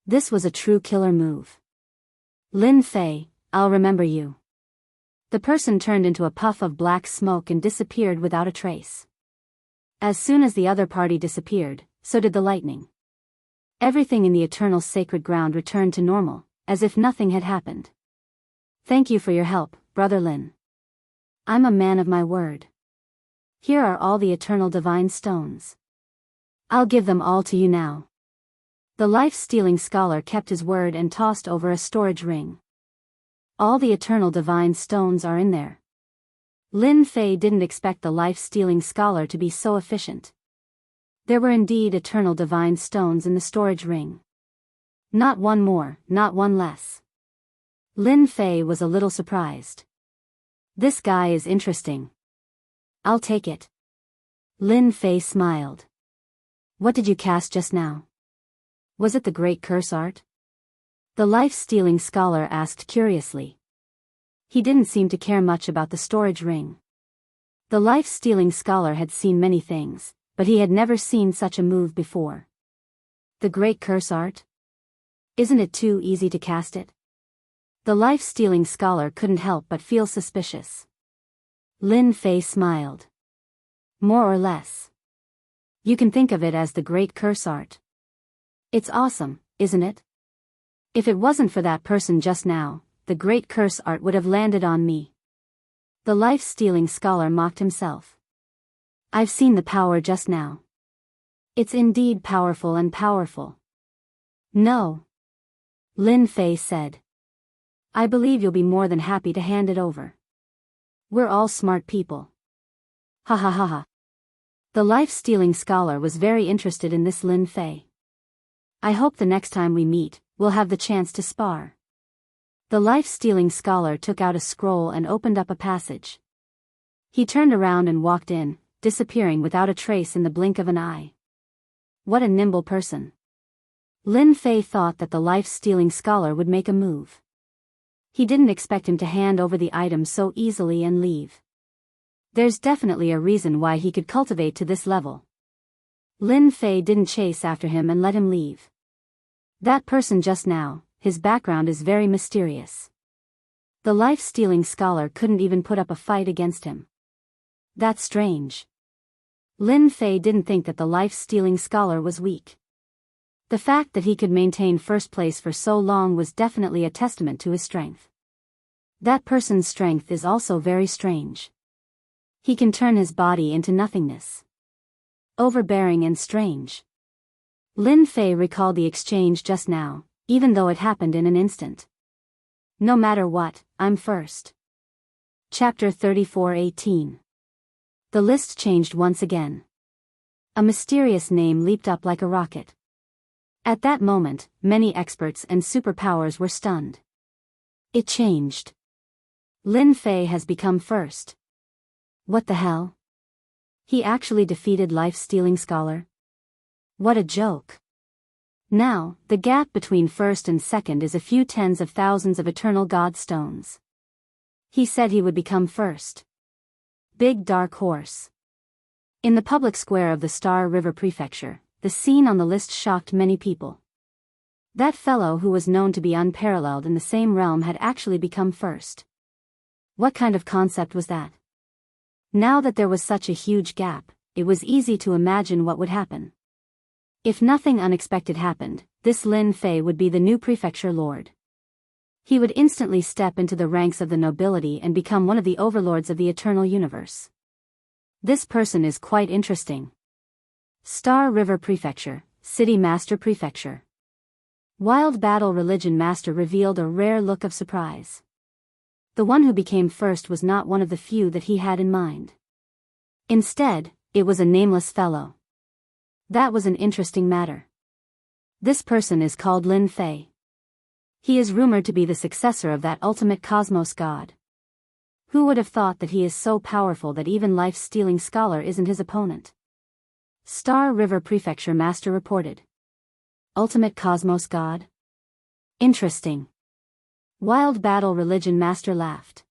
This was a true killer move. Lin Fei, I'll remember you. The person turned into a puff of black smoke and disappeared without a trace. As soon as the other party disappeared, so did the lightning. Everything in the eternal sacred ground returned to normal, as if nothing had happened. Thank you for your help, Brother Lin. I'm a man of my word. Here are all the eternal divine stones. I'll give them all to you now. The life-stealing scholar kept his word and tossed over a storage ring. All the eternal divine stones are in there. Lin Fei didn't expect the life-stealing scholar to be so efficient. There were indeed eternal divine stones in the storage ring. Not one more, not one less. Lin Fei was a little surprised. This guy is interesting. I'll take it. Lin Fei smiled. What did you cast just now? Was it the Great Curse Art? The life-stealing scholar asked curiously. He didn't seem to care much about the storage ring. The life-stealing scholar had seen many things, but he had never seen such a move before. The Great Curse Art? Isn't it too easy to cast it? The life-stealing scholar couldn't help but feel suspicious. Lin Fei smiled. More or less. You can think of it as the Great Curse Art. It's awesome, isn't it? If it wasn't for that person just now, the Great Curse Art would have landed on me. The life-stealing scholar mocked himself. I've seen the power just now. It's indeed powerful and powerful. No. Lin Fei said. I believe you'll be more than happy to hand it over. We're all smart people. Ha ha ha ha. The life-stealing scholar was very interested in this Lin Fei. I hope the next time we meet, we'll have the chance to spar. The life-stealing scholar took out a scroll and opened up a passage. He turned around and walked in, disappearing without a trace in the blink of an eye. What a nimble person. Lin Fei thought that the life-stealing scholar would make a move. He didn't expect him to hand over the item so easily and leave. There's definitely a reason why he could cultivate to this level. Lin Fei didn't chase after him and let him leave. That person just now, his background is very mysterious. The life-stealing scholar couldn't even put up a fight against him. That's strange. Lin Fei didn't think that the life-stealing scholar was weak. The fact that he could maintain first place for so long was definitely a testament to his strength. That person's strength is also very strange. He can turn his body into nothingness. Overbearing and strange. Lin Fei recalled the exchange just now, even though it happened in an instant. No matter what, I'm first. Chapter 34:18. The list changed once again. A mysterious name leaped up like a rocket. At that moment, many experts and superpowers were stunned. It changed. Lin Fei has become first. What the hell? He actually defeated life-stealing scholar? What a joke. Now, the gap between first and second is a few tens of thousands of eternal god stones. He said he would become first. Big dark horse. In the public square of the Star River Prefecture, the scene on the list shocked many people. That fellow who was known to be unparalleled in the same realm had actually become first. What kind of concept was that? Now that there was such a huge gap, it was easy to imagine what would happen. If nothing unexpected happened, this Lin Fei would be the new prefecture lord. He would instantly step into the ranks of the nobility and become one of the overlords of the eternal universe. This person is quite interesting. Star River Prefecture, City Master Prefecture. Wild Battle Religion Master revealed a rare look of surprise. The one who became first was not one of the few that he had in mind. Instead, it was a nameless fellow. That was an interesting matter. This person is called Lin Fei. He is rumored to be the successor of that ultimate cosmos god. Who would have thought that he is so powerful that even life-stealing scholar isn't his opponent? Star River Prefecture Master reported. Ultimate cosmos god? Interesting. Wild Battle Religion Master laughed.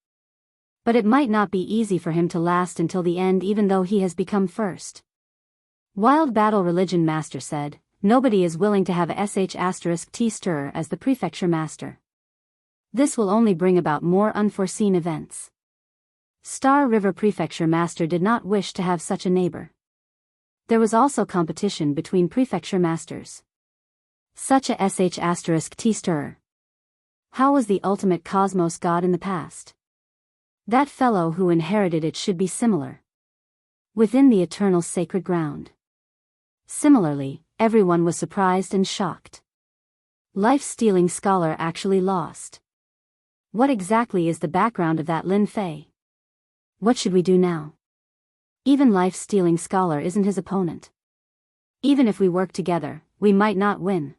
But it might not be easy for him to last until the end even though he has become first. Wild Battle Religion Master said, nobody is willing to have sh*t stir as the Prefecture Master. This will only bring about more unforeseen events. Star River Prefecture Master did not wish to have such a neighbor. There was also competition between Prefecture Masters. Such a sh*t stir. How was the ultimate cosmos god in the past? That fellow who inherited it should be similar. Within the eternal sacred ground. Similarly, everyone was surprised and shocked. Life-stealing scholar actually lost. What exactly is the background of that Lin Fei? What should we do now? Even life-stealing scholar isn't his opponent. Even if we work together, we might not win.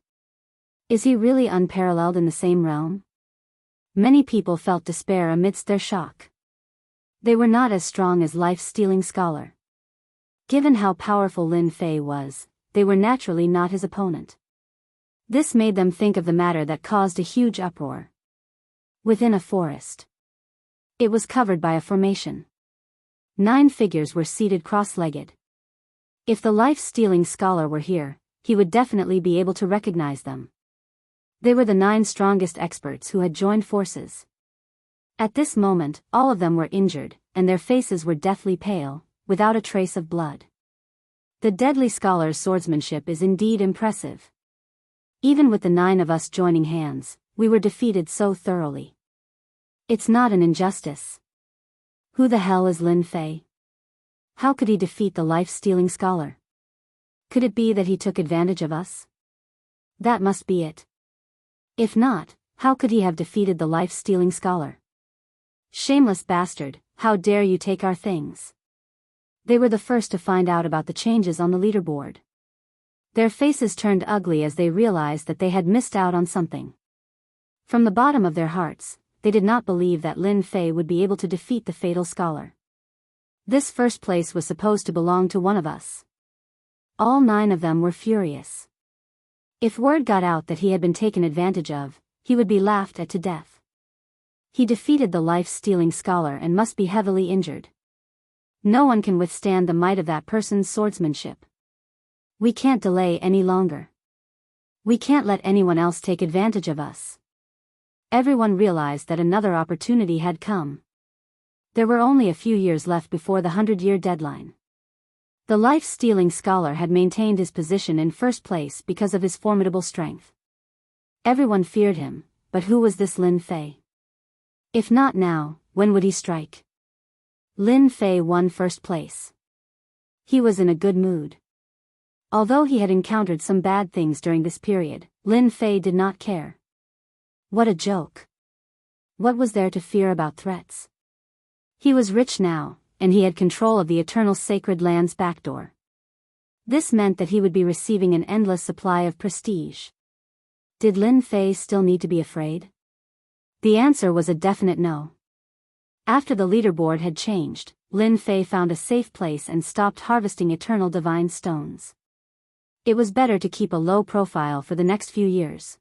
Is he really unparalleled in the same realm? Many people felt despair amidst their shock. They were not as strong as life-stealing scholar. Given how powerful Lin Fei was, they were naturally not his opponent. This made them think of the matter that caused a huge uproar. Within a forest. It was covered by a formation. 9 figures were seated cross-legged. If the life-stealing scholar were here, he would definitely be able to recognize them. They were the 9 strongest experts who had joined forces. At this moment, all of them were injured, and their faces were deathly pale, without a trace of blood. The deadly scholar's swordsmanship is indeed impressive. Even with the 9 of us joining hands, we were defeated so thoroughly. It's not an injustice. Who the hell is Lin Fei? How could he defeat the life-stealing scholar? Could it be that he took advantage of us? That must be it. If not, how could he have defeated the life-stealing scholar? Shameless bastard, how dare you take our things? They were the first to find out about the changes on the leaderboard. Their faces turned ugly as they realized that they had missed out on something. From the bottom of their hearts, they did not believe that Lin Fei would be able to defeat the fatal scholar. This first place was supposed to belong to one of us. All 9 of them were furious. If word got out that he had been taken advantage of, he would be laughed at to death. He defeated the life-stealing scholar and must be heavily injured. No one can withstand the might of that person's swordsmanship. We can't delay any longer. We can't let anyone else take advantage of us. Everyone realized that another opportunity had come. There were only a few years left before the 100-year deadline. The life-stealing scholar had maintained his position in first place because of his formidable strength. Everyone feared him, but who was this Lin Fei? If not now, when would he strike? Lin Fei won first place. He was in a good mood. Although he had encountered some bad things during this period, Lin Fei did not care. What a joke. What was there to fear about threats? He was rich now, and he had control of the Eternal Sacred Land's backdoor. This meant that he would be receiving an endless supply of prestige. Did Lin Fei still need to be afraid? The answer was a definite no. After the leaderboard had changed, Lin Fei found a safe place and stopped harvesting eternal divine stones. It was better to keep a low profile for the next few years.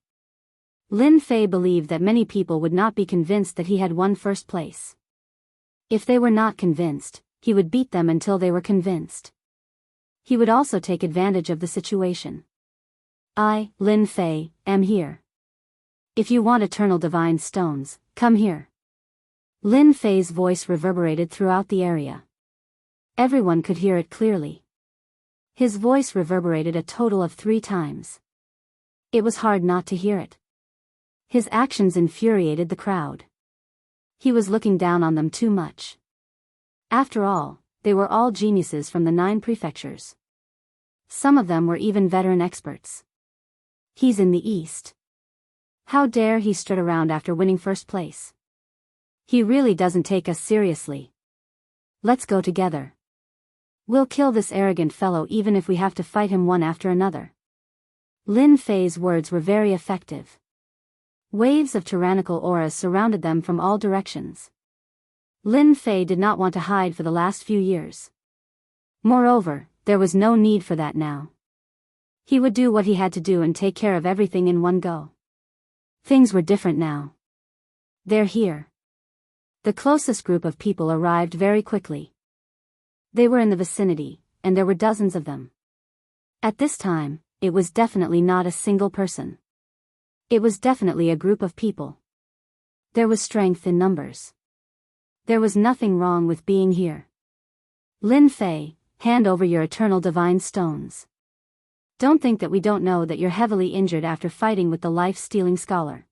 Lin Fei believed that many people would not be convinced that he had won first place. If they were not convinced, he would beat them until they were convinced. He would also take advantage of the situation. I, Lin Fei, am here. If you want eternal divine stones, come here. Lin Fei's voice reverberated throughout the area. Everyone could hear it clearly. His voice reverberated a total of 3 times. It was hard not to hear it. His actions infuriated the crowd. He was looking down on them too much. After all, they were all geniuses from the 9 prefectures. Some of them were even veteran experts. He's in the East. How dare he strut around after winning first place? He really doesn't take us seriously. Let's go together. We'll kill this arrogant fellow even if we have to fight him one after another. Lin Fei's words were very effective. Waves of tyrannical auras surrounded them from all directions. Lin Fei did not want to hide for the last few years. Moreover, there was no need for that now. He would do what he had to do and take care of everything in one go. Things were different now. They're here. The closest group of people arrived very quickly. They were in the vicinity, and there were dozens of them. At this time, it was definitely not a single person. It was definitely a group of people. There was strength in numbers. There was nothing wrong with being here. Lin Fei, hand over your eternal divine stones. Don't think that we don't know that you're heavily injured after fighting with the life-stealing scholar.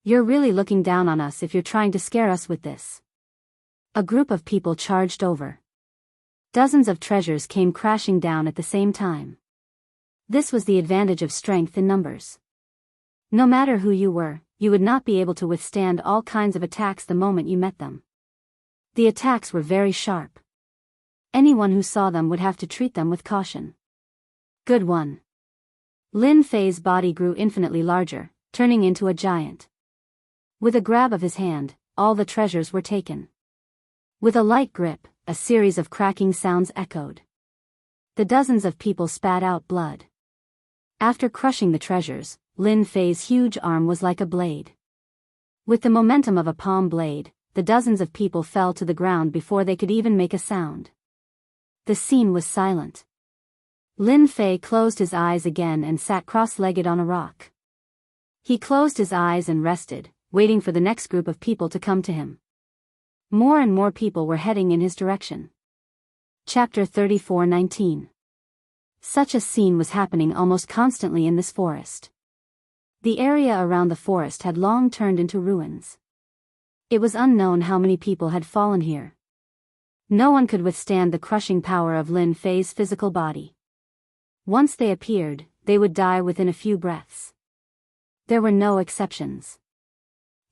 You're really looking down on us if you're trying to scare us with this. A group of people charged over. Dozens of treasures came crashing down at the same time. This was the advantage of strength in numbers. No matter who you were, you would not be able to withstand all kinds of attacks the moment you met them. The attacks were very sharp. Anyone who saw them would have to treat them with caution. Good one. Lin Fei's body grew infinitely larger, turning into a giant. With a grab of his hand, all the treasures were taken. With a light grip, a series of cracking sounds echoed. The dozens of people spat out blood. After crushing the treasures, Lin Fei's huge arm was like a blade. With the momentum of a palm blade, the dozens of people fell to the ground before they could even make a sound. The scene was silent. Lin Fei closed his eyes again and sat cross-legged on a rock. He closed his eyes and rested, waiting for the next group of people to come to him. More and more people were heading in his direction. Chapter 34:19. Such a scene was happening almost constantly in this forest. The area around the forest had long turned into ruins. It was unknown how many people had fallen here. No one could withstand the crushing power of Lin Fei's physical body. Once they appeared, they would die within a few breaths. There were no exceptions.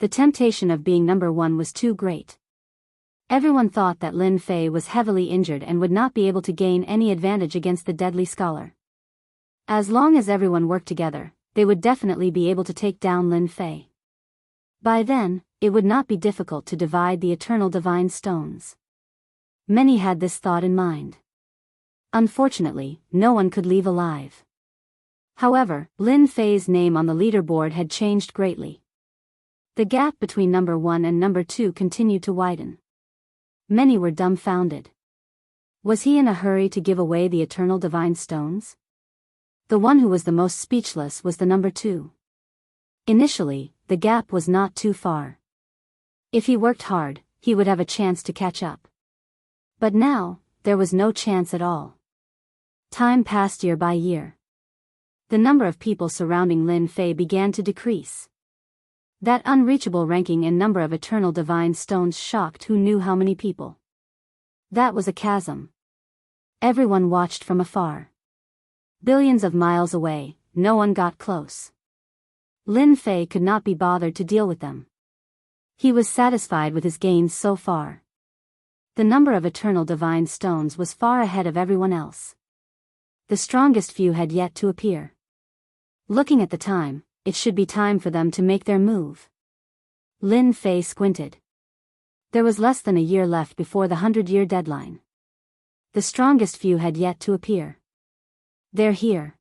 The temptation of being number 1 was too great. Everyone thought that Lin Fei was heavily injured and would not be able to gain any advantage against the deadly scholar. As long as everyone worked together, they would definitely be able to take down Lin Fei. By then, it would not be difficult to divide the eternal divine stones. Many had this thought in mind. Unfortunately, no one could leave alive. However, Lin Fei's name on the leaderboard had changed greatly. The gap between number 1 and number 2 continued to widen. Many were dumbfounded. Was he in a hurry to give away the eternal divine stones? The one who was the most speechless was the number 2. Initially, the gap was not too far. If he worked hard, he would have a chance to catch up. But now, there was no chance at all. Time passed year by year. The number of people surrounding Lin Fei began to decrease. That unreachable ranking and number of eternal divine stones shocked who knew how many people. That was a chasm. Everyone watched from afar. Billions of miles away, no one got close. Lin Fei could not be bothered to deal with them. He was satisfied with his gains so far. The number of eternal divine stones was far ahead of everyone else. The strongest few had yet to appear. Looking at the time, it should be time for them to make their move. Lin Fei squinted. There was less than a year left before the 100-year deadline. The strongest few had yet to appear. They're here.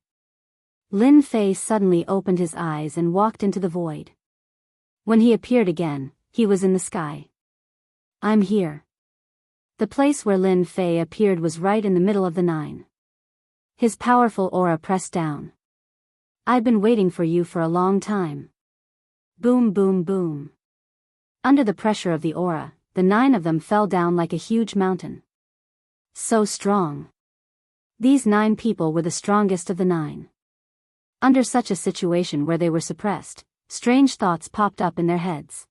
Lin Fei suddenly opened his eyes and walked into the void. When he appeared again, he was in the sky. I'm here. The place where Lin Fei appeared was right in the middle of the 9. His powerful aura pressed down. I've been waiting for you for a long time. Boom, boom, boom. Under the pressure of the aura, the 9 of them fell down like a huge mountain. So strong. These 9 people were the strongest of the 9. Under such a situation where they were suppressed, strange thoughts popped up in their heads.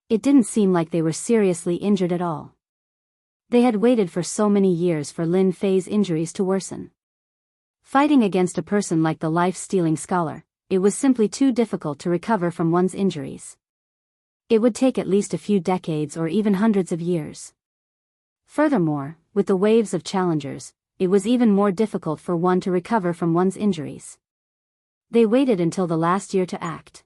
It didn't seem like they were seriously injured at all. They had waited for so many years for Lin Fei's injuries to worsen. Fighting against a person like the life-stealing scholar, it was simply too difficult to recover from one's injuries. It would take at least a few decades or even hundreds of years. Furthermore, with the waves of challengers, it was even more difficult for one to recover from one's injuries. They waited until the last year to act.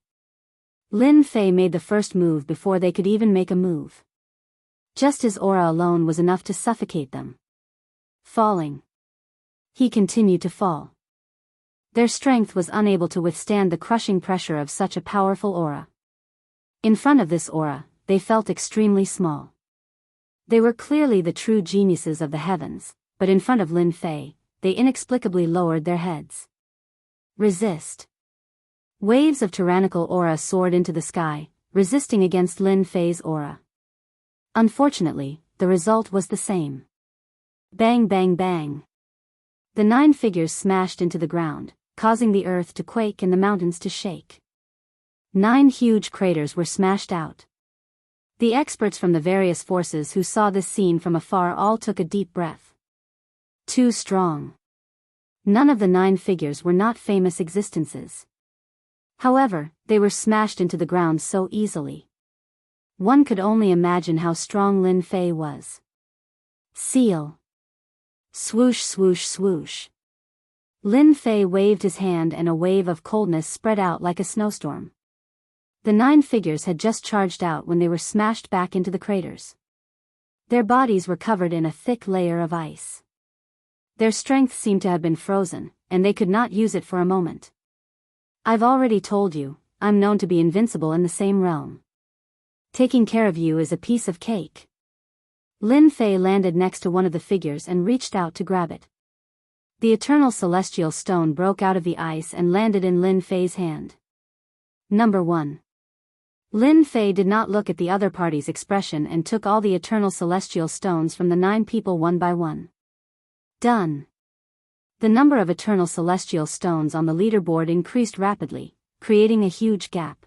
Lin Fei made the first move before they could even make a move. Just his aura alone was enough to suffocate them. Falling. He continued to fall. Their strength was unable to withstand the crushing pressure of such a powerful aura. In front of this aura, they felt extremely small. They were clearly the true geniuses of the heavens, but in front of Lin Fei, they inexplicably lowered their heads. Resist. Waves of tyrannical aura soared into the sky, resisting against Lin Fei's aura. Unfortunately, the result was the same. Bang, bang, bang. The 9 figures smashed into the ground, causing the earth to quake and the mountains to shake. 9 huge craters were smashed out. The experts from the various forces who saw this scene from afar all took a deep breath. Too strong. None of the 9 figures were not famous existences. However, they were smashed into the ground so easily. One could only imagine how strong Lin Fei was. Seal. Swoosh, swoosh, swoosh. Lin Fei waved his hand and a wave of coldness spread out like a snowstorm. The 9 figures had just charged out when they were smashed back into the craters. Their bodies were covered in a thick layer of ice. Their strength seemed to have been frozen, and they could not use it for a moment. I've already told you, I'm known to be invincible in the same realm. Taking care of you is a piece of cake. Lin Fei landed next to one of the figures and reached out to grab it. The eternal celestial stone broke out of the ice and landed in Lin Fei's hand. Number 1. Lin Fei did not look at the other party's expression and took all the eternal celestial stones from the 9 people one by one. Done. The number of eternal celestial stones on the leaderboard increased rapidly, creating a huge gap.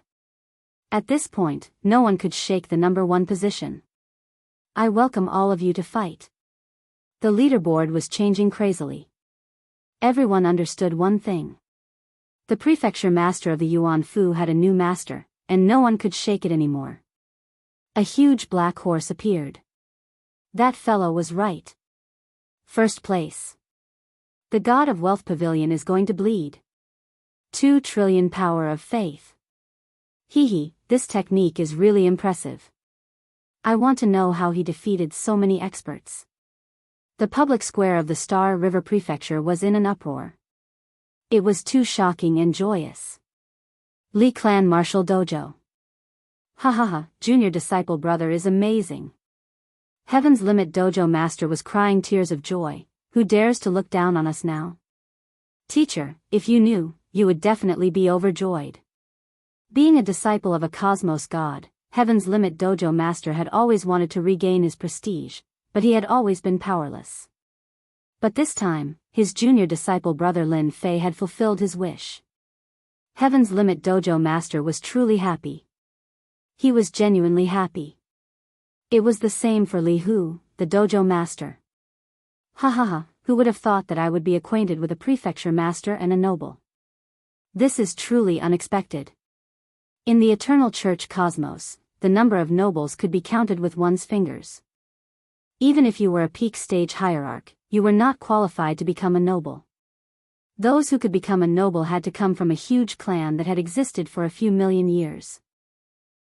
At this point, no one could shake the number 1 position. I welcome all of you to fight. The leaderboard was changing crazily. Everyone understood one thing. The prefecture master of the Yuan Fu had a new master, and no one could shake it anymore. A huge black horse appeared. That fellow was right. First place. The God of Wealth Pavilion is going to bleed. 2 trillion power of faith. Hee, this technique is really impressive. I want to know how he defeated so many experts. The public square of the Star River Prefecture was in an uproar. It was too shocking and joyous. Li Clan Martial Dojo. Ha ha ha, junior disciple brother is amazing. Heaven's Limit Dojo master was crying tears of joy. Who dares to look down on us now? Teacher, if you knew, you would definitely be overjoyed. Being a disciple of a cosmos god, Heaven's Limit Dojo master had always wanted to regain his prestige, but he had always been powerless. But this time, his junior disciple brother Lin Fei had fulfilled his wish. Heaven's Limit Dojo master was truly happy. He was genuinely happy. It was the same for Li Hu, the dojo master. Ha ha ha, who would have thought that I would be acquainted with a prefecture master and a noble? This is truly unexpected. In the eternal church cosmos, the number of nobles could be counted with one's fingers. Even if you were a peak stage hierarch, you were not qualified to become a noble. Those who could become a noble had to come from a huge clan that had existed for a few million years.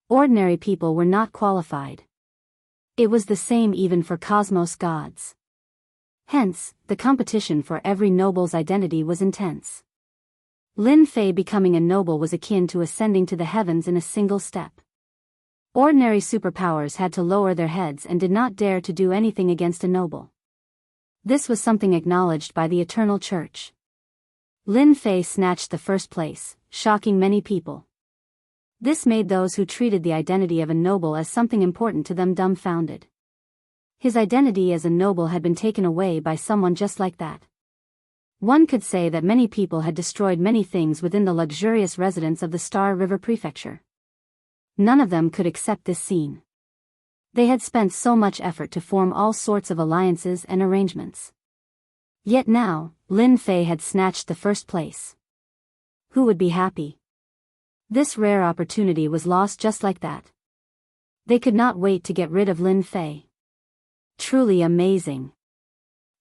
Ordinary people were not qualified. It was the same even for cosmos gods. Hence, the competition for every noble's identity was intense. Lin Fei becoming a noble was akin to ascending to the heavens in a single step. Ordinary superpowers had to lower their heads and did not dare to do anything against a noble. This was something acknowledged by the Eternal Church. Lin Fei snatched the first place, shocking many people. This made those who treated the identity of a noble as something important to them dumbfounded. His identity as a noble had been taken away by someone just like that. One could say that many people had destroyed many things within the luxurious residence of the Star River Prefecture. None of them could accept this scene. They had spent so much effort to form all sorts of alliances and arrangements. Yet now, Lin Fei had snatched the first place. Who would be happy? This rare opportunity was lost just like that. They could not wait to get rid of Lin Fei. Truly amazing.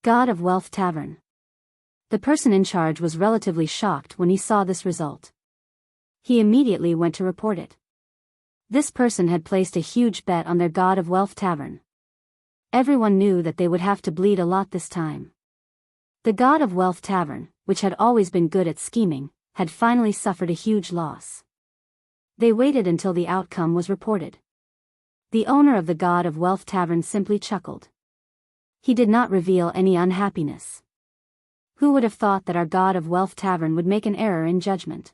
God of Wealth Tavern. The person in charge was relatively shocked when he saw this result. He immediately went to report it. This person had placed a huge bet on their God of Wealth Tavern. Everyone knew that they would have to bleed a lot this time. The God of Wealth Tavern, which had always been good at scheming, had finally suffered a huge loss. They waited until the outcome was reported. The owner of the God of Wealth Tavern simply chuckled. He did not reveal any unhappiness. Who would have thought that our God of Wealth Tavern would make an error in judgment?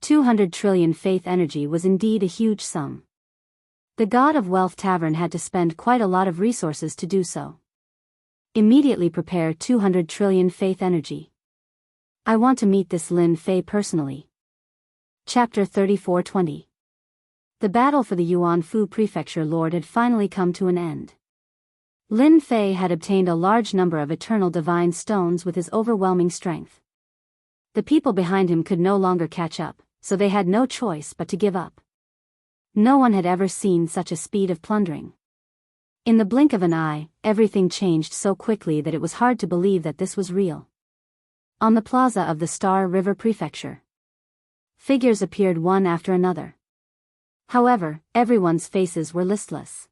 200 trillion faith energy was indeed a huge sum. The God of Wealth Tavern had to spend quite a lot of resources to do so. Immediately prepare 200 trillion faith energy. I want to meet this Lin Fei personally. Chapter 34:20. The battle for the Yuanfu Prefecture Lord had finally come to an end. Lin Fei had obtained a large number of eternal divine stones with his overwhelming strength. The people behind him could no longer catch up, so they had no choice but to give up. No one had ever seen such a speed of plundering. In the blink of an eye, everything changed so quickly that it was hard to believe that this was real. On the plaza of the Star River Prefecture, figures appeared one after another. However, everyone's faces were listless.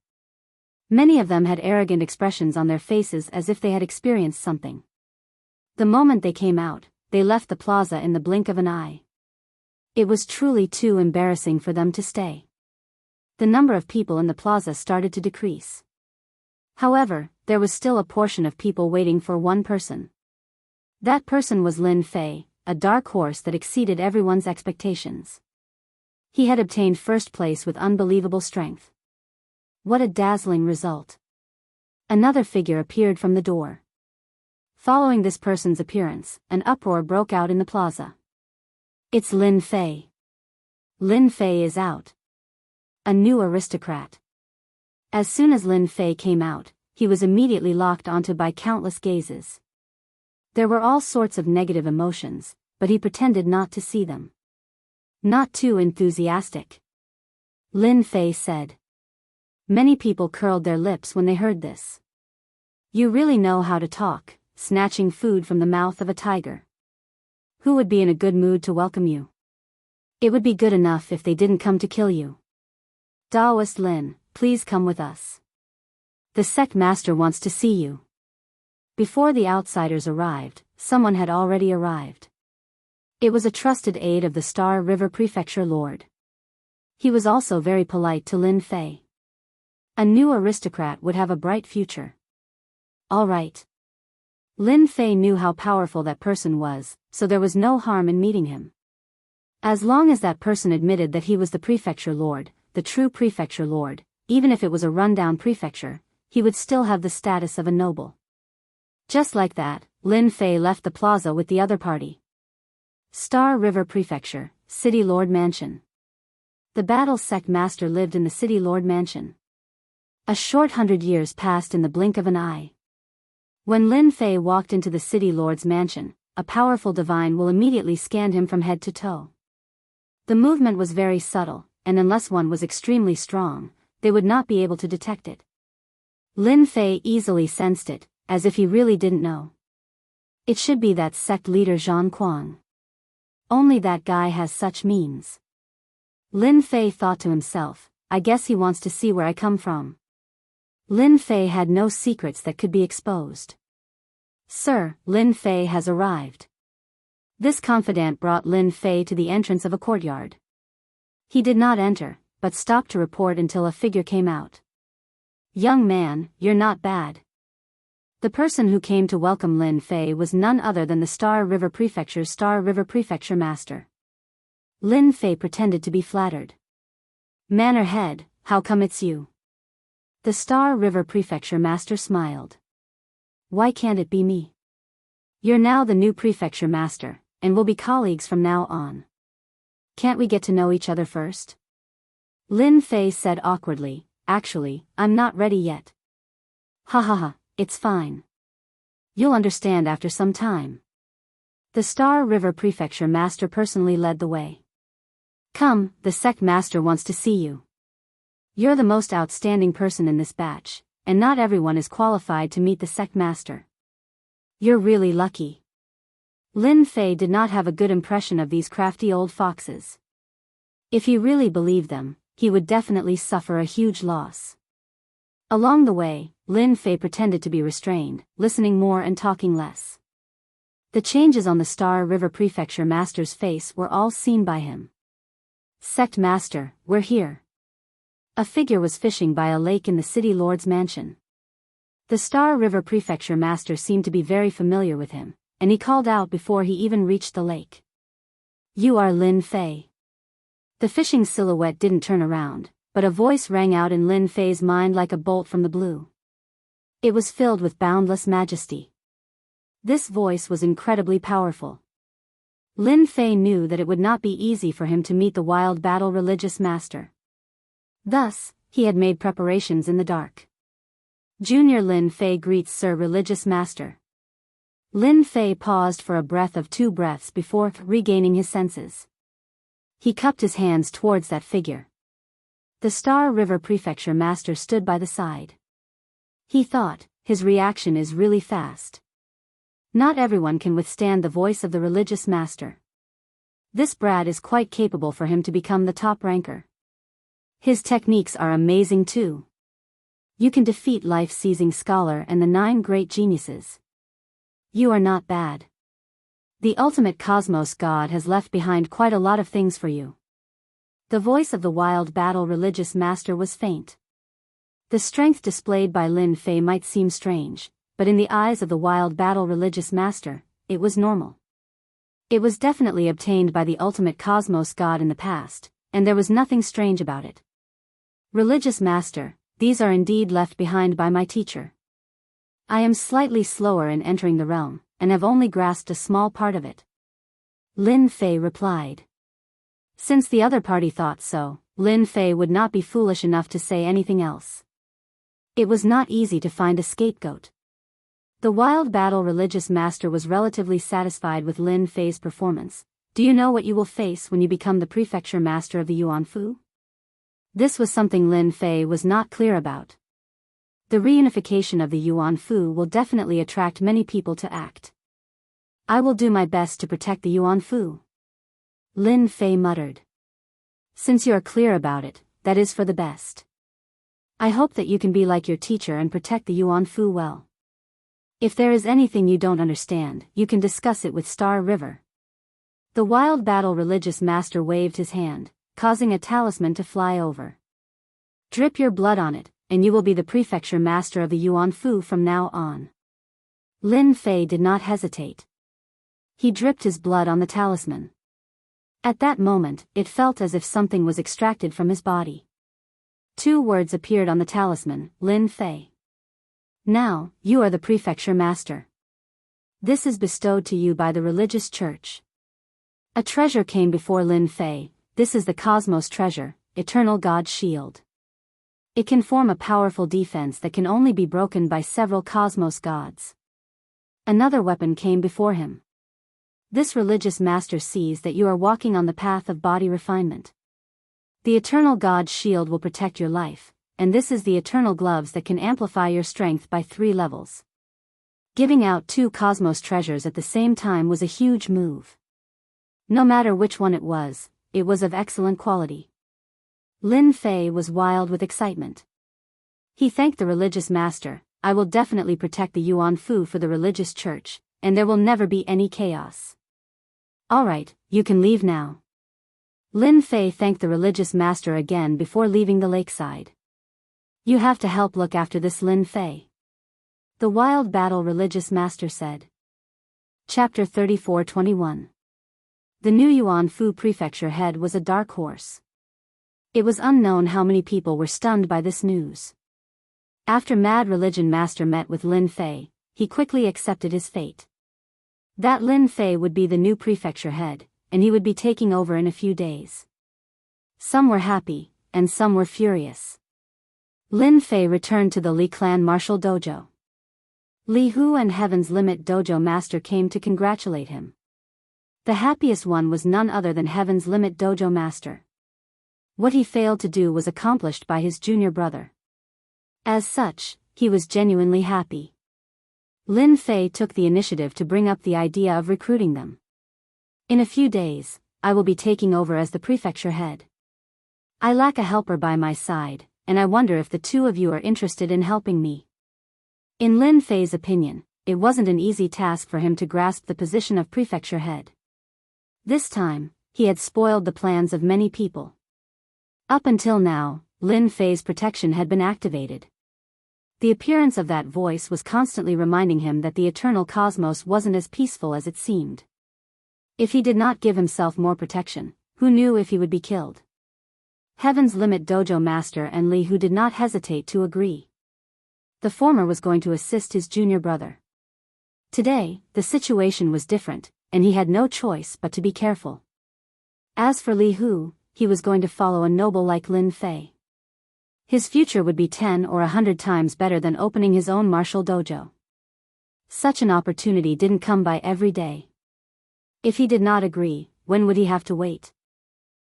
Many of them had arrogant expressions on their faces as if they had experienced something. The moment they came out, they left the plaza in the blink of an eye. It was truly too embarrassing for them to stay. The number of people in the plaza started to decrease. However, there was still a portion of people waiting for one person. That person was Lin Fei, a dark horse that exceeded everyone's expectations. He had obtained first place with unbelievable strength. What a dazzling result. Another figure appeared from the door. Following this person's appearance, an uproar broke out in the plaza. It's Lin Fei. Lin Fei is out. A new aristocrat. As soon as Lin Fei came out, he was immediately locked onto by countless gazes. There were all sorts of negative emotions, but he pretended not to see them. Not too enthusiastic, Lin Fei said. Many people curled their lips when they heard this. You really know how to talk, snatching food from the mouth of a tiger. Who would be in a good mood to welcome you? It would be good enough if they didn't come to kill you. Taoist Lin, please come with us. The sect master wants to see you. Before the outsiders arrived, someone had already arrived. It was a trusted aide of the Star River Prefecture Lord. He was also very polite to Lin Fei. A new aristocrat would have a bright future. All right. Lin Fei knew how powerful that person was, so there was no harm in meeting him. As long as that person admitted that he was the prefecture lord, the true prefecture lord, even if it was a rundown prefecture, he would still have the status of a noble. Just like that, Lin Fei left the plaza with the other party. Star River Prefecture, City Lord Mansion. The battle sect master lived in the City Lord Mansion. A short 100 years passed in the blink of an eye. When Lin Fei walked into the City Lord's mansion, a powerful divine will immediately scan him from head to toe. The movement was very subtle, and unless one was extremely strong, they would not be able to detect it. Lin Fei easily sensed it, as if he really didn't know. It should be that sect leader Zhang Kuang. Only that guy has such means. Lin Fei thought to himself, I guess he wants to see where I come from. Lin Fei had no secrets that could be exposed. Sir, Lin Fei has arrived. This confidant brought Lin Fei to the entrance of a courtyard. He did not enter, but stopped to report until a figure came out. Young man, you're not bad. The person who came to welcome Lin Fei was none other than the Star River Prefecture's Star River Prefecture Master. Lin Fei pretended to be flattered. Manor head, how come it's you? The Star River Prefecture Master smiled. Why can't it be me? You're now the new Prefecture Master, and we'll be colleagues from now on. Can't we get to know each other first? Lin Fei said awkwardly, actually, I'm not ready yet. Ha ha ha, it's fine. You'll understand after some time. The Star River Prefecture Master personally led the way. Come, the sect master wants to see you. You're the most outstanding person in this batch, and not everyone is qualified to meet the sect master. You're really lucky. Lin Fei did not have a good impression of these crafty old foxes. If he really believed them, he would definitely suffer a huge loss. Along the way, Lin Fei pretended to be restrained, listening more and talking less. The changes on the Star River Prefecture Master's face were all seen by him. Sect Master, we're here. A figure was fishing by a lake in the City Lord's mansion. The Star River Prefecture Master seemed to be very familiar with him, and he called out before he even reached the lake. You are Lin Fei. The fishing silhouette didn't turn around, but a voice rang out in Lin Fei's mind like a bolt from the blue. It was filled with boundless majesty. This voice was incredibly powerful. Lin Fei knew that it would not be easy for him to meet the wild battle religious master. Thus, he had made preparations in the dark. Junior Lin Fei greets Sir Religious Master. Lin Fei paused for a breath of 2 breaths before regaining his senses. He cupped his hands towards that figure. The Star River Prefecture Master stood by the side. He thought, his reaction is really fast. Not everyone can withstand the voice of the religious master. This brat is quite capable for him to become the top ranker. His techniques are amazing too. You can defeat life-seizing scholar and the 9 great geniuses. You are not bad. The ultimate cosmos god has left behind quite a lot of things for you. The voice of the wild battle religious master was faint. The strength displayed by Lin Fei might seem strange, but in the eyes of the wild battle religious master, it was normal. It was definitely obtained by the ultimate cosmos god in the past, and there was nothing strange about it. Religious master, these are indeed left behind by my teacher. I am slightly slower in entering the realm, and have only grasped a small part of it. Lin Fei replied. Since the other party thought so, Lin Fei would not be foolish enough to say anything else. It was not easy to find a scapegoat. The wild battle religious master was relatively satisfied with Lin Fei's performance. Do you know what you will face when you become the prefecture master of the Yuanfu? This was something Lin Fei was not clear about. The reunification of the Yuan Fu will definitely attract many people to act. I will do my best to protect the Yuan Fu. Lin Fei muttered. Since you are clear about it, that is for the best. I hope that you can be like your teacher and protect the Yuan Fu well. If there is anything you don't understand, you can discuss it with Star River. The Wild Battle religious master waved his hand, causing a talisman to fly over. Drip your blood on it, and you will be the prefecture master of the Yuan Fu from now on. Lin Fei did not hesitate. He dripped his blood on the talisman. At that moment, it felt as if something was extracted from his body. 2 words appeared on the talisman, Lin Fei. Now, you are the prefecture master. This is bestowed to you by the religious church. A treasure came before Lin Fei. This is the Cosmos treasure, Eternal God's Shield. It can form a powerful defense that can only be broken by several Cosmos gods. Another weapon came before him. This religious master sees that you are walking on the path of body refinement. The Eternal God's Shield will protect your life, and this is the Eternal Gloves that can amplify your strength by 3 levels. Giving out 2 Cosmos treasures at the same time was a huge move. No matter which one it was of excellent quality. Lin Fei was wild with excitement. He thanked the religious master. I will definitely protect the Yuan Fu for the religious church, and there will never be any chaos. Alright, you can leave now. Lin Fei thanked the religious master again before leaving the lakeside. You have to help look after this Lin Fei. The Wild Battle religious master said. Chapter 34-21. The new Yuan Fu prefecture head was a dark horse. It was unknown how many people were stunned by this news. After Mad Religion Master met with Lin Fei, he quickly accepted his fate. That Lin Fei would be the new prefecture head, and he would be taking over in a few days. Some were happy, and some were furious. Lin Fei returned to the Li Clan Martial Dojo. Li Hu and Heaven's Limit Dojo Master came to congratulate him. The happiest one was none other than Heaven's Limit Dojo Master. What he failed to do was accomplished by his junior brother. As such, he was genuinely happy. Lin Fei took the initiative to bring up the idea of recruiting them. In a few days, I will be taking over as the prefecture head. I lack a helper by my side, and I wonder if the 2 of you are interested in helping me. In Lin Fei's opinion, it wasn't an easy task for him to grasp the position of prefecture head. This time, he had spoiled the plans of many people. Up until now, Lin Fei's protection had been activated. The appearance of that voice was constantly reminding him that the eternal cosmos wasn't as peaceful as it seemed. If he did not give himself more protection, who knew if he would be killed? Heaven's Limit Dojo Master and Li Hu did not hesitate to agree. The former was going to assist his junior brother. Today, the situation was different, and he had no choice but to be careful. As for Li Hu, he was going to follow a noble like Lin Fei. His future would be 10 or 100 times better than opening his own martial dojo. Such an opportunity didn't come by every day. If he did not agree, when would he have to wait?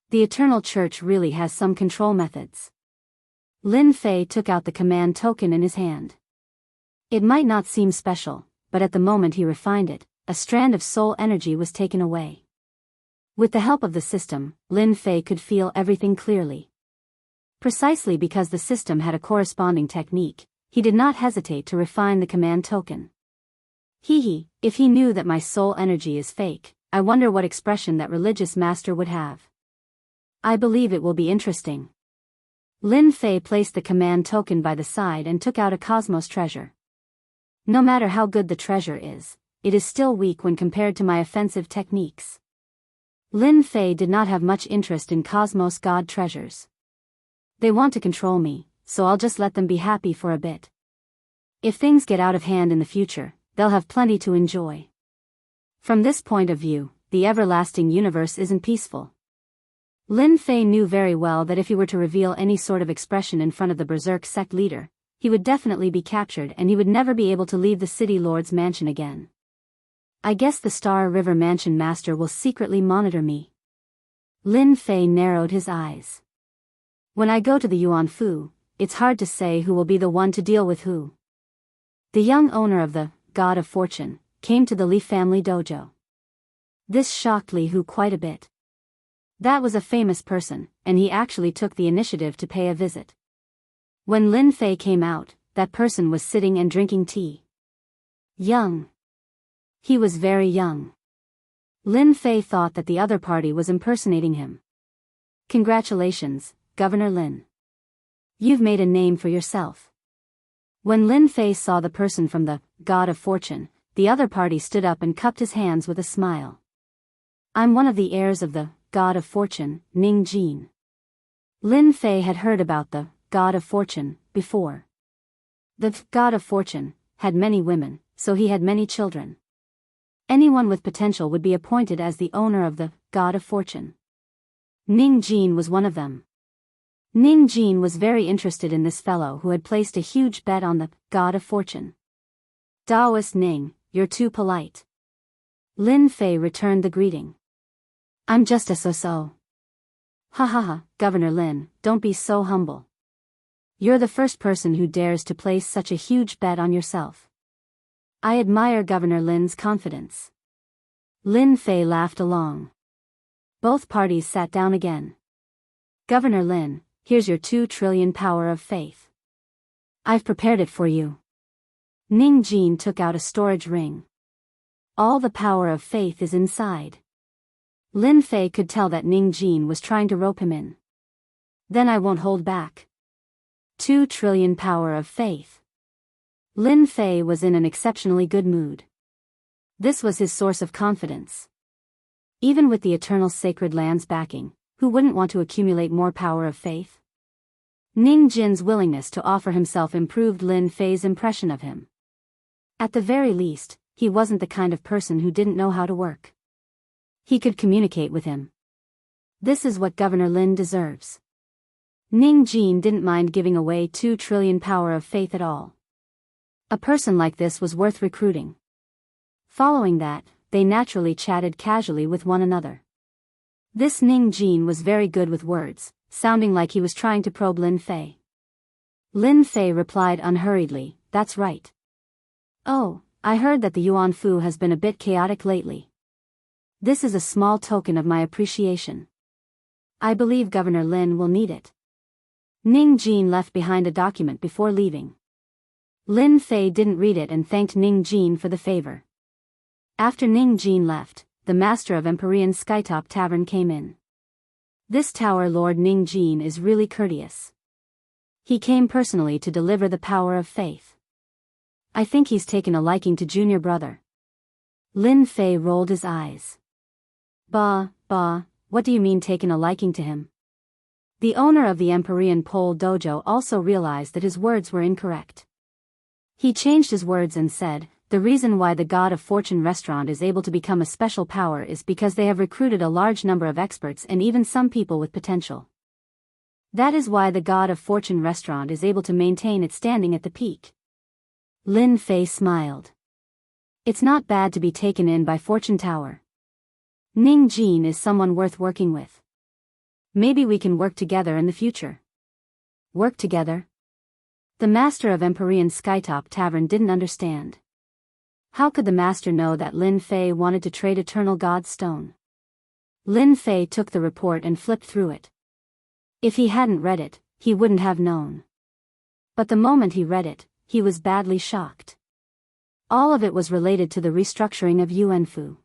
The Eternal Church really has some control methods. Lin Fei took out the command token in his hand. It might not seem special, but at the moment he refined it, a strand of soul energy was taken away. With the help of the system, Lin Fei could feel everything clearly. Precisely because the system had a corresponding technique, he did not hesitate to refine the command token. If he knew that my soul energy is fake, I wonder what expression that religious master would have. I believe it will be interesting. Lin Fei placed the command token by the side and took out a cosmos treasure. No matter how good the treasure is, it is still weak when compared to my offensive techniques. Lin Fei did not have much interest in cosmos god treasures. They want to control me, so I'll just let them be happy for a bit. If things get out of hand in the future, they'll have plenty to enjoy. From this point of view, the everlasting universe isn't peaceful. Lin Fei knew very well that if he were to reveal any sort of expression in front of the Berserk sect leader, he would definitely be captured and he would never be able to leave the city lord's mansion again. I guess the Star River Mansion Master will secretly monitor me. Lin Fei narrowed his eyes. When I go to the Yuan Fu, it's hard to say who will be the one to deal with who. The young owner of the God of Fortune came to the Li family dojo. This shocked Li Hu quite a bit. That was a famous person, and he actually took the initiative to pay a visit. When Lin Fei came out, that person was sitting and drinking tea. Young. He was very young. Lin Fei thought that the other party was impersonating him. Congratulations, Governor Lin. You've made a name for yourself. When Lin Fei saw the person from the God of Fortune, the other party stood up and cupped his hands with a smile. I'm one of the heirs of the God of Fortune, Ning Jin. Lin Fei had heard about the God of Fortune before. The God of Fortune had many women, so he had many children. Anyone with potential would be appointed as the owner of the God of Fortune. Ning Jin was one of them. Ning Jin was very interested in this fellow who had placed a huge bet on the God of Fortune. Daoist Ning, you're too polite. Lin Fei returned the greeting. I'm just a so-so. Ha ha ha, Governor Lin, don't be so humble. You're the first person who dares to place such a huge bet on yourself. I admire Governor Lin's confidence. Lin Fei laughed along. Both parties sat down again. Governor Lin, here's your 2 trillion power of faith. I've prepared it for you. Ning Jin took out a storage ring. All the power of faith is inside. Lin Fei could tell that Ning Jin was trying to rope him in. Then I won't hold back. 2 trillion power of faith. Lin Fei was in an exceptionally good mood. This was his source of confidence. Even with the eternal sacred land's backing, who wouldn't want to accumulate more power of faith? Ning Jin's willingness to offer himself improved Lin Fei's impression of him. At the very least, he wasn't the kind of person who didn't know how to work. He could communicate with him. This is what Governor Lin deserves. Ning Jin didn't mind giving away 2 trillion power of faith at all. A person like this was worth recruiting. Following that, they naturally chatted casually with one another. This Ning Jin was very good with words, sounding like he was trying to probe Lin Fei. Lin Fei replied unhurriedly, that's right. Oh, I heard that the Yuan Fu has been a bit chaotic lately. This is a small token of my appreciation. I believe Governor Lin will need it. Ning Jin left behind a document before leaving. Lin Fei didn't read it and thanked Ning Jin for the favor. After Ning Jin left, the master of Empyrean Skytop Tavern came in. This tower lord Ning Jin is really courteous. He came personally to deliver the power of faith. I think he's taken a liking to junior brother. Lin Fei rolled his eyes. Bah, what do you mean taken a liking to him? The owner of the Empyrean Pole Dojo also realized that his words were incorrect. He changed his words and said, the reason why the God of Fortune restaurant is able to become a special power is because they have recruited a large number of experts and even some people with potential. That is why the God of Fortune restaurant is able to maintain its standing at the peak. Lin Fei smiled. It's not bad to be taken in by Fortune Tower. Ning Jin is someone worth working with. Maybe we can work together in the future. Work together? The master of Empyrean Skytop Tavern didn't understand. How could the master know that Lin Fei wanted to trade Eternal God's Stone? Lin Fei took the report and flipped through it. If he hadn't read it, he wouldn't have known. But the moment he read it, he was badly shocked. All of it was related to the restructuring of Yuanfu.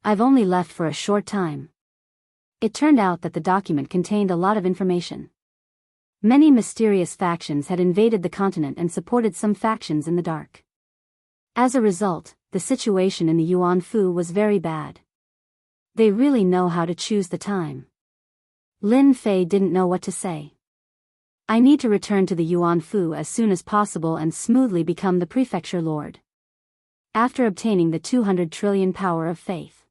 I've only left for a short time. It turned out that the document contained a lot of information. Many mysterious factions had invaded the continent and supported some factions in the dark. As a result, the situation in the Yuan Fu was very bad. They really know how to choose the time. Lin Fei didn't know what to say. I need to return to the Yuan Fu as soon as possible and smoothly become the prefecture lord. After obtaining the 200 trillion power of faith,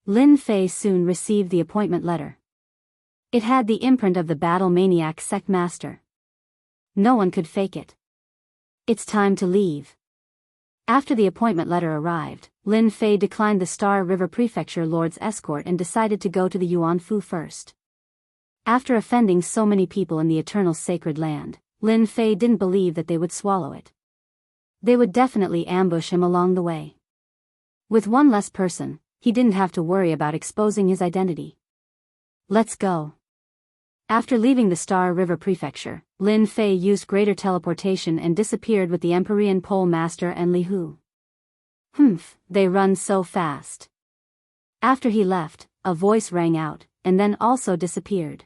Lin Fei soon received the appointment letter. It had the imprint of the battle maniac sect master. No one could fake it. It's time to leave. After the appointment letter arrived, Lin Fei declined the Star River Prefecture Lord's escort and decided to go to the Yuan Fu first. After offending so many people in the eternal sacred land, Lin Fei didn't believe that they would swallow it. They would definitely ambush him along the way. With one less person, he didn't have to worry about exposing his identity. Let's go. After leaving the Star River Prefecture, Lin Fei used greater teleportation and disappeared with the Empyrean Pole Master and Li Hu. They run so fast. After he left, a voice rang out, and then also disappeared.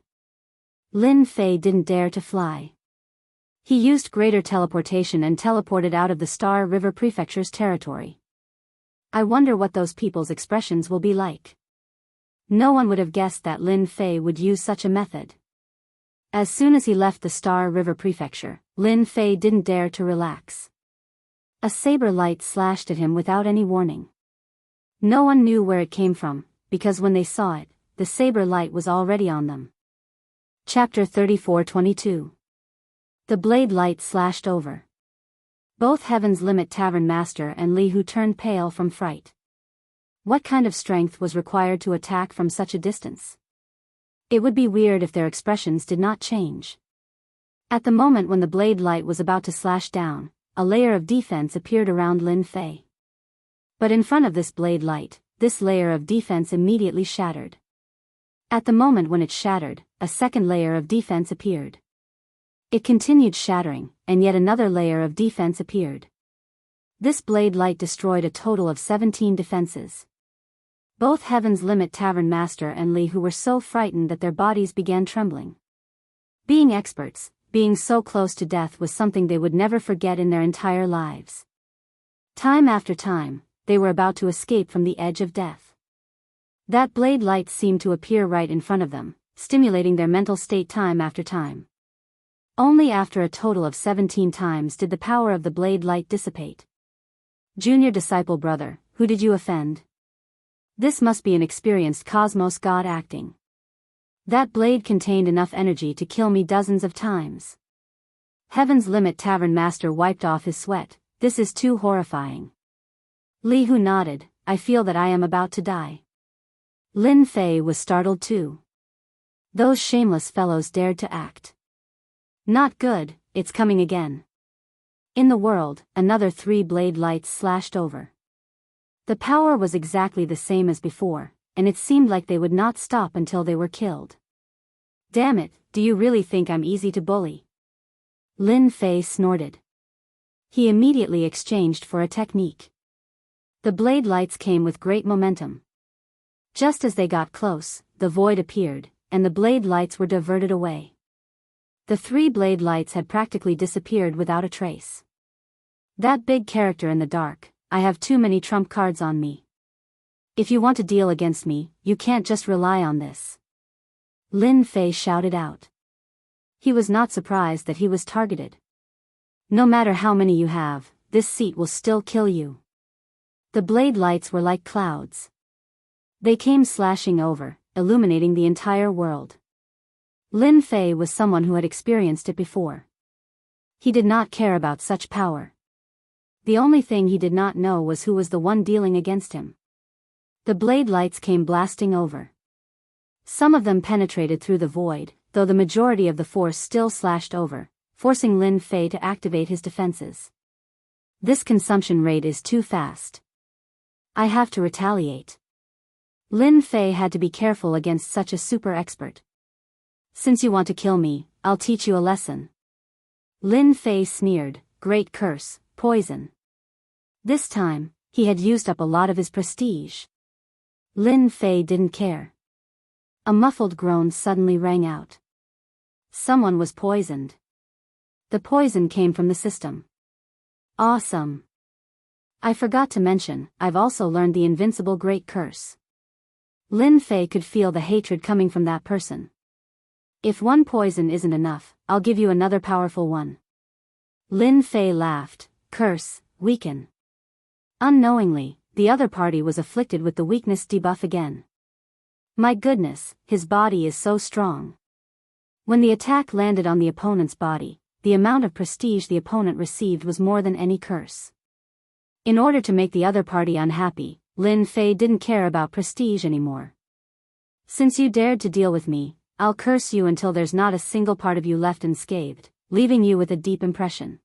Lin Fei didn't dare to fly. He used greater teleportation and teleported out of the Star River Prefecture's territory. I wonder what those people's expressions will be like. No one would have guessed that Lin Fei would use such a method. As soon as he left the Star River Prefecture, Lin Fei didn't dare to relax. A saber light slashed at him without any warning. No one knew where it came from, because when they saw it, the saber light was already on them. Chapter 34:22. The blade light slashed over. Both Heaven's Limit Tavern Master and Li Hu turned pale from fright. What kind of strength was required to attack from such a distance? It would be weird if their expressions did not change. At the moment when the blade light was about to slash down, a layer of defense appeared around Lin Fei. But in front of this blade light, this layer of defense immediately shattered. At the moment when it shattered, a second layer of defense appeared. It continued shattering, and yet another layer of defense appeared. This blade light destroyed a total of 17 defenses. Both Heaven's Limit Tavern Master and Li Hu were so frightened that their bodies began trembling. Being experts, being so close to death was something they would never forget in their entire lives. Time after time, they were about to escape from the edge of death. That blade light seemed to appear right in front of them, stimulating their mental state time after time. Only after a total of 17 times did the power of the blade light dissipate. Junior disciple brother, who did you offend? This must be an experienced cosmos god acting. That blade contained enough energy to kill me dozens of times. Heaven's Limit Tavern Master wiped off his sweat. This is too horrifying. Li Hu nodded. I feel that I am about to die. Lin Fei was startled too. Those shameless fellows dared to act. Not good, it's coming again. In the world, another 3 blade lights slashed over. The power was exactly the same as before, and it seemed like they would not stop until they were killed. Damn it, do you really think I'm easy to bully? Lin Fei snorted. He immediately exchanged for a technique. The blade lights came with great momentum. Just as they got close, the void appeared, and the blade lights were diverted away. The 3 blade lights had practically disappeared without a trace. That big character in the dark, I have too many trump cards on me. If you want to deal against me, you can't just rely on this. Lin Fei shouted out. He was not surprised that he was targeted. No matter how many you have, this seat will still kill you. The blade lights were like clouds. They came slashing over, illuminating the entire world. Lin Fei was someone who had experienced it before. He did not care about such power. The only thing he did not know was who was the one dealing against him. The blade lights came blasting over. Some of them penetrated through the void, though the majority of the force still slashed over, forcing Lin Fei to activate his defenses. This consumption rate is too fast. I have to retaliate. Lin Fei had to be careful against such a super expert. Since you want to kill me, I'll teach you a lesson. Lin Fei sneered, great curse, poison. This time, he had used up a lot of his prestige. Lin Fei didn't care. A muffled groan suddenly rang out. Someone was poisoned. The poison came from the system. Awesome. I forgot to mention, I've also learned the invincible great curse. Lin Fei could feel the hatred coming from that person. If one poison isn't enough, I'll give you another powerful one. Lin Fei laughed. Curse, weaken. Unknowingly, the other party was afflicted with the weakness debuff again. My goodness, his body is so strong. When the attack landed on the opponent's body, the amount of prestige the opponent received was more than any curse. In order to make the other party unhappy, Lin Fei didn't care about prestige anymore. Since you dared to deal with me, I'll curse you until there's not a single part of you left unscathed, leaving you with a deep impression.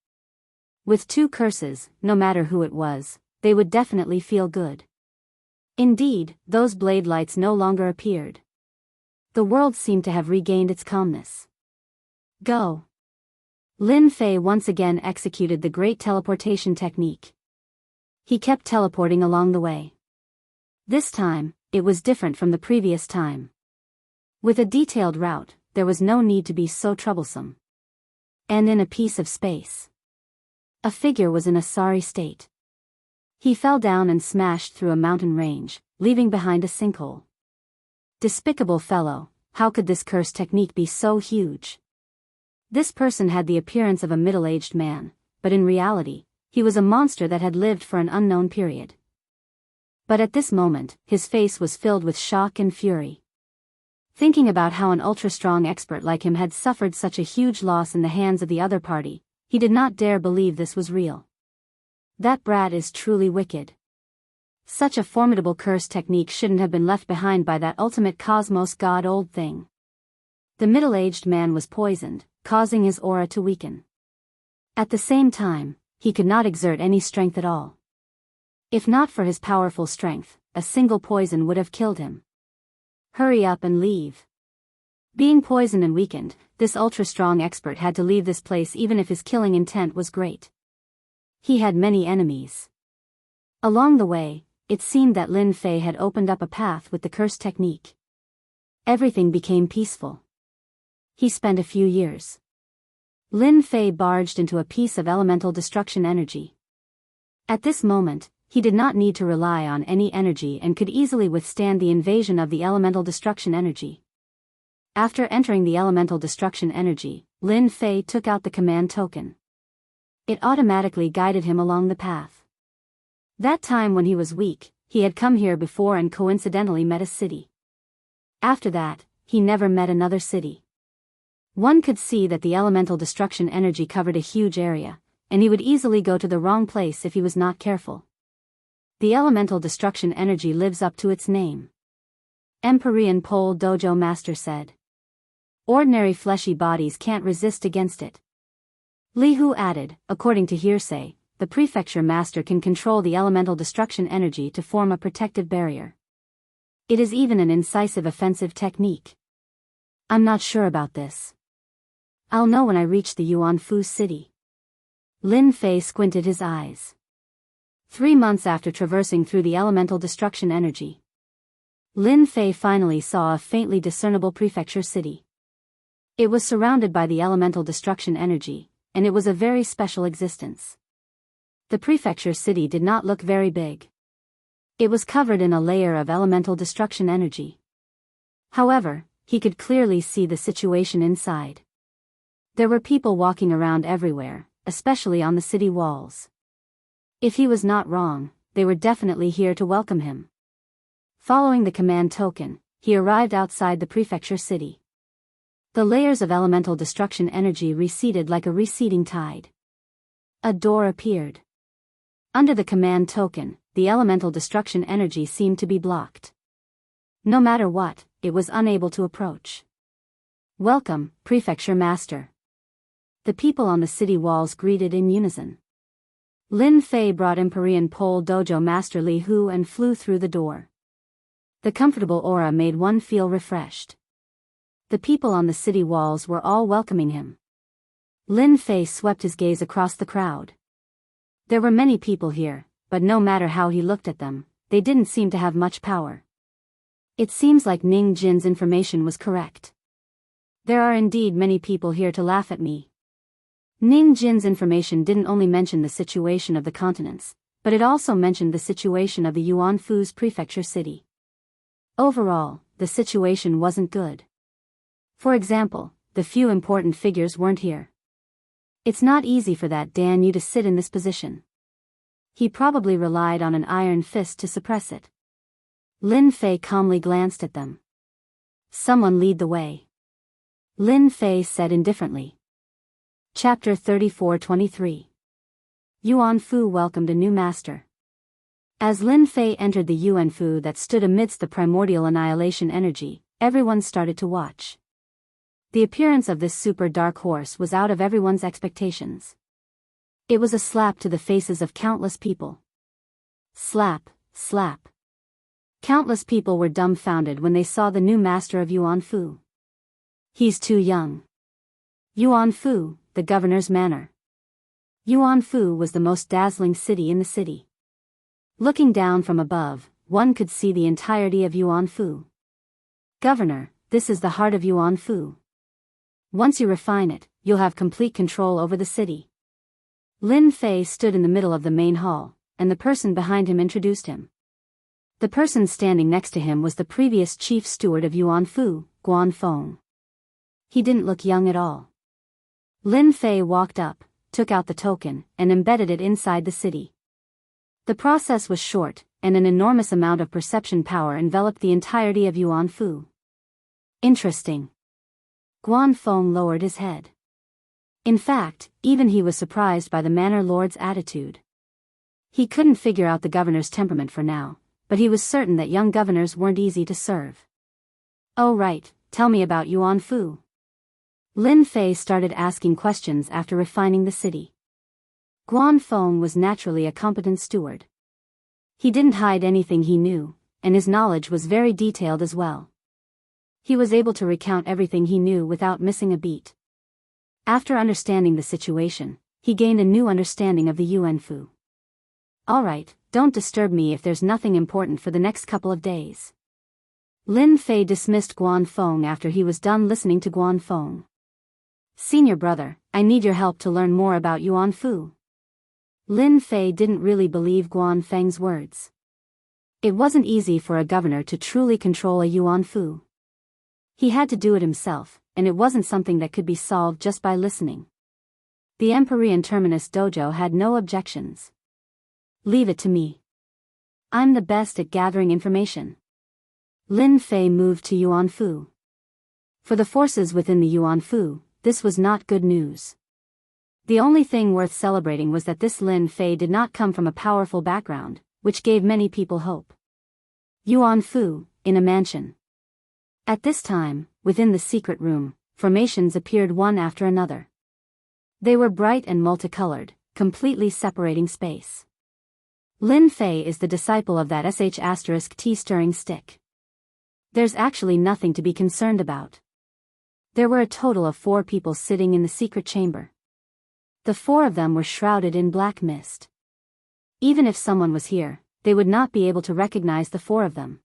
With 2 curses, no matter who it was, they would definitely feel good. Indeed, those blade lights no longer appeared. The world seemed to have regained its calmness. Go. Lin Fei once again executed the great teleportation technique. He kept teleporting along the way. This time, it was different from the previous time. With a detailed route, there was no need to be so troublesome. And in a piece of space, a figure was in a sorry state. He fell down and smashed through a mountain range, leaving behind a sinkhole. Despicable fellow, how could this curse technique be so huge? This person had the appearance of a middle-aged man, but in reality, he was a monster that had lived for an unknown period. But at this moment, his face was filled with shock and fury. Thinking about how an ultra-strong expert like him had suffered such a huge loss in the hands of the other party, he did not dare believe this was real. That brat is truly wicked. Such a formidable curse technique shouldn't have been left behind by that ultimate cosmos god old thing. The middle-aged man was poisoned, causing his aura to weaken. At the same time, he could not exert any strength at all. If not for his powerful strength, a single poison would have killed him. Hurry up and leave. Being poisoned and weakened, this ultra-strong expert had to leave this place even if his killing intent was great. He had many enemies. Along the way, it seemed that Lin Fei had opened up a path with the curse technique. Everything became peaceful. He spent a few years. Lin Fei barged into a piece of elemental destruction energy. At this moment, he did not need to rely on any energy and could easily withstand the invasion of the elemental destruction energy. After entering the elemental destruction energy, Lin Fei took out the command token. It automatically guided him along the path. That time when he was weak, he had come here before and coincidentally met a city. After that, he never met another city. One could see that the elemental destruction energy covered a huge area, and he would easily go to the wrong place if he was not careful. The elemental destruction energy lives up to its name. Empyrean Pole Dojo Master said. Ordinary fleshy bodies can't resist against it. Li Hu added, according to hearsay, the prefecture master can control the elemental destruction energy to form a protective barrier. It is even an incisive offensive technique. I'm not sure about this. I'll know when I reach the Yuanfu city. Lin Fei squinted his eyes. 3 months after traversing through the elemental destruction energy, Lin Fei finally saw a faintly discernible prefecture city. It was surrounded by the elemental destruction energy, and it was a very special existence. The prefecture city did not look very big. It was covered in a layer of elemental destruction energy. However, he could clearly see the situation inside. There were people walking around everywhere, especially on the city walls. If he was not wrong, they were definitely here to welcome him. Following the command token, he arrived outside the prefecture city. The layers of elemental destruction energy receded like a receding tide. A door appeared. Under the command token, the elemental destruction energy seemed to be blocked. No matter what, it was unable to approach. Welcome, Prefecture Master. The people on the city walls greeted in unison. Lin Fei brought Empyrean Pole Dojo Master Li Hu and flew through the door. The comfortable aura made one feel refreshed. The people on the city walls were all welcoming him. Lin Fei swept his gaze across the crowd. There were many people here, but no matter how he looked at them, they didn't seem to have much power. It seems like Ning Jin's information was correct. There are indeed many people here to laugh at me. Ning Jin's information didn't only mention the situation of the continents, but it also mentioned the situation of the Yuanfu's prefecture city. Overall, the situation wasn't good. For example, the few important figures weren't here. It's not easy for that Dan Yu to sit in this position. He probably relied on an iron fist to suppress it. Lin Fei calmly glanced at them. Someone lead the way. Lin Fei said indifferently. Chapter 34-23. Yuanfu welcomed a new master. As Lin Fei entered the Yuanfu that stood amidst the primordial annihilation energy, everyone started to watch. The appearance of this super dark horse was out of everyone's expectations. It was a slap to the faces of countless people. Slap, slap. Countless people were dumbfounded when they saw the new master of Yuan Fu. He's too young. Yuan Fu, the governor's manor. Yuan Fu was the most dazzling city in the city. Looking down from above, one could see the entirety of Yuan Fu. Governor, this is the heart of Yuan Fu. Once you refine it, you'll have complete control over the city. Lin Fei stood in the middle of the main hall, and the person behind him introduced him. The person standing next to him was the previous chief steward of Yuan Fu, Guan Feng. He didn't look young at all. Lin Fei walked up, took out the token, and embedded it inside the city. The process was short, and an enormous amount of perception power enveloped the entirety of Yuan Fu. Interesting. Guan Feng lowered his head. In fact, even he was surprised by the manor lord's attitude. He couldn't figure out the governor's temperament for now, but he was certain that young governors weren't easy to serve. Oh right, tell me about Yuan Fu. Lin Fei started asking questions after refining the city. Guan Feng was naturally a competent steward. He didn't hide anything he knew, and his knowledge was very detailed as well. He was able to recount everything he knew without missing a beat. After understanding the situation, he gained a new understanding of the Yuan Fu. Alright, don't disturb me if there's nothing important for the next couple of days. Lin Fei dismissed Guan Feng after he was done listening to Guan Feng. Senior brother, I need your help to learn more about Yuan Fu. Lin Fei didn't really believe Guan Feng's words. It wasn't easy for a governor to truly control a Yuan Fu. He had to do it himself, and it wasn't something that could be solved just by listening. The Empyrean Terminus Dojo had no objections. Leave it to me. I'm the best at gathering information. Lin Fei moved to Yuan Fu. For the forces within the Yuan Fu, this was not good news. The only thing worth celebrating was that this Lin Fei did not come from a powerful background, which gave many people hope. Yuan Fu, in a mansion. At this time, within the secret room, formations appeared one after another. They were bright and multicolored, completely separating space. Lin Fei is the disciple of that *T stirring stick. There's actually nothing to be concerned about. There were a total of 4 people sitting in the secret chamber. The 4 of them were shrouded in black mist. Even if someone was here, they would not be able to recognize the 4 of them.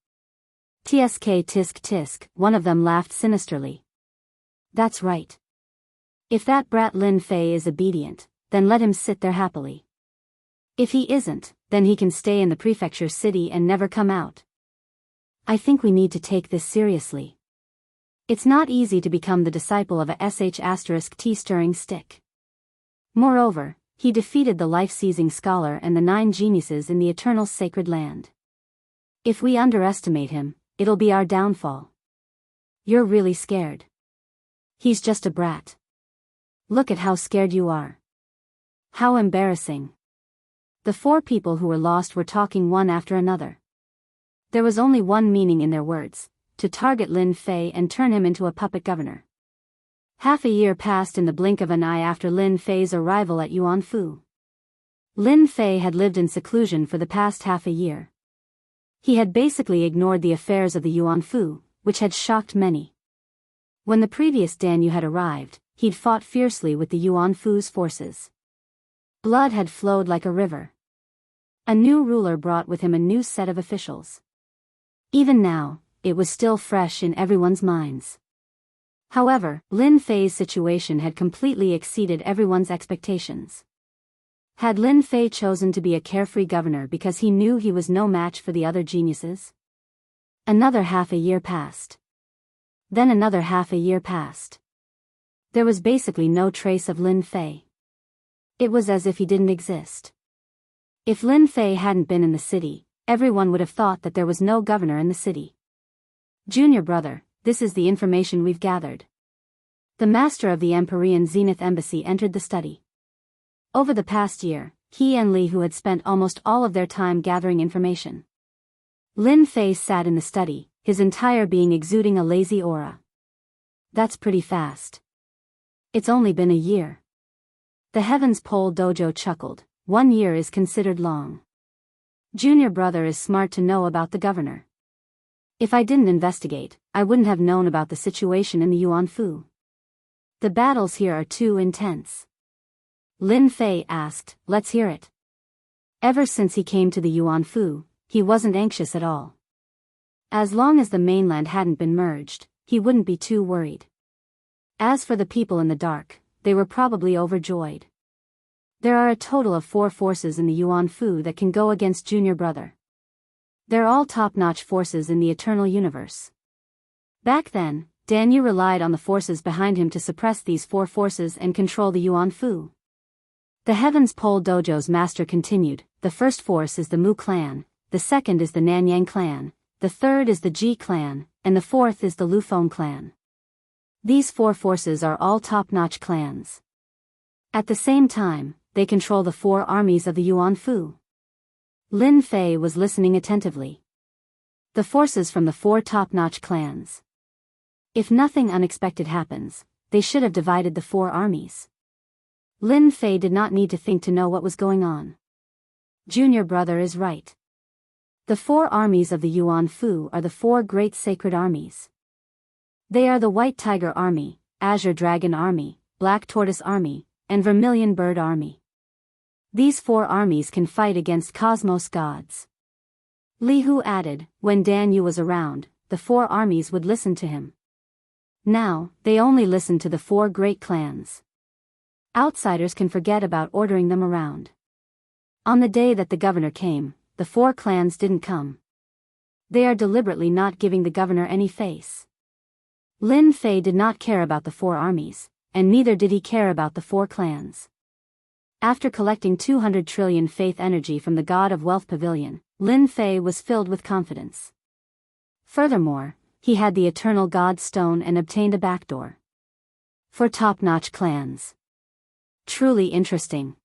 Tsk tisk tisk, one of them laughed sinisterly. That's right. If that brat Lin Fei is obedient, then let him sit there happily. If he isn't, then he can stay in the prefecture city and never come out. I think we need to take this seriously. It's not easy to become the disciple of a *T stirring stick. Moreover, he defeated the life-seizing scholar and the 9 geniuses in the eternal sacred land. If we underestimate him, it'll be our downfall. You're really scared. He's just a brat. Look at how scared you are. How embarrassing. The 4 people who were lost were talking one after another. There was only one meaning in their words: to target Lin Fei and turn him into a puppet governor. Half a year passed in the blink of an eye after Lin Fei's arrival at Yuan Fu. Lin Fei had lived in seclusion for the past half a year. He had basically ignored the affairs of the Yuan Fu, which had shocked many. When the previous Danyu had arrived, he'd fought fiercely with the Yuan Fu's forces. Blood had flowed like a river. A new ruler brought with him a new set of officials. Even now, it was still fresh in everyone's minds. However, Lin Fei's situation had completely exceeded everyone's expectations. Had Lin Fei chosen to be a carefree governor because he knew he was no match for the other geniuses? Another half a year passed. Then another half a year passed. There was basically no trace of Lin Fei. It was as if he didn't exist. If Lin Fei hadn't been in the city, everyone would have thought that there was no governor in the city. Junior brother, this is the information we've gathered. The master of the Empyrean Zenith Embassy entered the study. Over the past year, he and Li Hu had spent almost all of their time gathering information. Lin Fei sat in the study, his entire being exuding a lazy aura. That's pretty fast. It's only been a year. The Heavens Pole Dojo chuckled. 1 year is considered long. Junior brother is smart to know about the governor. If I didn't investigate, I wouldn't have known about the situation in the Yuanfu. The battles here are too intense. Lin Fei asked, let's hear it. Ever since he came to the Yuanfu, he wasn't anxious at all. As long as the mainland hadn't been merged, he wouldn't be too worried. As for the people in the dark, they were probably overjoyed. There are a total of 4 forces in the Yuanfu that can go against Junior brother. They're all top-notch forces in the eternal universe. Back then, Dan Yu relied on the forces behind him to suppress these 4 forces and control the Yuanfu. The Heavens Pole Dojo's master continued, the first force is the Mu clan, the second is the Nanyang clan, the third is the Ji clan, and the fourth is the Lufeng clan. These 4 forces are all top-notch clans. At the same time, they control the 4 armies of the Yuanfu. Lin Fei was listening attentively. The forces from the 4 top-notch clans. If nothing unexpected happens, they should have divided the 4 armies. Lin Fei did not need to think to know what was going on. Junior brother is right. The 4 armies of the Yuanfu are the 4 great sacred armies. They are the White Tiger Army, Azure Dragon Army, Black Tortoise Army, and Vermilion Bird Army. These 4 armies can fight against cosmos gods. Li Hu added, when Dan Yu was around, the 4 armies would listen to him. Now, they only listen to the 4 great clans. Outsiders can forget about ordering them around. On the day that the governor came, the 4 clans didn't come. They are deliberately not giving the governor any face. Lin Fei did not care about the 4 armies, and neither did he care about the 4 clans. After collecting 200 trillion faith energy from the God of Wealth Pavilion, Lin Fei was filled with confidence. Furthermore, he had the Eternal God Stone and obtained a backdoor. For top-notch clans. Truly interesting.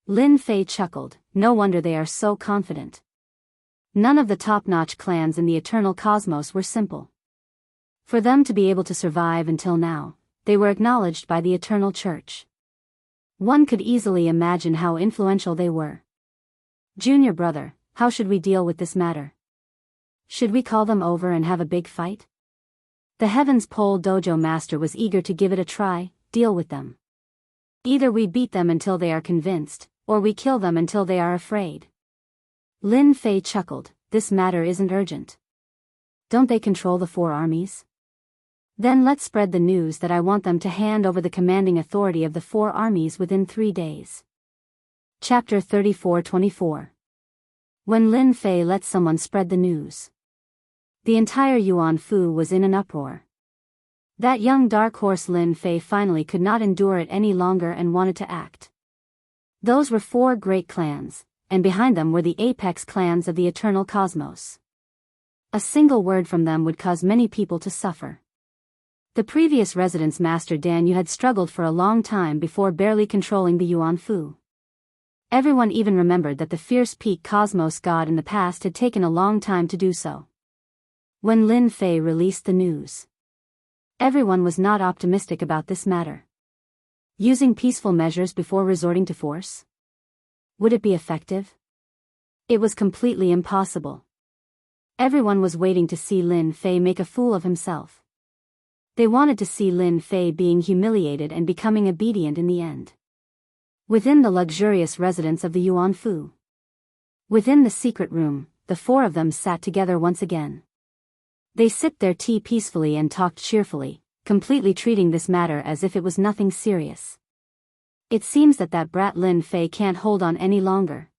Lin Fei chuckled, no wonder they are so confident. None of the top-notch clans in the eternal cosmos were simple. For them to be able to survive until now, they were acknowledged by the Eternal Church. One could easily imagine how influential they were. Junior brother, how should we deal with this matter? Should we call them over and have a big fight? The Heavens Pole Dojo master was eager to give it a try, deal with them. Either we beat them until they are convinced, or we kill them until they are afraid. Lin Fei chuckled, this matter isn't urgent. Don't they control the 4 armies? Then let's spread the news that I want them to hand over the commanding authority of the 4 armies within 3 days. Chapter 34-24. When Lin Fei let someone spread the news. The entire Yuanfu was in an uproar. That young dark horse Lin Fei finally could not endure it any longer and wanted to act. Those were 4 great clans, and behind them were the apex clans of the eternal cosmos. A single word from them would cause many people to suffer. The previous residence master Dan Yu had struggled for a long time before barely controlling the Yuanfu. Everyone even remembered that the fierce peak cosmos god in the past had taken a long time to do so. When Lin Fei released the news, everyone was not optimistic about this matter. Using peaceful measures before resorting to force? Would it be effective? It was completely impossible. Everyone was waiting to see Lin Fei make a fool of himself. They wanted to see Lin Fei being humiliated and becoming obedient in the end. Within the luxurious residence of the Yuanfu. Within the secret room, the 4 of them sat together once again. They sipped their tea peacefully and talked cheerfully, completely treating this matter as if it was nothing serious. It seems that brat Lin Fei can't hold on any longer.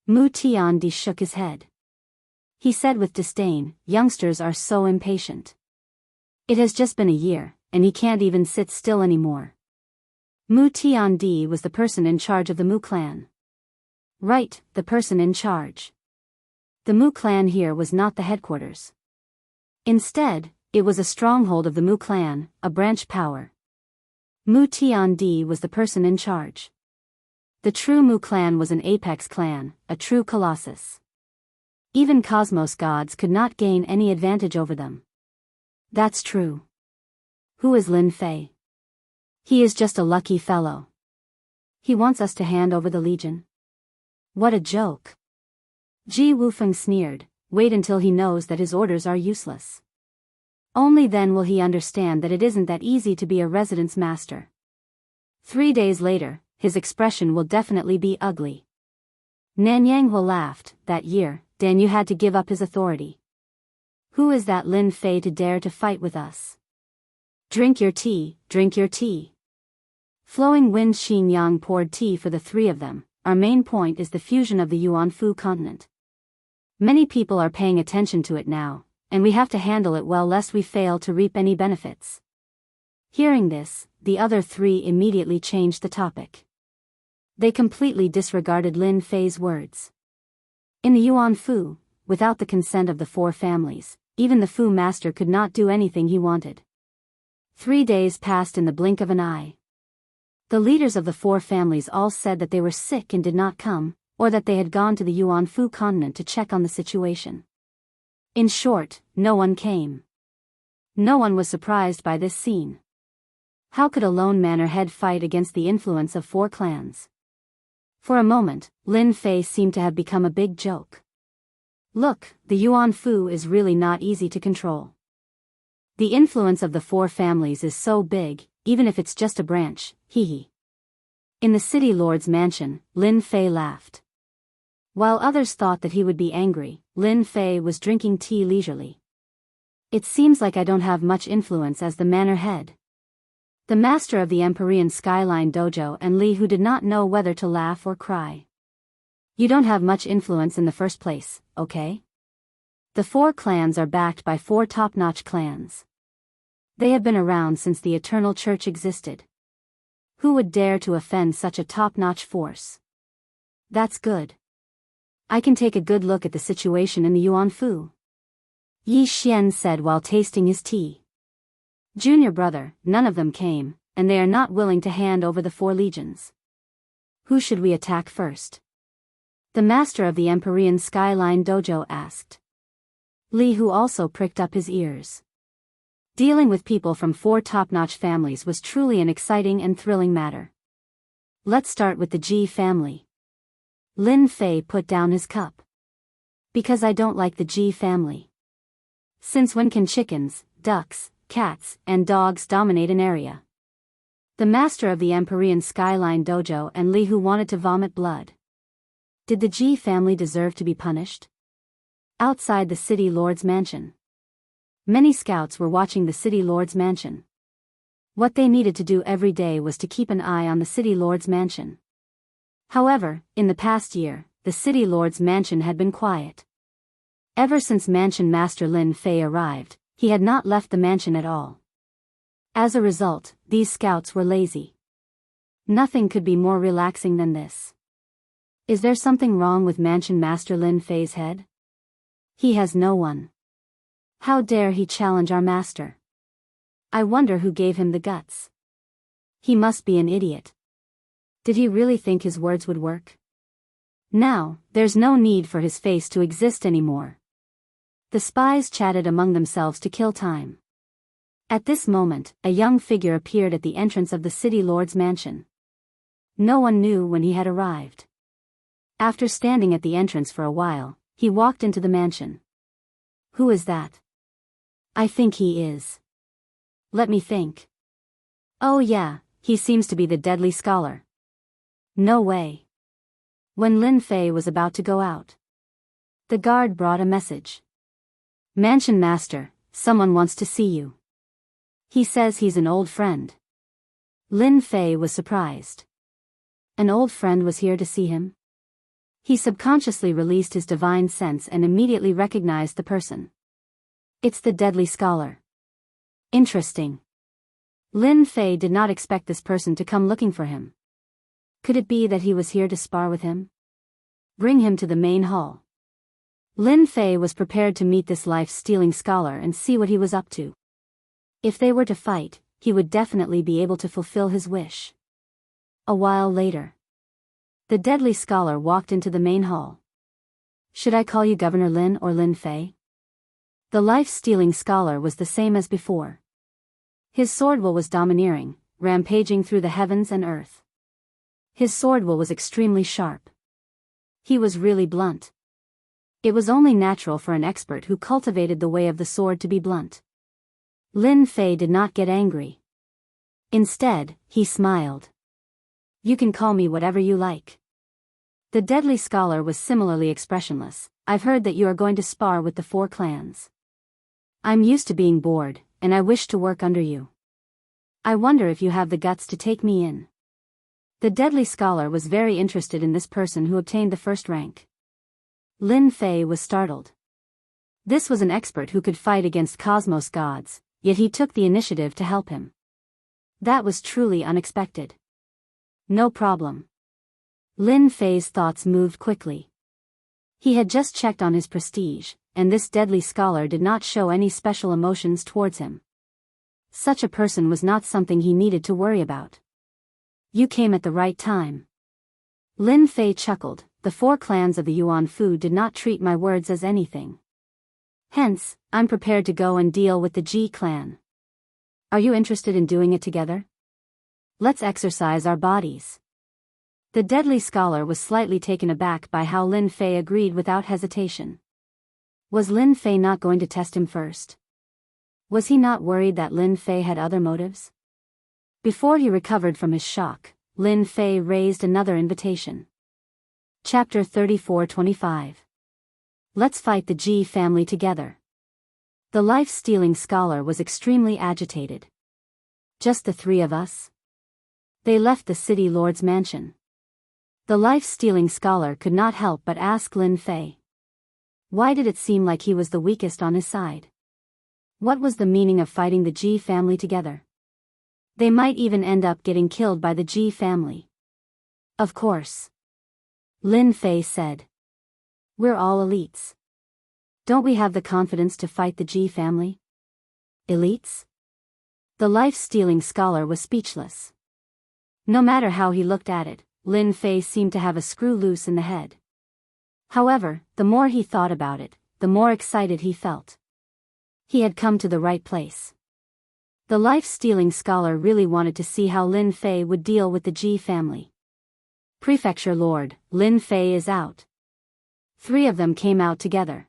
Mu Tiandi shook his head. He said with disdain, youngsters are so impatient. It has just been a year, and he can't even sit still anymore. Mu Tiandi was the person in charge of the Mu clan. Right, the person in charge. The Mu clan here was not the headquarters. Instead, it was a stronghold of the Mu clan, a branch power. Mu Tiandi was the person in charge. The true Mu clan was an apex clan, a true colossus. Even cosmos gods could not gain any advantage over them. That's true. Who is Lin Fei? He is just a lucky fellow. He wants us to hand over the legion. What a joke. Ji Wufeng sneered. Wait until he knows that his orders are useless. Only then will he understand that it isn't that easy to be a residence master. 3 days later, his expression will definitely be ugly. Nanyang Hua laughed. That year, Dan Yu had to give up his authority. Who is that Lin Fei to dare to fight with us? Drink your tea, drink your tea. Flowing Wind Xin Yang poured tea for the three of them. Our main point is the fusion of the Yuanfu continent. Many people are paying attention to it now, and we have to handle it well lest we fail to reap any benefits. Hearing this, the other three immediately changed the topic. They completely disregarded Lin Fei's words. In the Yuanfu, without the consent of the four families, even the Fu master could not do anything he wanted. 3 days passed in the blink of an eye. The leaders of the four families all said that they were sick and did not come, or that they had gone to the Yuanfu continent to check on the situation. In short, no one came. No one was surprised by this scene. How could a lone manor head fight against the influence of 4 clans? For a moment, Lin Fei seemed to have become a big joke. Look, the Yuanfu is really not easy to control. The influence of the 4 families is so big, even if it's just a branch, hee. In the city lord's mansion, Lin Fei laughed. While others thought that he would be angry, Lin Fei was drinking tea leisurely. It seems like I don't have much influence as the manor head. The master of the Empyrean Skyline Dojo and Li, who did not know whether to laugh or cry. You don't have much influence in the first place, okay? The 4 clans are backed by 4 top-notch clans. They have been around since the Eternal Church existed. Who would dare to offend such a top-notch force? That's good. I can take a good look at the situation in the Yuanfu. Yi Xian said while tasting his tea. Junior brother, none of them came, and they are not willing to hand over the 4 legions. Who should we attack first? The master of the Empyrean Skyline Dojo asked. Li, who also pricked up his ears. Dealing with people from 4 top-notch families was truly an exciting and thrilling matter. Let's start with the Ji family. Lin Fei put down his cup. Because I don't like the Ji family. Since when can chickens, ducks, cats, and dogs dominate an area? The master of the Empyrean Skyline Dojo and Li, who wanted to vomit blood. Did the Ji family deserve to be punished? Outside the city lord's mansion. Many scouts were watching the city lord's mansion. What they needed to do every day was to keep an eye on the city lord's mansion. However, in the past year, the city lord's mansion had been quiet. Ever since Mansion Master Lin Fei arrived, he had not left the mansion at all. As a result, these scouts were lazy. Nothing could be more relaxing than this. Is there something wrong with Mansion Master Lin Fei's head? He has no one. How dare he challenge our master? I wonder who gave him the guts. He must be an idiot. Did he really think his words would work? Now, there's no need for his face to exist anymore. The spies chatted among themselves to kill time. At this moment, a young figure appeared at the entrance of the city lord's mansion. No one knew when he had arrived. After standing at the entrance for a while, he walked into the mansion. Who is that? I think he is. Let me think. Oh yeah, he seems to be the deadly scholar. No way. When Lin Fei was about to go out, the guard brought a message. Mansion Master, someone wants to see you. He says he's an old friend. Lin Fei was surprised. An old friend was here to see him? He subconsciously released his divine sense and immediately recognized the person. It's the deadly scholar. Interesting. Lin Fei did not expect this person to come looking for him. Could it be that he was here to spar with him? Bring him to the main hall. Lin Fei was prepared to meet this life-stealing scholar and see what he was up to. If they were to fight, he would definitely be able to fulfill his wish. A while later, the deadly scholar walked into the main hall. Should I call you Governor Lin or Lin Fei? The life-stealing scholar was the same as before. His sword will was domineering, rampaging through the heavens and earth. His sword will was extremely sharp. He was really blunt. It was only natural for an expert who cultivated the way of the sword to be blunt. Lin Fei did not get angry. Instead, he smiled. You can call me whatever you like. The deadly scholar was similarly expressionless. I've heard that you are going to spar with the 4 clans. I'm used to being bored, and I wish to work under you. I wonder if you have the guts to take me in. The deadly scholar was very interested in this person who obtained the first rank. Lin Fei was startled. This was an expert who could fight against cosmos gods, yet he took the initiative to help him. That was truly unexpected. No problem. Lin Fei's thoughts moved quickly. He had just checked on his prestige, and this deadly scholar did not show any special emotions towards him. Such a person was not something he needed to worry about. You came at the right time. Lin Fei chuckled. The 4 clans of the Yuan Fu did not treat my words as anything. Hence, I'm prepared to go and deal with the Ji clan. Are you interested in doing it together? Let's exercise our bodies. The deadly scholar was slightly taken aback by how Lin Fei agreed without hesitation. Was Lin Fei not going to test him first? Was he not worried that Lin Fei had other motives? Before he recovered from his shock, Lin Fei raised another invitation. Chapter 34-25. Let's fight the Ji family together. The life-stealing scholar was extremely agitated. Just the 3 of us? They left the city lord's mansion. The life-stealing scholar could not help but ask Lin Fei. Why did it seem like he was the weakest on his side? What was the meaning of fighting the Ji family together? They might even end up getting killed by the Ji family. Of course. Lin Fei said. We're all elites. Don't we have the confidence to fight the Ji family? Elites? The life-stealing scholar was speechless. No matter how he looked at it, Lin Fei seemed to have a screw loose in the head. However, the more he thought about it, the more excited he felt. He had come to the right place. The life-stealing scholar really wanted to see how Lin Fei would deal with the Ji family. Prefecture Lord, Lin Fei is out. 3 of them came out together.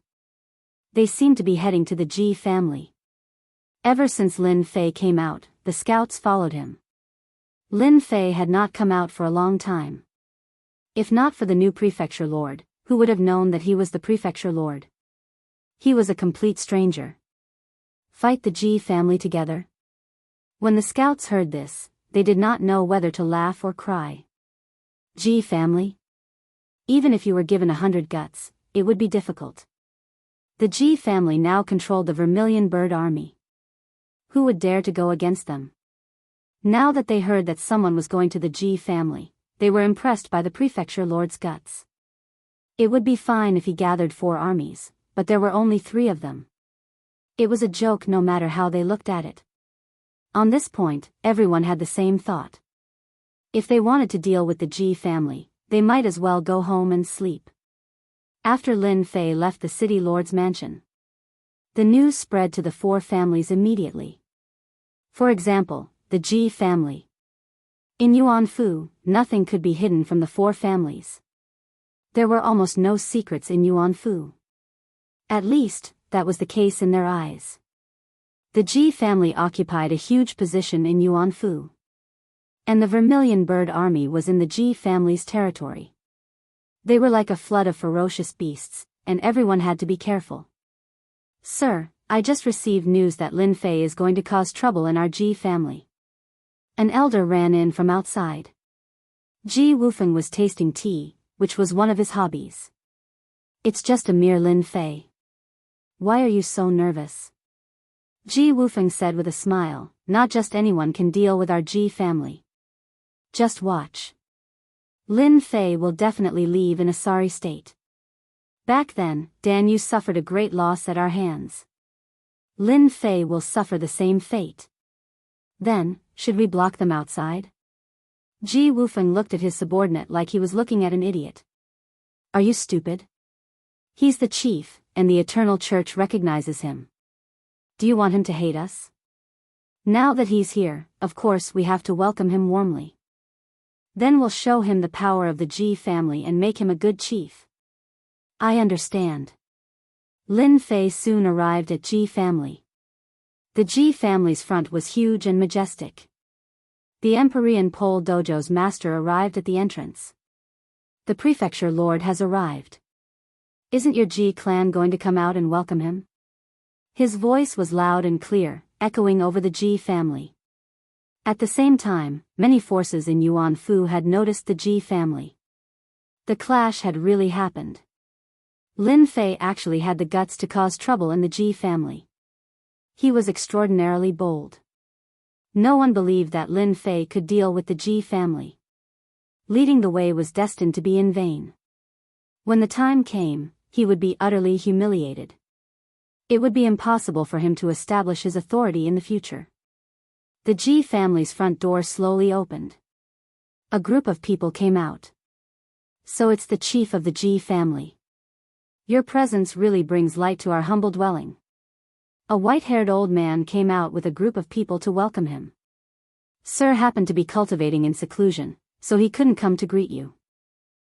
They seemed to be heading to the Ji family. Ever since Lin Fei came out, the scouts followed him. Lin Fei had not come out for a long time. If not for the new prefecture lord, who would have known that he was the prefecture lord? He was a complete stranger. Fight the Ji family together? When the scouts heard this, they did not know whether to laugh or cry. Ji family? Even if you were given 100 guts, it would be difficult. The Ji family now controlled the Vermilion Bird Army. Who would dare to go against them? Now that they heard that someone was going to the Ji family, they were impressed by the prefecture lord's guts. It would be fine if he gathered 4 armies, but there were only 3 of them. It was a joke no matter how they looked at it. On this point, everyone had the same thought. If they wanted to deal with the Ji family, they might as well go home and sleep. After Lin Fei left the city lord's mansion, the news spread to the 4 families immediately. For example, the Ji family. In Yuanfu, nothing could be hidden from the 4 families. There were almost no secrets in Yuanfu. At least, that was the case in their eyes. The Ji family occupied a huge position in Yuanfu. And the Vermilion Bird Army was in the Ji family's territory. They were like a flood of ferocious beasts, and everyone had to be careful. Sir, I just received news that Lin Fei is going to cause trouble in our Ji family. An elder ran in from outside. Ji Wufeng was tasting tea, which was one of his hobbies. It's just a mere Lin Fei. Why are you so nervous? Ji Wufeng said with a smile, not just anyone can deal with our Ji family. Just watch. Lin Fei will definitely leave in a sorry state. Back then, Dan Yu suffered a great loss at our hands. Lin Fei will suffer the same fate. Then, should we block them outside? Ji Wufeng looked at his subordinate like he was looking at an idiot. Are you stupid? He's the chief, and the Eternal Church recognizes him. Do you want him to hate us? Now that he's here, of course we have to welcome him warmly. Then we'll show him the power of the Ji family and make him a good chief. I understand. Lin Fei soon arrived at Ji family. The Ji family's front was huge and majestic. The Empyrean Pole Dojo's master arrived at the entrance. The prefecture lord has arrived. Isn't your Ji clan going to come out and welcome him? His voice was loud and clear, echoing over the Ji family. At the same time, many forces in Yuan Fu had noticed the Ji family. The clash had really happened. Lin Fei actually had the guts to cause trouble in the Ji family. He was extraordinarily bold. No one believed that Lin Fei could deal with the Ji family. Leading the way was destined to be in vain. When the time came, he would be utterly humiliated. It would be impossible for him to establish his authority in the future. The Ji family's front door slowly opened. A group of people came out. So it's the chief of the Ji family. Your presence really brings light to our humble dwelling. A white-haired old man came out with a group of people to welcome him. Sir happened to be cultivating in seclusion, so he couldn't come to greet you.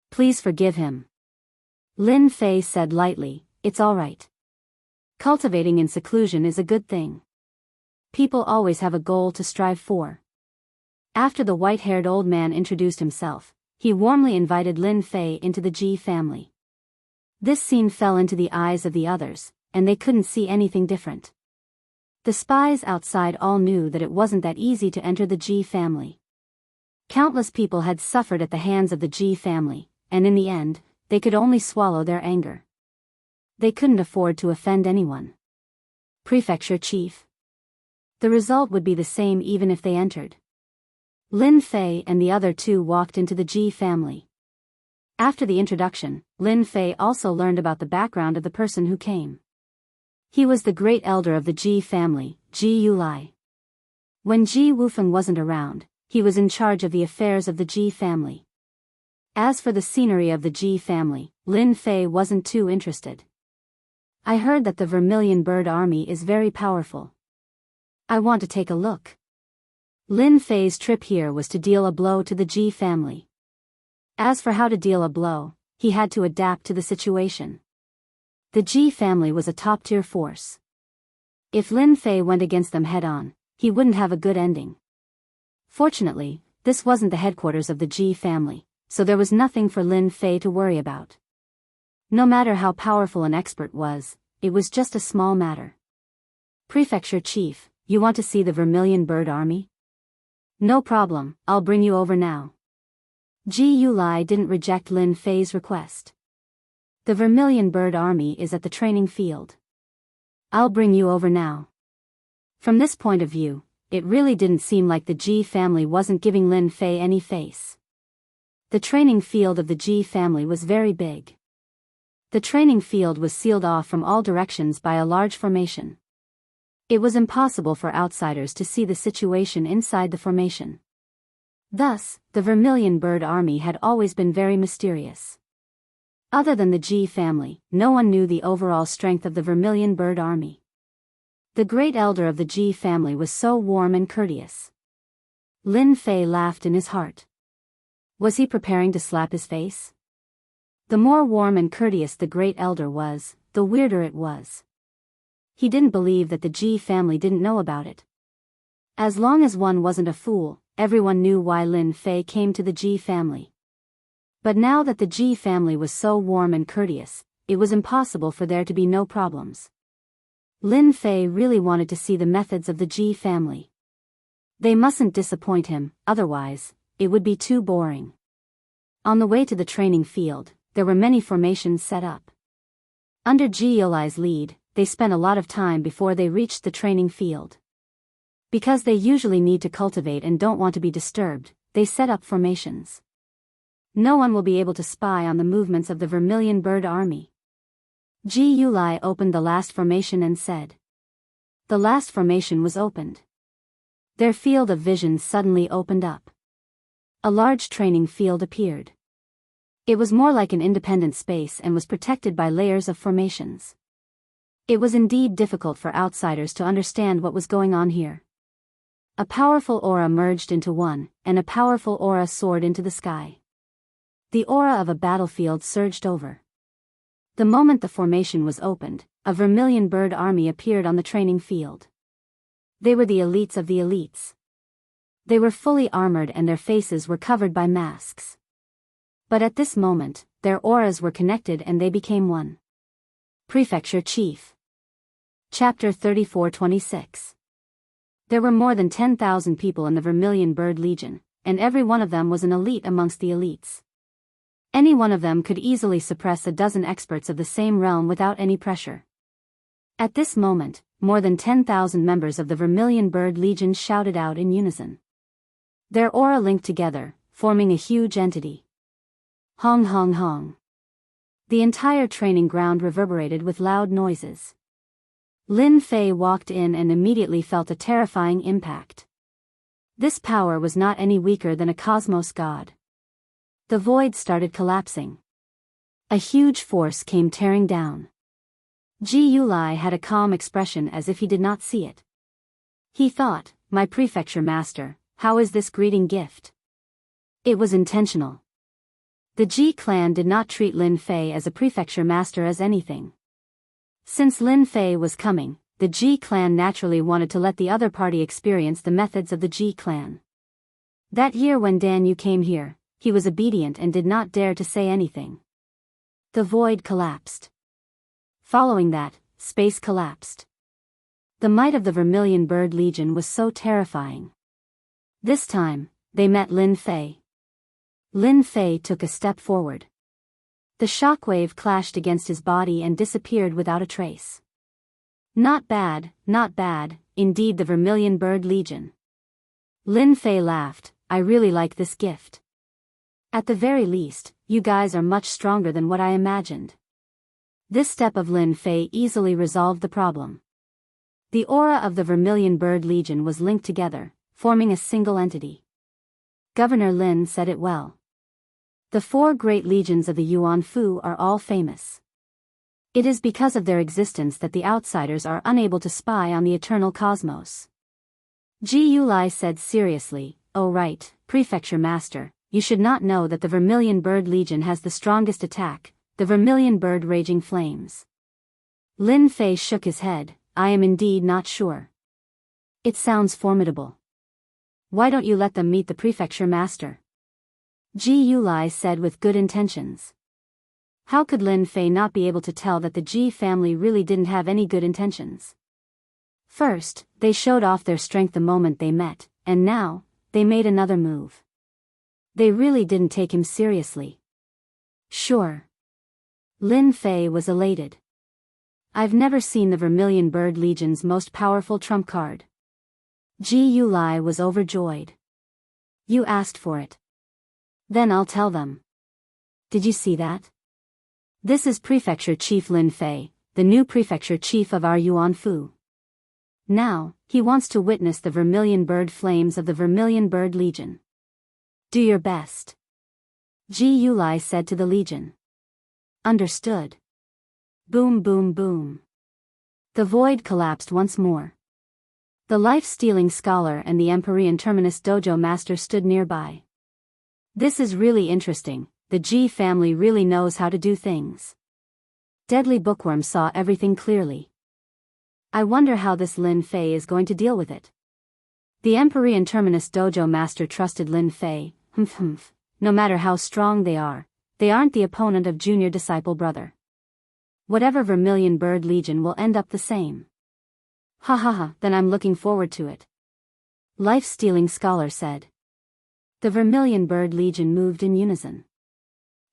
Please forgive him. Lin Fei said lightly, it's all right. Cultivating in seclusion is a good thing. People always have a goal to strive for. After the white-haired old man introduced himself, he warmly invited Lin Fei into the Ji family. This scene fell into the eyes of the others, and they couldn't see anything different. The spies outside all knew that it wasn't that easy to enter the Ji family. Countless people had suffered at the hands of the Ji family, and in the end, they could only swallow their anger. They couldn't afford to offend anyone. Prefecture chief. The result would be the same even if they entered. Lin Fei and the other two walked into the Ji family. After the introduction, Lin Fei also learned about the background of the person who came. He was the great elder of the Ji family, Ji Yulai. When Ji Wufeng wasn't around, he was in charge of the affairs of the Ji family. As for the scenery of the Ji family, Lin Fei wasn't too interested. I heard that the Vermilion Bird Army is very powerful. I want to take a look. Lin Fei's trip here was to deal a blow to the Ji family. As for how to deal a blow, he had to adapt to the situation. The Ji family was a top-tier force. If Lin Fei went against them head-on, he wouldn't have a good ending. Fortunately, this wasn't the headquarters of the Ji family, so there was nothing for Lin Fei to worry about. No matter how powerful an expert was, it was just a small matter. Prefecture chief, you want to see the Vermilion Bird Army? No problem, I'll bring you over now. Ji Yulai didn't reject Lin Fei's request. The Vermilion Bird Army is at the training field. I'll bring you over now. From this point of view, it really didn't seem like the Ji family wasn't giving Lin Fei any face. The training field of the Ji family was very big. The training field was sealed off from all directions by a large formation. It was impossible for outsiders to see the situation inside the formation. Thus, the Vermilion Bird Army had always been very mysterious. Other than the Ji family, no one knew the overall strength of the Vermilion Bird Army. The great elder of the Ji family was so warm and courteous. Lin Fei laughed in his heart. Was he preparing to slap his face? The more warm and courteous the great elder was, the weirder it was. He didn't believe that the Ji family didn't know about it. As long as one wasn't a fool, everyone knew why Lin Fei came to the Ji family. But now that the Ji family was so warm and courteous, it was impossible for there to be no problems. Lin Fei really wanted to see the methods of the Ji family. They mustn't disappoint him, otherwise, it would be too boring. On the way to the training field, there were many formations set up. Under Ji Yulai's lead, they spent a lot of time before they reached the training field. Because they usually need to cultivate and don't want to be disturbed, they set up formations. No one will be able to spy on the movements of the Vermilion Bird Army. Ji Yulai opened the last formation and said. The last formation was opened. Their field of vision suddenly opened up. A large training field appeared. It was more like an independent space and was protected by layers of formations. It was indeed difficult for outsiders to understand what was going on here. A powerful aura merged into one, and a powerful aura soared into the sky. The aura of a battlefield surged over. The moment the formation was opened, a vermilion bird army appeared on the training field. They were the elites of the elites. They were fully armored and their faces were covered by masks. But at this moment, their auras were connected and they became one. Prefecture Chief. Chapter 34-26. There were more than 10,000 people in the Vermilion Bird Legion, and every one of them was an elite amongst the elites. Any one of them could easily suppress a dozen experts of the same realm without any pressure. At this moment, more than 10,000 members of the Vermilion Bird Legion shouted out in unison. Their aura linked together, forming a huge entity. Hong hong hong. The entire training ground reverberated with loud noises. Lin Fei walked in and immediately felt a terrifying impact. This power was not any weaker than a cosmos god. The void started collapsing. A huge force came tearing down. Ji Yulai had a calm expression as if he did not see it. He thought, "My prefecture master, how is this greeting gift?" It was intentional. The Ji clan did not treat Lin Fei as a prefecture master as anything. Since Lin Fei was coming, the Ji clan naturally wanted to let the other party experience the methods of the Ji clan. That year when Dan Yu came here, he was obedient and did not dare to say anything. The void collapsed. Following that, space collapsed. The might of the Vermilion Bird Legion was so terrifying. This time, they met Lin Fei. Lin Fei took a step forward. The shockwave clashed against his body and disappeared without a trace. Not bad, indeed the Vermilion Bird Legion. Lin Fei laughed, "I really like this gift. At the very least, you guys are much stronger than what I imagined." This step of Lin Fei easily resolved the problem. The aura of the Vermilion Bird Legion was linked together, forming a single entity. Governor Lin said it well. The 4 great legions of the Yuan Fu are all famous. It is because of their existence that the outsiders are unable to spy on the eternal cosmos. Ji Yulai said seriously, "Oh right, Prefecture Master, you should not know that the Vermilion Bird Legion has the strongest attack, the Vermilion Bird Raging Flames." Lin Fei shook his head, "I am indeed not sure. It sounds formidable. Why don't you let them meet the Prefecture Master?" Ji Yulai said with good intentions. How could Lin Fei not be able to tell that the Ji family really didn't have any good intentions? First, they showed off their strength the moment they met, and now, they made another move. They really didn't take him seriously. Sure. Lin Fei was elated. I've never seen the Vermilion Bird Legion's most powerful trump card. Ji Yulai was overjoyed. You asked for it. Then I'll tell them. Did you see that? This is Prefecture Chief Lin Fei, the new Prefecture Chief of our Yuan Fu. Now, he wants to witness the Vermilion Bird Flames of the Vermilion Bird Legion. Do your best. Ji Yulai said to the Legion. Understood. Boom boom boom. The void collapsed once more. The life-stealing scholar and the Empyrean Terminus Dojo master stood nearby. This is really interesting, the Ji family really knows how to do things. Deadly Bookworm saw everything clearly. I wonder how this Lin Fei is going to deal with it. The Empyrean Terminus Dojo master trusted Lin Fei. No matter how strong they aren't the opponent of junior disciple brother. Whatever Vermilion Bird Legion will end up the same. Ha ha ha, then I'm looking forward to it. Life-stealing scholar said. The Vermilion Bird Legion moved in unison.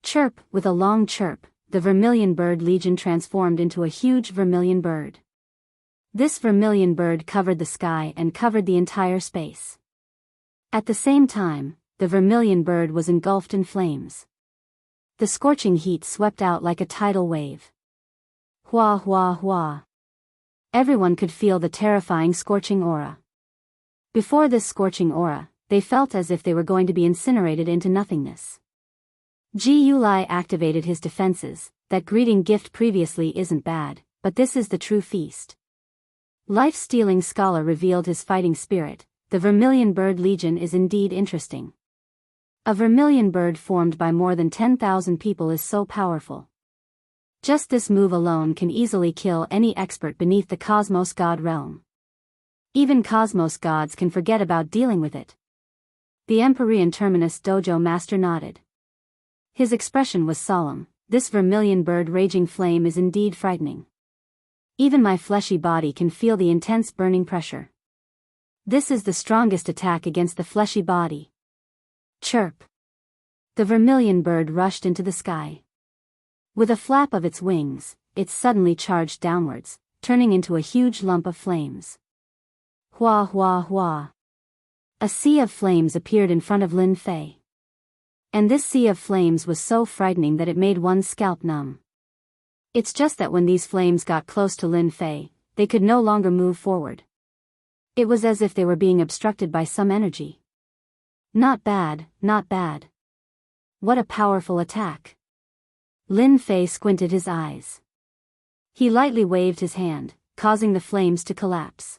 Chirp, with a long chirp, the Vermilion Bird Legion transformed into a huge vermilion bird. This vermilion bird covered the sky and covered the entire space. At the same time, the vermilion bird was engulfed in flames. The scorching heat swept out like a tidal wave. Hua hua hua. Everyone could feel the terrifying scorching aura. Before this scorching aura, they felt as if they were going to be incinerated into nothingness. Ji Yulai activated his defenses. That greeting gift previously isn't bad, but this is the true feast. Life-stealing scholar revealed his fighting spirit. The Vermilion Bird Legion is indeed interesting. A vermilion bird formed by more than 10,000 people is so powerful. Just this move alone can easily kill any expert beneath the Cosmos God realm. Even Cosmos gods can forget about dealing with it. The Empyrean Terminus Dojo master nodded. His expression was solemn. This vermilion bird raging flame is indeed frightening. Even my fleshy body can feel the intense burning pressure. This is the strongest attack against the fleshy body. Chirp. The vermilion bird rushed into the sky. With a flap of its wings, it suddenly charged downwards, turning into a huge lump of flames. Hua hua hua. A sea of flames appeared in front of Lin Fei. And this sea of flames was so frightening that it made one's scalp numb. It's just that when these flames got close to Lin Fei, they could no longer move forward. It was as if they were being obstructed by some energy. Not bad, not bad. What a powerful attack. Lin Fei squinted his eyes. He lightly waved his hand, causing the flames to collapse.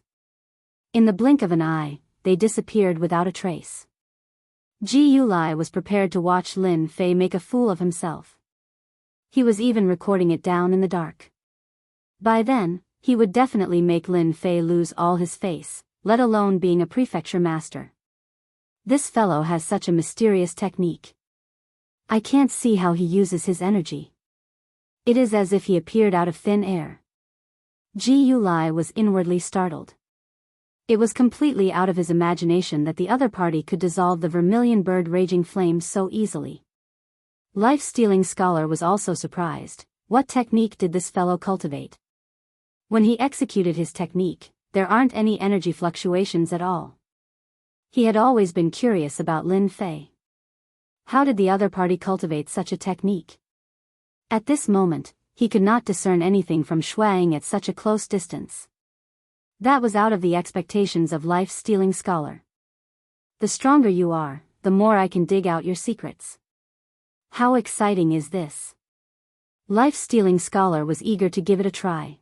In the blink of an eye, they disappeared without a trace. Ji Yulai was prepared to watch Lin Fei make a fool of himself. He was even recording it down in the dark. By then, he would definitely make Lin Fei lose all his face, let alone being a prefecture master. This fellow has such a mysterious technique. I can't see how he uses his energy. It is as if he appeared out of thin air. Ji Yulai was inwardly startled. It was completely out of his imagination that the other party could dissolve the vermilion bird raging flames so easily. Life-stealing scholar was also surprised. What technique did this fellow cultivate? When he executed his technique, there aren't any energy fluctuations at all. He had always been curious about Lin Fei. How did the other party cultivate such a technique? At this moment, he could not discern anything from shuaing at such a close distance. That was out of the expectations of life-stealing scholar. The stronger you are, the more I can dig out your secrets. How exciting is this? Life-stealing scholar was eager to give it a try.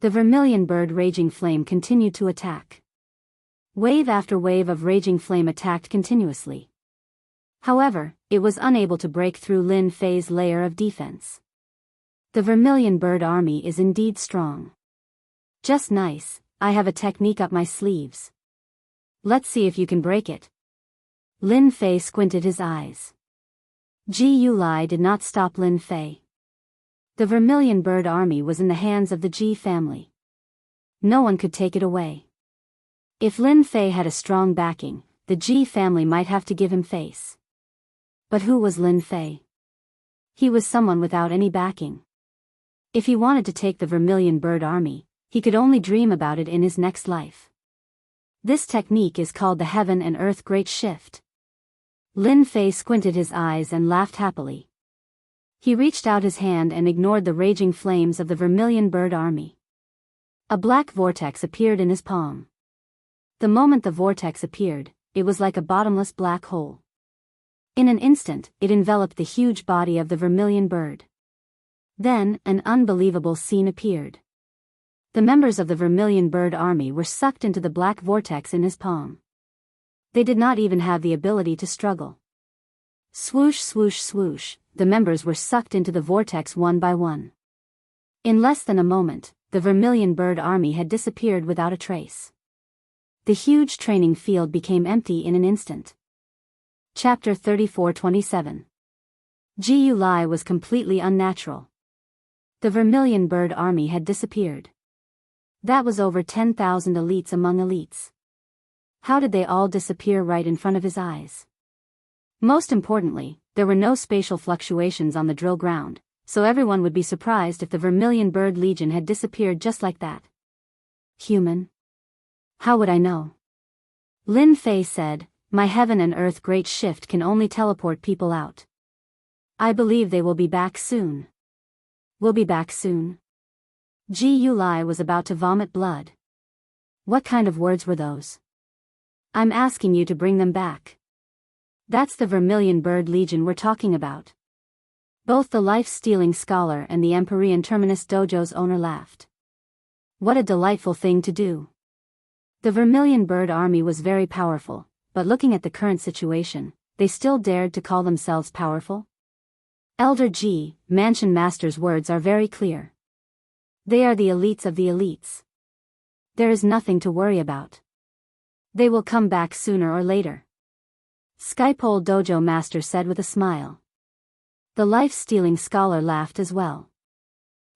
The vermilion bird raging flame continued to attack. Wave after wave of raging flame attacked continuously. However, it was unable to break through Lin Fei's layer of defense. The vermilion bird army is indeed strong. Just nice, I have a technique up my sleeves. Let's see if you can break it. Lin Fei squinted his eyes. Ji Yulai did not stop Lin Fei. The vermilion bird army was in the hands of the Ji family. No one could take it away. If Lin Fei had a strong backing, the Ji family might have to give him face. But who was Lin Fei? He was someone without any backing. If he wanted to take the vermilion bird army, he could only dream about it in his next life. This technique is called the Heaven and Earth Great Shift. Lin Fei squinted his eyes and laughed happily. He reached out his hand and ignored the raging flames of the vermilion bird army. A black vortex appeared in his palm. The moment the vortex appeared, it was like a bottomless black hole. In an instant, it enveloped the huge body of the vermilion bird. Then, an unbelievable scene appeared. The members of the vermilion bird army were sucked into the black vortex in his palm. They did not even have the ability to struggle. Swoosh swoosh swoosh, the members were sucked into the vortex one by one. In less than a moment, the vermilion bird army had disappeared without a trace. The huge training field became empty in an instant. Chapter 34-27. Ji Yulai was completely unnatural. The vermilion bird army had disappeared. That was over 10,000 elites among elites. How did they all disappear right in front of his eyes? Most importantly, there were no spatial fluctuations on the drill ground, so everyone would be surprised if the Vermilion Bird Legion had disappeared just like that. Human? How would I know? Lin Fei said, my heaven and earth great shift can only teleport people out. I believe they will be back soon. We'll be back soon. Ji Yulai was about to vomit blood. What kind of words were those? I'm asking you to bring them back. That's the Vermilion Bird Legion we're talking about. Both the life-stealing scholar and the Empyrean Terminus Dojo's owner laughed. What a delightful thing to do. The Vermilion Bird army was very powerful, but looking at the current situation, they still dared to call themselves powerful? Elder G, Mansion Master's words are very clear. They are the elites of the elites. There is nothing to worry about. They will come back sooner or later. Skypole Dojo Master said with a smile. The life-stealing scholar laughed as well.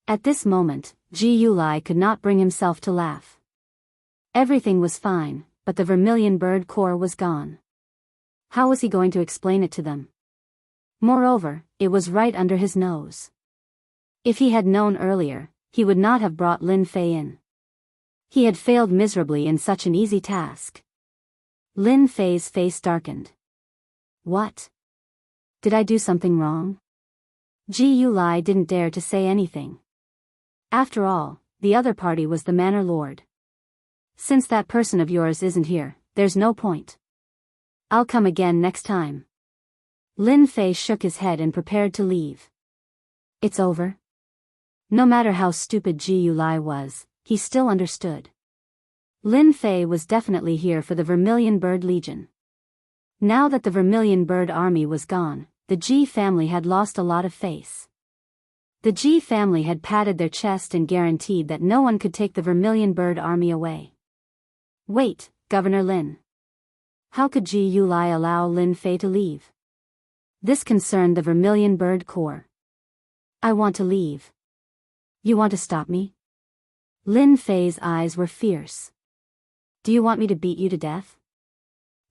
At this moment, Ji Yulai could not bring himself to laugh. Everything was fine, but the Vermilion Bird core was gone. How was he going to explain it to them? Moreover, it was right under his nose. If he had known earlier, he would not have brought Lin Fei in. He had failed miserably in such an easy task. Lin Fei's face darkened. What? Did I do something wrong? Ji Yulai didn't dare to say anything. After all, the other party was the manor lord. Since that person of yours isn't here, there's no point. I'll come again next time. Lin Fei shook his head and prepared to leave. It's over? No matter how stupid Ji Yulai was, he still understood. Lin Fei was definitely here for the Vermilion Bird Legion. Now that the Vermilion Bird army was gone, the Ji family had lost a lot of face. The Ji family had patted their chest and guaranteed that no one could take the Vermilion Bird army away. Wait, Governor Lin. How could Ji Yulai allow Lin Fei to leave? This concerned the Vermilion Bird Corps. I want to leave. You want to stop me? Lin Fei's eyes were fierce. Do you want me to beat you to death?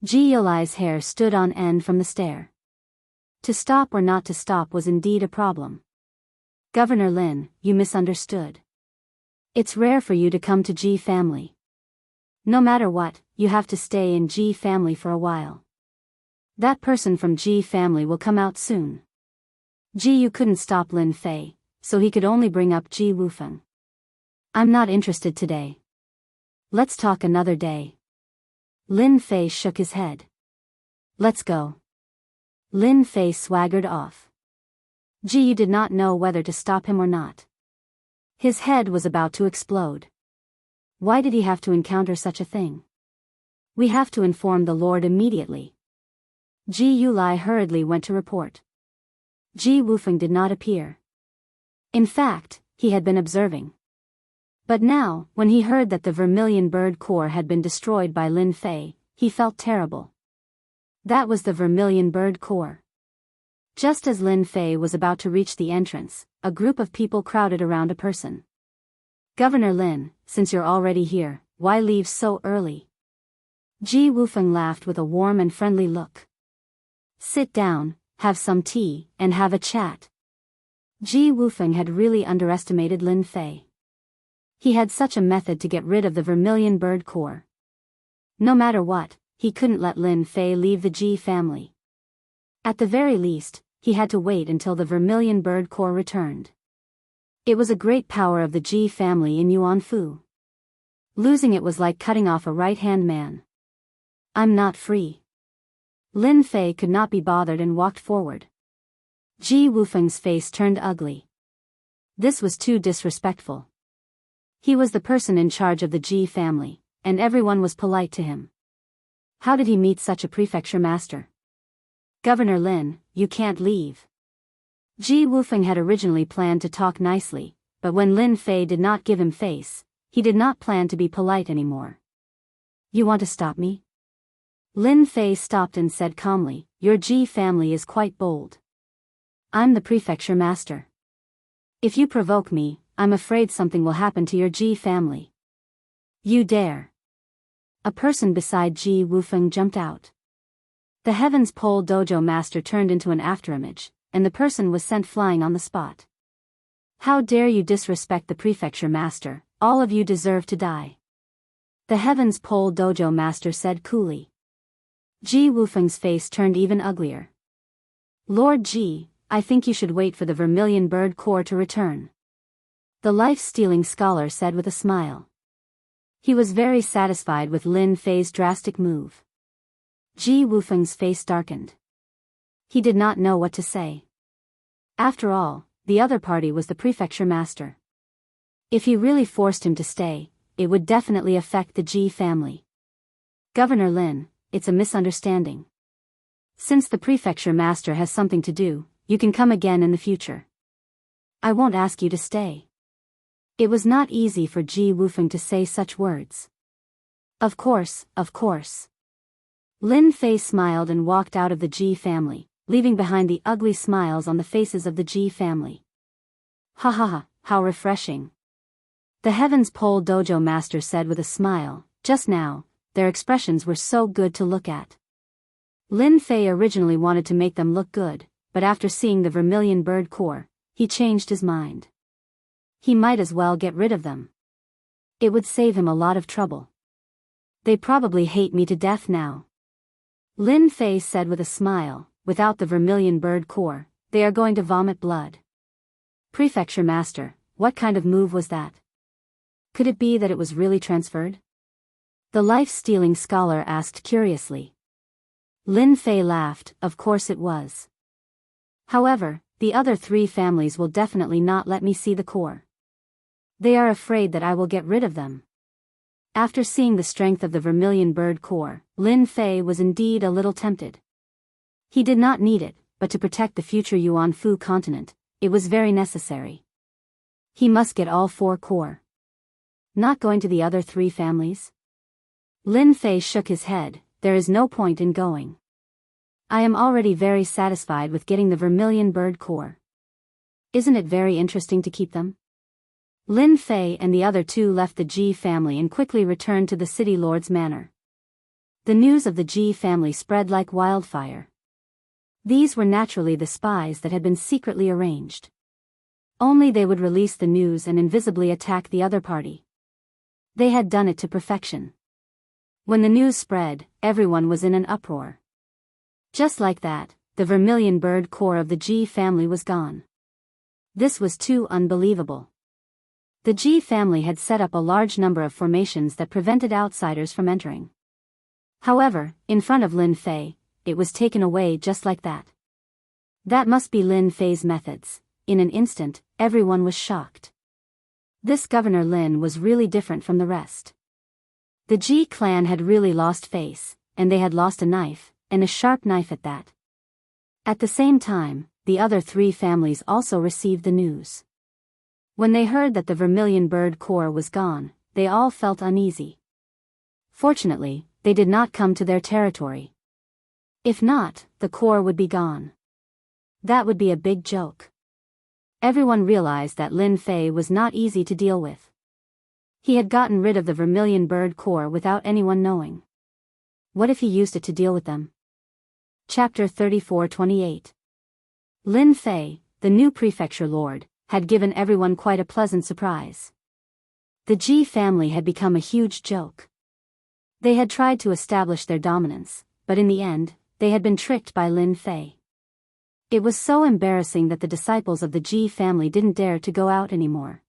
Ji Yulai's hair stood on end from the stare. To stop or not to stop was indeed a problem. Governor Lin, you misunderstood. It's rare for you to come to Ji family. No matter what, you have to stay in Ji family for a while. That person from Ji family will come out soon. Ji Yu couldn't stop Lin Fei, so he could only bring up Ji Wufeng. I'm not interested today. Let's talk another day. Lin Fei shook his head. Let's go. Lin Fei swaggered off. Ji Yu did not know whether to stop him or not. His head was about to explode. Why did he have to encounter such a thing? We have to inform the Lord immediately. Ji Yulai hurriedly went to report. Ji Wufeng did not appear. In fact, he had been observing. But now, when he heard that the Vermilion Bird Corps had been destroyed by Lin Fei, he felt terrible. That was the Vermilion Bird Corps. Just as Lin Fei was about to reach the entrance, a group of people crowded around a person. Governor Lin, since you're already here, why leave so early? Ji Wufeng laughed with a warm and friendly look. Sit down, have some tea, and have a chat. Ji Wufeng had really underestimated Lin Fei. He had such a method to get rid of the Vermilion Bird Corps. No matter what, he couldn't let Lin Fei leave the Ji family. At the very least, he had to wait until the Vermilion Bird Corps returned. It was a great power of the Ji family in Yuanfu. Losing it was like cutting off a right-hand man. I'm not free. Lin Fei could not be bothered and walked forward. Ji Wufeng's face turned ugly. This was too disrespectful. He was the person in charge of the Ji family, and everyone was polite to him. How did he meet such a prefecture master? Governor Lin, you can't leave. Ji Wufeng had originally planned to talk nicely, but when Lin Fei did not give him face, he did not plan to be polite anymore. You want to stop me? Lin Fei stopped and said calmly, your Ji family is quite bold. I'm the prefecture master. If you provoke me, I'm afraid something will happen to your Ji family. You dare. A person beside Ji Wufeng jumped out. The Heavens Pole Dojo master turned into an afterimage, and the person was sent flying on the spot. How dare you disrespect the prefecture master, all of you deserve to die. The Heavens Pole Dojo master said coolly. Ji Wufeng's face turned even uglier. Lord Ji, I think you should wait for the Vermilion Bird Corps to return. The life-stealing scholar said with a smile. He was very satisfied with Lin Fei's drastic move. Ji Wufeng's face darkened. He did not know what to say. After all, the other party was the prefecture master. If he really forced him to stay, it would definitely affect the Ji family. Governor Lin, it's a misunderstanding. Since the prefecture master has something to do, you can come again in the future. I won't ask you to stay. It was not easy for Ji Wufeng to say such words. Of course, of course. Lin Fei smiled and walked out of the Ji family, leaving behind the ugly smiles on the faces of the Ji family. Ha ha ha, how refreshing. The Heavens Pole Dojo master said with a smile, just now, their expressions were so good to look at. Lin Fei originally wanted to make them look good, but after seeing the vermilion bird core, he changed his mind. He might as well get rid of them. It would save him a lot of trouble. They probably hate me to death now. Lin Fei said with a smile, without the vermilion bird core, they are going to vomit blood. Prefecture master, what kind of move was that? Could it be that it was really transferred? The life-stealing scholar asked curiously. Lin Fei laughed, of course it was. However, the other 3 families will definitely not let me see the core. They are afraid that I will get rid of them. After seeing the strength of the vermilion bird core, Lin Fei was indeed a little tempted. He did not need it, but to protect the future Yuanfu continent, it was very necessary. He must get all 4 core. Not going to the other 3 families? Lin Fei shook his head, there is no point in going. I am already very satisfied with getting the vermilion bird core. Isn't it very interesting to keep them? Lin Fei and the other 2 left the Ji family and quickly returned to the city lord's manor. The news of the Ji family spread like wildfire. These were naturally the spies that had been secretly arranged. Only they would release the news and invisibly attack the other party. They had done it to perfection. When the news spread, everyone was in an uproar. Just like that, the vermilion bird core of the Ji family was gone. This was too unbelievable. The Ji family had set up a large number of formations that prevented outsiders from entering. However, in front of Lin Fei, it was taken away just like that. That must be Lin Fei's methods. In an instant, everyone was shocked. This Governor Lin was really different from the rest. The Ji clan had really lost face, and they had lost a knife, and a sharp knife at that. At the same time, the other 3 families also received the news. When they heard that the vermilion bird core was gone, they all felt uneasy. Fortunately, they did not come to their territory. If not, the core would be gone. That would be a big joke. Everyone realized that Lin Fei was not easy to deal with. He had gotten rid of the vermilion bird core without anyone knowing. What if he used it to deal with them? Chapter 34-28. Lin Fei, the new prefecture lord, had given everyone quite a pleasant surprise. The Ji family had become a huge joke. They had tried to establish their dominance, but in the end, they had been tricked by Lin Fei. It was so embarrassing that the disciples of the Ji family didn't dare to go out anymore.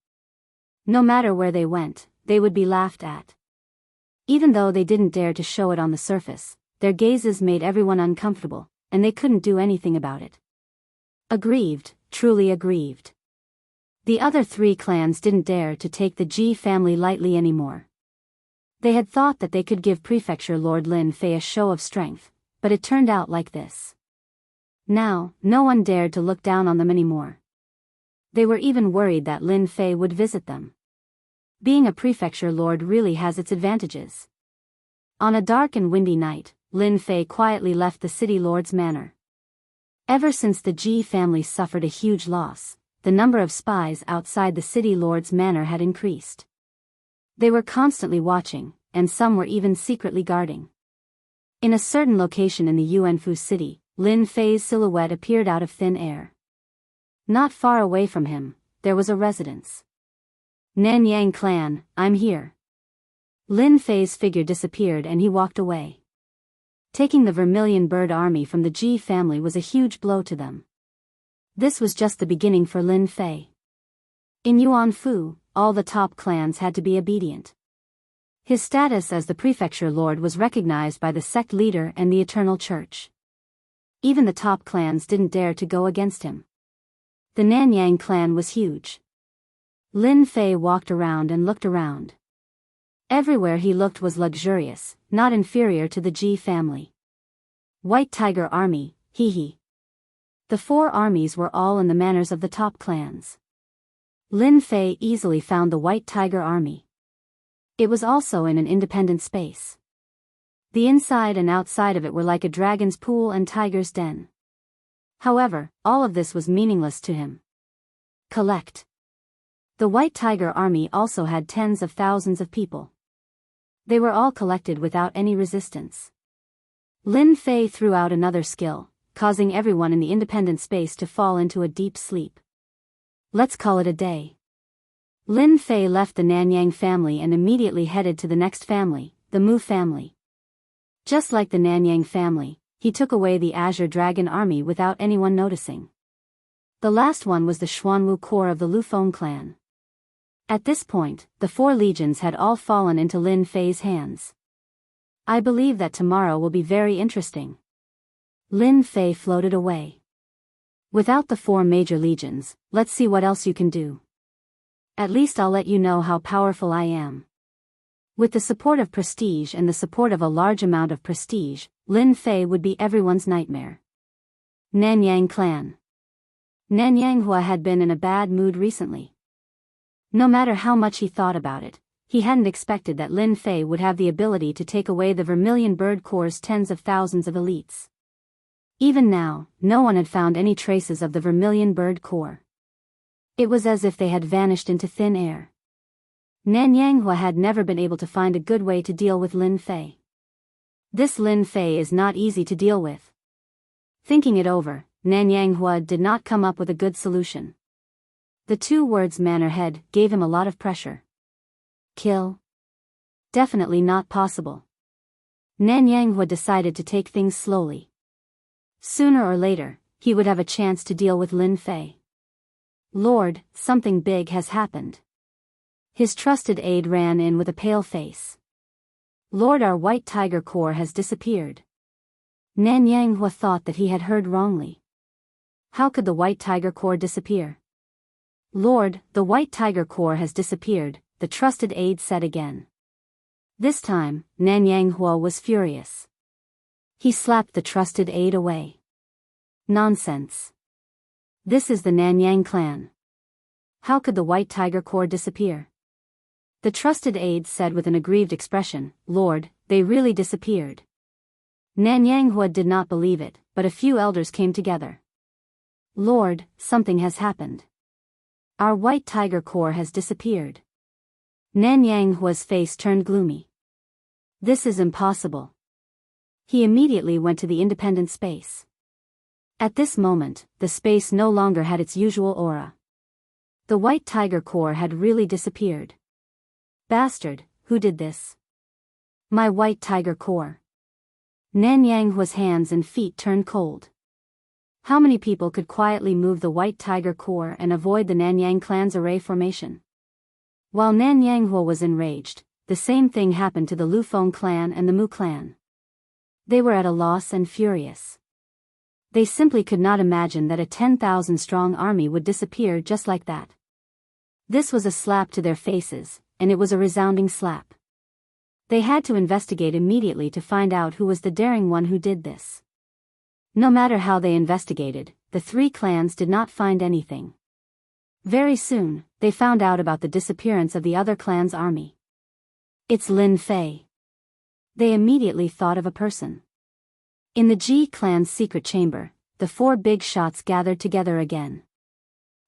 No matter where they went, they would be laughed at. Even though they didn't dare to show it on the surface, their gazes made everyone uncomfortable, and they couldn't do anything about it. Aggrieved, truly aggrieved. The other 3 clans didn't dare to take the Ji family lightly anymore. They had thought that they could give Prefecture Lord Lin Fei a show of strength, but it turned out like this. Now, no one dared to look down on them anymore. They were even worried that Lin Fei would visit them. Being a prefecture lord really has its advantages. On a dark and windy night, Lin Fei quietly left the city lord's manor. Ever since the Ji family suffered a huge loss, the number of spies outside the city lord's manor had increased. They were constantly watching, and some were even secretly guarding. In a certain location in the Yuanfu city, Lin Fei's silhouette appeared out of thin air. Not far away from him, there was a residence. Nanyang clan, I'm here. Lin Fei's figure disappeared and he walked away. Taking the vermilion bird army from the Ji family was a huge blow to them. This was just the beginning for Lin Fei. In Yuanfu, all the top clans had to be obedient. His status as the prefecture lord was recognized by the sect leader and the Eternal Church. Even the top clans didn't dare to go against him. The Nanyang clan was huge. Lin Fei walked around and looked around. Everywhere he looked was luxurious, not inferior to the Ji family. White Tiger Army, hee hee. The four armies were all in the manners of the top clans. Lin Fei easily found the White Tiger Army. It was also in an independent space. The inside and outside of it were like a dragon's pool and tiger's den. However, all of this was meaningless to him. Collect. The White Tiger Army also had tens of thousands of people. They were all collected without any resistance. Lin Fei threw out another skill, causing everyone in the independent space to fall into a deep sleep. Let's call it a day. Lin Fei left the Nanyang family and immediately headed to the next family, the Mu family. Just like the Nanyang family, he took away the Azure Dragon Army without anyone noticing. The last one was the Xuanwu Corps of the Lufeng clan. At this point, the four legions had all fallen into Lin Fei's hands. I believe that tomorrow will be very interesting. Lin Fei floated away. Without the four major legions, let's see what else you can do. At least I'll let you know how powerful I am. With the support of prestige and the support of a large amount of prestige, Lin Fei would be everyone's nightmare. Nanyang clan. Nanyang Hua had been in a bad mood recently. No matter how much he thought about it, he hadn't expected that Lin Fei would have the ability to take away the Vermilion Bird Corps' tens of thousands of elites. Even now, no one had found any traces of the Vermilion Bird Corps. It was as if they had vanished into thin air. Nanyang Hua had never been able to find a good way to deal with Lin Fei. This Lin Fei is not easy to deal with. Thinking it over, Nanyang Hua did not come up with a good solution. The two words man or head gave him a lot of pressure. Kill? Definitely not possible. Nanyang Hua decided to take things slowly. Sooner or later, he would have a chance to deal with Lin Fei. Lord, something big has happened. His trusted aide ran in with a pale face. Lord, our White Tiger Corps has disappeared. Nanyang Hua thought that he had heard wrongly. How could the White Tiger Corps disappear? Lord, the White Tiger Corps has disappeared, the trusted aide said again. This time, Nanyang Hua was furious. He slapped the trusted aide away. Nonsense. This is the Nanyang clan. How could the White Tiger Corps disappear? The trusted aide said with an aggrieved expression, Lord, they really disappeared. Nanyang Hua did not believe it, but a few elders came together. Lord, something has happened. Our White Tiger Corps has disappeared. Nanyang Hua's face turned gloomy. This is impossible. He immediately went to the independent space. At this moment, the space no longer had its usual aura. The White Tiger Corps had really disappeared. Bastard, who did this? My White Tiger Corps. Nanyang Hua's hands and feet turned cold. How many people could quietly move the White Tiger Corps and avoid the Nanyang clan's array formation? While Nanyang Hua was enraged, the same thing happened to the Lufeng clan and the Mu clan. They were at a loss and furious. They simply could not imagine that a 10,000-strong army would disappear just like that. This was a slap to their faces, and it was a resounding slap. They had to investigate immediately to find out who was the daring one who did this. No matter how they investigated, the three clans did not find anything. Very soon, they found out about the disappearance of the other clan's army. It's Lin Fei. They immediately thought of a person. In the Ji clan's secret chamber, the four big shots gathered together again.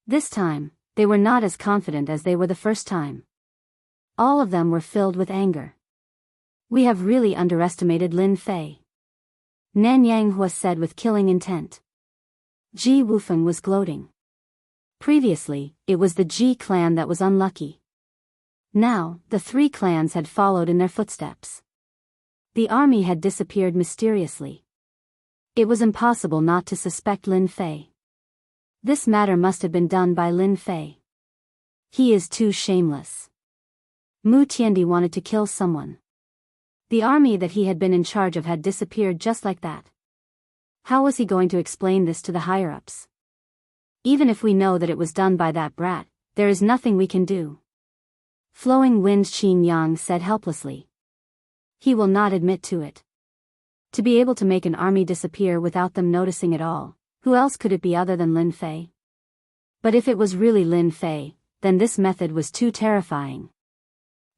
This time, they were not as confident as they were the first time. All of them were filled with anger. We have really underestimated Lin Fei. Nanyang Hua said with killing intent. Ji Wufeng was gloating. Previously, it was the Ji clan that was unlucky. Now, the three clans had followed in their footsteps. The army had disappeared mysteriously. It was impossible not to suspect Lin Fei. This matter must have been done by Lin Fei. He is too shameless. Mu Tiandi wanted to kill someone. The army that he had been in charge of had disappeared just like that. How was he going to explain this to the higher-ups? Even if we know that it was done by that brat, there is nothing we can do. Flowing Wind Qin Yang said helplessly. He will not admit to it. To be able to make an army disappear without them noticing at all, who else could it be other than Lin Fei? But if it was really Lin Fei, then this method was too terrifying.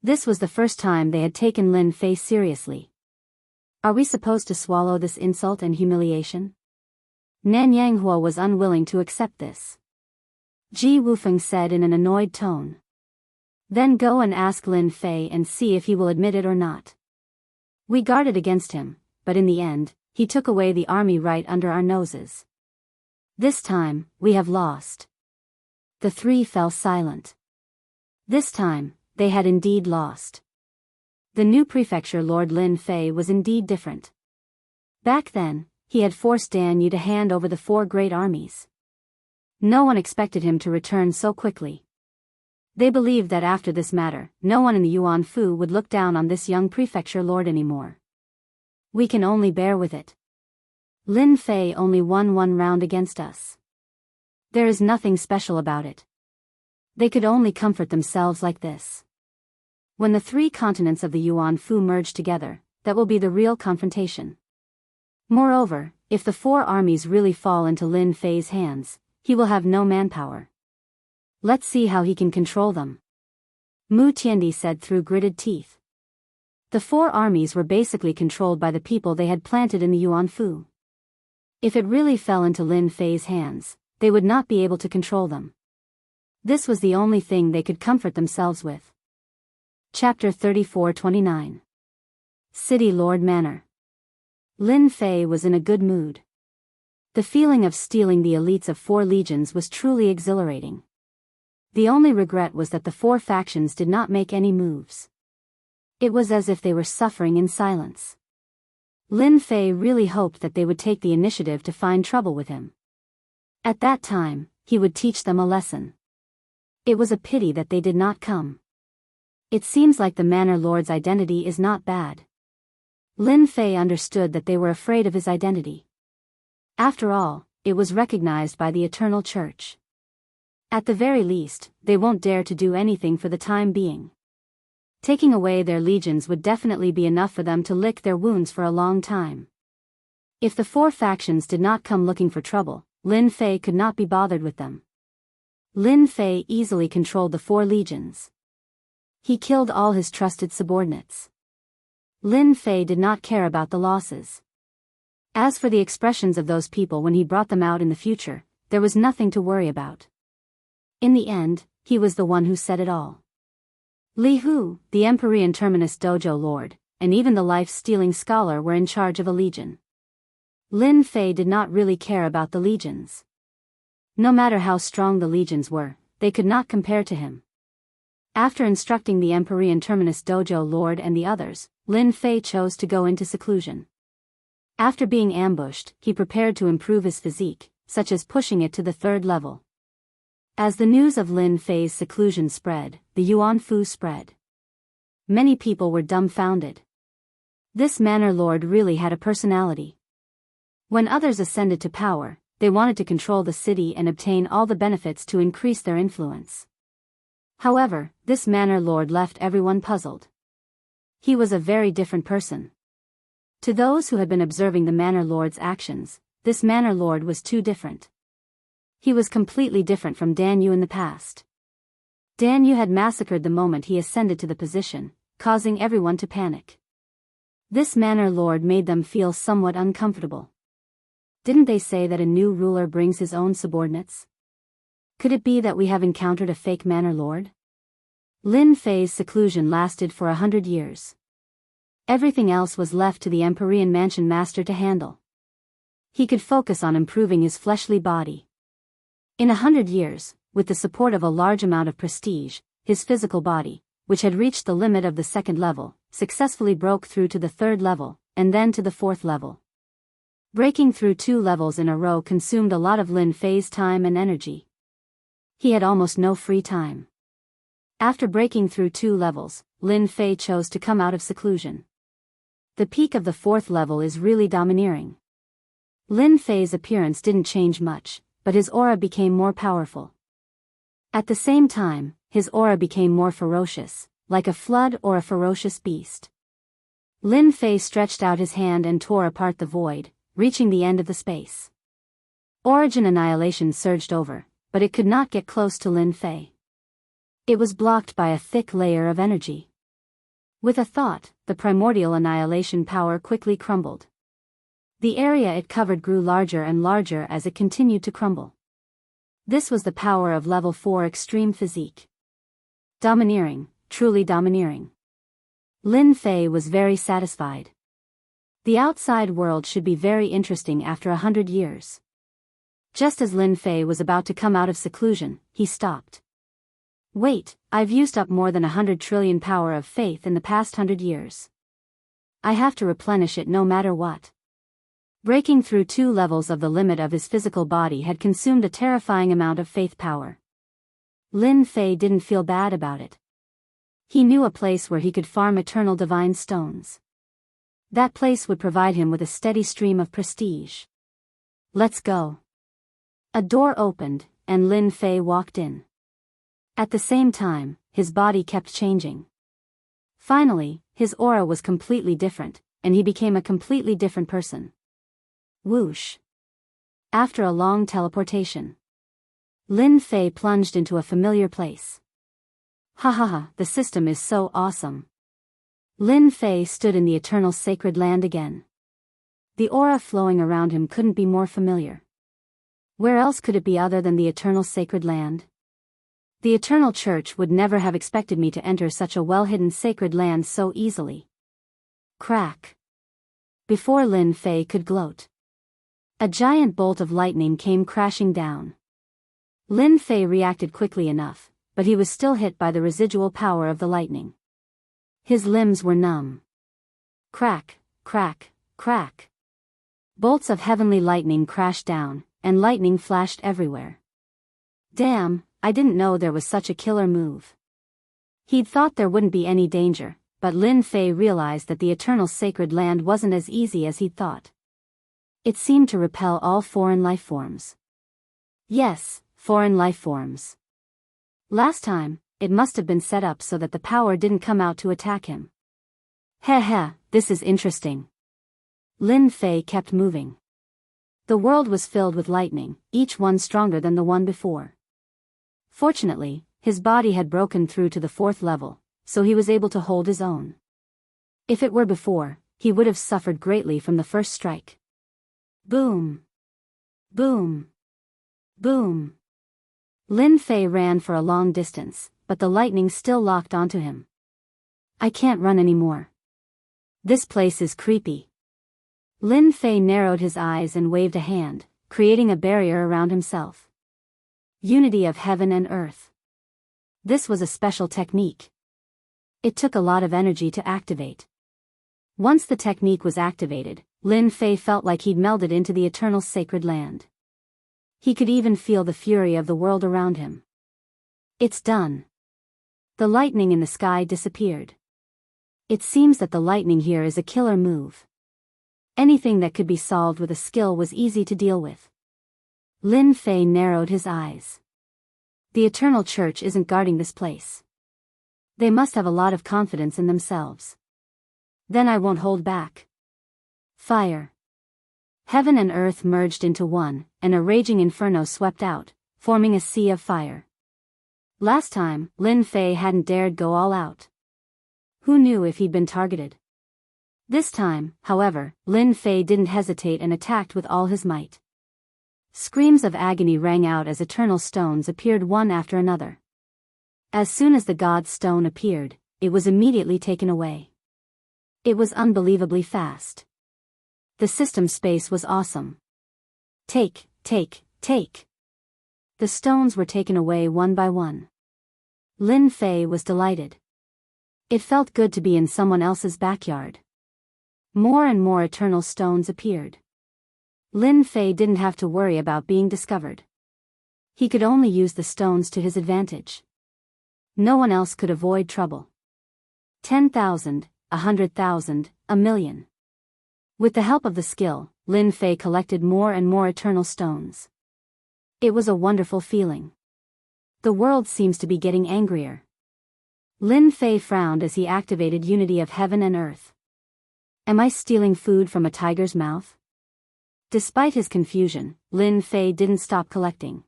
This was the first time they had taken Lin Fei seriously. Are we supposed to swallow this insult and humiliation? Nan Yanghua was unwilling to accept this. Ji Wufeng said in an annoyed tone. Then go and ask Lin Fei and see if he will admit it or not. We guarded against him, but in the end, he took away the army right under our noses. This time, we have lost. The three fell silent. This time, they had indeed lost. The new prefecture Lord Lin Fei was indeed different. Back then, he had forced Dan Yu to hand over the 4 great armies. No one expected him to return so quickly. They believed that after this matter, no one in the Yuan Fu would look down on this young prefecture lord anymore. We can only bear with it. Lin Fei only won 1 round against us. There is nothing special about it. They could only comfort themselves like this. When the 3 continents of the Yuan Fu merge together, that will be the real confrontation. Moreover, if the 4 armies really fall into Lin Fei's hands, he will have no manpower. Let's see how he can control them. Mu Tiandi said through gritted teeth. The 4 armies were basically controlled by the people they had planted in the Yuan Fu. If it really fell into Lin Fei's hands, they would not be able to control them. This was the only thing they could comfort themselves with. Chapter 34-29. City Lord Manor. Lin Fei was in a good mood. The feeling of stealing the elites of 4 legions was truly exhilarating. The only regret was that the 4 factions did not make any moves. It was as if they were suffering in silence. Lin Fei really hoped that they would take the initiative to find trouble with him. At that time, he would teach them a lesson. It was a pity that they did not come. It seems like the Manor Lord's identity is not bad. Lin Fei understood that they were afraid of his identity. After all, it was recognized by the Eternal Church. At the very least, they won't dare to do anything for the time being. Taking away their legions would definitely be enough for them to lick their wounds for a long time. If the 4 factions did not come looking for trouble, Lin Fei could not be bothered with them. Lin Fei easily controlled the 4 legions. He killed all his trusted subordinates. Lin Fei did not care about the losses. As for the expressions of those people when he brought them out in the future, there was nothing to worry about. In the end, he was the one who said it all. Li Hu, the Empyrean Terminus Dojo Lord, and even the life-stealing scholar were in charge of a legion. Lin Fei did not really care about the legions. No matter how strong the legions were, they could not compare to him. After instructing the Empyrean Terminus Dojo Lord and the others, Lin Fei chose to go into seclusion. After being ambushed, he prepared to improve his physique, such as pushing it to the 3rd level. As the news of Lin Fei's seclusion spread, the Yuan Fu spread. Many people were dumbfounded. This Manor Lord really had a personality. When others ascended to power, they wanted to control the city and obtain all the benefits to increase their influence. However, this Manor Lord left everyone puzzled. He was a very different person. To those who had been observing the Manor Lord's actions, this Manor Lord was too different. He was completely different from Dan Yu in the past. Dan Yu had massacred the moment he ascended to the position, causing everyone to panic. This Manor Lord made them feel somewhat uncomfortable. Didn't they say that a new ruler brings his own subordinates? Could it be that we have encountered a fake Manor Lord? Lin Fei's seclusion lasted for 100 years. Everything else was left to the Empyrean Mansion Master to handle. He could focus on improving his fleshly body. In 100 years, with the support of a large amount of prestige, his physical body, which had reached the limit of the 2nd level, successfully broke through to the 3rd level, and then to the 4th level. Breaking through 2 levels in a row consumed a lot of Lin Fei's time and energy. He had almost no free time. After breaking through 2 levels, Lin Fei chose to come out of seclusion. The peak of the 4th level is really domineering. Lin Fei's appearance didn't change much, but his aura became more powerful. At the same time, his aura became more ferocious, like a flood or a ferocious beast. Lin Fei stretched out his hand and tore apart the void, reaching the end of the space. Origin annihilation surged over, but it could not get close to Lin Fei. It was blocked by a thick layer of energy. With a thought, the primordial annihilation power quickly crumbled. The area it covered grew larger and larger as it continued to crumble. This was the power of level 4 extreme physique. Domineering, truly domineering. Lin Fei was very satisfied. The outside world should be very interesting after 100 years. Just as Lin Fei was about to come out of seclusion, he stopped. Wait, I've used up more than 100 trillion power of faith in the past 100 years. I have to replenish it no matter what. Breaking through 2 levels of the limit of his physical body had consumed a terrifying amount of faith power. Lin Fei didn't feel bad about it. He knew a place where he could farm eternal divine stones. That place would provide him with a steady stream of prestige. Let's go. A door opened, and Lin Fei walked in. At the same time, his body kept changing. Finally, his aura was completely different, and he became a completely different person. Whoosh. After a long teleportation, Lin Fei plunged into a familiar place. Ha ha ha, the system is so awesome. Lin Fei stood in the eternal sacred land again. The aura flowing around him couldn't be more familiar. Where else could it be other than the eternal sacred land? The Eternal Church would never have expected me to enter such a well-hidden sacred land so easily. Crack. Before Lin Fei could gloat, a giant bolt of lightning came crashing down. Lin Fei reacted quickly enough, but he was still hit by the residual power of the lightning. His limbs were numb. Crack, crack, crack. Bolts of heavenly lightning crashed down, and lightning flashed everywhere. Damn, I didn't know there was such a killer move. He'd thought there wouldn't be any danger, but Lin Fei realized that the eternal sacred land wasn't as easy as he'd thought. It seemed to repel all foreign life forms. Yes, foreign life forms. Last time, it must have been set up so that the power didn't come out to attack him. Heh heh, this is interesting. Lin Fei kept moving. The world was filled with lightning, each one stronger than the one before. Fortunately, his body had broken through to the 4th level, so he was able to hold his own. If it were before, he would have suffered greatly from the first strike. Boom. Boom. Boom. Lin Fei ran for a long distance, but the lightning still locked onto him. I can't run anymore. This place is creepy. Lin Fei narrowed his eyes and waved a hand, creating a barrier around himself. Unity of heaven and earth. This was a special technique. It took a lot of energy to activate. Once the technique was activated, Lin Fei felt like he'd melded into the eternal sacred land. He could even feel the fury of the world around him. It's done. The lightning in the sky disappeared. It seems that the lightning here is a killer move. Anything that could be solved with a skill was easy to deal with. Lin Fei narrowed his eyes. The Eternal Church isn't guarding this place. They must have a lot of confidence in themselves. Then I won't hold back. Fire. Heaven and earth merged into one, and a raging inferno swept out, forming a sea of fire. Last time, Lin Fei hadn't dared go all out. Who knew if he'd been targeted? This time, however, Lin Fei didn't hesitate and attacked with all his might. Screams of agony rang out as eternal stones appeared one after another. As soon as the God's stone appeared, it was immediately taken away. It was unbelievably fast. The system space was awesome. Take. The stones were taken away one by one. Lin Fei was delighted. It felt good to be in someone else's backyard. More and more eternal stones appeared. Lin Fei didn't have to worry about being discovered. He could only use the stones to his advantage. No one else could avoid trouble. 10,000, 100,000, a million. With the help of the skill, Lin Fei collected more and more eternal stones. It was a wonderful feeling. The world seems to be getting angrier. Lin Fei frowned as he activated unity of heaven and earth. Am I stealing food from a tiger's mouth? Despite his confusion, Lin Fei didn't stop collecting.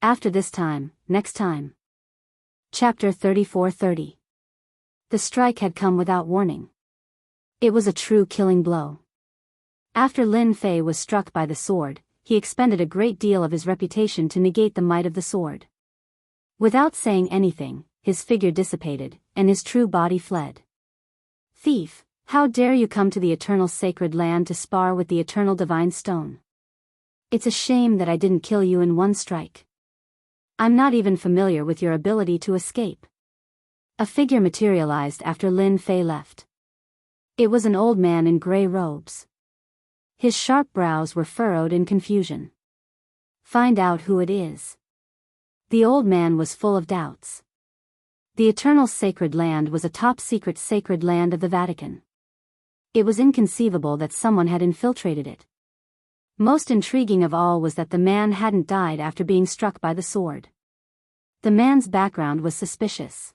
After this time, next time. Chapter 34:30. The strike had come without warning. It was a true killing blow. After Lin Fei was struck by the sword, he expended a great deal of his reputation to negate the might of the sword. Without saying anything, his figure dissipated, and his true body fled. Thief, how dare you come to the eternal sacred land to spar with the eternal divine stone? It's a shame that I didn't kill you in one strike. I'm not even familiar with your ability to escape. A figure materialized after Lin Fei left. It was an old man in gray robes. His sharp brows were furrowed in confusion. Find out who it is. The old man was full of doubts. The eternal sacred land was a top-secret sacred land of the Vatican. It was inconceivable that someone had infiltrated it. Most intriguing of all was that the man hadn't died after being struck by the sword. The man's background was suspicious.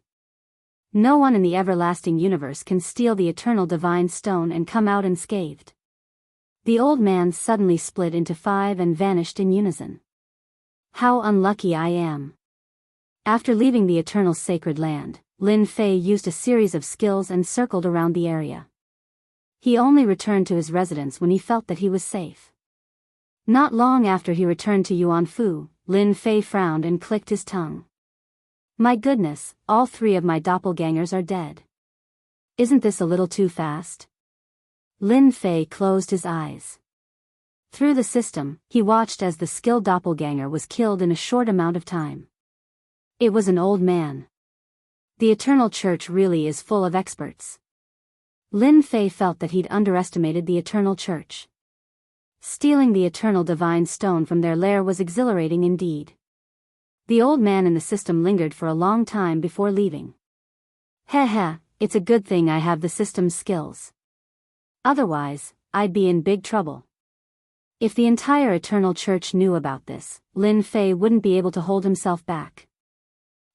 No one in the everlasting universe can steal the eternal divine stone and come out unscathed. The old man suddenly split into 5 and vanished in unison. How unlucky I am. After leaving the eternal sacred land, Lin Fei used a series of skills and circled around the area. He only returned to his residence when he felt that he was safe. Not long after he returned to Yuanfu, Lin Fei frowned and clicked his tongue. My goodness, all 3 of my doppelgangers are dead. Isn't this a little too fast? Lin Fei closed his eyes. Through the system, he watched as the skilled doppelganger was killed in a short amount of time. It was an old man. The Eternal Church really is full of experts. Lin Fei felt that he'd underestimated the Eternal Church. Stealing the eternal divine stone from their lair was exhilarating indeed. The old man in the system lingered for a long time before leaving. Heh, it's a good thing I have the system's skills. Otherwise, I'd be in big trouble. If the entire Eternal Church knew about this, Lin Fei wouldn't be able to hold himself back.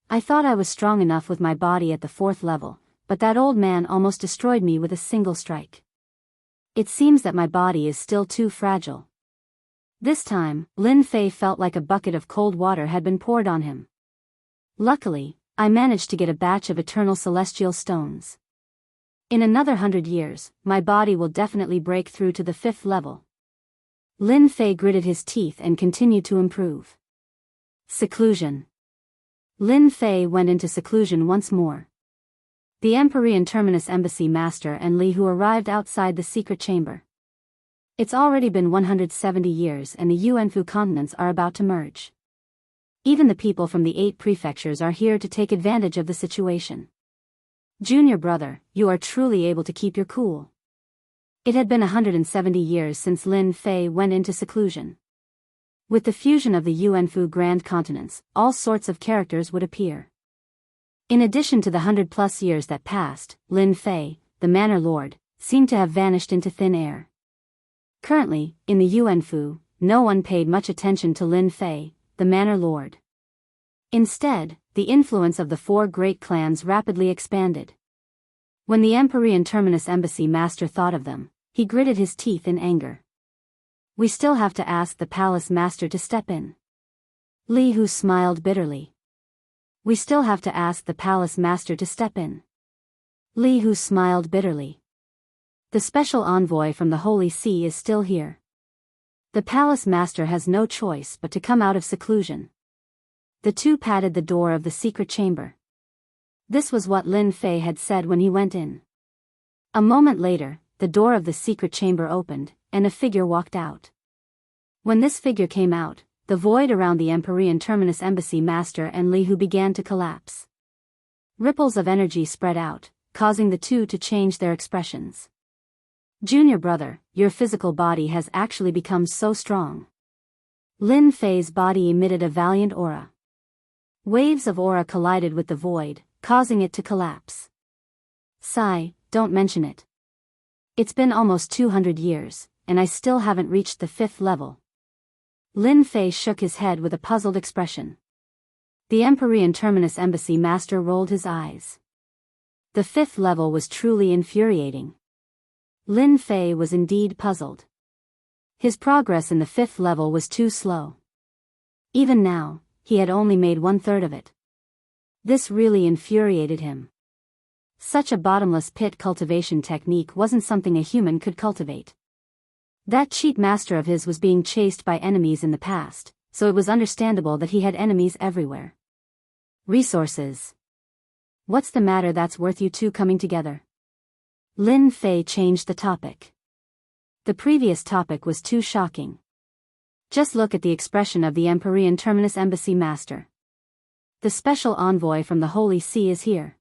I thought I was strong enough with my body at the 4th level, but that old man almost destroyed me with a single strike. It seems that my body is still too fragile. This time, Lin Fei felt like a bucket of cold water had been poured on him. Luckily, I managed to get a batch of eternal celestial stones. In another 100 years, my body will definitely break through to the 5th level. Lin Fei gritted his teeth and continued to improve. Seclusion. Lin Fei went into seclusion once more. The Empyrean Terminus Embassy Master and Li Hu arrived outside the secret chamber. It's already been 170 years and the Yuanfu continents are about to merge. Even the people from the 8 prefectures are here to take advantage of the situation. Junior brother, you are truly able to keep your cool. It had been 170 years since Lin Fei went into seclusion. With the fusion of the Yuanfu Grand Continents, all sorts of characters would appear. In addition to the 100+ years that passed, Lin Fei, the Manor Lord, seemed to have vanished into thin air. Currently, in the Yuanfu, no one paid much attention to Lin Fei, the Manor Lord. Instead, the influence of the 4 great clans rapidly expanded. When the Empyrean Terminus Embassy Master thought of them, he gritted his teeth in anger. We still have to ask the Palace Master to step in. Li Hu smiled bitterly. We still have to ask the Palace Master to step in. Li Hu smiled bitterly. The special envoy from the Holy See is still here. The Palace Master has no choice but to come out of seclusion. The 2 patted the door of the secret chamber. This was what Lin Fei had said when he went in. A moment later, the door of the secret chamber opened, and a figure walked out. When this figure came out, the void around the Empyrean Terminus Embassy Master and Li Hu began to collapse. Ripples of energy spread out, causing the 2 to change their expressions. Junior brother, your physical body has actually become so strong. Lin Fei's body emitted a valiant aura. Waves of aura collided with the void, causing it to collapse. Sigh, don't mention it. It's been almost 200 years, and I still haven't reached the 5th level. Lin Fei shook his head with a puzzled expression. The Empyrean Terminus Embassy Master rolled his eyes. The 5th level was truly infuriating. Lin Fei was indeed puzzled. His progress in the 5th level was too slow. Even now, he had only made 1/3 of it. This really infuriated him. Such a bottomless pit cultivation technique wasn't something a human could cultivate. That cheat master of his was being chased by enemies in the past, so it was understandable that he had enemies everywhere. Resources. What's the matter that's worth you two coming together? Lin Fei changed the topic. The previous topic was too shocking. Just look at the expression of the Empyrean Terminus Embassy Master. The special envoy from the Holy See is here.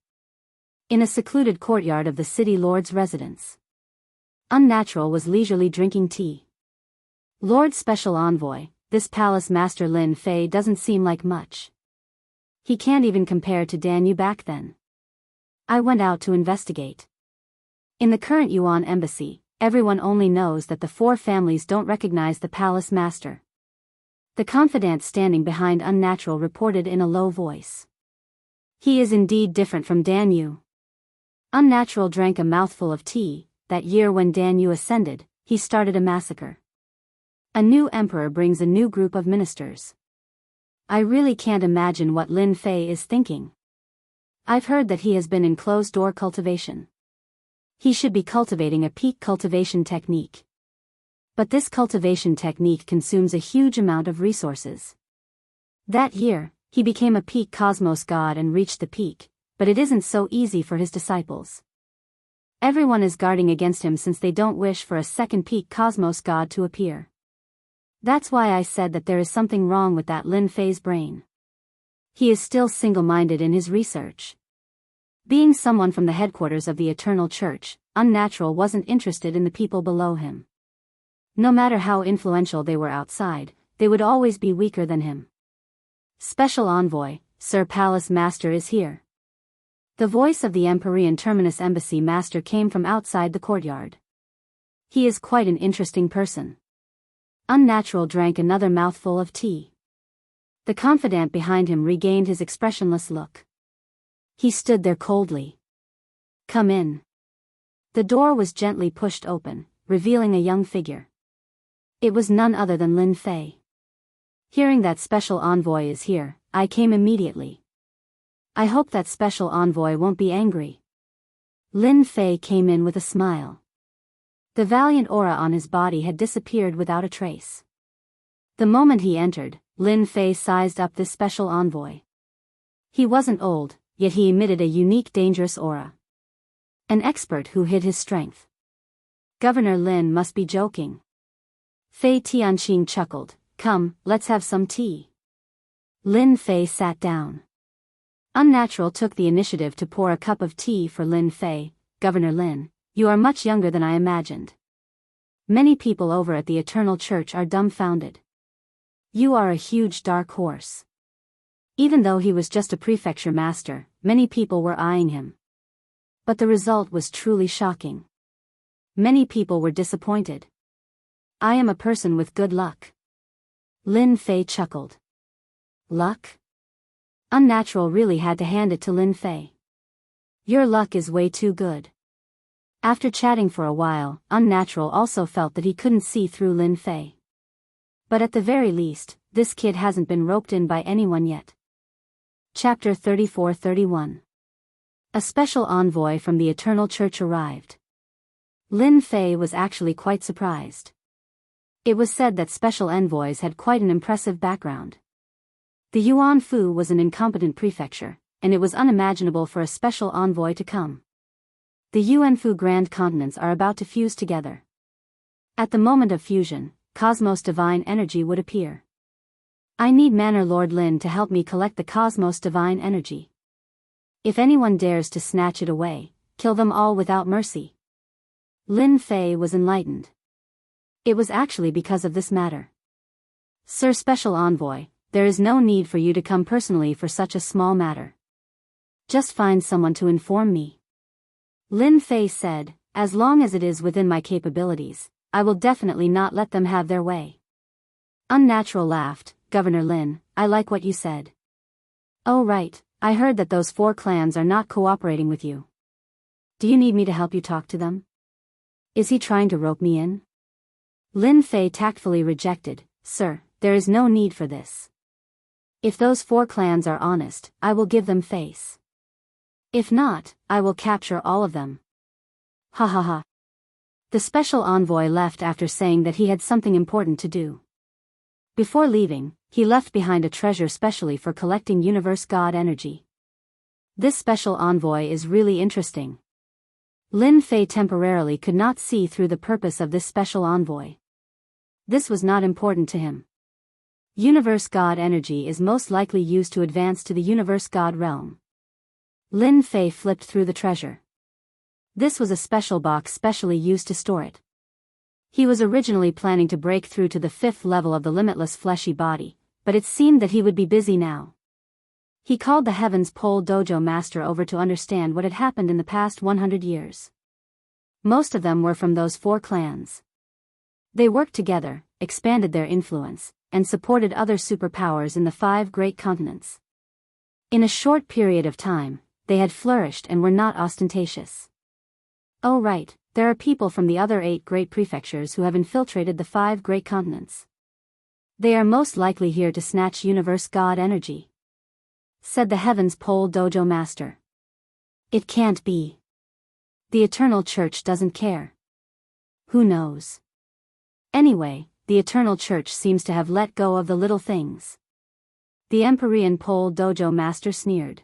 In a secluded courtyard of the city lord's residence. Unnatural was leisurely drinking tea. Lord Special Envoy, this palace master Lin Fei doesn't seem like much. He can't even compare to Dan Yu back then. I went out to investigate. In the current Yuan embassy, everyone only knows that the 4 families don't recognize the palace master. The confidant standing behind Unnatural reported in a low voice. He is indeed different from Dan Yu. Unnatural drank a mouthful of tea. That year when Dan Yu ascended, he started a massacre. A new emperor brings a new group of ministers. I really can't imagine what Lin Fei is thinking. I've heard that he has been in closed-door cultivation. He should be cultivating a peak cultivation technique. But this cultivation technique consumes a huge amount of resources. That year, he became a peak cosmos god and reached the peak, but it isn't so easy for his disciples. Everyone is guarding against him since they don't wish for a second peak cosmos god to appear. That's why I said that there is something wrong with that Lin Fei's brain. He is still single-minded in his research. Being someone from the headquarters of the Eternal Church, Unnatural wasn't interested in the people below him. No matter how influential they were outside, they would always be weaker than him. Special Envoy, Sir Palace Master is here. The voice of the Empyrean Terminus Embassy Master came from outside the courtyard. He is quite an interesting person. Unnatural drank another mouthful of tea. The confidant behind him regained his expressionless look. He stood there coldly. Come in. The door was gently pushed open, revealing a young figure. It was none other than Lin Fei. Hearing that special envoy is here, I came immediately. I hope that special envoy won't be angry. Lin Fei came in with a smile. The valiant aura on his body had disappeared without a trace. The moment he entered, Lin Fei sized up this special envoy. He wasn't old, yet he emitted a unique dangerous aura. An expert who hid his strength. Governor Lin must be joking. Fei Tianqing chuckled. Come, let's have some tea. Lin Fei sat down. Unnatural took the initiative to pour a cup of tea for Lin Fei. Governor Lin, you are much younger than I imagined. Many people over at the Eternal Church are dumbfounded. You are a huge dark horse. Even though he was just a prefecture master, many people were eyeing him. But the result was truly shocking. Many people were disappointed. I am a person with good luck. Lin Fei chuckled. Luck? Unnatural really had to hand it to Lin Fei. Your luck is way too good. After chatting for a while, Unnatural also felt that he couldn't see through Lin Fei. But at the very least, this kid hasn't been roped in by anyone yet. Chapter 34-31. A special envoy from the Eternal Church arrived. Lin Fei was actually quite surprised. It was said that special envoys had quite an impressive background. The Yuan Fu was an incompetent prefecture, and it was unimaginable for a special envoy to come. The Yuan Fu Grand Continents are about to fuse together. At the moment of fusion, Cosmos Divine Energy would appear. I need Manor Lord Lin to help me collect the Cosmos Divine Energy. If anyone dares to snatch it away, kill them all without mercy. Lin Fei was enlightened. It was actually because of this matter. Sir Special Envoy, there is no need for you to come personally for such a small matter. Just find someone to inform me. Lin Fei said, as long as it is within my capabilities, I will definitely not let them have their way. Unnatural laughed. Governor Lin, I like what you said. Oh right, I heard that those 4 clans are not cooperating with you. Do you need me to help you talk to them? Is he trying to rope me in? Lin Fei tactfully rejected, Sir, there is no need for this. If those 4 clans are honest, I will give them face. If not, I will capture all of them. Ha ha ha. The special envoy left after saying that he had something important to do. Before leaving, he left behind a treasure specially for collecting universe god energy. This special envoy is really interesting. Lin Fei temporarily could not see through the purpose of this special envoy. This was not important to him. Universe god energy is most likely used to advance to the universe god realm. Lin Fei flipped through the treasure. This was a special box specially used to store it. He was originally planning to break through to the 5th level of the limitless fleshy body, but it seemed that he would be busy now. He called the Heaven's Pole Dojo master over to understand what had happened in the past 100 years. Most of them were from those 4 clans. They worked together, expanded their influence, and supported other superpowers in the 5 great continents. In a short period of time, they had flourished and were not ostentatious. Oh right, there are people from the other 8 great prefectures who have infiltrated the 5 great continents. They are most likely here to snatch universe god energy, said the Heaven's Pole Dojo master. It can't be. The Eternal Church doesn't care. Who knows? Anyway, the Eternal Church seems to have let go of the little things. The Empyrean Pole Dojo master sneered.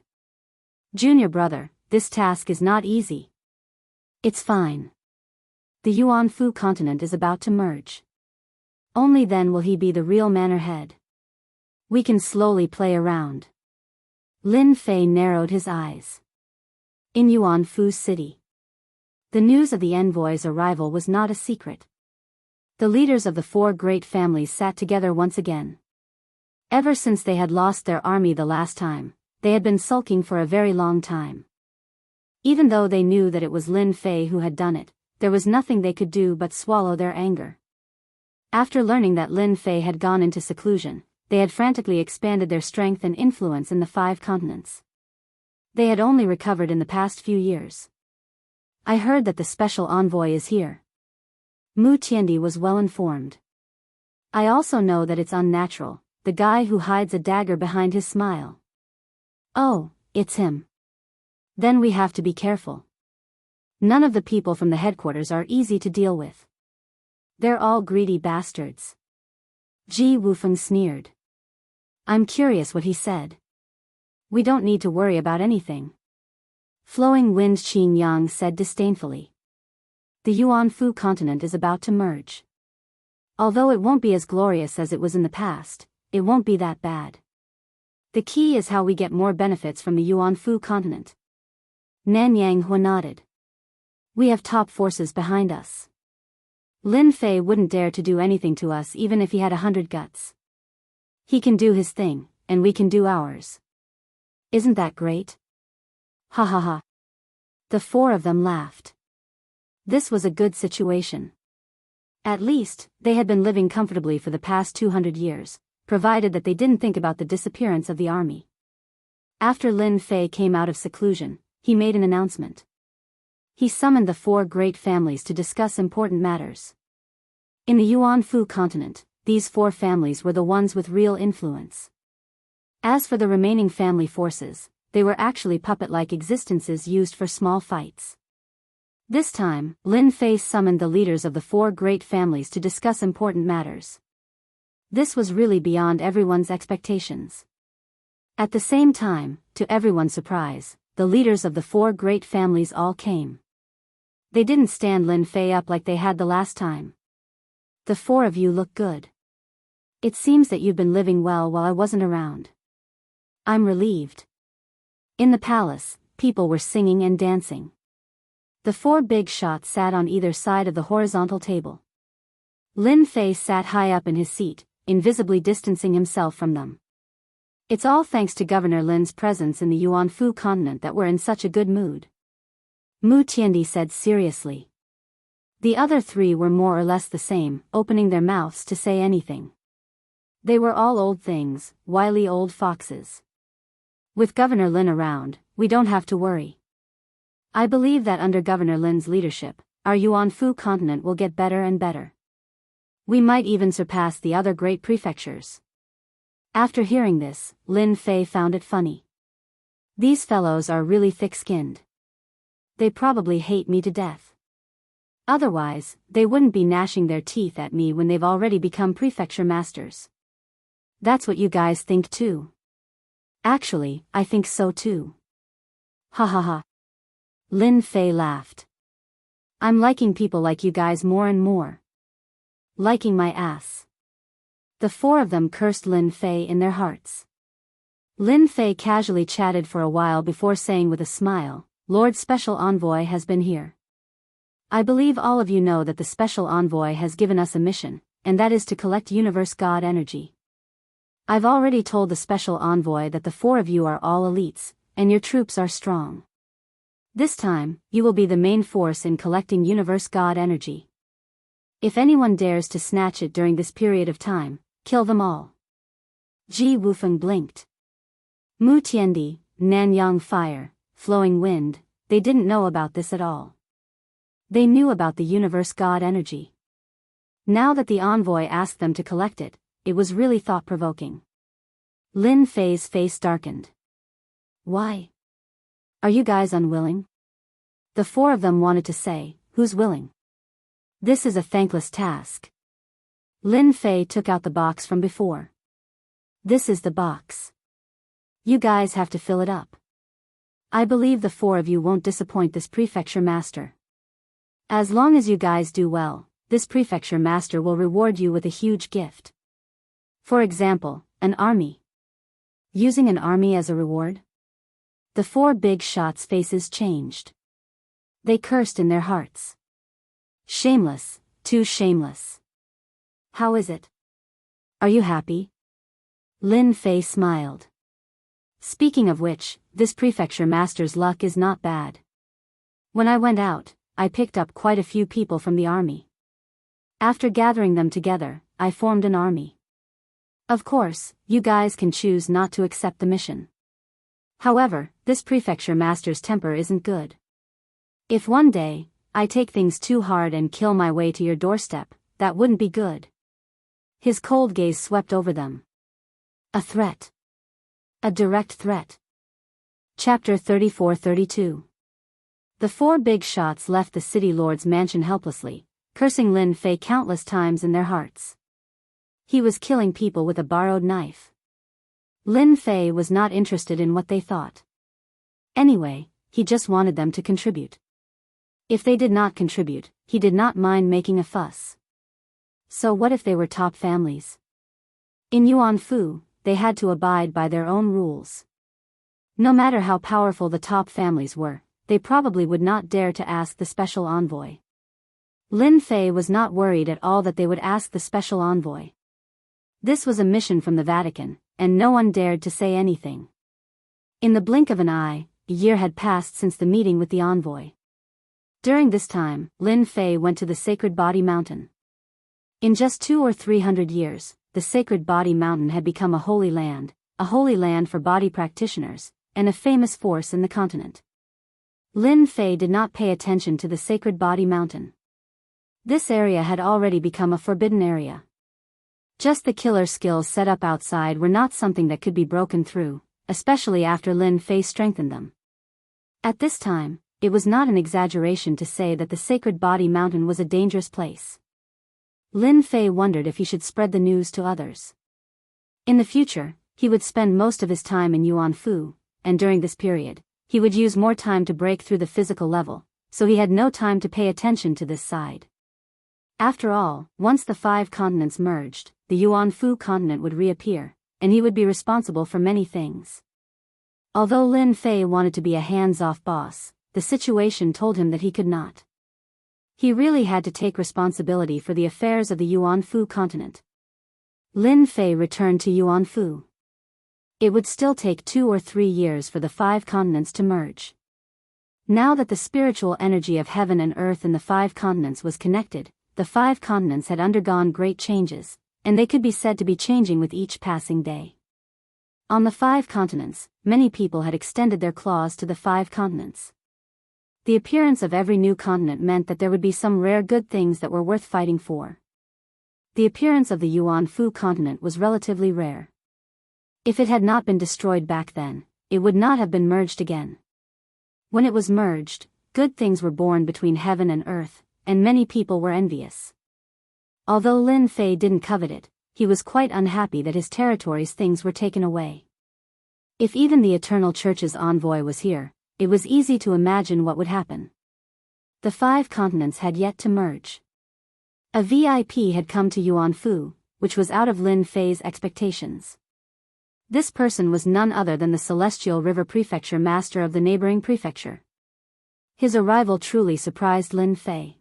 Junior brother, this task is not easy. It's fine. The Yuanfu continent is about to merge. Only then will he be the real manor head. We can slowly play around. Lin Fei narrowed his eyes. In Yuanfu City. The news of the envoy's arrival was not a secret. The leaders of the 4 great families sat together once again. Ever since they had lost their army the last time, they had been sulking for a very long time. Even though they knew that it was Lin Fei who had done it, there was nothing they could do but swallow their anger. After learning that Lin Fei had gone into seclusion, they had frantically expanded their strength and influence in the 5 continents. They had only recovered in the past few years. I heard that the special envoy is here. Mu Tiandi was well informed. I also know that it's unnatural, the guy who hides a dagger behind his smile. Oh, it's him. Then we have to be careful. None of the people from the headquarters are easy to deal with. They're all greedy bastards. Ji Wufeng sneered. I'm curious what he said. We don't need to worry about anything. Flowing Wind Qin Yang said disdainfully. The Yuanfu continent is about to merge. Although it won't be as glorious as it was in the past, it won't be that bad. The key is how we get more benefits from the Yuanfu continent. Nanyang Hua nodded. We have top forces behind us. Lin Fei wouldn't dare to do anything to us even if he had 100 guts. He can do his thing, and we can do ours. Isn't that great? Ha ha ha. The 4 of them laughed. This was a good situation. At least, they had been living comfortably for the past 200 years, provided that they didn't think about the disappearance of the army. After Lin Fei came out of seclusion, he made an announcement. He summoned the 4 great families to discuss important matters. In the Yuanfu continent, these 4 families were the ones with real influence. As for the remaining family forces, they were actually puppet-like existences used for small fights. This time, Lin Fei summoned the leaders of the 4 great families to discuss important matters. This was really beyond everyone's expectations. At the same time, to everyone's surprise, the leaders of the 4 great families all came. They didn't stand Lin Fei up like they had the last time. The 4 of you look good. It seems that you've been living well while I wasn't around. I'm relieved. In the palace, people were singing and dancing. The 4 big shots sat on either side of the horizontal table. Lin Fei sat high up in his seat, invisibly distancing himself from them. It's all thanks to Governor Lin's presence in the Yuanfu continent that we're in such a good mood. Mu Tiandi said seriously. The other 3 were more or less the same, opening their mouths to say anything. They were all old things, wily old foxes. With Governor Lin around, we don't have to worry. I believe that under Governor Lin's leadership, our Yuanfu continent will get better and better. We might even surpass the other great prefectures. After hearing this, Lin Fei found it funny. These fellows are really thick-skinned. They probably hate me to death. Otherwise, they wouldn't be gnashing their teeth at me when they've already become prefecture masters. That's what you guys think too. Actually, I think so too. Ha ha ha. Lin Fei laughed. I'm liking people like you guys more and more. Liking my ass. The four of them cursed Lin Fei in their hearts. Lin Fei casually chatted for a while before saying with a smile, Lord Special Envoy has been here. I believe all of you know that the Special Envoy has given us a mission, and that is to collect Universe God energy. I've already told the Special Envoy that the four of you are all elites, and your troops are strong. This time, you will be the main force in collecting Universe God energy. If anyone dares to snatch it during this period of time, kill them all. Ji Wufeng blinked. Mu Tiandi, Nanyang Fire, Flowing Wind, they didn't know about this at all. They knew about the Universe God energy. Now that the envoy asked them to collect it, it was really thought-provoking. Lin Fei's face darkened. Why? Are you guys unwilling? The four of them wanted to say, who's willing? This is a thankless task. Lin Fei took out the box from before. This is the box. You guys have to fill it up. I believe the four of you won't disappoint this prefecture master. As long as you guys do well, this prefecture master will reward you with a huge gift. For example, an army. Using an army as a reward? The four big shots' faces changed. They cursed in their hearts. Shameless, too shameless. How is it? Are you happy? Lin Fei smiled. Speaking of which, this prefecture master's luck is not bad. When I went out, I picked up quite a few people from the army. After gathering them together, I formed an army. Of course, you guys can choose not to accept the mission. However, this prefecture master's temper isn't good. If one day, I take things too hard and kill my way to your doorstep, that wouldn't be good. His cold gaze swept over them. A threat. A direct threat. Chapter 34-32. The four big shots left the city lord's mansion helplessly, cursing Lin Fei countless times in their hearts. He was killing people with a borrowed knife. Lin Fei was not interested in what they thought. Anyway, he just wanted them to contribute. If they did not contribute, he did not mind making a fuss. So what if they were top families? In Yuanfu, they had to abide by their own rules. No matter how powerful the top families were, they probably would not dare to ask the special envoy. Lin Fei was not worried at all that they would ask the special envoy. This was a mission from the Vatican, and no one dared to say anything. In the blink of an eye, a year had passed since the meeting with the envoy. During this time, Lin Fei went to the Sacred Body Mountain. In just 200 or 300 years, the Sacred Body Mountain had become a holy land for body practitioners, and a famous force in the continent. Lin Fei did not pay attention to the Sacred Body Mountain. This area had already become a forbidden area. Just the killer skills set up outside were not something that could be broken through, especially after Lin Fei strengthened them. At this time, it was not an exaggeration to say that the Sacred Body Mountain was a dangerous place. Lin Fei wondered if he should spread the news to others. In the future, he would spend most of his time in Yuanfu, and during this period, he would use more time to break through the physical level, so he had no time to pay attention to this side. After all, once the 5 continents merged, the Yuanfu continent would reappear, and he would be responsible for many things. Although Lin Fei wanted to be a hands-off boss, the situation told him that he could not. He really had to take responsibility for the affairs of the Yuanfu continent. Lin Fei returned to Yuanfu. It would still take 2 or 3 years for the 5 continents to merge. Now that the spiritual energy of heaven and earth in the 5 continents was connected, the 5 continents had undergone great changes, and they could be said to be changing with each passing day. On the 5 continents, many people had extended their claws to the 5 continents. The appearance of every new continent meant that there would be some rare good things that were worth fighting for. The appearance of the Yuan-Fu continent was relatively rare. If it had not been destroyed back then, it would not have been merged again. When it was merged, good things were born between heaven and earth, and many people were envious. Although Lin Fei didn't covet it, he was quite unhappy that his territory's things were taken away. If even the Eternal Church's envoy was here, it was easy to imagine what would happen. The 5 continents had yet to merge. A VIP had come to Yuan-Fu, which was out of Lin Fei's expectations. This person was none other than the Celestial River Prefecture Master of the neighboring prefecture. His arrival truly surprised Lin Fei.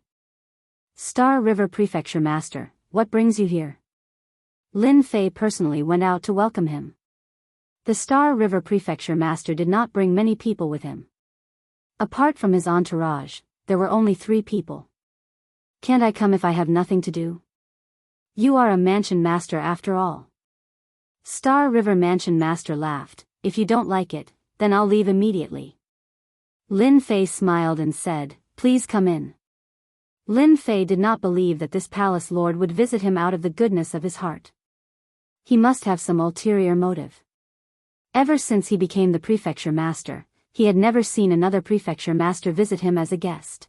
Star River Prefecture Master, what brings you here? Lin Fei personally went out to welcome him. The Star River Prefecture Master did not bring many people with him. Apart from his entourage, there were only 3 people. Can't I come if I have nothing to do? You are a mansion master after all. Star River Mansion Master laughed. If you don't like it, then I'll leave immediately. Lin Fei smiled and said, please come in. Lin Fei did not believe that this palace lord would visit him out of the goodness of his heart. He must have some ulterior motive. Ever since he became the prefecture master, he had never seen another prefecture master visit him as a guest.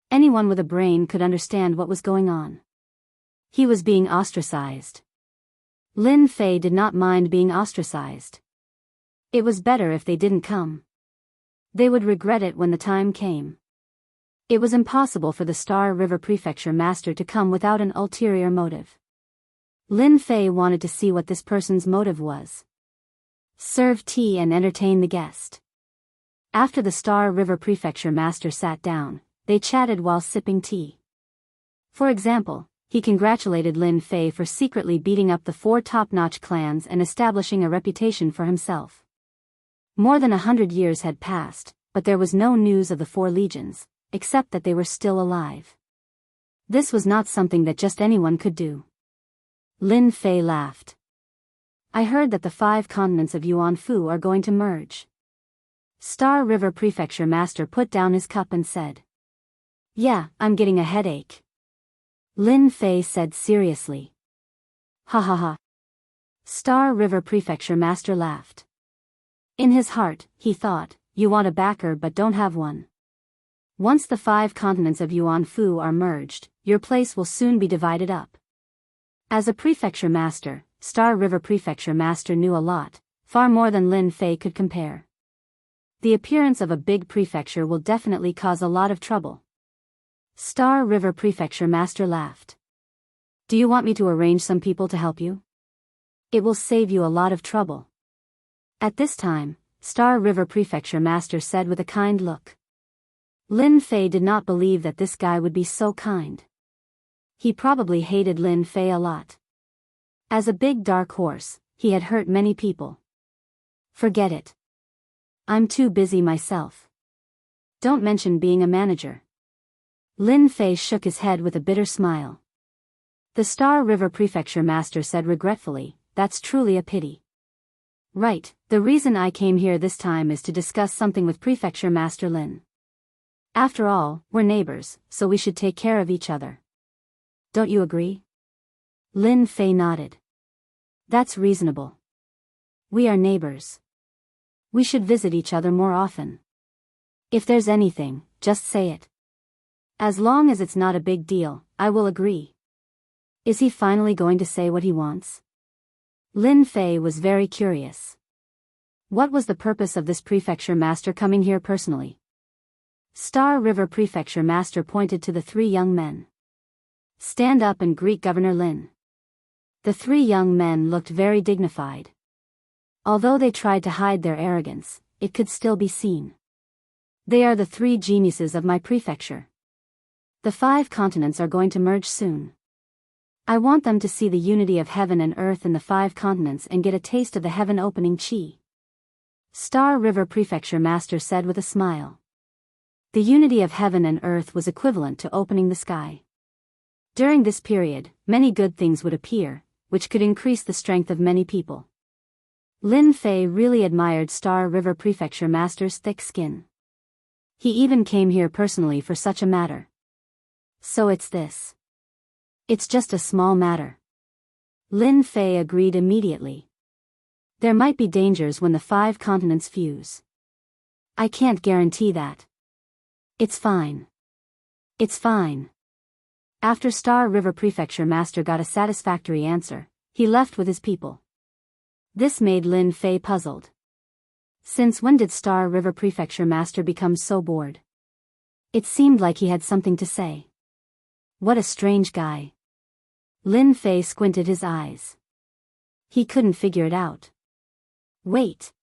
Anyone with a brain could understand what was going on. He was being ostracized. Lin Fei did not mind being ostracized. It was better if they didn't come. They would regret it when the time came. It was impossible for the Star River Prefecture Master to come without an ulterior motive. Lin Fei wanted to see what this person's motive was. Serve tea and entertain the guest. After the Star River Prefecture Master sat down, they chatted while sipping tea. For example, he congratulated Lin Fei for secretly beating up the 4 top-notch clans and establishing a reputation for himself. More than 100 years had passed, but there was no news of the 4 legions, except that they were still alive. This was not something that just anyone could do. Lin Fei laughed. I heard that the 5 continents of Yuan-Fu are going to merge. Star River Prefecture Master put down his cup and said, yeah, I'm getting a headache. Lin Fei said seriously. Ha ha ha. Star River Prefecture Master laughed. In his heart, he thought, you want a backer but don't have one. Once the 5 continents of Yuan-Fu are merged, your place will soon be divided up. As a prefecture master, Star River Prefecture Master knew a lot, far more than Lin Fei could compare. The appearance of a big prefecture will definitely cause a lot of trouble. Star River Prefecture Master laughed. Do you want me to arrange some people to help you? It will save you a lot of trouble. At this time, Star River Prefecture Master said with a kind look. Lin Fei did not believe that this guy would be so kind. He probably hated Lin Fei a lot. As a big dark horse, he had hurt many people. Forget it. I'm too busy myself. Don't mention being a manager. Lin Fei shook his head with a bitter smile. The Star River Prefecture Master said regretfully, that's truly a pity. Right, the reason I came here this time is to discuss something with Prefecture Master Lin. After all, we're neighbors, so we should take care of each other. Don't you agree? Lin Fei nodded. That's reasonable. We are neighbors. We should visit each other more often. If there's anything, just say it. As long as it's not a big deal, I will agree. Is he finally going to say what he wants? Lin Fei was very curious. What was the purpose of this prefecture master coming here personally? Star River Prefecture Master pointed to the 3 young men. Stand up and greet Governor Lin. The 3 young men looked very dignified. Although they tried to hide their arrogance, it could still be seen. They are the 3 geniuses of my prefecture. The 5 continents are going to merge soon. I want them to see the unity of heaven and earth in the 5 continents and get a taste of the heaven-opening chi. Star River Prefecture Master said with a smile. The unity of heaven and earth was equivalent to opening the sky. During this period, many good things would appear, which could increase the strength of many people. Lin Fei really admired Star River Prefecture Master's thick skin. He even came here personally for such a matter. So it's this. It's just a small matter. Lin Fei agreed immediately. There might be dangers when the 5 continents fuse. I can't guarantee that. It's fine. It's fine. After Star River Prefecture Master got a satisfactory answer, he left with his people. This made Lin Fei puzzled. Since when did Star River Prefecture Master become so bored? It seemed like he had something to say. What a strange guy. Lin Fei squinted his eyes. He couldn't figure it out. Wait.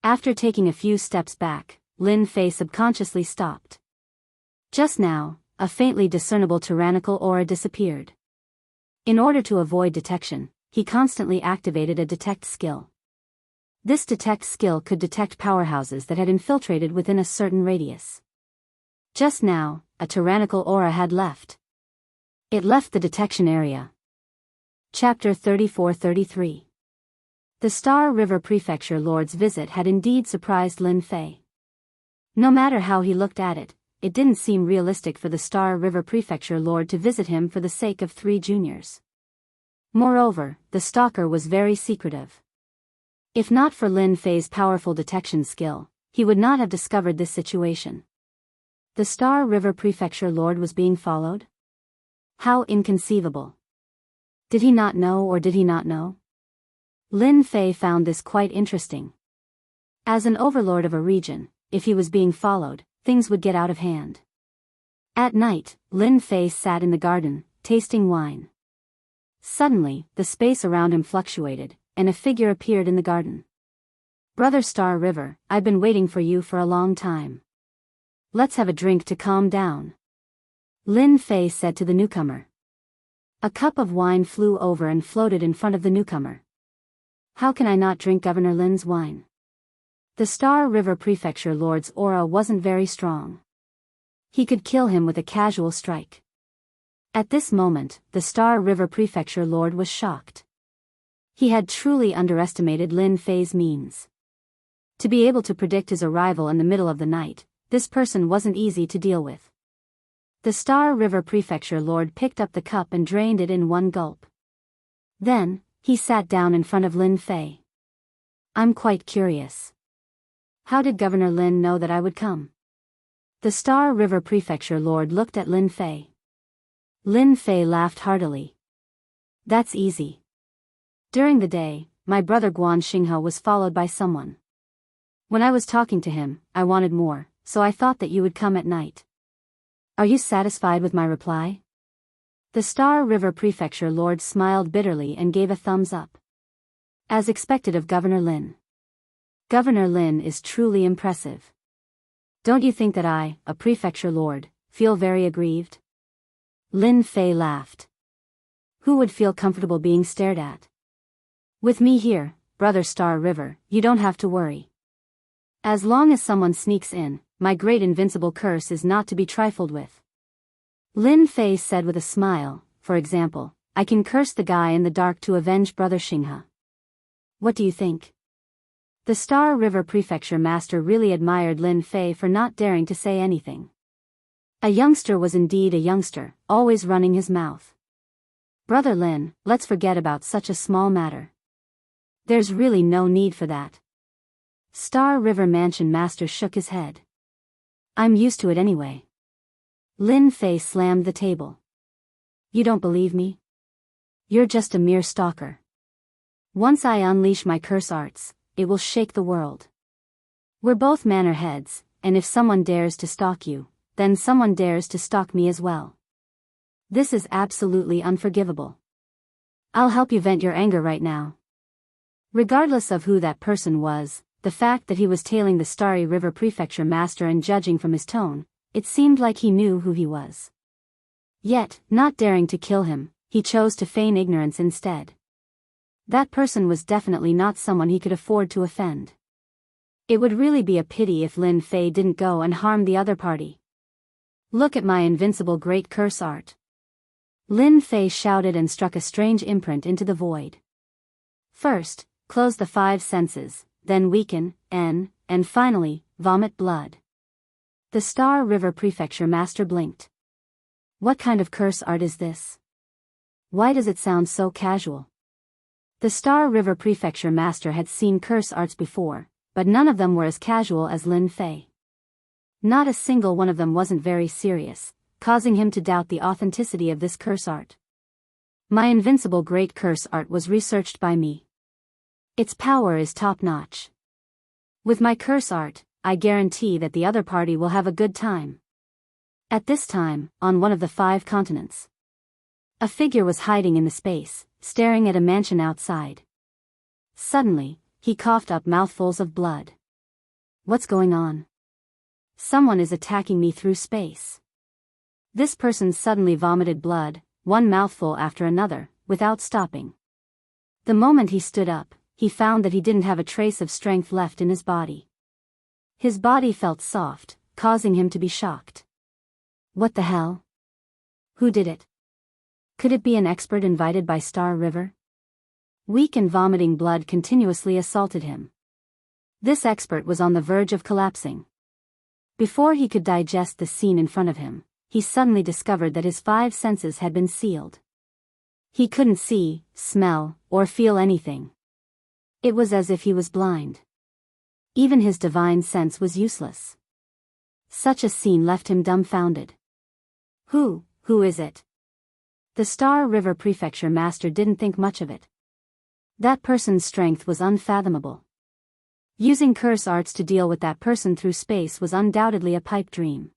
After taking a few steps back, Lin Fei subconsciously stopped. Just now, a faintly discernible tyrannical aura disappeared. In order to avoid detection, he constantly activated a detect skill. This detect skill could detect powerhouses that had infiltrated within a certain radius. Just now, a tyrannical aura had left. It left the detection area. Chapter 34-33. The Star River Prefecture Lord's visit had indeed surprised Lin Fei. No matter how he looked at it, it didn't seem realistic for the Star River Prefecture Lord to visit him for the sake of 3 juniors. Moreover, the stalker was very secretive. If not for Lin Fei's powerful detection skill, he would not have discovered this situation. The Star River Prefecture Lord was being followed? How inconceivable. Did he not know, or did he not know? Lin Fei found this quite interesting. As an overlord of a region, if he was being followed, things would get out of hand. At night, Lin Fei sat in the garden, tasting wine. Suddenly, the space around him fluctuated, and a figure appeared in the garden. Brother Star River, I've been waiting for you for a long time. Let's have a drink to calm down. Lin Fei said to the newcomer. A cup of wine flew over and floated in front of the newcomer. How can I not drink Governor Lin's wine? The Star River Prefecture Lord's aura wasn't very strong. He could kill him with a casual strike. At this moment, the Star River Prefecture Lord was shocked. He had truly underestimated Lin Fei's means. To be able to predict his arrival in the middle of the night, this person wasn't easy to deal with. The Star River Prefecture Lord picked up the cup and drained it in one gulp. Then, he sat down in front of Lin Fei. I'm quite curious. How did Governor Lin know that I would come? The Star River Prefecture Lord looked at Lin Fei. Lin Fei laughed heartily. That's easy. During the day, my brother Guan Xinghe was followed by someone. When I was talking to him, I wanted more, so I thought that you would come at night. Are you satisfied with my reply? The Star River Prefecture Lord smiled bitterly and gave a thumbs up. As expected of Governor Lin. Governor Lin is truly impressive. Don't you think that I, a Prefecture Lord, feel very aggrieved? Lin Fei laughed. Who would feel comfortable being stared at? With me here, Brother Star River, you don't have to worry. As long as someone sneaks in, my great invincible curse is not to be trifled with. Lin Fei said with a smile, for example, I can curse the guy in the dark to avenge Brother Xinghe. What do you think? The Star River Prefecture Master really admired Lin Fei for not daring to say anything. A youngster was indeed a youngster, always running his mouth. Brother Lin, let's forget about such a small matter. There's really no need for that. Star River Mansion Master shook his head. I'm used to it anyway. Lin Fei slammed the table. You don't believe me? You're just a mere stalker. Once I unleash my curse arts, it will shake the world. We're both manor heads, and if someone dares to stalk you, then someone dares to stalk me as well. This is absolutely unforgivable. I'll help you vent your anger right now. Regardless of who that person was, the fact that he was tailing the Starry River Prefecture Master, and judging from his tone, it seemed like he knew who he was. Yet, not daring to kill him, he chose to feign ignorance instead. That person was definitely not someone he could afford to offend. It would really be a pity if Lin Fei didn't go and harm the other party. Look at my invincible great curse art. Lin Fei shouted and struck a strange imprint into the void. First, close the five senses, then weaken, and finally, vomit blood. The Star River Prefecture Master blinked. What kind of curse art is this? Why does it sound so casual? The Star River Prefecture Master had seen curse arts before, but none of them were as casual as Lin Fei. Not a single one of them wasn't very serious, causing him to doubt the authenticity of this curse art. My invincible great curse art was researched by me. Its power is top-notch. With my curse art, I guarantee that the other party will have a good time. At this time, on one of the 5 continents, a figure was hiding in the space, staring at a mansion outside. Suddenly, he coughed up mouthfuls of blood. What's going on? Someone is attacking me through space. This person suddenly vomited blood, one mouthful after another, without stopping. The moment he stood up, he found that he didn't have a trace of strength left in his body. His body felt soft, causing him to be shocked. What the hell? Who did it? Could it be an expert invited by Star River? Weak and vomiting blood continuously assaulted him. This expert was on the verge of collapsing. Before he could digest the scene in front of him, he suddenly discovered that his 5 senses had been sealed. He couldn't see, smell, or feel anything. It was as if he was blind. Even his divine sense was useless. Such a scene left him dumbfounded. Who is it? The Star River Prefecture Master didn't think much of it. That person's strength was unfathomable. Using curse arts to deal with that person through space was undoubtedly a pipe dream.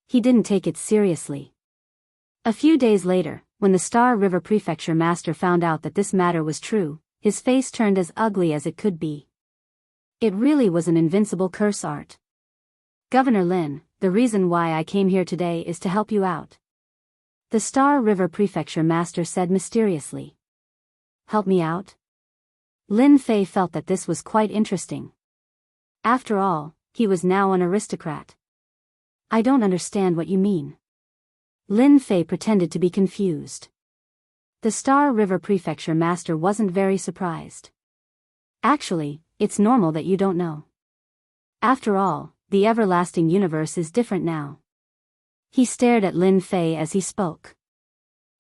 He didn't take it seriously. A few days later, when the Star River Prefecture Master found out that this matter was true, his face turned as ugly as it could be. It really was an invincible curse art. Governor Lin, the reason why I came here today is to help you out. The Star River Prefecture Master said mysteriously. Help me out? Lin Fei felt that this was quite interesting. After all, he was now an aristocrat. I don't understand what you mean. Lin Fei pretended to be confused. The Star River Prefecture Master wasn't very surprised. Actually, it's normal that you don't know. After all, the everlasting universe is different now. He stared at Lin Fei as he spoke.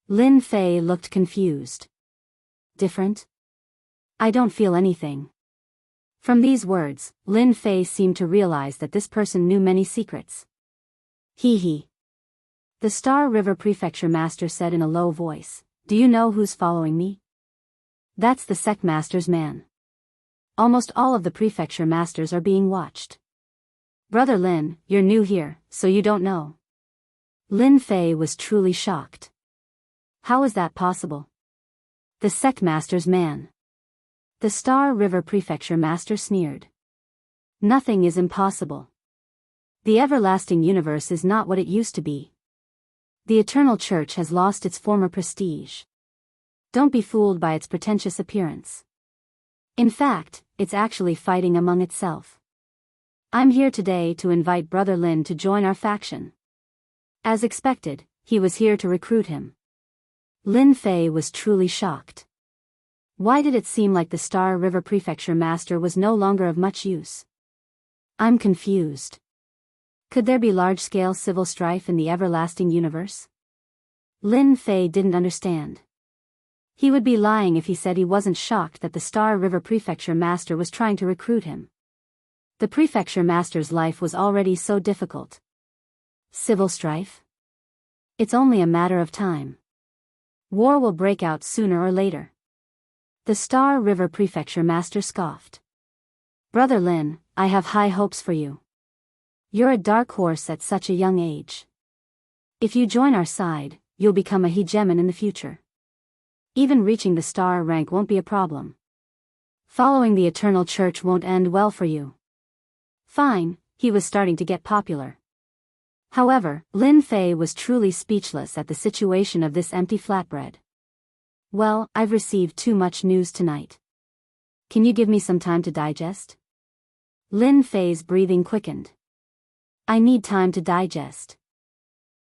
Lin Fei looked confused. Different? I don't feel anything. From these words, Lin Fei seemed to realize that this person knew many secrets. He. The Star River Prefecture Master said in a low voice, Do you know who's following me? That's the Sect Master's man. Almost all of the Prefecture Masters are being watched. Brother Lin, you're new here, so you don't know. Lin Fei was truly shocked. How is that possible? The Sect Master's man. The Star River Prefecture Master sneered. Nothing is impossible. The everlasting universe is not what it used to be. The Eternal Church has lost its former prestige. Don't be fooled by its pretentious appearance. In fact, it's actually fighting among itself. I'm here today to invite Brother Lin to join our faction. As expected, he was here to recruit him. Lin Fei was truly shocked. Why did it seem like the Star River Prefecture Master was no longer of much use? I'm confused. Could there be large-scale civil strife in the everlasting universe? Lin Fei didn't understand. He would be lying if he said he wasn't shocked that the Star River Prefecture Master was trying to recruit him. The Prefecture Master's life was already so difficult. Civil strife? It's only a matter of time. War will break out sooner or later. The Star River Prefecture Master scoffed. Brother Lin, I have high hopes for you. You're a dark horse at such a young age. If you join our side, you'll become a hegemon in the future. Even reaching the star rank won't be a problem. Following the Eternal Church won't end well for you. Fine, he was starting to get popular. However, Lin Fei was truly speechless at the situation of this empty flatbread. Well, I've received too much news tonight. Can you give me some time to digest? Lin Fei's breathing quickened. I need time to digest.